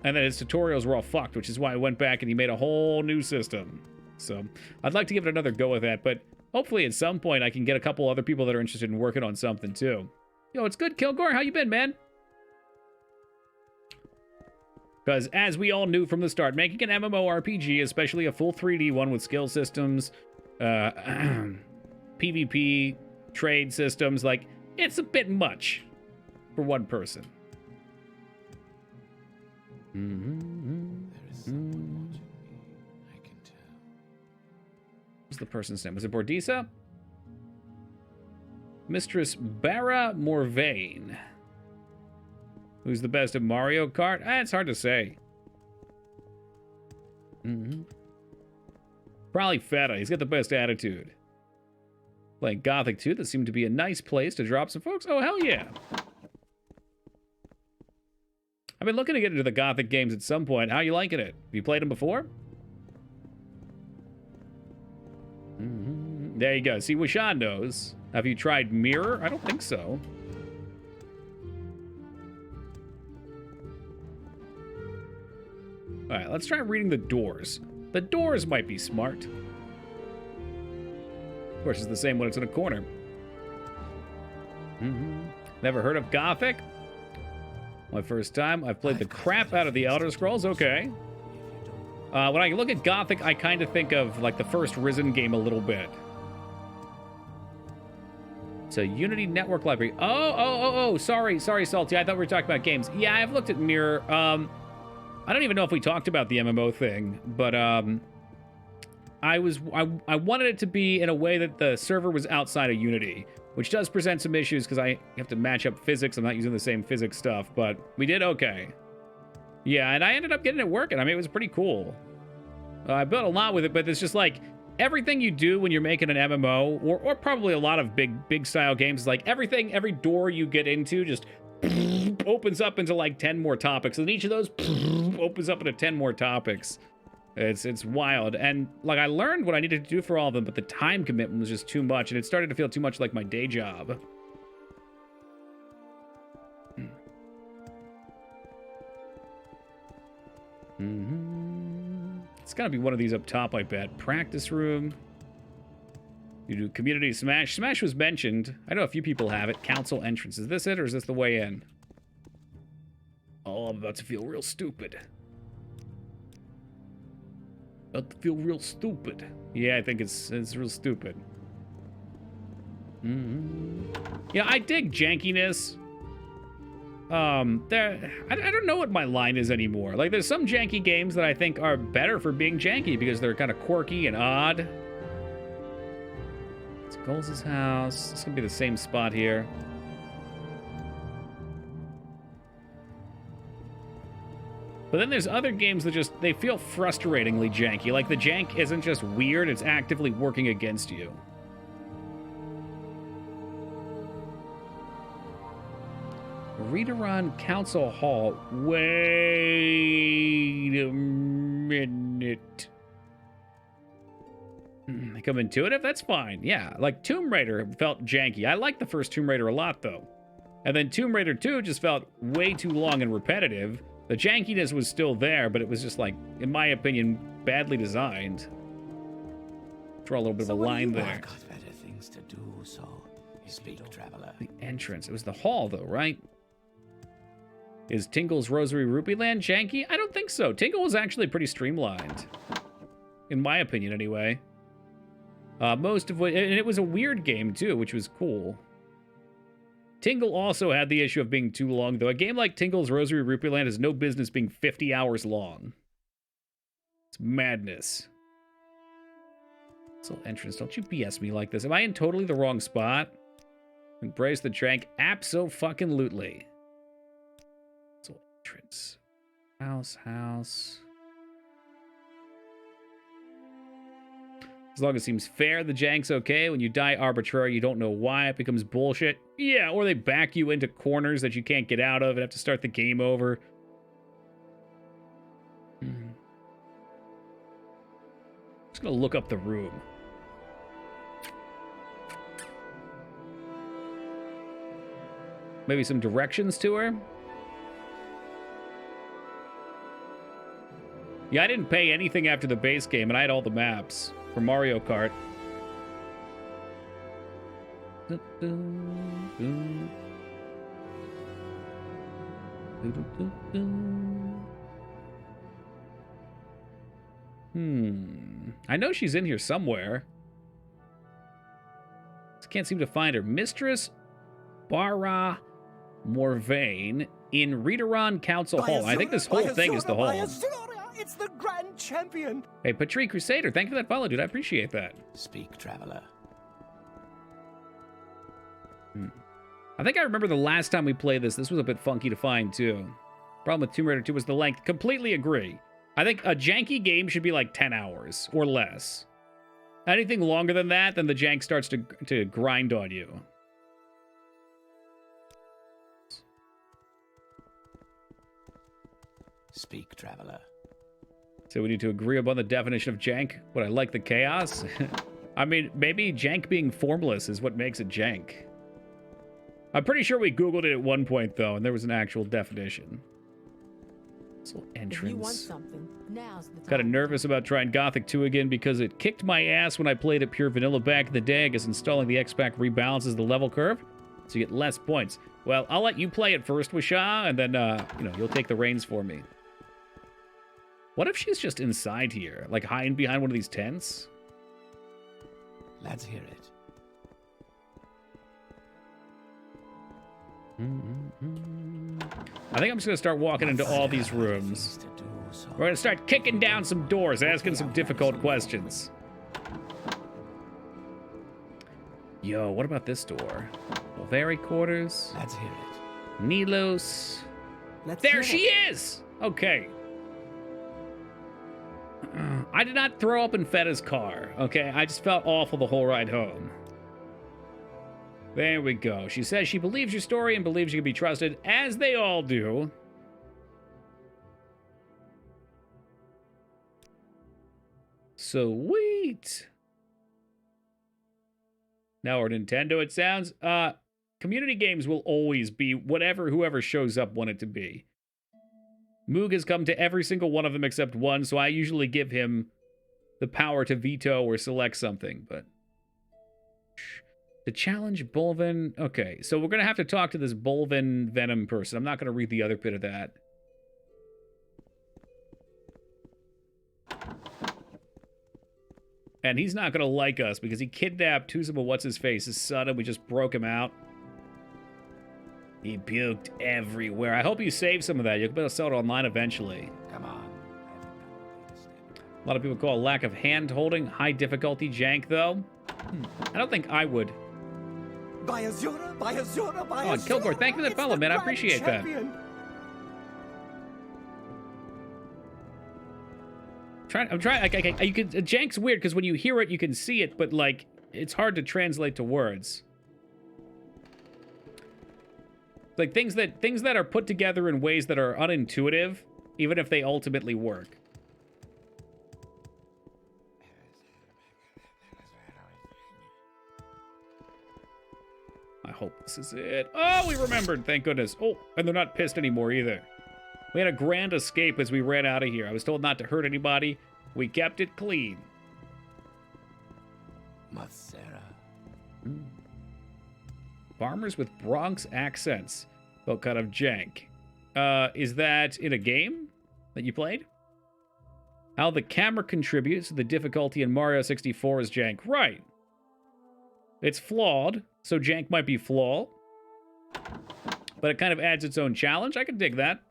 and that his tutorials were all fucked, which is why I went back and he made a whole new system. So I'd like to give it another go with that, but hopefully at some point I can get a couple other people that are interested in working on something too. Yo, it's good, Kilgore. How you been, man? Because as we all knew from the start, making an MMORPG, especially a full 3D one with skill systems, PvP, trade systems, like, it's a bit much for one person. There is someone watching me. I can tell. What's the person's name? Was it Bordisa? Mistress Barra Morvain. Who's the best at Mario Kart? It's hard to say. Probably Feta. He's got the best attitude. Playing Gothic 2. That seemed to be a nice place to drop some folks. Oh, hell yeah. I've been looking to get into the Gothic games at some point. How you liking it? Have you played them before? There you go. See, Wishan knows. Have you tried Mirror? I don't think so. All right, let's try reading the doors. The doors might be smart. Of course, it's the same when it's in a corner. Never heard of Gothic? My first time. I've played the crap out of the Elder Scrolls. Okay. When I look at Gothic, I kind of think of like the first Risen game a little bit. It's a Unity Network library. Oh, sorry, Salty. I thought we were talking about games. Yeah, I've looked at Mirror. I don't even know if we talked about the MMO thing, but I wanted it to be in a way that the server was outside of Unity, which does present some issues because I have to match up physics. I'm not using the same physics stuff, but we did okay. Yeah, and I ended up getting it working. I mean, it was pretty cool. I built a lot with it, but it's just like everything you do when you're making an MMO, or probably a lot of big style games, is like every door you get into just opens up into like 10 more topics, and each of those opens up into 10 more topics. It's wild. And like I learned what I needed to do for all of them, but the time commitment was just too much, and it started to feel too much like my day job. It's gotta be one of these up top, I bet. Practice room. You do community Smash. Smash was mentioned. I know a few people have it. Council entrance. Is this it, or is this the way in? Oh, I'm about to feel real stupid. About to feel real stupid. Yeah, I think it's real stupid. Yeah, I dig jankiness. I don't know what my line is anymore. Like, there's some janky games that I think are better for being janky because they're kind of quirky and odd. It's Golds' house. It's gonna be the same spot here. But then there's other games that just, they feel frustratingly janky. Like, the jank isn't just weird, it's actively working against you. Reader-on Council Hall. Wait a minute. Become intuitive? That's fine. Yeah, like Tomb Raider felt janky. I like the first Tomb Raider a lot, though. And then Tomb Raider 2 just felt way too long and repetitive. The jankiness was still there, but it was just like, in my opinion, badly designed. Draw a little bit of a line there. I've got better things to do, so speak, traveler. The entrance. It was the hall, though, right? Is Tingle's Rosary Rupee Land janky? I don't think so. Tingle was actually pretty streamlined. In my opinion, anyway. Most of what... And it was a weird game, too, which was cool. Tingle also had the issue of being too long, though. A game like Tingle's Rosary Rupee Land has no business being 50 hours long. It's madness. So entrance, don't you BS me like this. Am I in totally the wrong spot? Embrace the jank. Abso-fucking-lutely. So entrance. House. As long as it seems fair, the jank's okay. When you die arbitrary, you don't know why, it becomes bullshit. Yeah, or they back you into corners that you can't get out of and have to start the game over. Just gonna look up the room. Maybe some directions to her? Yeah, I didn't pay anything after the base game, and I had all the maps for Mario Kart. I know she's in here somewhere. Just can't seem to find her. Mistress Bara Morvain in Readeron Council Hall. I think this whole thing is the hall. It's the Grand Champion! Hey, Patrie Crusader, thank you for that follow, dude. I appreciate that. Speak, traveler. I think I remember the last time we played this. This was a bit funky to find, too. Problem with Tomb Raider 2 was the length. Completely agree. I think a janky game should be like 10 hours or less. Anything longer than that, then the jank starts to grind on you. Speak, traveler. So we need to agree upon the definition of jank. Would I like the chaos? I mean, maybe jank being formless is what makes it jank. I'm pretty sure we Googled it at one point, though, and there was an actual definition. This little entrance. If you want something, now's the time. Kind of nervous about trying Gothic 2 again because it kicked my ass when I played it pure vanilla back in the day. I guess installing the X-Pack rebalances the level curve, so you get less points. Well, I'll let you play it first, Wisha, and then, you'll take the reins for me. What if she's just inside here, like hiding behind one of these tents? Let's hear it. I think I'm just gonna start walking into all these rooms. We're gonna start kicking down some doors, asking some difficult questions. Yo, what about this door? Olveri quarters. Let's hear it. Nilos. There she is! Okay. I did not throw up in Fetta's car, okay? I just felt awful the whole ride home. There we go. She says she believes your story and believes you can be trusted, as they all do. Sweet. Now, or Nintendo, it sounds. Community games will always be whatever whoever shows up want it to be. Moog has come to every single one of them except one, so I usually give him the power to veto or select something, but... To challenge Bolvin... Okay, so we're going to have to talk to this Bolvin Venom person. I'm not going to read the other bit of that. And he's not going to like us because he kidnapped Tuzuma What's-His-Face, his son, and we just broke him out. He puked everywhere. I hope you save some of that. You'll be able to sell it online eventually. Come on. A lot of people call lack of hand-holding high difficulty jank, though. I don't think I would. Oh, Kilgore, thank you for that follow, man. I appreciate that. I'm trying. You can. Jank's weird because when you hear it, you can see it, but like it's hard to translate to words. Like things that are put together in ways that are unintuitive, even if they ultimately work. I hope this is it. Oh, we remembered, thank goodness. Oh, and they're not pissed anymore either. We had a grand escape as we ran out of here. I was told not to hurt anybody. We kept it clean. Matsera. Farmers with Bronx accents. Felt kind of jank. Is that in a game that you played? How the camera contributes to the difficulty in Mario 64 is jank. Right. It's flawed, so jank might be flaw. But it kind of adds its own challenge. I can dig that.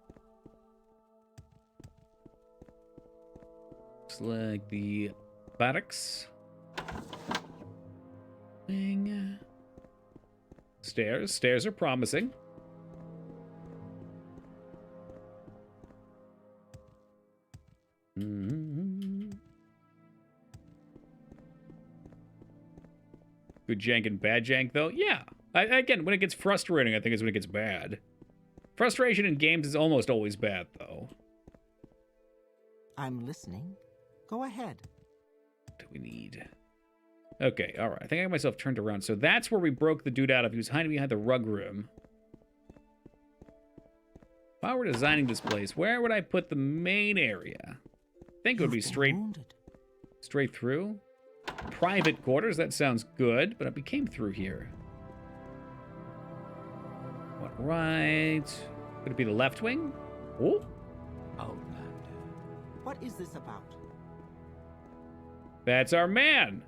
Looks like the barracks. Bing. Stairs. Stairs are promising. Good jank and bad jank, though? Yeah. Again, when it gets frustrating, I think is when it gets bad. Frustration in games is almost always bad, though. I'm listening. Go ahead. What do we need? Okay, all right. I think I got myself turned around. So that's where we broke the dude out of. He was hiding behind the rug room. If I were designing this place, where would I put the main area? I think it would be straight through. Private quarters, that sounds good, but it came through here. What, right? Could it be the left wing? Oh. Outlander. What is this about? That's our man.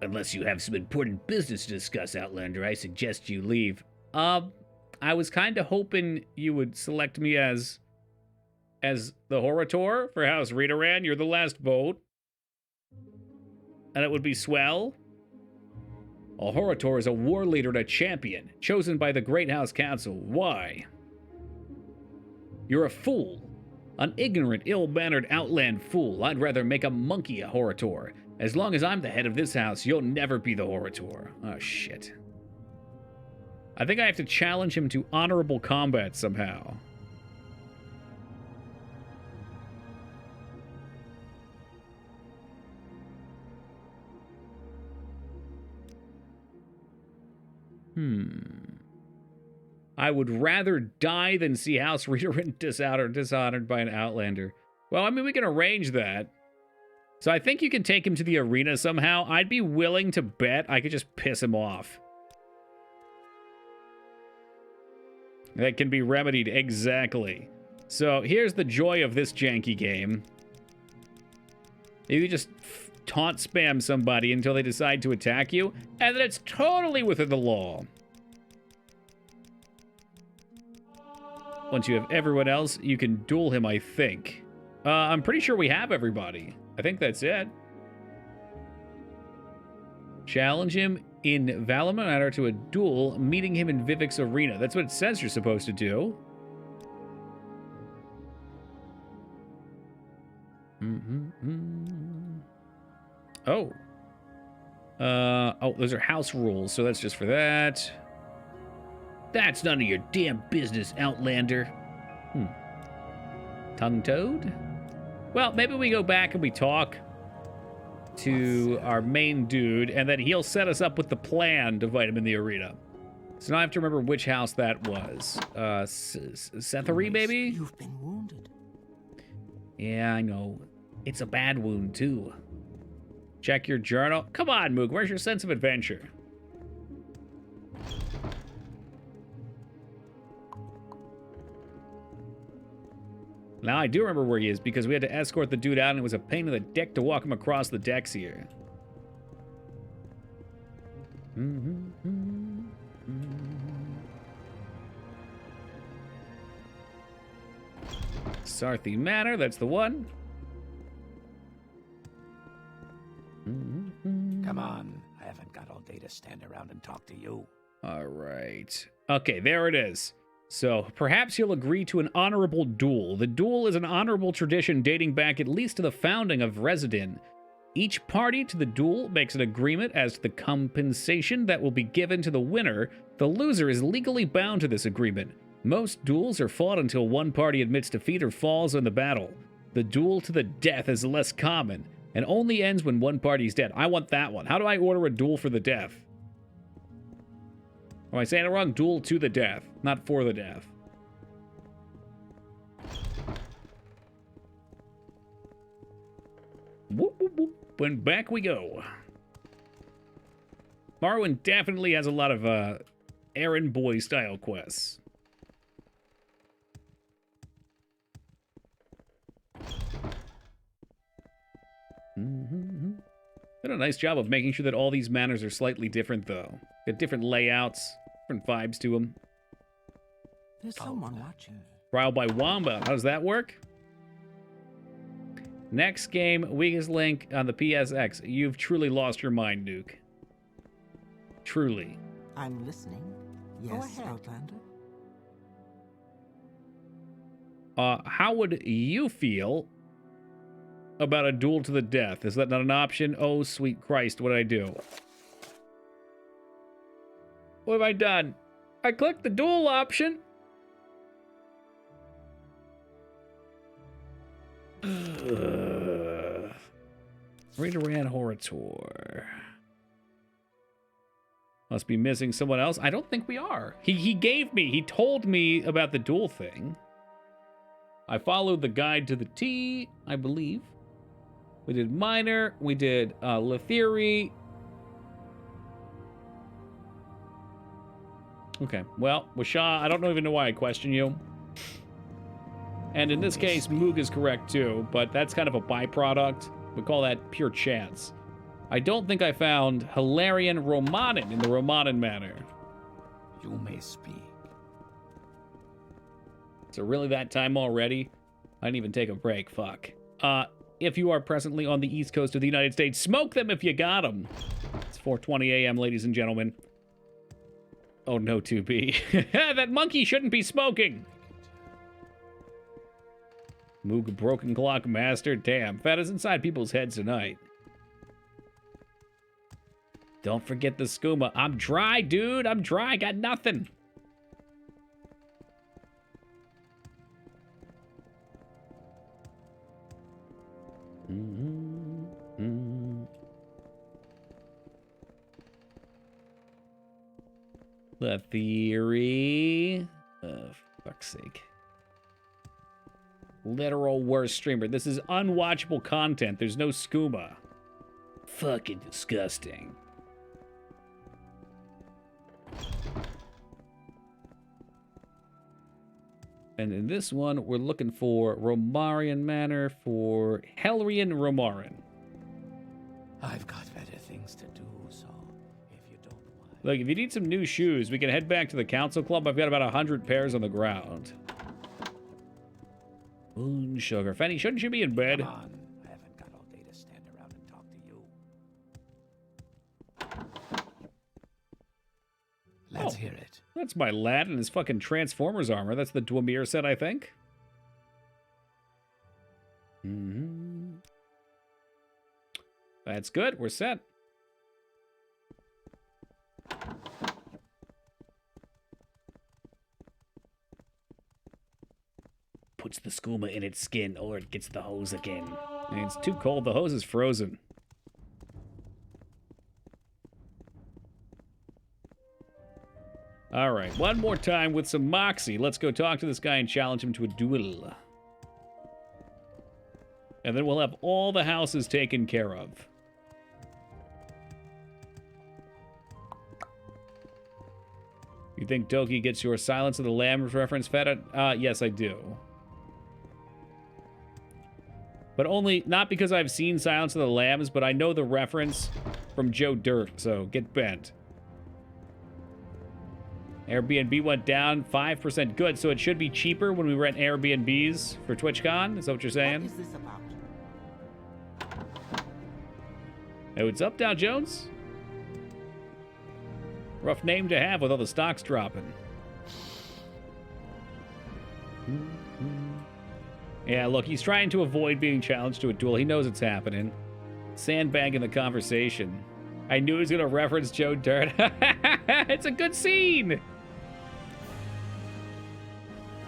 Unless you have some important business to discuss, Outlander, I suggest you leave. I was kind of hoping you would select me as the Horator for House Redoran. You're the last vote. And it would be swell. A Horator is a war leader and a champion, chosen by the Great House Council. Why? You're a fool. An ignorant, ill-mannered outland fool. I'd rather make a monkey a Horator. As long as I'm the head of this house, you'll never be the Horator. Oh, shit. I think I have to challenge him to honorable combat somehow. I would rather die than see House Redoran dishonored by an Outlander. Well, I mean, we can arrange that. So I think you can take him to the arena somehow. I'd be willing to bet I could just piss him off. That can be remedied, exactly. So here's the joy of this janky game. You just taunt spam somebody until they decide to attack you, and then it's totally within the law. Once you have everyone else, you can duel him, I think. I'm pretty sure we have everybody. I think that's it. Challenge him in Valimar to a duel, meeting him in Vivek's arena. That's what it says you're supposed to do. Oh. Oh, those are house rules, so that's just for that. That's none of your damn business, Outlander. Tongue-toed? Well, maybe we go back and we talk to our main dude, and then he'll set us up with the plan to fight him in the arena. So now I have to remember which house that was. Sethery, maybe? You've been wounded. Yeah, I know. It's a bad wound, too. Check your journal. Come on, Moog, where's your sense of adventure? Now, I do remember where he is, because we had to escort the dude out, and it was a pain in the dick to walk him across the decks here. Sarthi Manor, that's the one. Come on, I haven't got all day to stand around and talk to you. All right. Okay, there it is. So, perhaps you'll agree to an honorable duel. The duel is an honorable tradition dating back at least to the founding of Residin. Each party to the duel makes an agreement as to the compensation that will be given to the winner. The loser is legally bound to this agreement. Most duels are fought until one party admits defeat or falls in the battle. The duel to the death is less common, and only ends when one party is dead. I want that one. How do I order a duel for the death? Am I saying it wrong? Duel to the death, not for the death. Whoop, whoop, whoop. And back we go. Morrowind definitely has a lot of errand boy style quests. Did a nice job of making sure that all these manors are slightly different, though. Got different layouts, different vibes to them. There's someone watching. Trial by Wamba. How does that work? Next game, weakest link on the PSX. You've truly lost your mind, Nuke. Truly. I'm listening. Yes, Outlander. How would you feel about a duel to the death? Is that not an option? Oh, sweet Christ, what did I do? What have I done? I clicked the duel option. Redoran Horator. Must be missing someone else. I don't think we are. He told me about the duel thing. I followed the guide to the T, I believe. We did minor. We did Letheri. Okay, well, Washaw, I don't even know why I question you. And in this case, Moog is correct too, but that's kind of a byproduct. We call that pure chance. I don't think I found Hilarion Romanin in the Romanin Manor. You may speak. So really that time already? I didn't even take a break, fuck. If you are presently on the East Coast of the United States, smoke them if you got them. It's 4:20 a.m., ladies and gentlemen. Oh no, 2B. That monkey shouldn't be smoking! Moog broken clock master. Damn, fat is inside people's heads tonight. Don't forget the skooma. I'm dry, dude. I'm dry. Got nothing. The theory. Oh, fuck's sake. Literal worst streamer. This is unwatchable content. There's no skooma. Fucking disgusting. And in this one, we're looking for Romarian Manor for Helrian Romarin. I've got better things to do, so if you don't mind. Look, if you need some new shoes, we can head back to the council club. I've got about 100 pairs on the ground. Moon sugar. Fanny, shouldn't you be in bed? Come on. I haven't got all day to stand around and talk to you. Let's hear it. That's my lad in his fucking Transformers armor. That's the Dwemer set, I think. Mm-hmm. That's good. We're set. Puts the skooma in its skin, or it gets the hose again. And it's too cold. The hose is frozen. All right, one more time with some moxie. Let's go talk to this guy and challenge him to a duel. And then we'll have all the houses taken care of. You think Doki gets your Silence of the Lambs reference, Feta? Yes, I do. But only, not because I've seen Silence of the Lambs, but I know the reference from Joe Dirt, so get bent. Airbnb went down 5%. Good, so it should be cheaper when we rent Airbnbs for TwitchCon? Is that what you're saying? What is this about? Hey, what's up, Dow Jones? Rough name to have with all the stocks dropping. Yeah, look, he's trying to avoid being challenged to a duel. He knows it's happening. Sandbagging the conversation. I knew he was going to reference Joe Dirt. It's a good scene.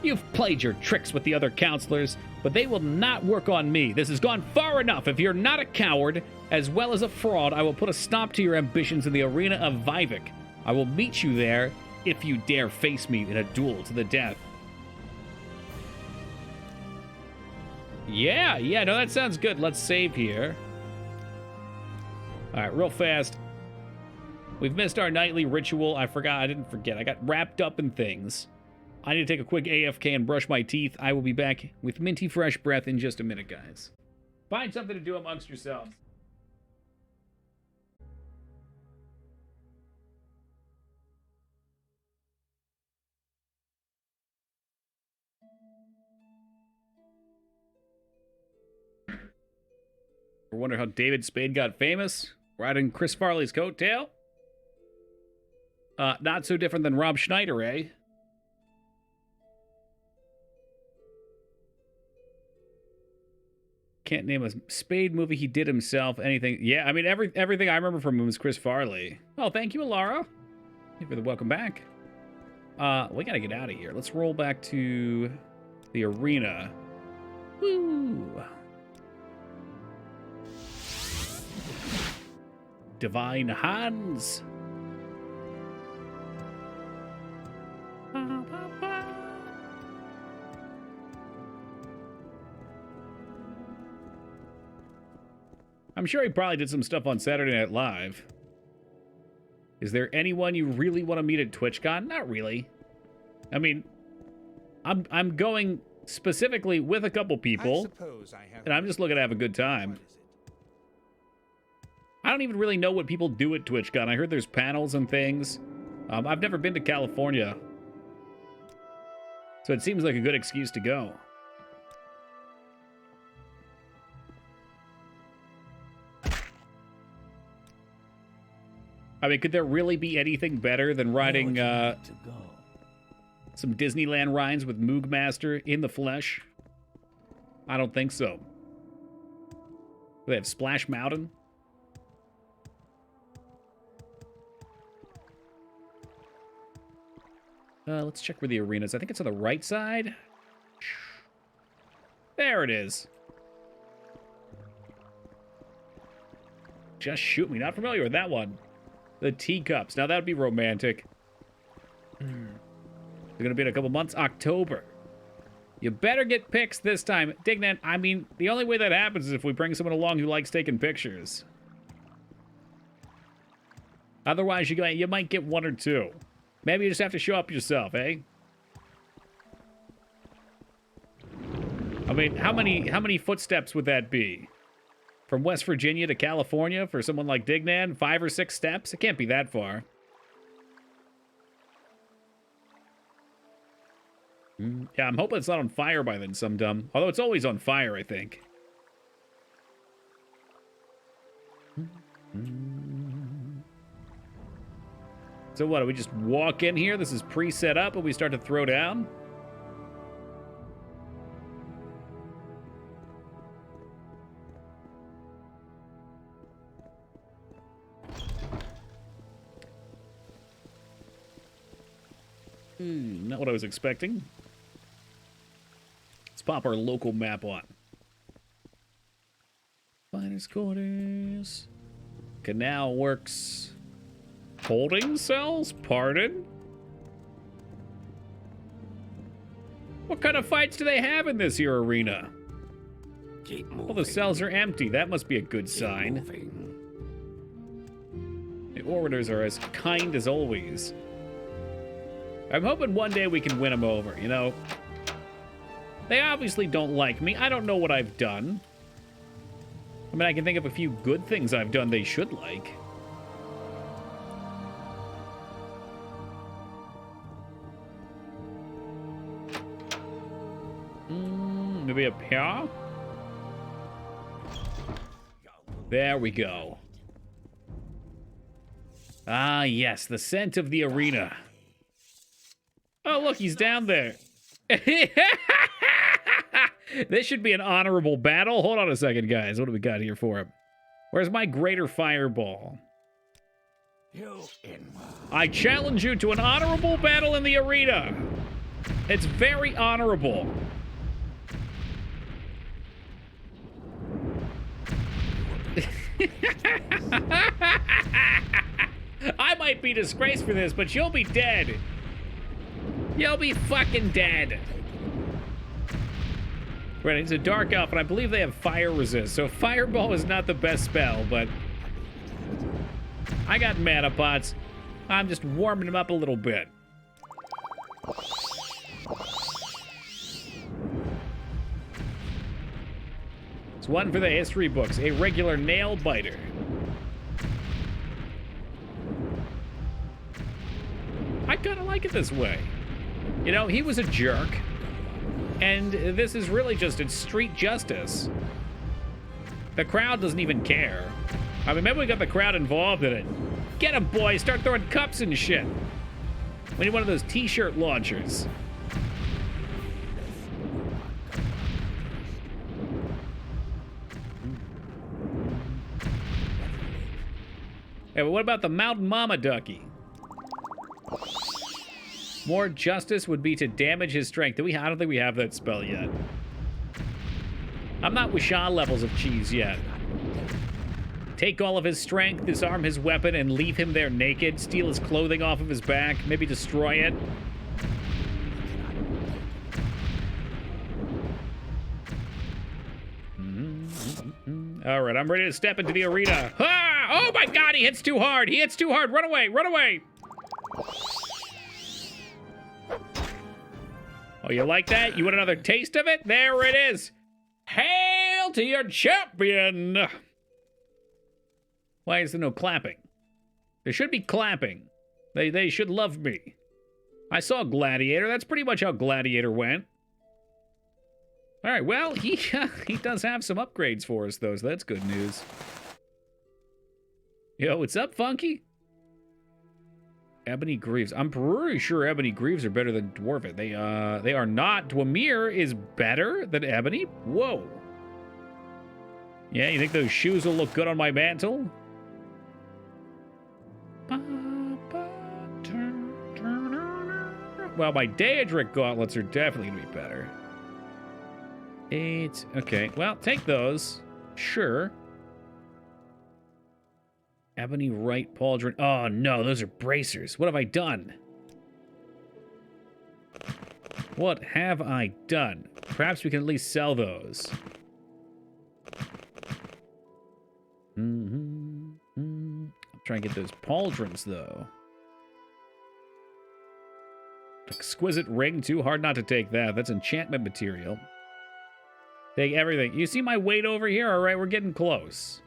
You've played your tricks with the other counselors, but they will not work on me. This has gone far enough. If you're not a coward, as well as a fraud, I will put a stop to your ambitions in the arena of Vivek. I will meet you there if you dare face me in a duel to the death. Yeah, no, that sounds good. Let's save here. All right, real fast. We've missed our nightly ritual. I didn't forget. I got wrapped up in things. I need to take a quick AFK and brush my teeth. I will be back with minty fresh breath in just a minute, guys. Find something to do amongst yourselves. I wonder how David Spade got famous. Riding Chris Farley's coattail. Not so different than Rob Schneider, eh? Can't name a Spade movie he did himself. Anything. Yeah, I mean, everything I remember from him was Chris Farley. Oh, thank you, Alara. Thank you for the welcome back. We gotta get out of here. Let's roll back to the arena. Woo! Divine Hands. I'm sure he probably did some stuff on Saturday Night Live. Is there anyone you really want to meet at TwitchCon? Not really. I mean, I'm going specifically with a couple people, and I'm just looking to have a good time. I don't even really know what people do at TwitchCon. I heard there's panels and things. I've never been to California, so it seems like a good excuse to go. I mean, could there really be anything better than riding some Disneyland rides with Moog Master in the flesh? I don't think so. They have Splash Mountain. Let's check where the arena is. I think it's on the right side. There it is. Just shoot me. Not familiar with that one. The teacups. Now that would be romantic. They're going to be in a couple months. October. You better get pics this time. Dignan, I mean, the only way that happens is if we bring someone along who likes taking pictures. Otherwise, you might get one or two. Maybe you just have to show up yourself, eh? I mean, how many footsteps would that be? From West Virginia to California for someone like Dignan? 5 or 6 steps? It can't be that far. Yeah, I'm hoping it's not on fire by then, some dumb. Although it's always on fire, I think. So what, do we just walk in here? This is pre-set up and we start to throw down? Not what I was expecting. Let's pop our local map on. Finest quarters. Canal Works. Holding cells? Pardon? What kind of fights do they have in this here arena? Well, the cells are empty. That must be a good sign. The orators are as kind as always. I'm hoping one day we can win them over, you know? They obviously don't like me. I don't know what I've done. I mean, I can think of a few good things I've done they should like. Maybe up here? There we go. Ah, yes, the scent of the arena. Oh, look, he's down there. This should be an honorable battle. Hold on a second, guys. What do we got here for him? Where's my greater fireball? I challenge you to an honorable battle in the arena. It's very honorable. I might be disgraced for this, but you'll be dead. You'll be fucking dead. Right, it's a dark elf, and I believe they have fire resist, so fireball is not the best spell, but I got mana pots. I'm just warming them up a little bit. It's one for the history books, a regular nail biter. I kind of like it this way. You know, he was a jerk, and this is really just it's street justice. The crowd doesn't even care. I mean, maybe we got the crowd involved in it. Get him, boys! Start throwing cups and shit. We need one of those t-shirt launchers. Hey, but what about the Mountain Mama Ducky? More justice would be to damage his strength. I don't think we have that spell yet. I'm not with Shaw levels of cheese yet. Take all of his strength, disarm his weapon, and leave him there naked. Steal his clothing off of his back. Maybe destroy it. All right, I'm ready to step into the arena. Ah! Oh my God, he hits too hard. He hits too hard. Run away, run away. Oh, you like that? You want another taste of it? There it is. Hail to your champion. Why is there no clapping? There should be clapping. They should love me. I saw Gladiator. That's pretty much how Gladiator went. All right, well, he does have some upgrades for us, though, so that's good news. Yo, what's up, Funky? Ebony Greaves. I'm pretty sure Ebony Greaves are better than Dwarven. They are not. Dwemer is better than Ebony? Whoa. Yeah, you think those shoes will look good on my mantle? Well, my Daedric gauntlets are definitely going to be better. 8. Okay, well, take those. Sure. Ebony right pauldron. Oh, no, those are bracers. What have I done? What have I done? Perhaps we can at least sell those. I'm trying to get those pauldrons, though. Exquisite ring, too hard not to take that. That's enchantment material. Take everything. You see my weight over here? All right, we're getting close.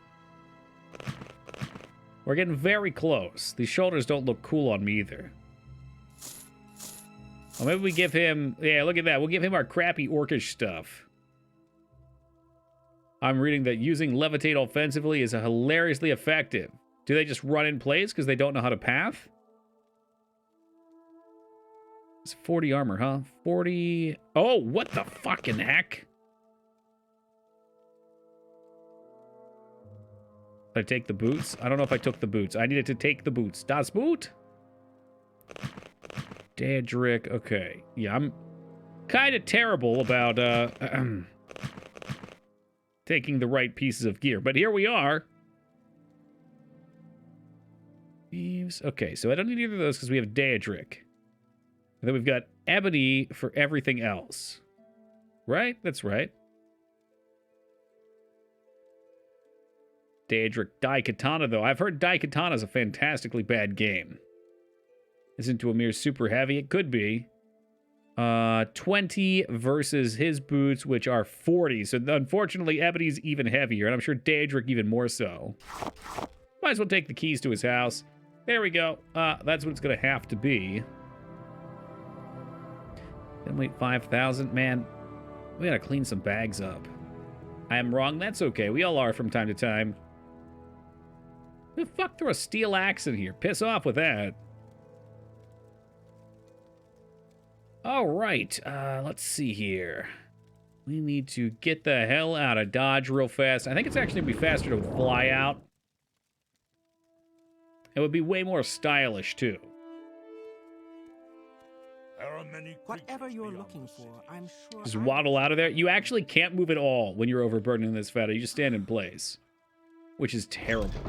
We're getting very close. These shoulders don't look cool on me either. Well, maybe we give him... Yeah, look at that. We'll give him our crappy orcish stuff. I'm reading that using levitate offensively is hilariously effective. Do they just run in place because they don't know how to path? It's 40 armor, huh? 40... Oh, what the fucking heck? Did I take the boots? I don't know if I took the boots. I needed to take the boots. Das Boot? Daedric. Okay. Yeah, I'm kind of terrible about taking the right pieces of gear. But here we are. Thieves. Okay, so I don't need either of those because we have Daedric. And then we've got Ebony for everything else. Right? That's right. Daedric Daikatana, though. I've heard Daikatana is a fantastically bad game. Isn't Dwemer super heavy? It could be. 20 versus his boots, which are 40. So unfortunately, Ebony's even heavier, and I'm sure Daedric even more so. Might as well take the keys to his house. There we go. That's what it's going to have to be. Then wait, 5,000. Man, we got to clean some bags up. I am wrong. That's okay. We all are from time to time. Who the fuck threw a steel axe in here? Piss off with that. All right, let's see here. We need to get the hell out of Dodge real fast. I think it's actually going to be faster to fly out. It would be way more stylish, too. Whatever you're looking for, I'm sure... Just waddle out of there. You actually can't move at all when you're overburdening this feta. You just stand in place, which is terrible.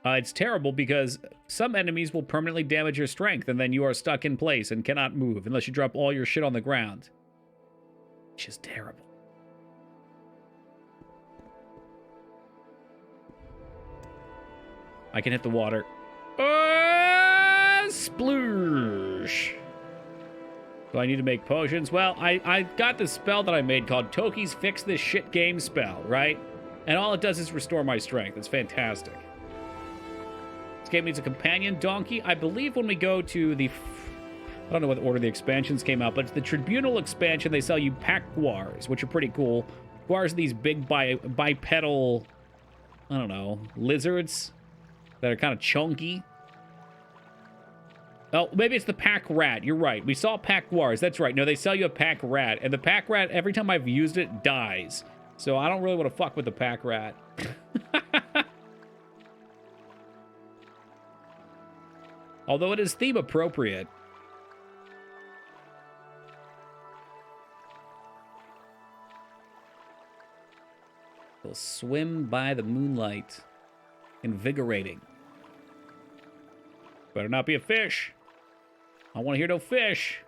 It's terrible because some enemies will permanently damage your strength, and then you are stuck in place and cannot move unless you drop all your shit on the ground. Which is terrible. I can hit the water. Sploosh! Do I need to make potions? Well, I got this spell that I made called Toki's Fix This Shit Game spell, right? And all it does is restore my strength. It's fantastic. This game needs a companion donkey. I believe when we go to the... I don't know what order the expansions came out, but it's the Tribunal expansion. They sell you pack guars, which are pretty cool. Guars are these big bipedal, I don't know, lizards that are kind of chunky. Oh, maybe it's the pack rat. You're right. We saw pack guars. That's right. No, they sell you a pack rat. And the pack rat, every time I've used it, dies. So I don't really want to fuck with the pack rat. Although it is theme appropriate. We'll swim by the moonlight. Invigorating. Better not be a fish. I want to hear no fish.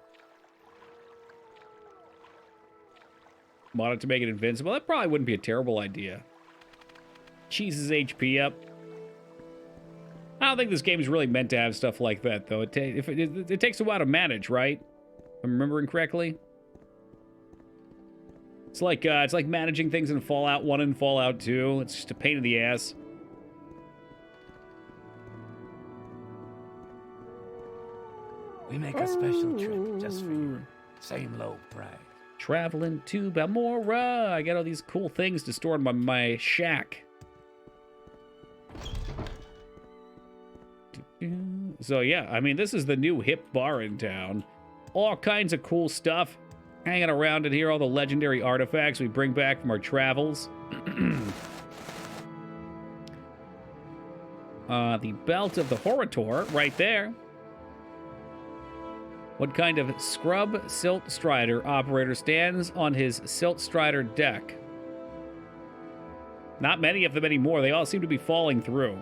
Mod it to make it invincible. That probably wouldn't be a terrible idea. Cheese's HP up. I don't think this game is really meant to have stuff like that, though. It takes a while to manage, right? If I'm remembering correctly. It's like managing things in Fallout 1 and Fallout 2. It's just a pain in the ass. We make a special trip just for you. Same low price. Traveling to Balmora. I got all these cool things to store in my shack. So yeah, I mean, this is the new hip bar in town. All kinds of cool stuff hanging around in here. All the legendary artifacts we bring back from our travels. The belt of the Horator right there. What kind of scrub Silt Strider operator stands on his Silt Strider deck? Not many of them anymore. They all seem to be falling through.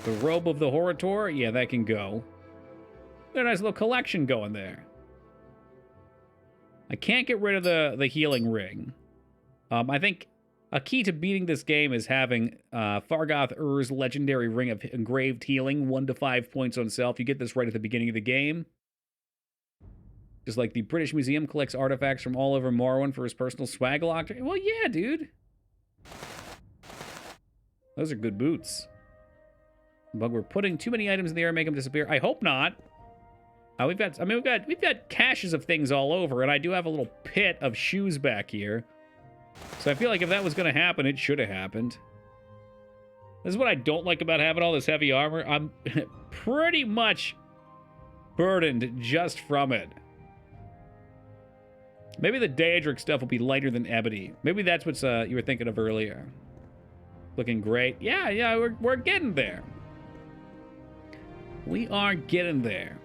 The robe of the Horator? Yeah, that can go. Got a nice little collection going there. I can't get rid of the healing ring. I think a key to beating this game is having Fargoth Ur's legendary ring of engraved healing, 1 to 5 points on self. You get this right at the beginning of the game. Just like the British Museum collects artifacts from all over Morrowind for his personal swag locker. Well, yeah, dude. Those are good boots. But we're putting too many items in the air and make them disappear. I hope not. We've got caches of things all over, and I do have a little pit of shoes back here. So I feel like if that was going to happen, it should have happened. This is what I don't like about having all this heavy armor. I'm pretty much burdened just from it. Maybe the Daedric stuff will be lighter than ebony. Maybe that's what you were thinking of earlier. Looking great. Yeah, we're getting there. We are getting there.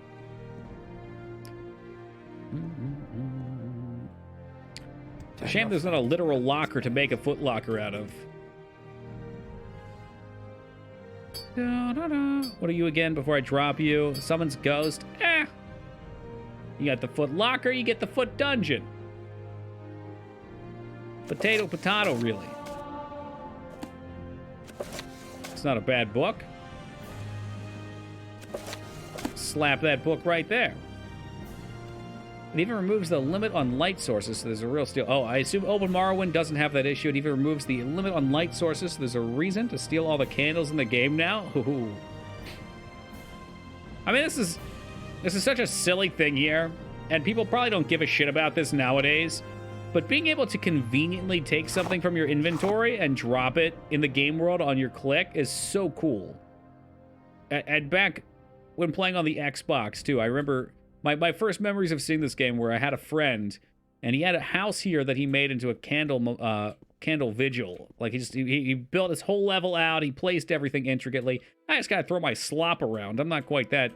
It's a shame there's not a literal locker to make a foot locker out of. What are you again before I drop you? Summons ghost. You got the foot locker, you get the foot dungeon. Potato, potato, really. It's not a bad book. Slap that book right there. It even removes the limit on light sources, so there's a real steal. Oh, I assume Open Morrowind doesn't have that issue. It even removes the limit on light sources, so there's a reason to steal all the candles in the game now. Ooh. I mean, this is such a silly thing here, and people probably don't give a shit about this nowadays, but being able to conveniently take something from your inventory and drop it in the game world on your click is so cool. And back when playing on the Xbox, too, I remember my first memories of seeing this game where I had a friend, and he had a house here that he made into a candle vigil. Like, he built his whole level out, he placed everything intricately. I just gotta throw my slop around. I'm not quite that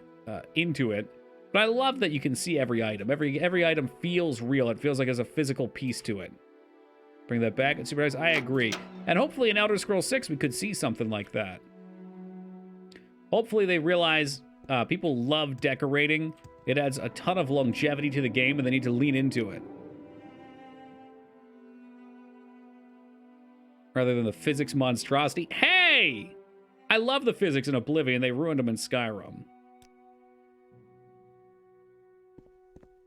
into it. But I love that you can see every item. Every item feels real. It feels like there's a physical piece to it. Bring that back and supervise. I agree. And hopefully in Elder Scrolls 6 we could see something like that. Hopefully they realize people love decorating. It adds a ton of longevity to the game, and they need to lean into it. Rather than the physics monstrosity. Hey! I love the physics in Oblivion. They ruined them in Skyrim.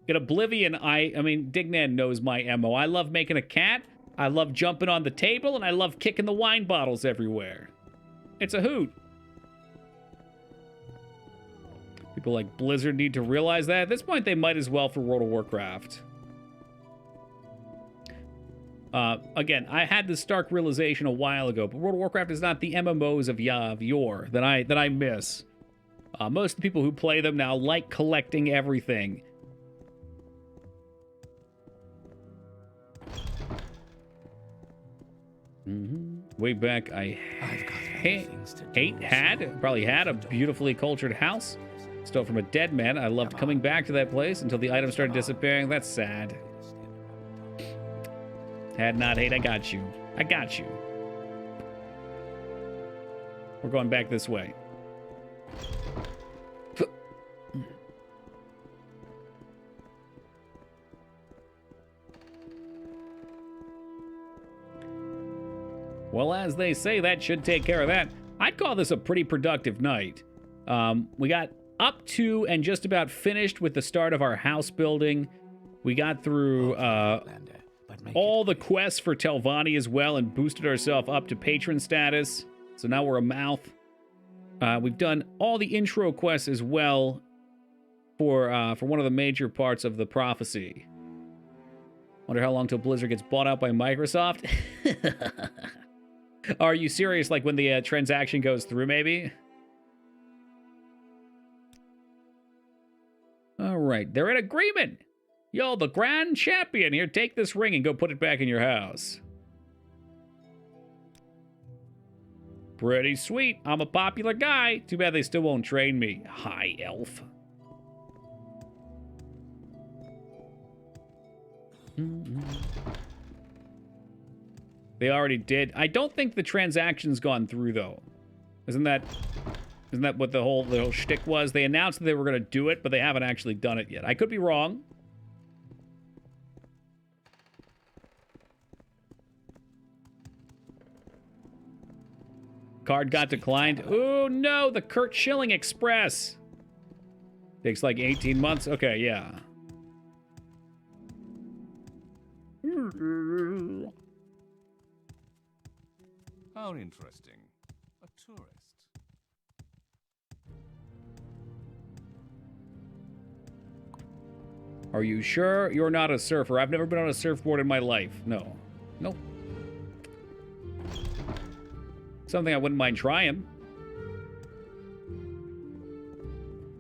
In Oblivion, I mean, Dignan knows my MO. I love making a cat, I love jumping on the table, and I love kicking the wine bottles everywhere. It's a hoot. People like Blizzard need to realize that. At this point, they might as well for World of Warcraft. Again, I had this stark realization a while ago, but World of Warcraft is not the MMOs of yore that I miss. Most of the people who play them now like collecting everything. Way back, I probably had a beautifully cultured house. Stole from a dead man. I loved coming back to that place until the items started disappearing. That's sad. Had not hate. I got you. I got you. We're going back this way. Well, as they say, that should take care of that. I'd call this a pretty productive night. We got up to and just about finished with the start of our house building. We got through all the quests for Telvanni as well and boosted ourselves up to patron status. So now we're a mouth. We've done all the intro quests as well for one of the major parts of the prophecy. Wonder how long till Blizzard gets bought out by Microsoft? Are you serious? Like when the transaction goes through, maybe? All right, they're in agreement. Yo, the Grand Champion. Here, take this ring and go put it back in your house. Pretty sweet. I'm a popular guy. Too bad they still won't train me. High elf. They already did. I don't think the transaction's gone through, though. Isn't that what the whole shtick was? They announced that they were going to do it, but they haven't actually done it yet. I could be wrong. Card got declined. Oh, no, the Kurt Schilling Express. Takes like 18 months. Okay, yeah. How interesting. A tourist. Are you sure you're not a surfer? I've never been on a surfboard in my life. No. Nope. Something I wouldn't mind trying.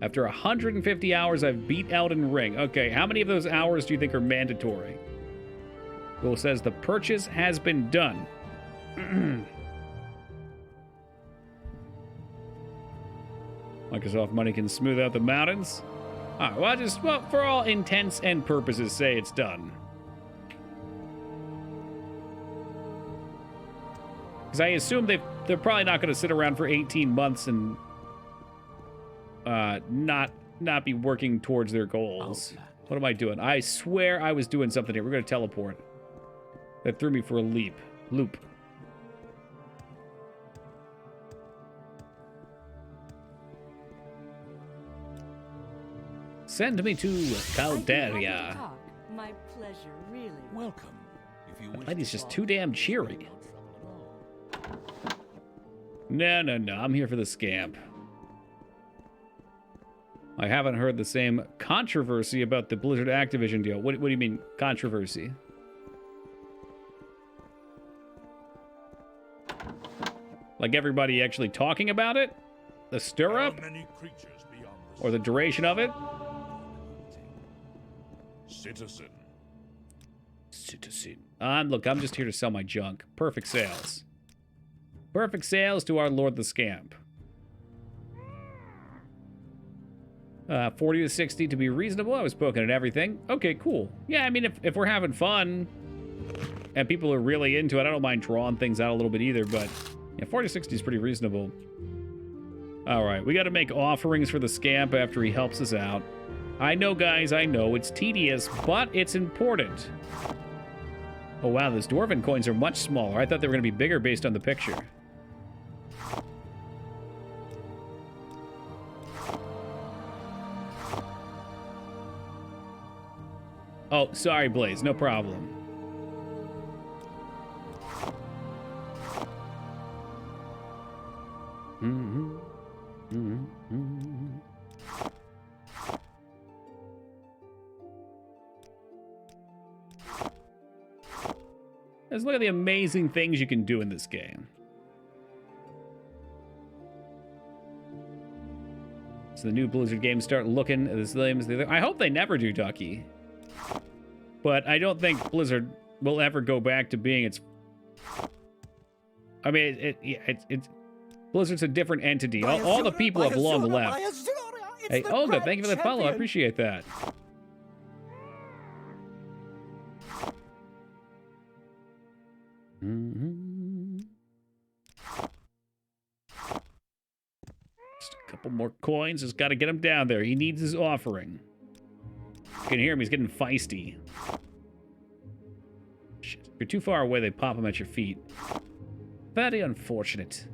After 150 hours, I've beat Elden Ring. Okay, how many of those hours do you think are mandatory? Google says the purchase has been done. Microsoft money can smooth out the mountains. All right, well, for all intents and purposes, say it's done. Because I assume they're probably not going to sit around for 18 months and not be working towards their goals. What am I doing? I swear I was doing something here. We're going to teleport. That threw me for a loop. Send me to Calderia. My pleasure, really. Welcome. If you wish. Lady's just too damn cheery. No. I'm here for the scamp. I haven't heard the same controversy about the Blizzard Activision deal. What do you mean, controversy? Like everybody actually talking about it? The stir-up? Or the duration of it? Citizen. Look, I'm just here to sell my junk. Perfect sales. Perfect sales to our Lord the Scamp. 40 to 60 to be reasonable. I was poking at everything. Okay, cool. Yeah, I mean, if we're having fun and people are really into it, I don't mind drawing things out a little bit either, but yeah, 40 to 60 is pretty reasonable. All right, we got to make offerings for the Scamp after he helps us out. I know, guys, I know. It's tedious, but it's important. Oh, wow, those Dwarven coins are much smaller. I thought they were going to be bigger based on the picture. Oh, sorry, Blaze. No problem. Let's look at the amazing things you can do in this game. So the new Blizzard games start looking the same as the other. I hope they never do, Ducky. But I don't think Blizzard will ever go back to being its... I mean, it's Blizzard's a different entity. All the people have long left. Hey, Olga, thank you for the follow. I appreciate that. Just a couple more coins. Just got to get him down there. He needs his offering. You can hear him. He's getting feisty. Shit. If you're too far away, they pop him at your feet. Very unfortunate.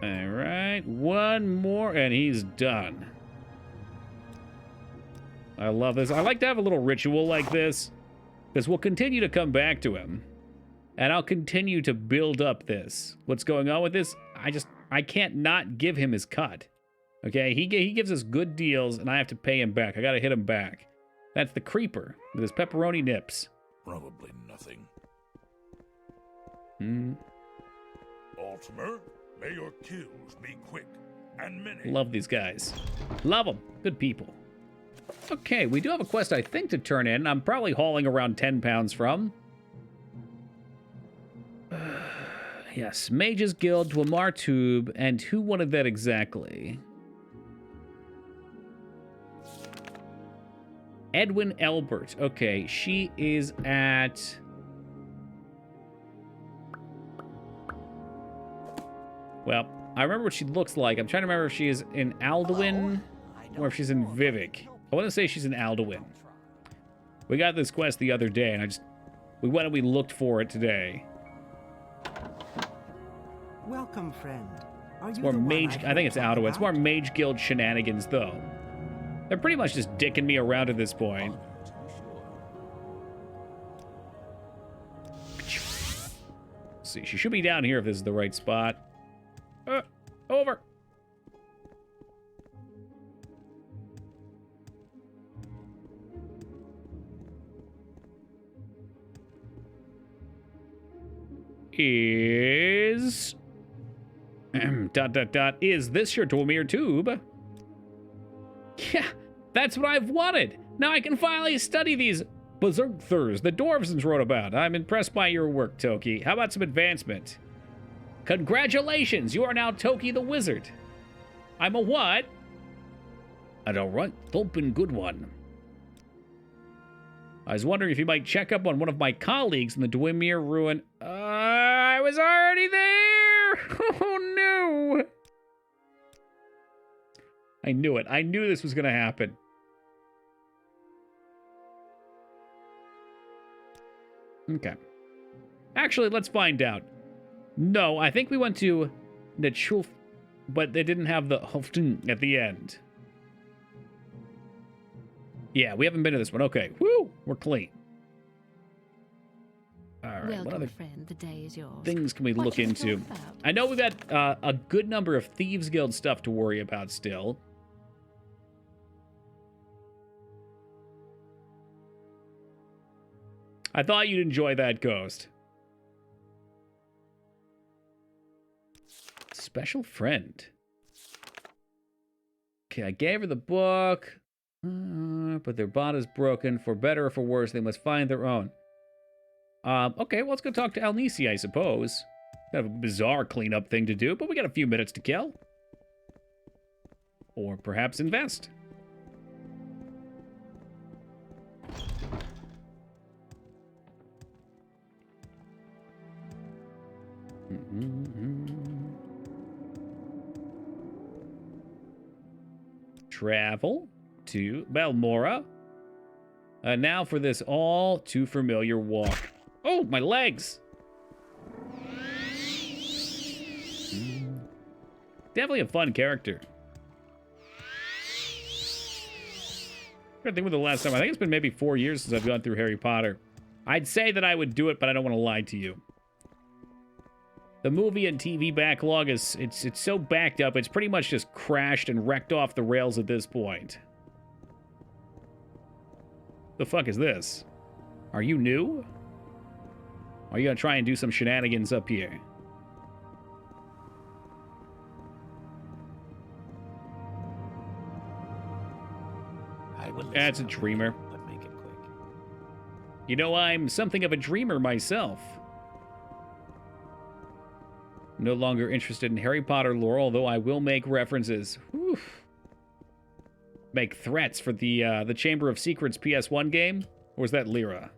Alright, one more and he's done. I love this. I like to have a little ritual like this, because we'll continue to come back to him. And I'll continue to build up this. What's going on with this? I can't not give him his cut. Okay, he gives us good deals, and I have to pay him back. I gotta hit him back. That's the creeper with his pepperoni nips. Probably nothing. Hmm. Altimer, may your kills be quick and many. Love these guys. Love them. Good people. Okay, we do have a quest, I think, to turn in. I'm probably hauling around 10 pounds from. Yes, Mage's Guild, Dwemer Tube, and who wanted that exactly? Edwin Elbert. Okay, she is at... Well, I remember what she looks like. I'm trying to remember if she is in Alduin or if she's in Vivek. I want to say she's in Alduin. We got this quest the other day, and we went and we looked for it today. Welcome, friend. Are It's you more the one Mage... I've I think heard it's talk Alduin. It's more about? Mage Guild shenanigans, though. They're pretty much just dicking me around at this point. Let's see, she should be down here if this is the right spot. Over. Is... Is this your Dwemer Tube? Yeah, that's what I've wanted. Now I can finally study these berserkers the dwarves wrote about. I'm impressed by your work, Toki. How about some advancement? Congratulations, you are now Toki the Wizard. I'm a what? An alright, thumping good one. I was wondering if you might check up on one of my colleagues in the Dwemer Ruin. I was already there! Oh no! I knew it. I knew this was going to happen. Okay. Actually, let's find out. No, I think we went to Nechulf, but they didn't have the Hoften at the end. Yeah, we haven't been to this one. Okay. Woo! We're clean. All right. Welcome, what other friend. The day is yours. things can we What look can we talk into? about? I know we've got a good number of Thieves Guild stuff to worry about still. I thought you'd enjoy that ghost. Special friend. Okay, I gave her the book. But their bond is broken. For better or for worse, they must find their own. Okay, well, let's go talk to Alnisi, I suppose. Kind of a bizarre cleanup thing to do, but we got a few minutes to kill. Or perhaps invest. Travel to Balmora. Now for this all too familiar walk. Oh, my legs! Definitely a fun character. I think with the last time. I think it's been maybe 4 years since I've gone through Harry Potter. I'd say that I would do it, but I don't want to lie to you. The movie and TV backlog is it's so backed up. It's pretty much just crashed and wrecked off the rails at this point. The fuck is this? Are you new? Are you gonna try and do some shenanigans up here? That's a dreamer. But make it quick. You know, I'm something of a dreamer myself. No longer interested in Harry Potter lore, although I will make references. Oof. Make threats for the Chamber of Secrets PS1 game? Or was that Lyra?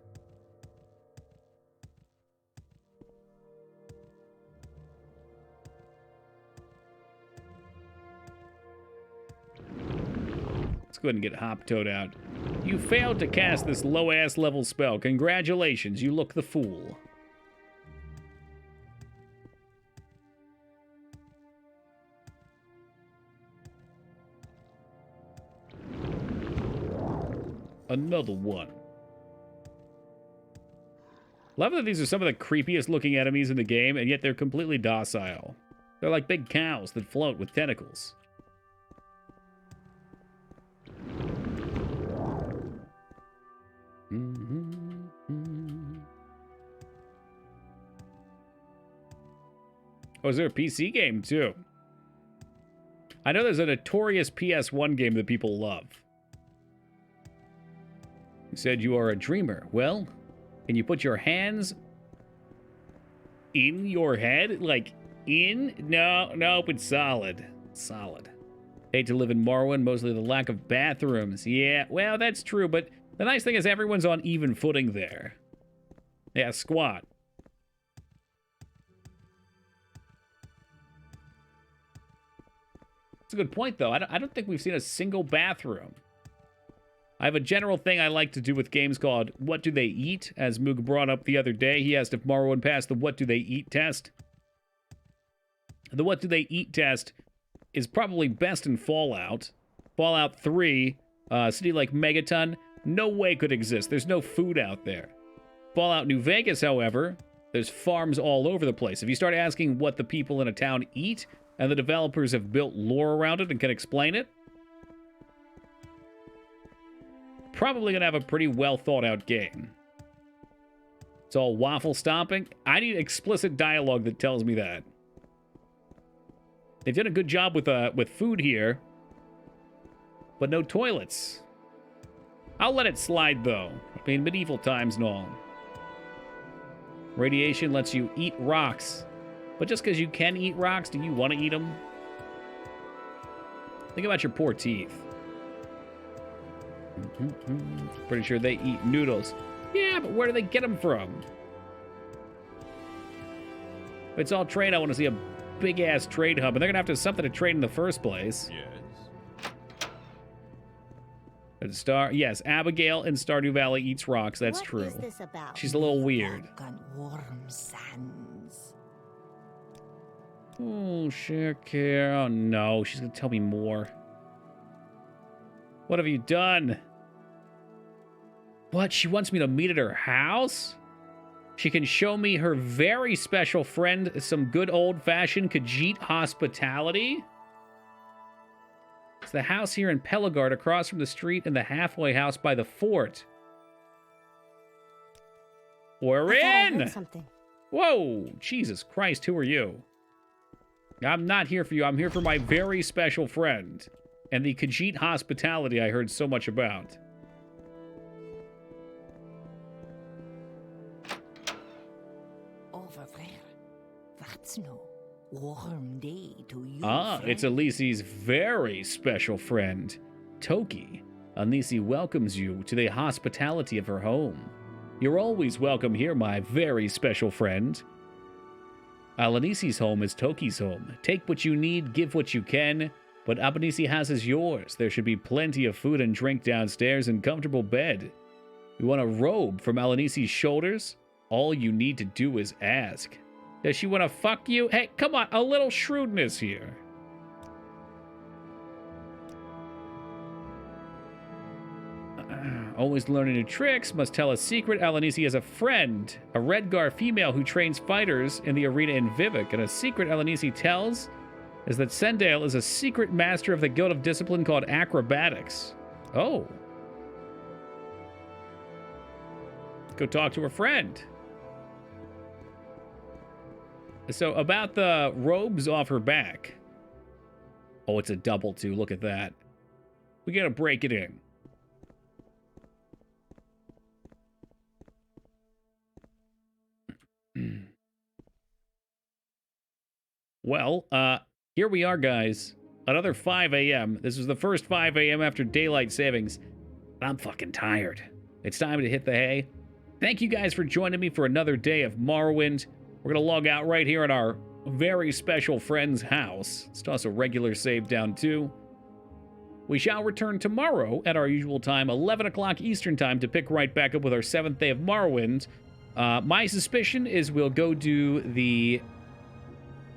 go ahead and get Hop Toad out. You failed to cast this low-ass level spell. Congratulations, you look the fool. Another one. Love that these are some of the creepiest looking enemies in the game, and yet they're completely docile. They're like big cows that float with tentacles. Oh, is there a PC game too? I know there's a notorious PS1 game that people love. You said you are a dreamer. Well, can you put your hands in your head? Like, in? No, nope, it's solid. Solid. Hate to live in Morrowind, mostly the lack of bathrooms. Yeah, well, that's true, but the nice thing is everyone's on even footing there. Yeah, squat. That's a good point, though. I don't think we've seen a single bathroom. I have a general thing I like to do with games called What Do They Eat? As Moog brought up the other day, he asked if Morrowind passed the What Do They Eat test. The What Do They Eat test is probably best in Fallout. Fallout 3, city like Megaton, no way could exist. There's no food out there. Fallout New Vegas, however, there's farms all over the place. If you start asking what the people in a town eat, and the developers have built lore around it and can explain it, probably gonna have a pretty well thought out game. It's all waffle stomping. I need explicit dialogue that tells me that. They've done a good job with food here, but no toilets. I'll let it slide though. I mean, medieval times and all. Radiation lets you eat rocks, but just because you can eat rocks, do you want to eat them? Think about your poor teeth. Pretty sure they eat noodles. Yeah, but where do they get them from? If it's all trade, I want to see a big-ass trade hub, and they're going to have to have something to trade in the first place. Yes. Yes, Abigail in Stardew Valley eats rocks. That's true. What is this about? She's a little weird. Warm sands. Oh, share care. Oh, no. She's going to tell me more. What have you done? What? She wants me to meet at her house? She can show me her very special friend some good old-fashioned Khajiit hospitality? It's the house here in Pelagard across from the street and the halfway house by the fort. We're in! Something. Whoa! Jesus Christ, who are you? I'm not here for you. I'm here for my very special friend. And the Khajiit hospitality I heard so much about. Over there. That's no warm day to you. Ah, friend. it's Alisi's very special friend, Toki. Alisi welcomes you to the hospitality of her home. You're always welcome here, my very special friend. Alisi's home is Toki's home. Take what you need, give what you can. What Albanisi has is yours. There should be plenty of food and drink downstairs and comfortable bed. You want a robe from Alanisi's shoulders? All you need to do is ask. Does she want to fuck you? Hey, come on, a little shrewdness here. Always learning new tricks, must tell a secret. Alanisi has a friend, a Redgar female who trains fighters in the arena in Vivek, and a secret Alanisi tells is that Sendale is a secret master of the Guild of Discipline called Acrobatics. Oh. Go talk to her friend. So, about the robes off her back. Oh, it's a double, too. Look at that. We gotta break it in. Well, here we are, guys. Another 5 a.m. This was the first 5 a.m. after daylight savings. I'm fucking tired. It's time to hit the hay. Thank you guys for joining me for another day of Morrowind. We're going to log out right here at our very special friend's house. Let's toss a regular save down, too. We shall return tomorrow at our usual time, 11 o'clock Eastern time, to pick right back up with our 7th day of Morrowind. My suspicion is we'll go do the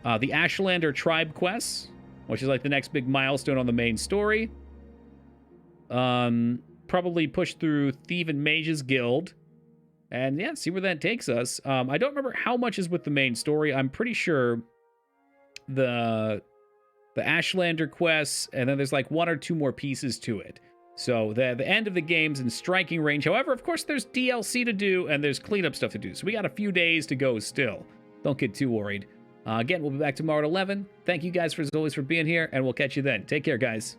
Ashlander tribe quests, which is like the next big milestone on the main story. Probably push through Thief and Mage's Guild. And yeah, see where that takes us. I don't remember how much is with the main story. I'm pretty sure the Ashlander quests, and then there's like 1 or 2 more pieces to it. So the end of the game's in striking range. However, of course, there's DLC to do, and there's cleanup stuff to do. So we got a few days to go still. Don't get too worried. Again, we'll be back tomorrow at 11. Thank you guys, as always, for being here, and we'll catch you then. Take care, guys.